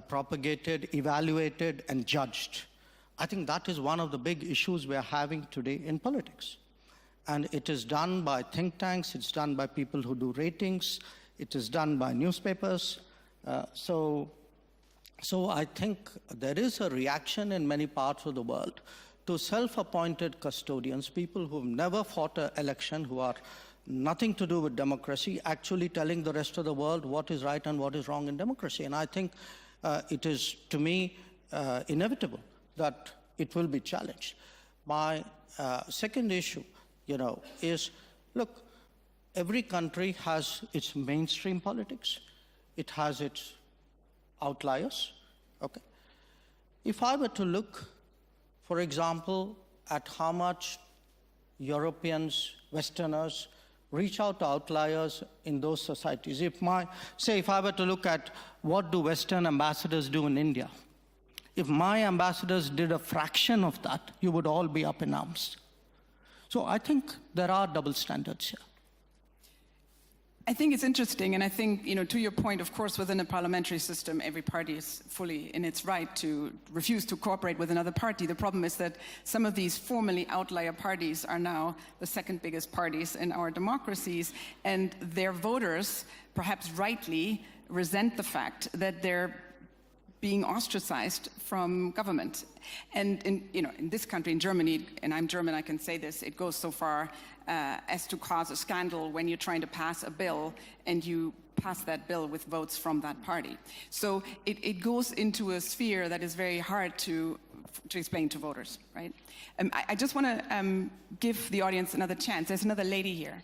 propagated, evaluated, and judged. I think that is one of the big issues we're having today in politics. And it is done by think tanks, it's done by people who do ratings, it is done by newspapers. So I think there is a reaction in many parts of the world to self-appointed custodians, people who've never fought an election, who are nothing to do with democracy, actually telling the rest of the world what is right and what is wrong in democracy. And I think it is, to me, inevitable that it will be challenged. My second issue, you know, is, look, every country has its mainstream politics. It has its outliers, okay? If I were to look, for example, at how much Europeans, Westerners, reach out to outliers in those societies. If I were to look at what do Western ambassadors do in India, if my ambassadors did a fraction of that, you would all be up in arms. So I think there are double standards here. I think it's interesting, and I think, you know, to your point, of course, within a parliamentary system, every party is fully in its right to refuse to cooperate with another party. The problem is that some of these formerly outlier parties are now the second biggest parties in our democracies, and their voters, perhaps rightly, resent the fact that they're being ostracized from government. And in this country, in Germany, and I'm German, I can say this, it goes so far as to cause a scandal when you're trying to pass a bill and you pass that bill with votes from that party. So it goes into a sphere that is very hard to to explain to voters, right? I just want to give the audience another chance. There's another lady here,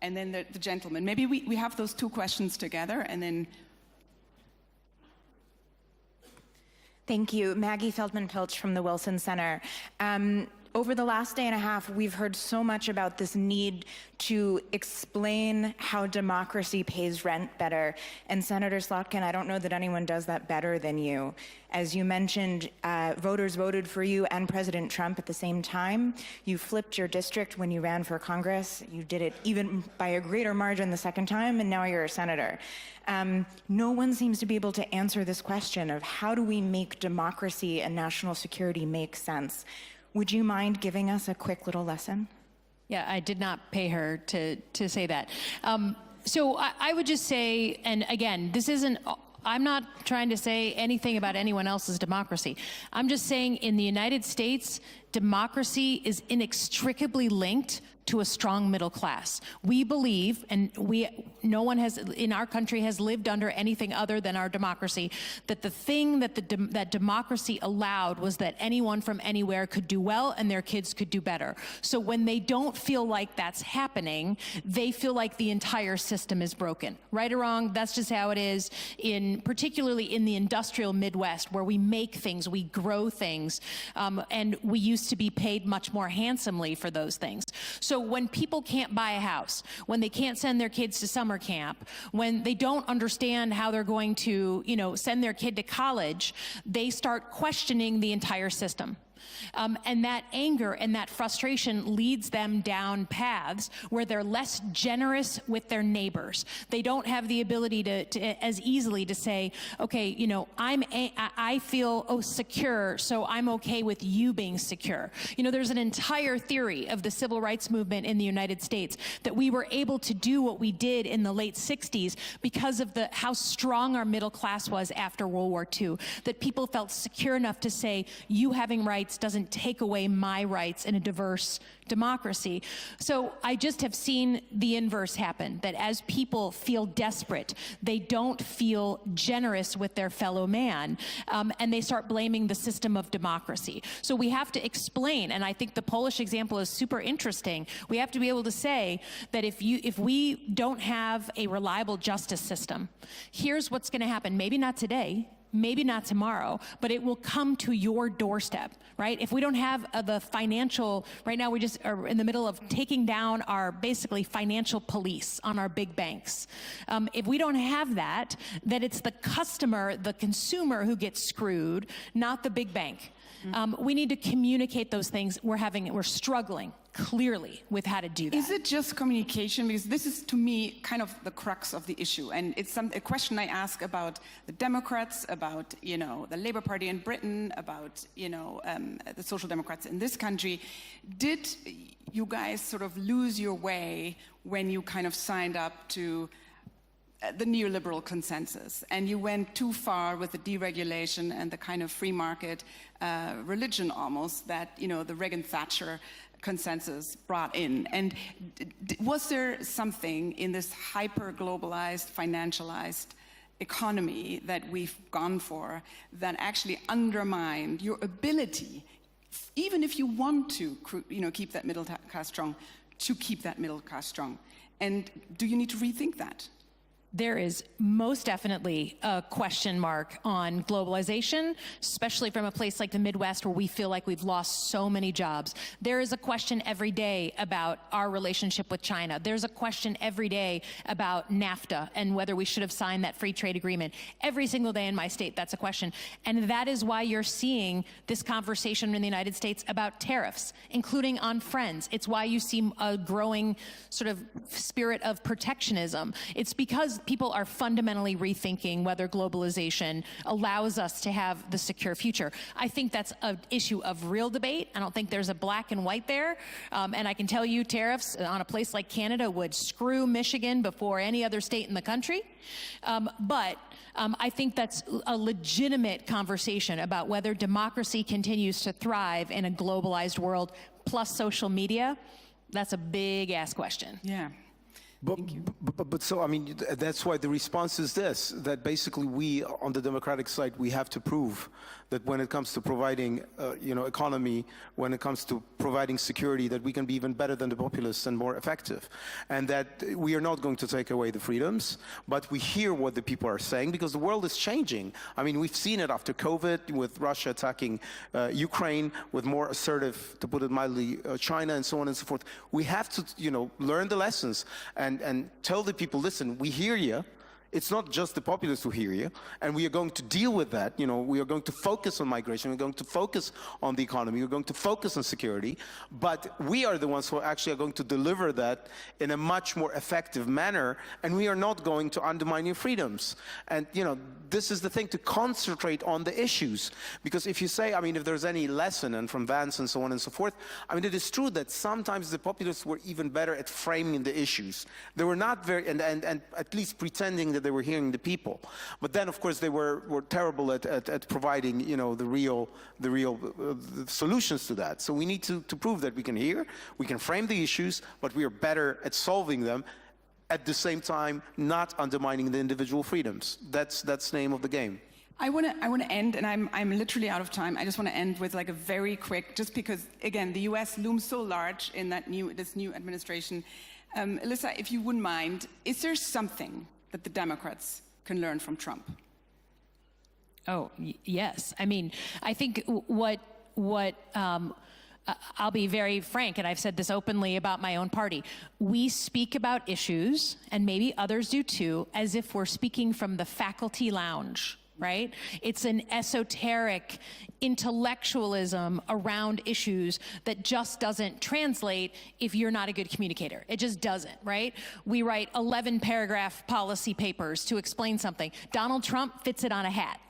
and then the gentleman. Maybe we have those two questions together, and then. Thank you. Maggie Feldman-Pilch from the Wilson Center. Over the last day and a half, we've heard so much about this need to explain how democracy pays rent better. And Senator Slotkin, I don't know that anyone does that better than you. As you mentioned, voters voted for you and President Trump at the same time. You flipped your district when you ran for Congress. You did it even by a greater margin the second time, and now you're a senator. No one seems to be able to answer this question of how do we make democracy and national security make sense? Would you mind giving us a quick little lesson? Yeah, I did not pay her to say that. So I would just say, and again, this isn't, I'm not trying to say anything about anyone else's democracy. I'm just saying in the United States, democracy is inextricably linked to a strong middle class. We believe, and no one has in our country has lived under anything other than our democracy, that the thing that that democracy allowed was that anyone from anywhere could do well and their kids could do better. So when they don't feel like that's happening, they feel like the entire system is broken. Right or wrong, that's just how it is, particularly in the industrial Midwest, where we make things, we grow things, and we used to be paid much more handsomely for those things. So when people can't buy a house, when they can't send their kids to summer camp, when they don't understand how they're going to, send their kid to college, they start questioning the entire system. And that anger and that frustration leads them down paths where they're less generous with their neighbors. They don't have the ability to as easily to say, okay, I feel secure, so I'm okay with you being secure. There's an entire theory of the civil rights movement in the United States that we were able to do what we did in the late 60s because of how strong our middle class was after World War II, that people felt secure enough to say, you having rights doesn't take away my rights in a diverse democracy. So I just have seen the inverse happen, that as people feel desperate, they don't feel generous with their fellow man, and they start blaming the system of democracy. So we have to explain, and I think the Polish example is super interesting. We have to be able to say that if we don't have a reliable justice system, here's what's going to happen. Maybe not today, maybe not tomorrow, but it will come to your doorstep, right? If we don't have the financial, right now we just are in the middle of taking down our basically financial police on our big banks. If we don't have that, then it's the customer, the consumer who gets screwed, not the big bank. We need to communicate those things. We're struggling clearly with how to do that. Is it just communication? Because this is, to me, kind of the crux of the issue. And it's a question I ask about the Democrats, about, the Labour Party in Britain, about, the Social Democrats in this country. Did you guys sort of lose your way when you kind of signed up to the neoliberal consensus, and you went too far with the deregulation and the kind of free market religion almost that, the Reagan-Thatcher consensus brought in? And was there something in this hyper-globalized, financialized economy that we've gone for that actually undermined your ability, even if you want to, keep that middle class strong, to keep that middle class strong? And do you need to rethink that? There is most definitely a question mark on globalization, especially from a place like the Midwest where we feel like we've lost so many jobs. There is a question every day about our relationship with China. There's a question every day about NAFTA and whether we should have signed that free trade agreement. Every single day in my state, that's a question. And that is why you're seeing this conversation in the United States about tariffs, including on friends. It's why you see a growing sort of spirit of protectionism. It's because people are fundamentally rethinking whether globalization allows us to have the secure future. I think that's an issue of real debate. I don't think there's a black and white there. And I can tell you tariffs on a place like Canada would screw Michigan before any other state in the country. But I think that's a legitimate conversation about whether democracy continues to thrive in a globalized world plus social media. That's a big ass question. Yeah. But so, I mean, that's why the response is this, that basically we, on the democratic side, we have to prove that when it comes to providing, economy, when it comes to providing security, that we can be even better than the populists and more effective. And that we are not going to take away the freedoms, but we hear what the people are saying because the world is changing. I mean, we've seen it after COVID with Russia attacking Ukraine, with more assertive, to put it mildly, China and so on and so forth. We have to, learn the lessons and tell the people, listen, we hear you. It's not just the populists who hear you, and we are going to deal with that. We are going to focus on migration, we're going to focus on the economy, we're going to focus on security, but we are the ones who actually are going to deliver that in a much more effective manner, and we are not going to undermine your freedoms. And, this is the thing, to concentrate on the issues. Because if you say, if there's any lesson, and from Vance and so on and so forth, it is true that sometimes the populists were even better at framing the issues. They were not very, and at least pretending that they were hearing the people. But then, of course, they were terrible at providing, the real solutions to that. So we need to prove that we can hear, we can frame the issues, but we are better at solving them, at the same time not undermining the individual freedoms. That's the name of the game. I want to end, and I'm literally out of time. I just want to end with like a very quick, just because again the U.S. looms so large in this new administration. Alyssa, if you wouldn't mind, is there something that the Democrats can learn from Trump? Oh, yes. I think what I'll be very frank, and I've said this openly about my own party. We speak about issues, and maybe others do too, as if we're speaking from the faculty lounge, right? It's an esoteric intellectualism around issues that just doesn't translate if you're not a good communicator. It just doesn't, right? We write 11-paragraph policy papers to explain something. Donald Trump fits it on a hat,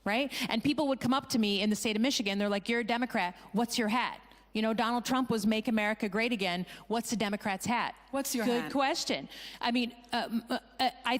right? And people would come up to me in the state of Michigan, they're like, you're a Democrat, what's your hat? Donald Trump was Make America Great Again. What's a Democrat's hat? What's your hat? Good question. I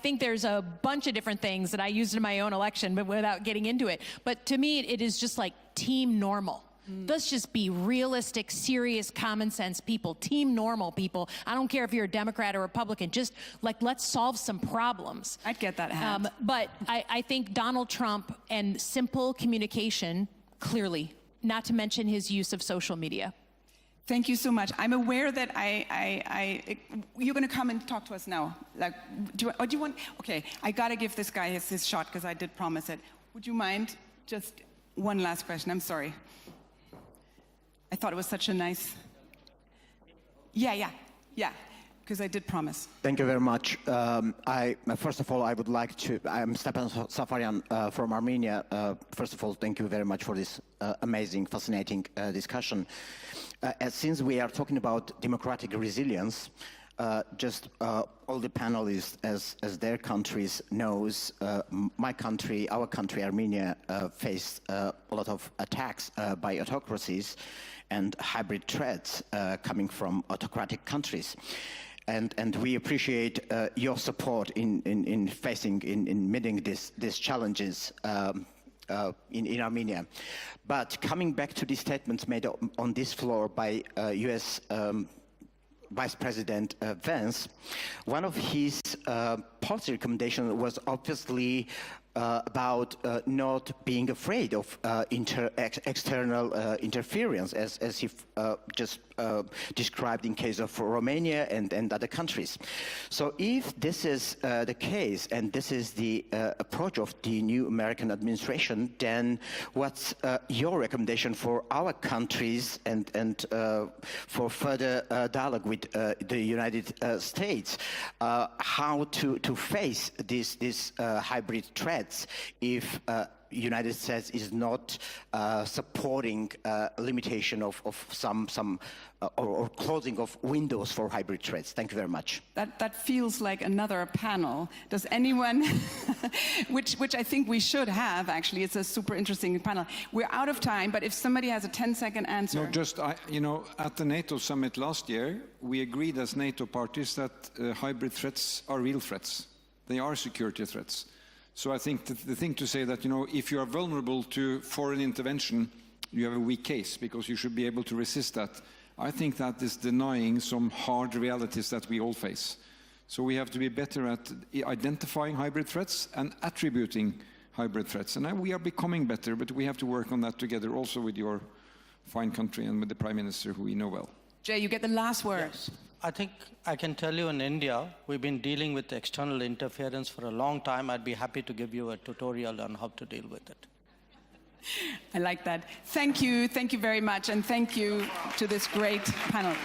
think there's a bunch of different things that I used in my own election, but without getting into it. But to me, it is just like team normal. Let's just be realistic, serious, common sense people, team normal people. I don't care if you're a Democrat or Republican, just let's solve some problems. I'd get that hat. But I think Donald Trump and simple communication, clearly, not to mention his use of social media. Thank you so much. I'm aware that you're going to come and talk to us now. Do you want? Okay, I got to give this guy his shot because I did promise it. Would you mind just one last question? I'm sorry. I thought it was such a nice. Yeah. Because I did promise. Thank you very much. First of all, I would like to, I'm Stepan Safarian from Armenia. First of all, thank you very much for this amazing, fascinating discussion. Since we are talking about democratic resilience, just all the panelists, as their countries knows, my country, our country, Armenia, faced a lot of attacks by autocracies and hybrid threats coming from autocratic countries. And we appreciate your support in meeting these challenges in Armenia. But coming back to the statements made on this floor by U.S. Vice President Vance, one of his policy recommendations was obviously about not being afraid of external interference, as he just described in case of Romania and other countries. So if this is the case, and this is the approach of the new American administration, then what's your recommendation for our countries and for further dialogue with the United States? How to face these hybrid threats if United States is not supporting limitation of some or closing of windows for hybrid threats. Thank you very much. That feels like another panel. Does anyone, which I think we should have actually, it's a super interesting panel. We're out of time, but if somebody has a 10-second answer. No, just, at the NATO summit last year, we agreed as NATO parties that hybrid threats are real threats. They are security threats. So I think the thing to say that, if you are vulnerable to foreign intervention, you have a weak case because you should be able to resist that. I think that is denying some hard realities that we all face. So we have to be better at identifying hybrid threats and attributing hybrid threats. And we are becoming better, but we have to work on that together also with your fine country and with the Prime Minister, who we know well. Jay, you get the last word. Yes. I think I can tell you in India, we've been dealing with external interference for a long time. I'd be happy to give you a tutorial on how to deal with it. I like that. Thank you very much, and thank you to this great panel.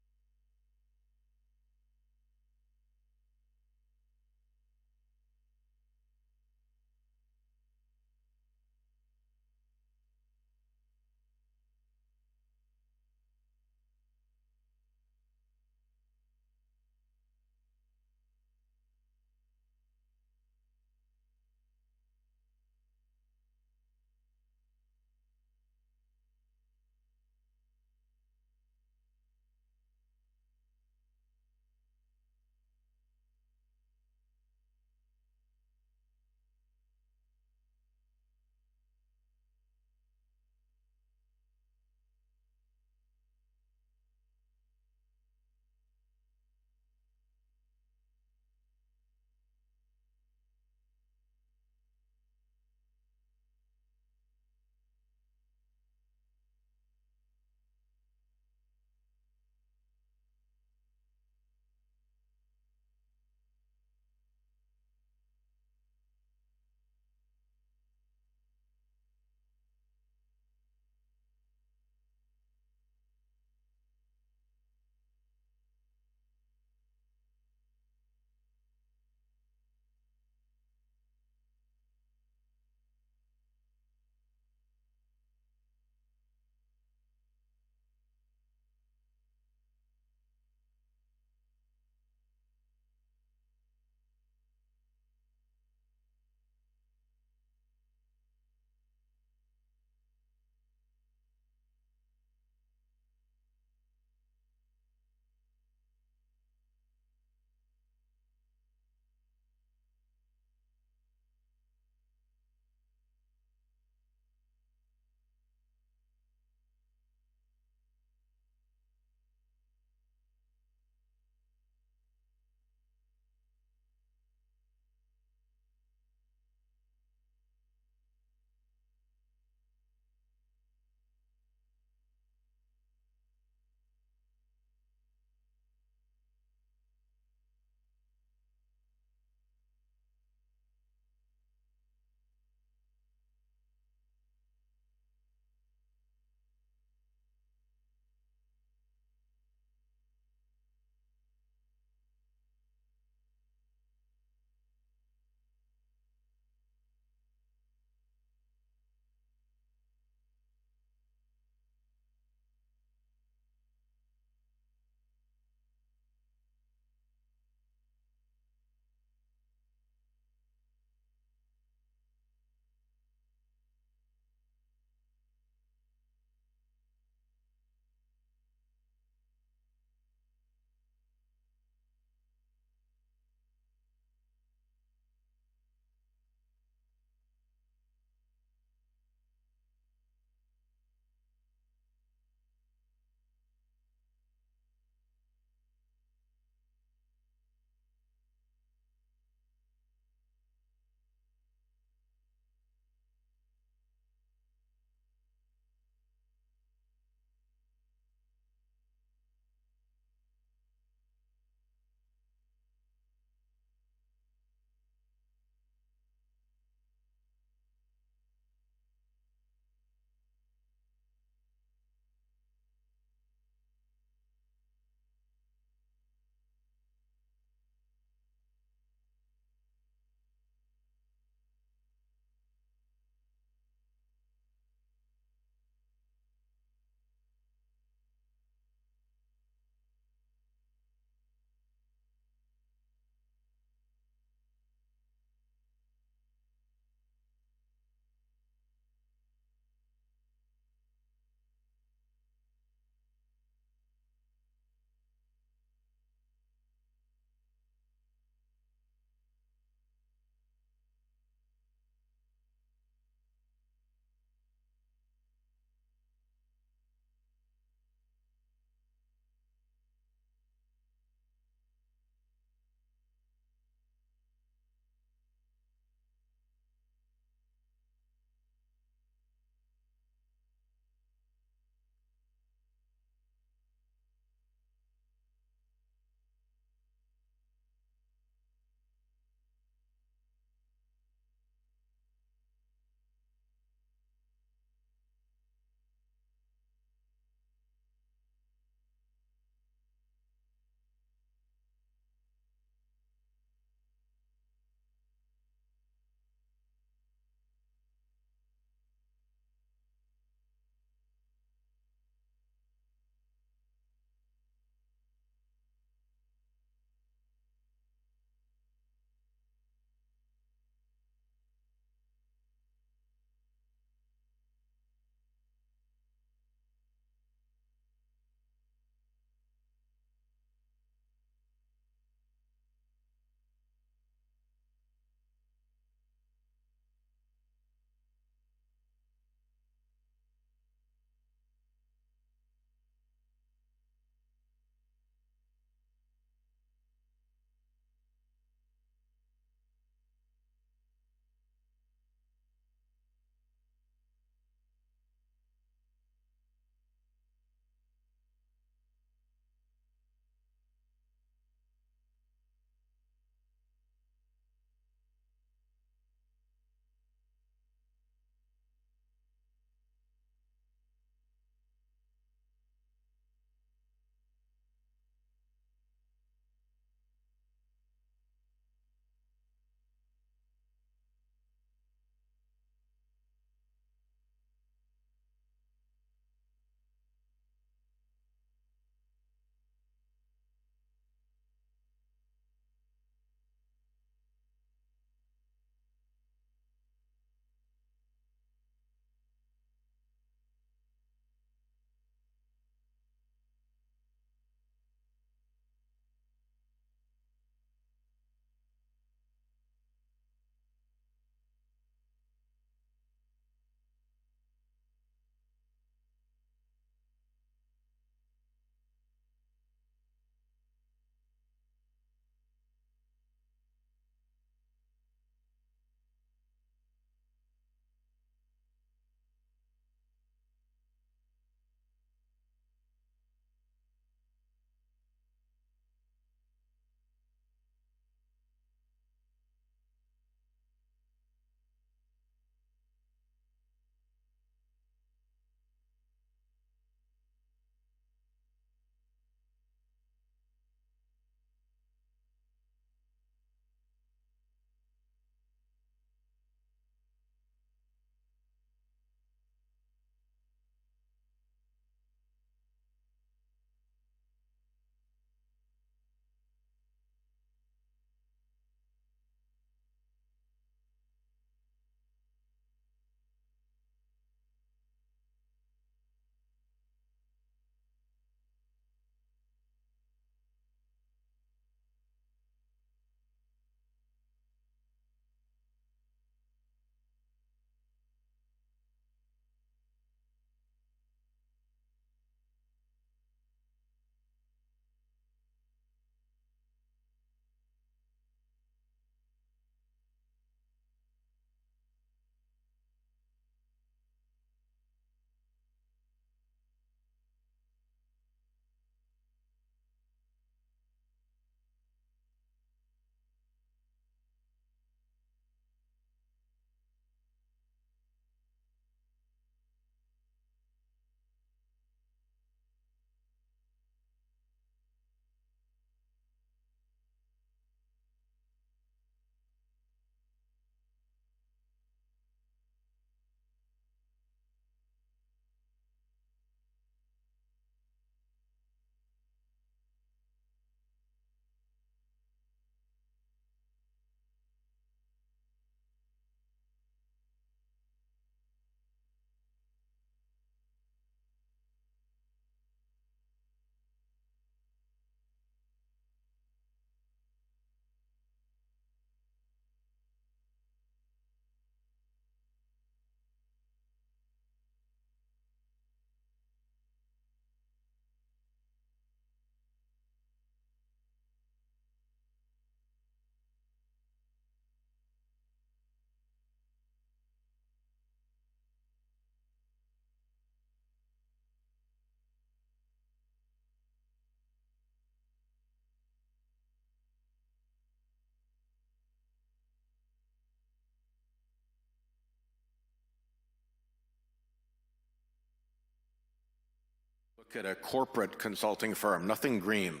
look at a corporate consulting firm, nothing green,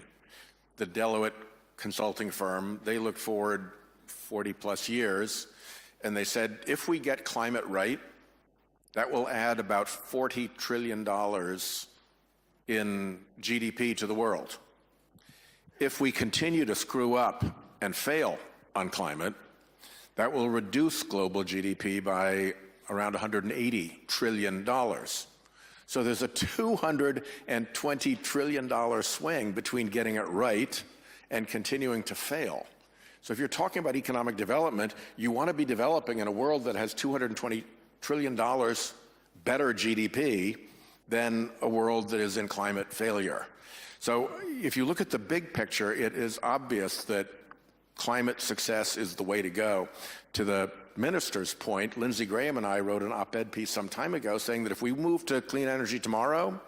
the Deloitte consulting firm, they looked forward 40 plus years, and they said, if we get climate right, that will add about $40 trillion in GDP to the world. If we continue to screw up and fail on climate, that will reduce global GDP by around $180 trillion. So there's a $220 trillion swing between getting it right and continuing to fail. So if you're talking about economic development, you want to be developing in a world that has $220 trillion better GDP than a world that is in climate failure. So if you look at the big picture, it is obvious that climate success is the way to go. To the minister's point, Lindsey Graham and I wrote an op-ed piece some time ago saying that if we move to clean energy tomorrow,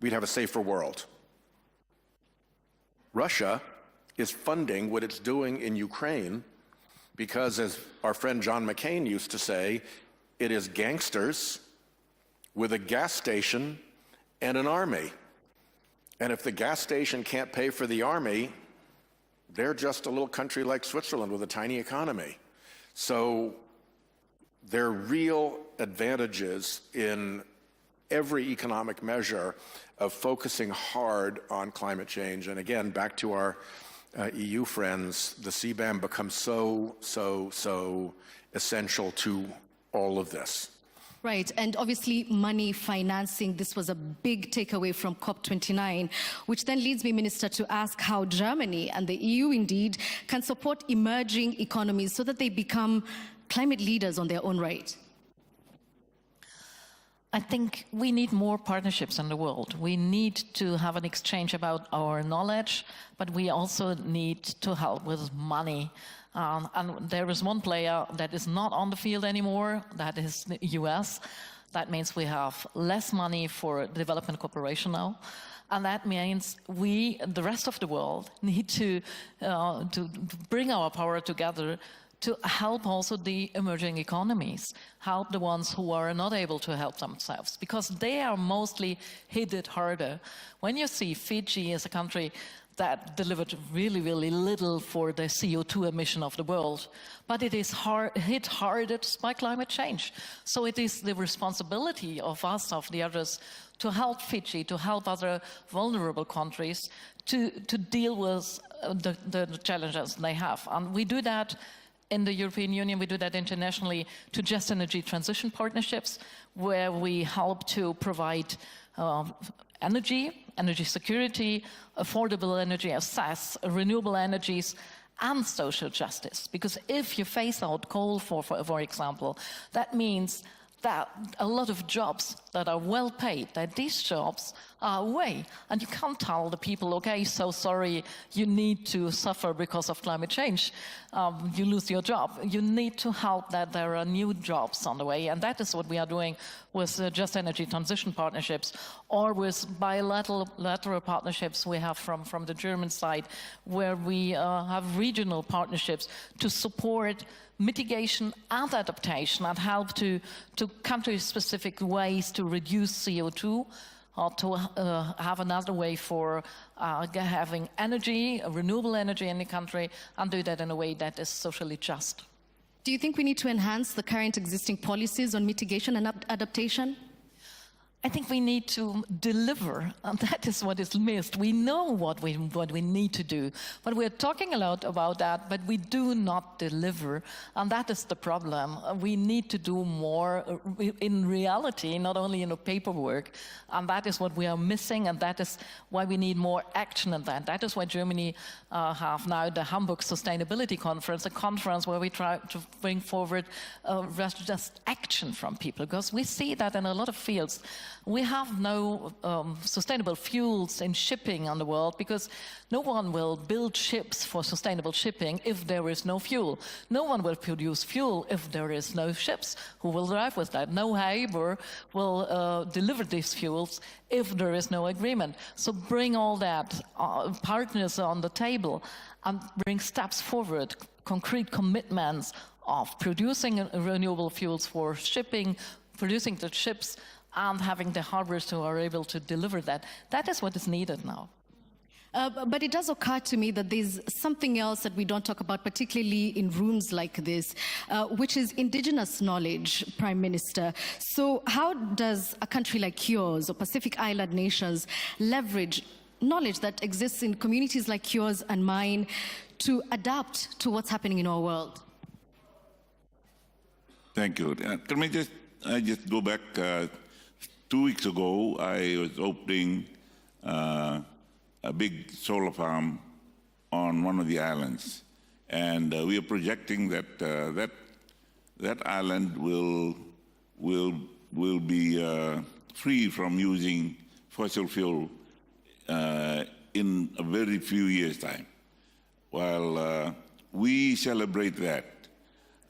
we'd have a safer world. Russia is funding what it's doing in Ukraine because, as our friend John McCain used to say, it is gangsters with a gas station and an army. And if the gas station can't pay for the army, they're just a little country like Switzerland with a tiny economy. So there are real advantages in every economic measure of focusing hard on climate change. And again, back to our EU friends, the CBAM becomes so essential to all of this. Right, and obviously money, financing, this was a big takeaway from COP29, which then leads me, Minister, to ask how Germany and the EU indeed can support emerging economies so that they become climate leaders on their own right. I think we need more partnerships in the world. We need to have an exchange about our knowledge, but we also need to help with money. And there is one player that is not on the field anymore, that is the US. That means we have less money for development cooperation now. And that means we, the rest of the world, need to bring our power together to help also the emerging economies, help the ones who are not able to help themselves, because they are mostly hit it harder. When you see Fiji as a country that delivered really, really little for the CO2 emission of the world, but it is hit hardest by climate change. So it is the responsibility of us, of the others, to help Fiji, to help other vulnerable countries to deal with the challenges they have. And we do that in the European Union, we do that internationally to just energy transition partnerships, where we help to provide energy security, affordable energy, access, renewable energies, and social justice. Because if you phase out coal, for example, that means that a lot of jobs that are well paid, that these jobs are away. And you can't tell the people, okay, so sorry, you need to suffer because of climate change. You lose your job. You need to help that there are new jobs on the way. And that is what we are doing with just energy transition partnerships, or with bilateral partnerships we have from the German side, where we have regional partnerships to support mitigation and adaptation and help to country-specific ways to reduce CO2, or to have another way for having energy, renewable energy in the country, and do that in a way that is socially just. Do you think we need to enhance the current existing policies on mitigation and adaptation? I think we need to deliver, and that is what is missed. We know what we need to do, but we're talking a lot about that, but we do not deliver, and that is the problem. We need to do more in reality, not only in the paperwork, and that is what we are missing, and that is why we need more action in that. That is why Germany have now the Hamburg Sustainability Conference, a conference where we try to bring forward just action from people, because we see that in a lot of fields. We have no sustainable fuels in shipping on the world, because no one will build ships for sustainable shipping if there is no fuel. No one will produce fuel if there is no ships who will drive with that. No Haber will deliver these fuels if there is no agreement. So bring all that partners on the table and bring steps forward, concrete commitments of producing renewable fuels for shipping, producing the ships, and having the harvest who are able to deliver that. That is what is needed now. But it does occur to me that there's something else that we don't talk about, particularly in rooms like this, which is indigenous knowledge, Prime Minister. So how does a country like yours or Pacific Island nations leverage knowledge that exists in communities like yours and mine to adapt to what's happening in our world? Thank you. Can I just go back? 2 weeks ago, I was opening a big solar farm on one of the islands, and we are projecting that that island will be free from using fossil fuel in a very few years' time. While we celebrate that,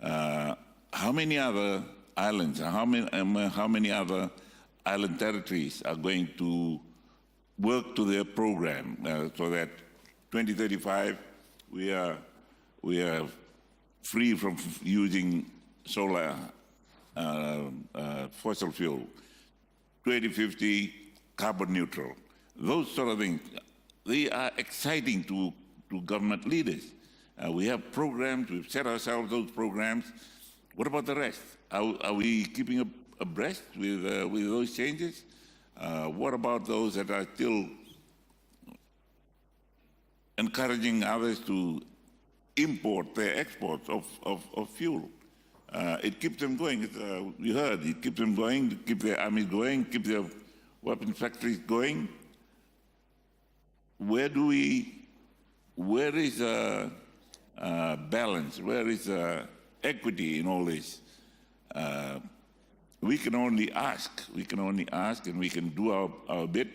how many other islands, how many other island territories are going to work to their program so that 2035 we are free from using solar fossil fuel, 2050 carbon neutral. Those sort of things, they are exciting to government leaders. We have programs, we've set ourselves those programs. What about the rest? Are we keeping abreast with those changes? What about those that are still encouraging others to import their exports of fuel? It keeps them going. We heard it keeps them going, to keep their armies going, keep their weapons factories going. Where is balance? Where is equity in all this? We can only ask. We can only ask, and we can do our bit,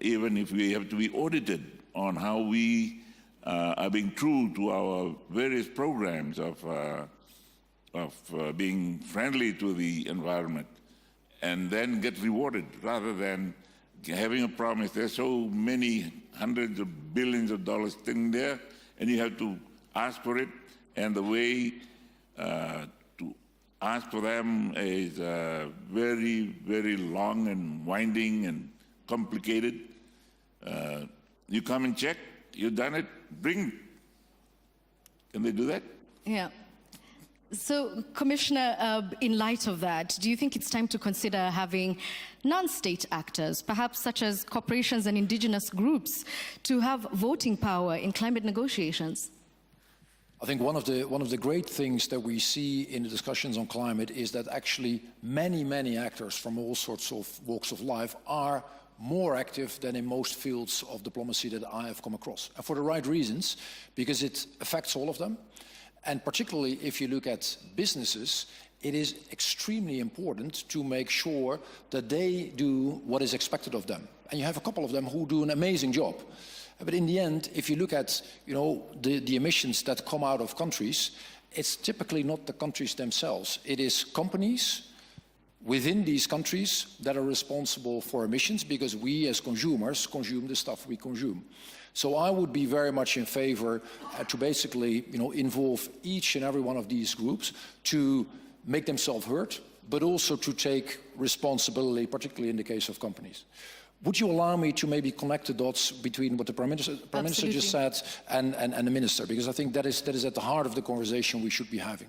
even if we have to be audited on how we are being true to our various programs of being friendly to the environment, and then get rewarded rather than having a promise. There's so many hundreds of billions of dollars sitting there, and you have to ask for it, and the way to ask for them is very, very long and winding and complicated. You come and check, you've done it, bring. Can they do that? Yeah. So, Commissioner, in light of that, do you think it's time to consider having non-state actors, perhaps such as corporations and indigenous groups, to have voting power in climate negotiations? I think one of the great things that we see in the discussions on climate is that actually many actors from all sorts of walks of life are more active than in most fields of diplomacy that I have come across. And for the right reasons, because it affects all of them. And particularly if you look at businesses, it is extremely important to make sure that they do what is expected of them. And you have a couple of them who do an amazing job. But in the end, if you look at the emissions that come out of countries, it's typically not the countries themselves. It is companies within these countries that are responsible for emissions, because we as consumers consume the stuff we consume. So I would be very much in favor to basically involve each and every one of these groups to make themselves heard, but also to take responsibility, particularly in the case of companies. Would you allow me to maybe connect the dots between what the Prime Minister just said and the Minister? Because I think that is at the heart of the conversation we should be having.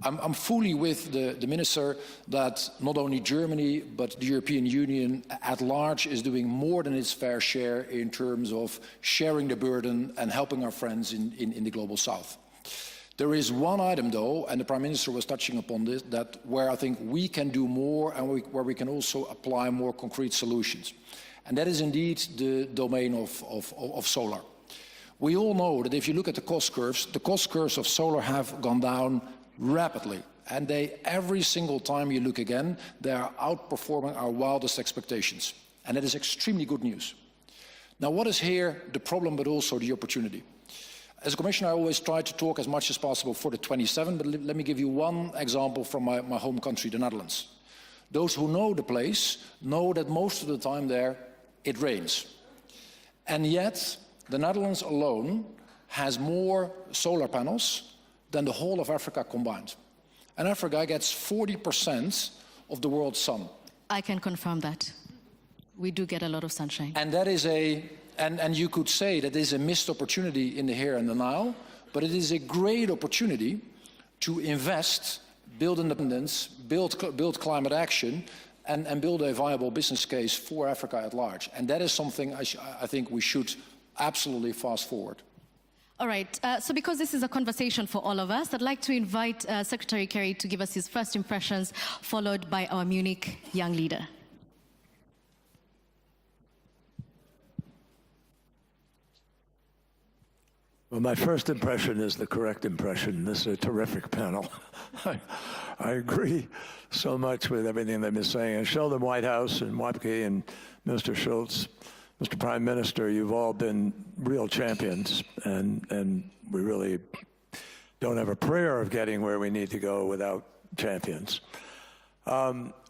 I'm fully with the Minister that not only Germany, but the European Union at large is doing more than its fair share in terms of sharing the burden and helping our friends in the Global South. There is one item, though, and the Prime Minister was touching upon this, where I think we can do more and where we can also apply more concrete solutions. And that is indeed the domain of solar. We all know that if you look at the cost curves of solar have gone down rapidly. And every single time you look again, they are outperforming our wildest expectations. And that is extremely good news. Now, what is here the problem, but also the opportunity? As a commissioner, I always try to talk as much as possible for the 27, but let me give you one example from my home country, the Netherlands. Those who know the place know that most of the time there, it rains. And yet, the Netherlands alone has more solar panels than the whole of Africa combined. And Africa gets 40% of the world's sun. I can confirm that. We do get a lot of sunshine. And that is and you could say that is a missed opportunity in the here and the now, but it is a great opportunity to invest, build independence, build climate action, and build a viable business case for Africa at large. And that is something I think we should absolutely fast forward. All right, so because this is a conversation for all of us, I'd like to invite Secretary Kerry to give us his first impressions, followed by our Munich young leader. Well, my first impression is the correct impression. This is a terrific panel. I agree so much with everything they've been saying. And Sheldon Whitehouse and Wapke and Mr. Schultz, Mr. Prime Minister, you've all been real champions, and we really don't have a prayer of getting where we need to go without champions.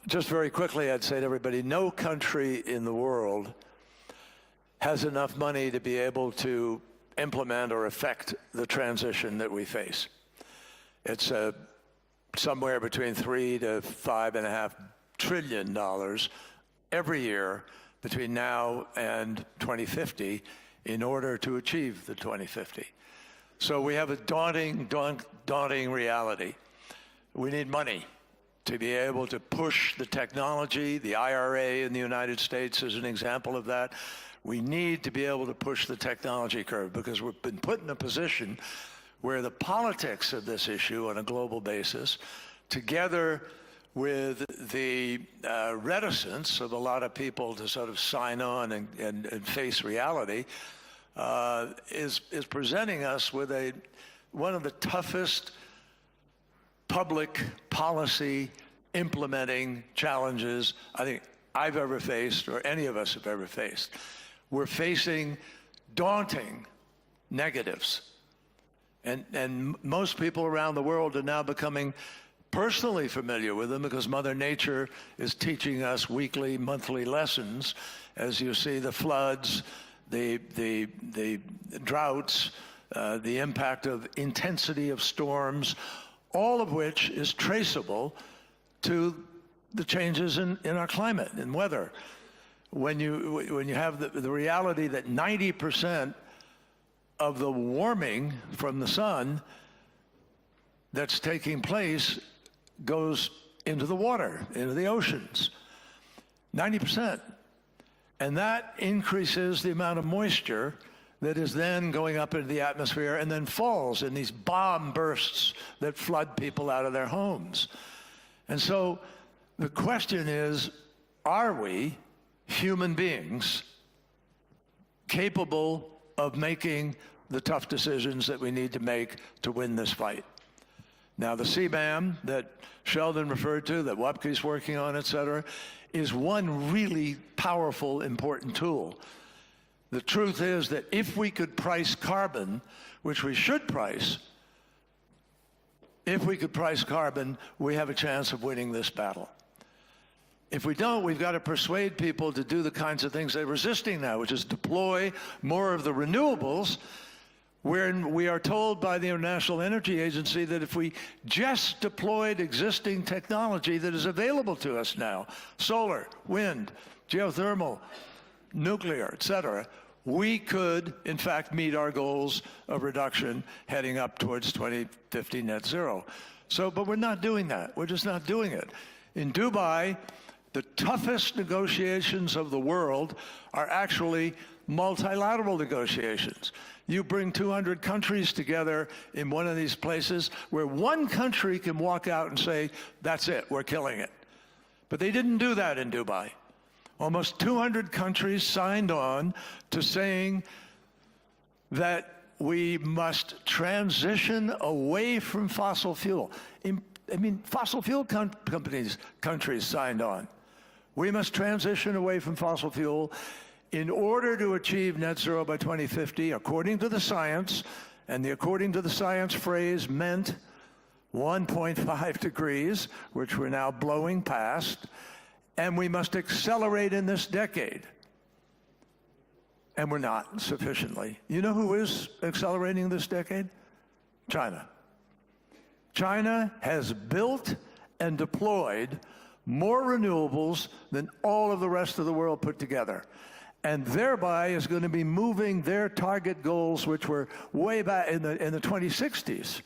Just very quickly, I'd say to everybody, no country in the world has enough money to be able to implement or affect the transition that we face. It's somewhere between $3 to $5.5 trillion every year between now and 2050 in order to achieve the 2050. So we have a daunting reality. We need money to be able to push the technology. The IRA in the United States is an example of that. We need to be able to push the technology curve because we've been put in a position where the politics of this issue on a global basis, together with the reticence of a lot of people to sort of sign on and face reality, is presenting us with one of the toughest public policy implementing challenges I think I've ever faced or any of us have ever faced. We're facing daunting negatives. And most people around the world are now becoming personally familiar with them because Mother Nature is teaching us weekly, monthly lessons as you see the floods, the droughts, the impact of intensity of storms, all of which is traceable to the changes in our climate and weather. When you have the reality that 90% of the warming from the sun that's taking place goes into the water, into the oceans, 90%. And that increases the amount of moisture that is then going up into the atmosphere and then falls in these bomb bursts that flood people out of their homes. And so the question is, are we human beings capable of making the tough decisions that we need to make to win this fight? Now, the CBAM that Sheldon referred to, that Wapke's working on, et cetera, is one really powerful, important tool. The truth is that if we could price carbon, which we should price, if we could price carbon, we have a chance of winning this battle. If we don't, we've got to persuade people to do the kinds of things they're resisting now, which is deploy more of the renewables, wherein we are told by the International Energy Agency that if we just deployed existing technology that is available to us now, solar, wind, geothermal, nuclear, et cetera, we could, in fact, meet our goals of reduction heading up towards 2050 net zero. So, but we're not doing that. We're just not doing it. In Dubai, the toughest negotiations of the world are actually multilateral negotiations. You bring 200 countries together in one of these places where one country can walk out and say, that's it, we're killing it. But they didn't do that in Dubai. Almost 200 countries signed on to saying that we must transition away from fossil fuel. I mean, fossil fuel countries signed on. We must transition away from fossil fuel in order to achieve net zero by 2050, according to the science, and the according to the science phrase meant 1.5 degrees, which we're now blowing past, and we must accelerate in this decade. And we're not sufficiently. You know who is accelerating this decade? China. China has built and deployed more renewables than all of the rest of the world put together. And thereby is going to be moving their target goals, which were way back in the 2060s.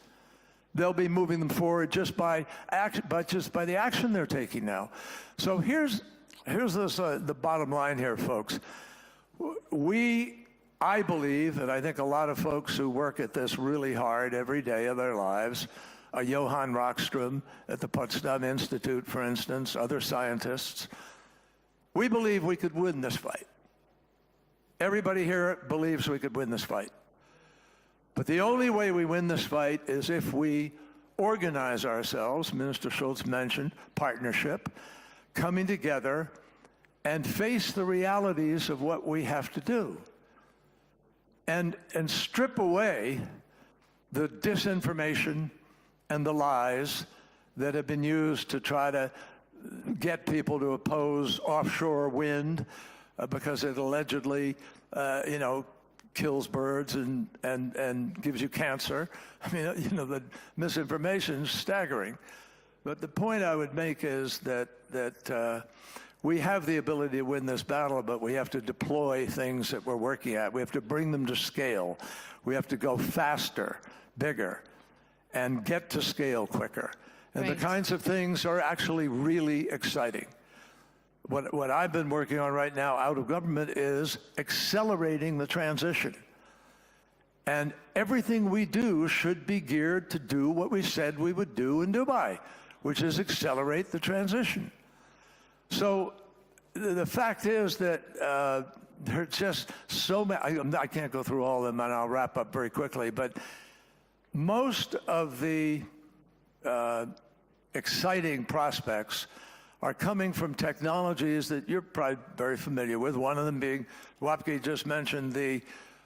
They'll be moving them forward just by the action they're taking now. So here's the bottom line here, folks. I believe, and I think a lot of folks who work at this really hard every day of their lives, Johann Rockström at the Potsdam Institute, for instance, other scientists, we believe we could win this fight. Everybody here believes we could win this fight. But the only way we win this fight is if we organize ourselves, Minister Schultz mentioned partnership, coming together and face the realities of what we have to do. And strip away the disinformation and the lies that have been used to try to get people to oppose offshore wind because it allegedly, kills birds and gives you cancer. I mean, the misinformation is staggering. But the point I would make is that we have the ability to win this battle, but we have to deploy things that we're working at. We have to bring them to scale. We have to go faster, bigger, and get to scale quicker. And the kinds of things are actually really exciting. What I've been working on right now out of government is accelerating the transition. And everything we do should be geared to do what we said we would do in Dubai, which is accelerate the transition. So the fact is that there are just so many, I can't go through all of them, and I'll wrap up very quickly, but most of the exciting prospects are coming from technologies that you're probably very familiar with, one of them being, Wapke just mentioned, the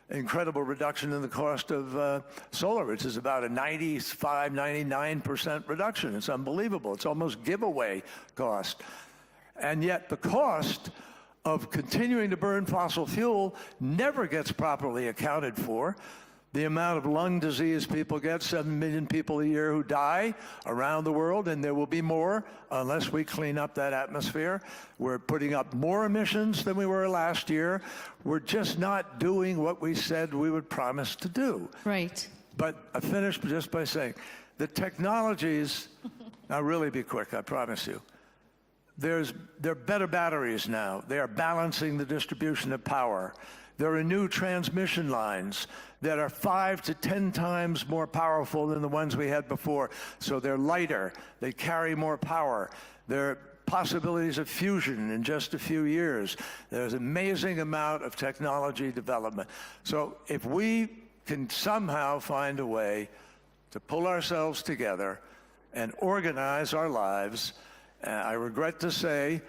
incredible reduction in the cost of solar, which is about a 95, 99% reduction. It's unbelievable. It's almost giveaway cost. And yet the cost of continuing to burn fossil fuel never gets properly accounted for. The amount of lung disease people get, 7 million people a year who die around the world, and there will be more unless we clean up that atmosphere. We're putting up more emissions than we were last year. We're just not doing what we said we would promise to do. Right. But I finish just by saying, the technologies, I'll really be quick, I promise you. There are better batteries now. They are balancing the distribution of power. There are new transmission lines that are 5 to 10 times more powerful than the ones we had before. So they're lighter, they carry more power. There are possibilities of fusion in just a few years. There's an amazing amount of technology development. So if we can somehow find a way to pull ourselves together and organize our lives, I regret to say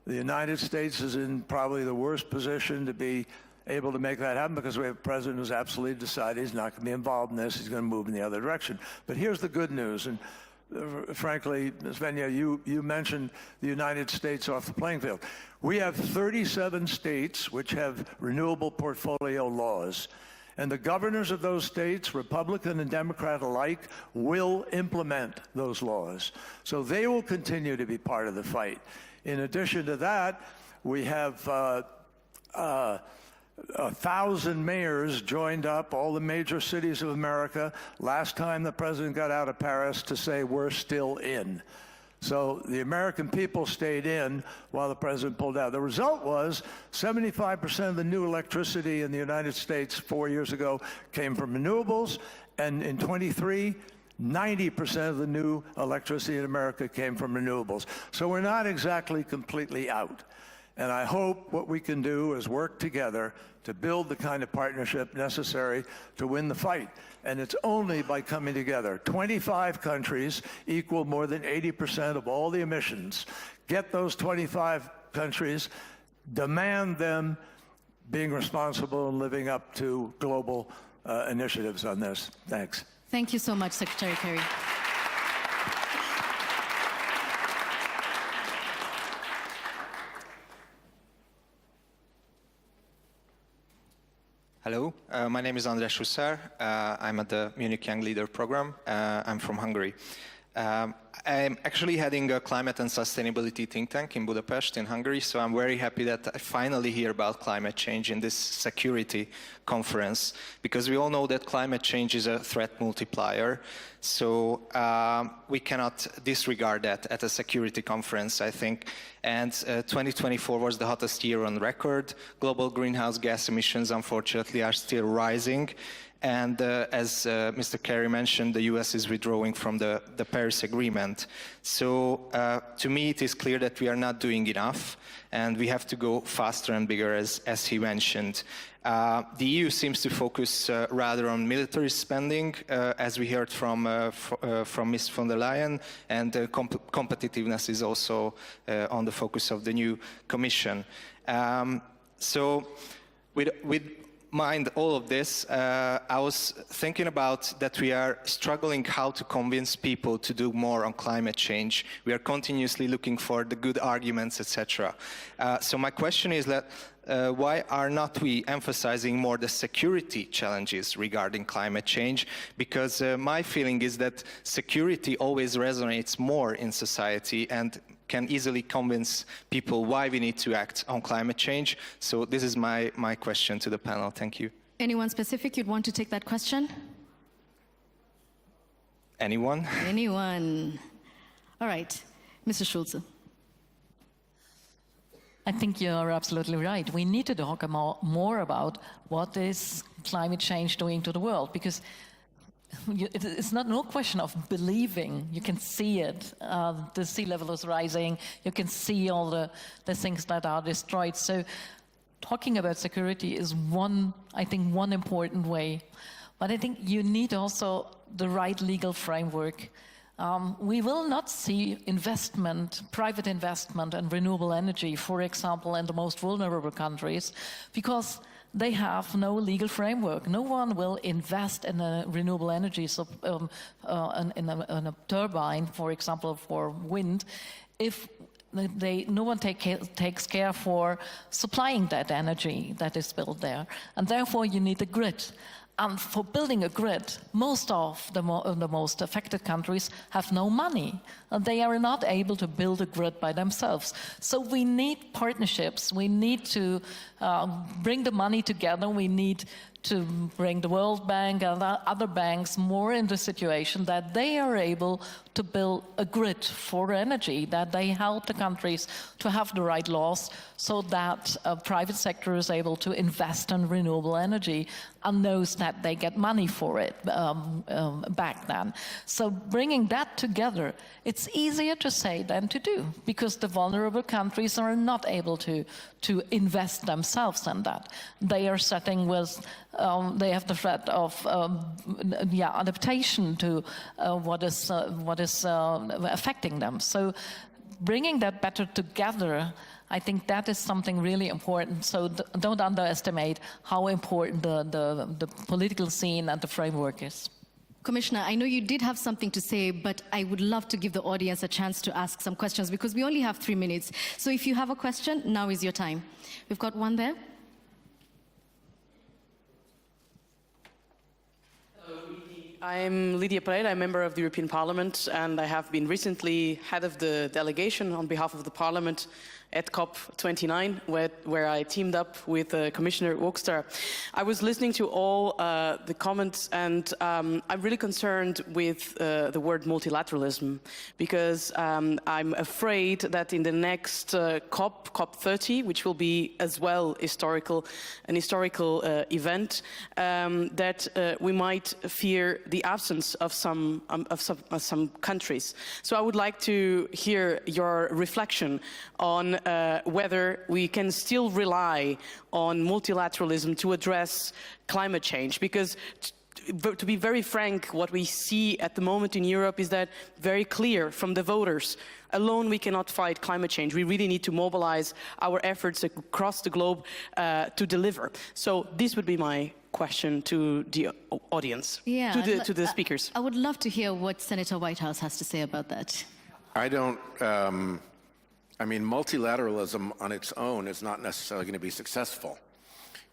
the United States is in probably the worst position to be able to make that happen because we have a president who's absolutely decided he's not going to be involved in this. He's going to move in the other direction. But here's the good news, and frankly, Svenja, you mentioned the United States off the playing field. We have 37 states which have renewable portfolio laws. And the governors of those states, Republican and Democrat alike, will implement those laws. So they will continue to be part of the fight. In addition to that, we have 1,000 mayors joined up, all the major cities of America, last time the president got out of Paris, to say we're still in. So the American people stayed in while the president pulled out. The result was 75% of the new electricity in the United States 4 years ago came from renewables, and in 23, 90% of the new electricity in America came from renewables. So we're not exactly completely out. And I hope what we can do is work together to build the kind of partnership necessary to win the fight. And it's only by coming together. 25 countries equal more than 80% of all the emissions. Get those 25 countries, demand them being responsible and living up to global initiatives on this. Thanks. Thank you so much, Secretary Kerry. Hello, my name is András Huszár. I'm at the Munich Young Leader Program. I'm from Hungary. I'm actually heading a climate and sustainability think tank in Budapest, in Hungary, so I'm very happy that I finally hear about climate change in this security conference, because we all know that climate change is a threat multiplier, so we cannot disregard that at a security conference, I think. And 2024 was the hottest year on record. Global greenhouse gas emissions, unfortunately, are still rising. And as Mr. Kerry mentioned, the US is withdrawing from the Paris Agreement. So to me, it is clear that we are not doing enough, and we have to go faster and bigger, as he mentioned. The EU seems to focus rather on military spending, as we heard from Ms. von der Leyen, and competitiveness is also on the focus of the new Commission. So with mind all of this, I was thinking about that we are struggling how to convince people to do more on climate change. We are continuously looking for the good arguments, etc. So my question is that why are not we emphasizing more the security challenges regarding climate change? Because my feeling is that security always resonates more in society and can easily convince people why we need to act on climate change. So this is my question to the panel. Thank you. Anyone specific you'd want to take that question? Anyone? Anyone. All right. Mr. Schulze. I think you're absolutely right. We need to talk more about what is climate change doing to the world, because it's no question of believing. You can see it. The sea level is rising. You can see all the things that are destroyed. So talking about security is I think one important way. But I think you need also the right legal framework. We will not see private investment in renewable energy, for example, in the most vulnerable countries, because they have no legal framework. No one will invest in a renewable energy, in a turbine, for example, for wind, if no one takes care for supplying that energy that is built there. And therefore, you need a grid. And for building a grid, most of the most affected countries have no money. And they are not able to build a grid by themselves. So we need partnerships. We need to bring the money together. We need to bring the World Bank and other banks more in the situation that they are able to build a grid for energy, that they help the countries to have the right laws so that private sector is able to invest in renewable energy and knows that they get money for it back then. So bringing that together, it's easier to say than to do, because the vulnerable countries are not able to invest themselves in that. They are setting with, they have the threat of adaptation to what is affecting them. So bringing that better together, I think that is something really important. So don't underestimate how important the political scene and the framework is. Commissioner, I know you did have something to say, but I would love to give the audience a chance to ask some questions, because we only have 3 minutes. So if you have a question, now is your time. We've got one there. I'm Lydia Pereira, I'm a member of the European Parliament, and I have been recently head of the delegation on behalf of the Parliament at COP29, where I teamed up with Commissioner Hoekstra. I was listening to all the comments, and I'm really concerned with the word multilateralism, because I'm afraid that in the next COP30, which will be as well an historical event, that we might fear the absence of some countries. So I would like to hear your reflection on whether we can still rely on multilateralism to address climate change, because to be very frank, what we see at the moment in Europe is that very clear from the voters. Alone we cannot fight climate change. We really need to mobilize our efforts across the globe to deliver. So this would be my question to the audience, to the speakers. I would love to hear what Senator Whitehouse has to say about that. I mean, multilateralism on its own is not necessarily going to be successful.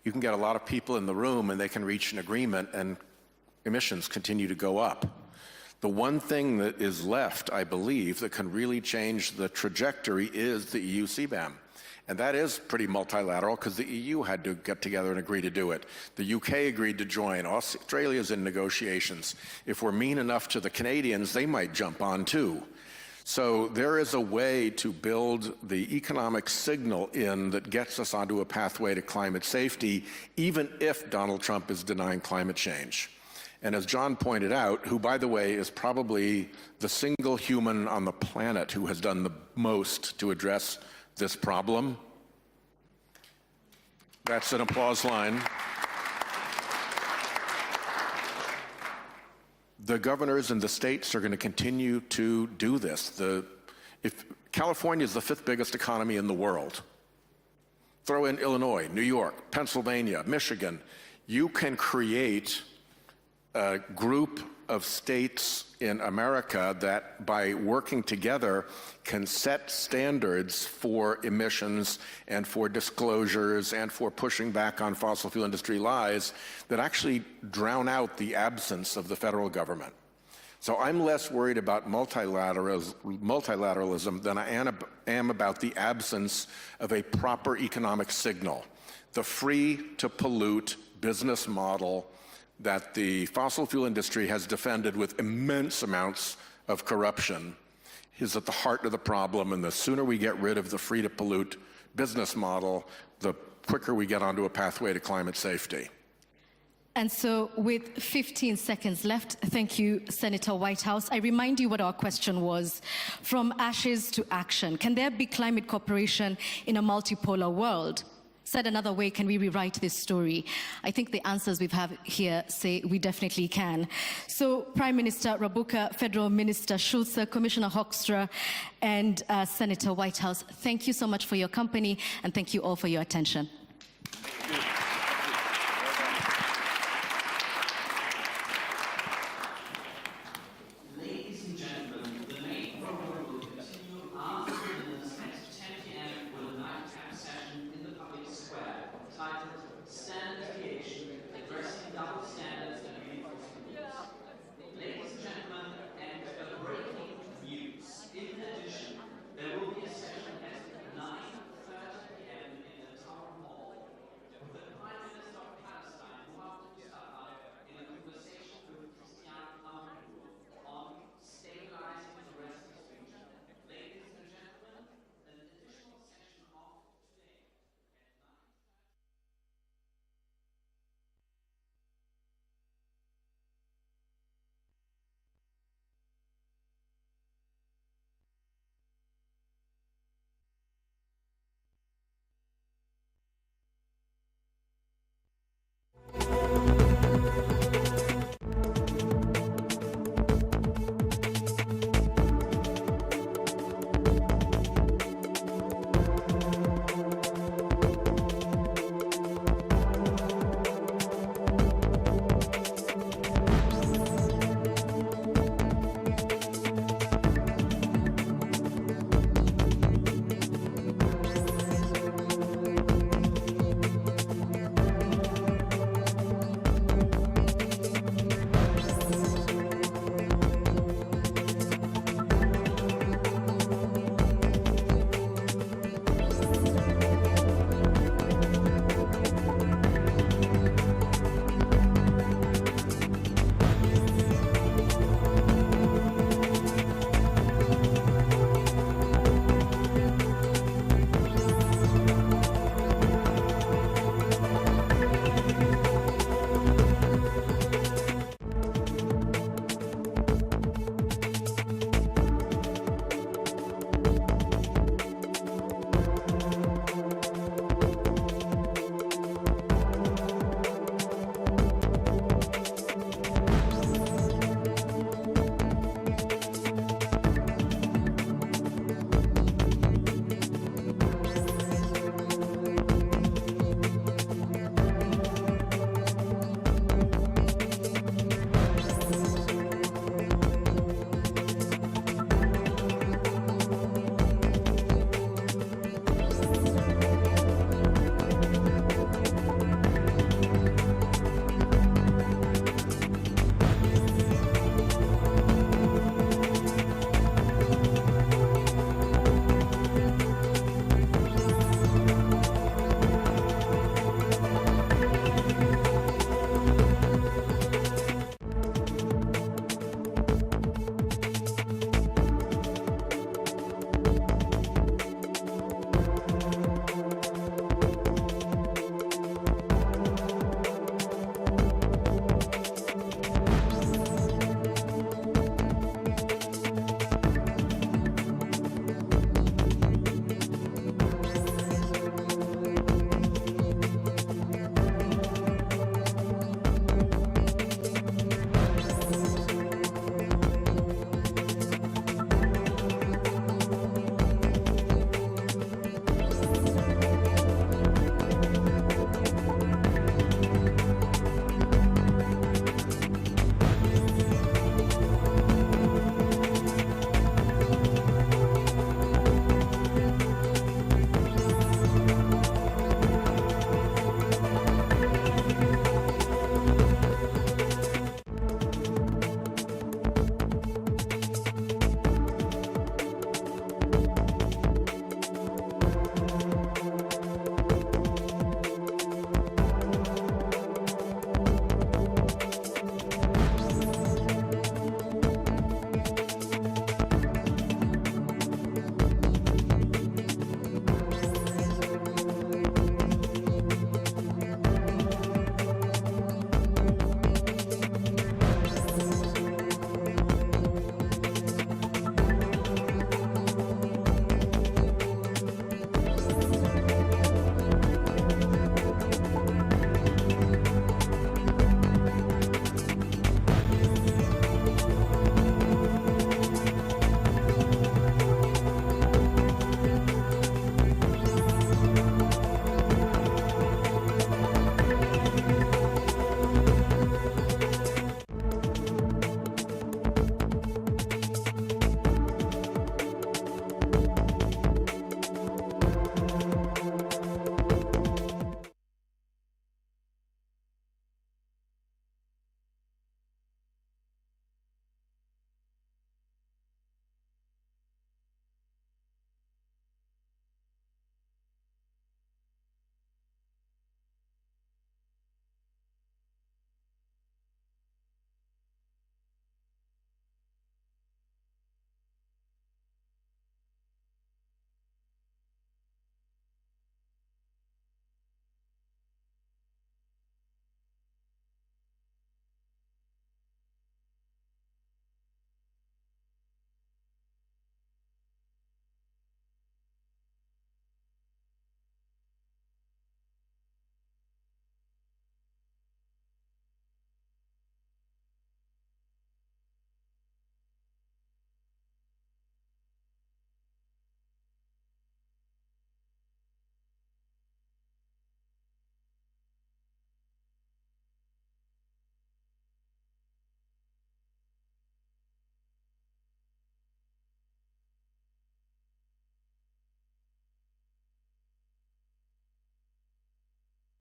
You can get a lot of people in the room and they can reach an agreement and emissions continue to go up. The one thing that is left, I believe, that can really change the trajectory is the EU CBAM. And that is pretty multilateral because the EU had to get together and agree to do it. The UK agreed to join. Australia's in negotiations. If we're mean enough to the Canadians, they might jump on too. So there is a way to build the economic signal in that gets us onto a pathway to climate safety, even if Donald Trump is denying climate change. And as John pointed out, who, by the way, is probably the single human on the planet who has done the most to address this problem. That's an applause line. The governors and the states are going to continue to do this. If California is the 5th biggest economy in the world, throw in Illinois, New York, Pennsylvania, Michigan, you can create a group of states in America that, by working together, can set standards for emissions and for disclosures and for pushing back on fossil fuel industry lies that actually drown out the absence of the federal government. So I'm less worried about multilateralism than I am about the absence of a proper economic signal. The free-to-pollute business model that the fossil fuel industry has defended with immense amounts of corruption is at the heart of the problem, and the sooner we get rid of the free-to-pollute business model, the quicker we get onto a pathway to climate safety. And so with 15 seconds left, thank you, Senator Whitehouse. I remind you what our question was. From ashes to action, can there be climate cooperation in a multipolar world? Said another way, can we rewrite this story? I think the answers we've had here say we definitely can. So Prime Minister Rabuka, Federal Minister Schulze, Commissioner Hoekstra, and Senator Whitehouse, thank you so much for your company, and thank you all for your attention.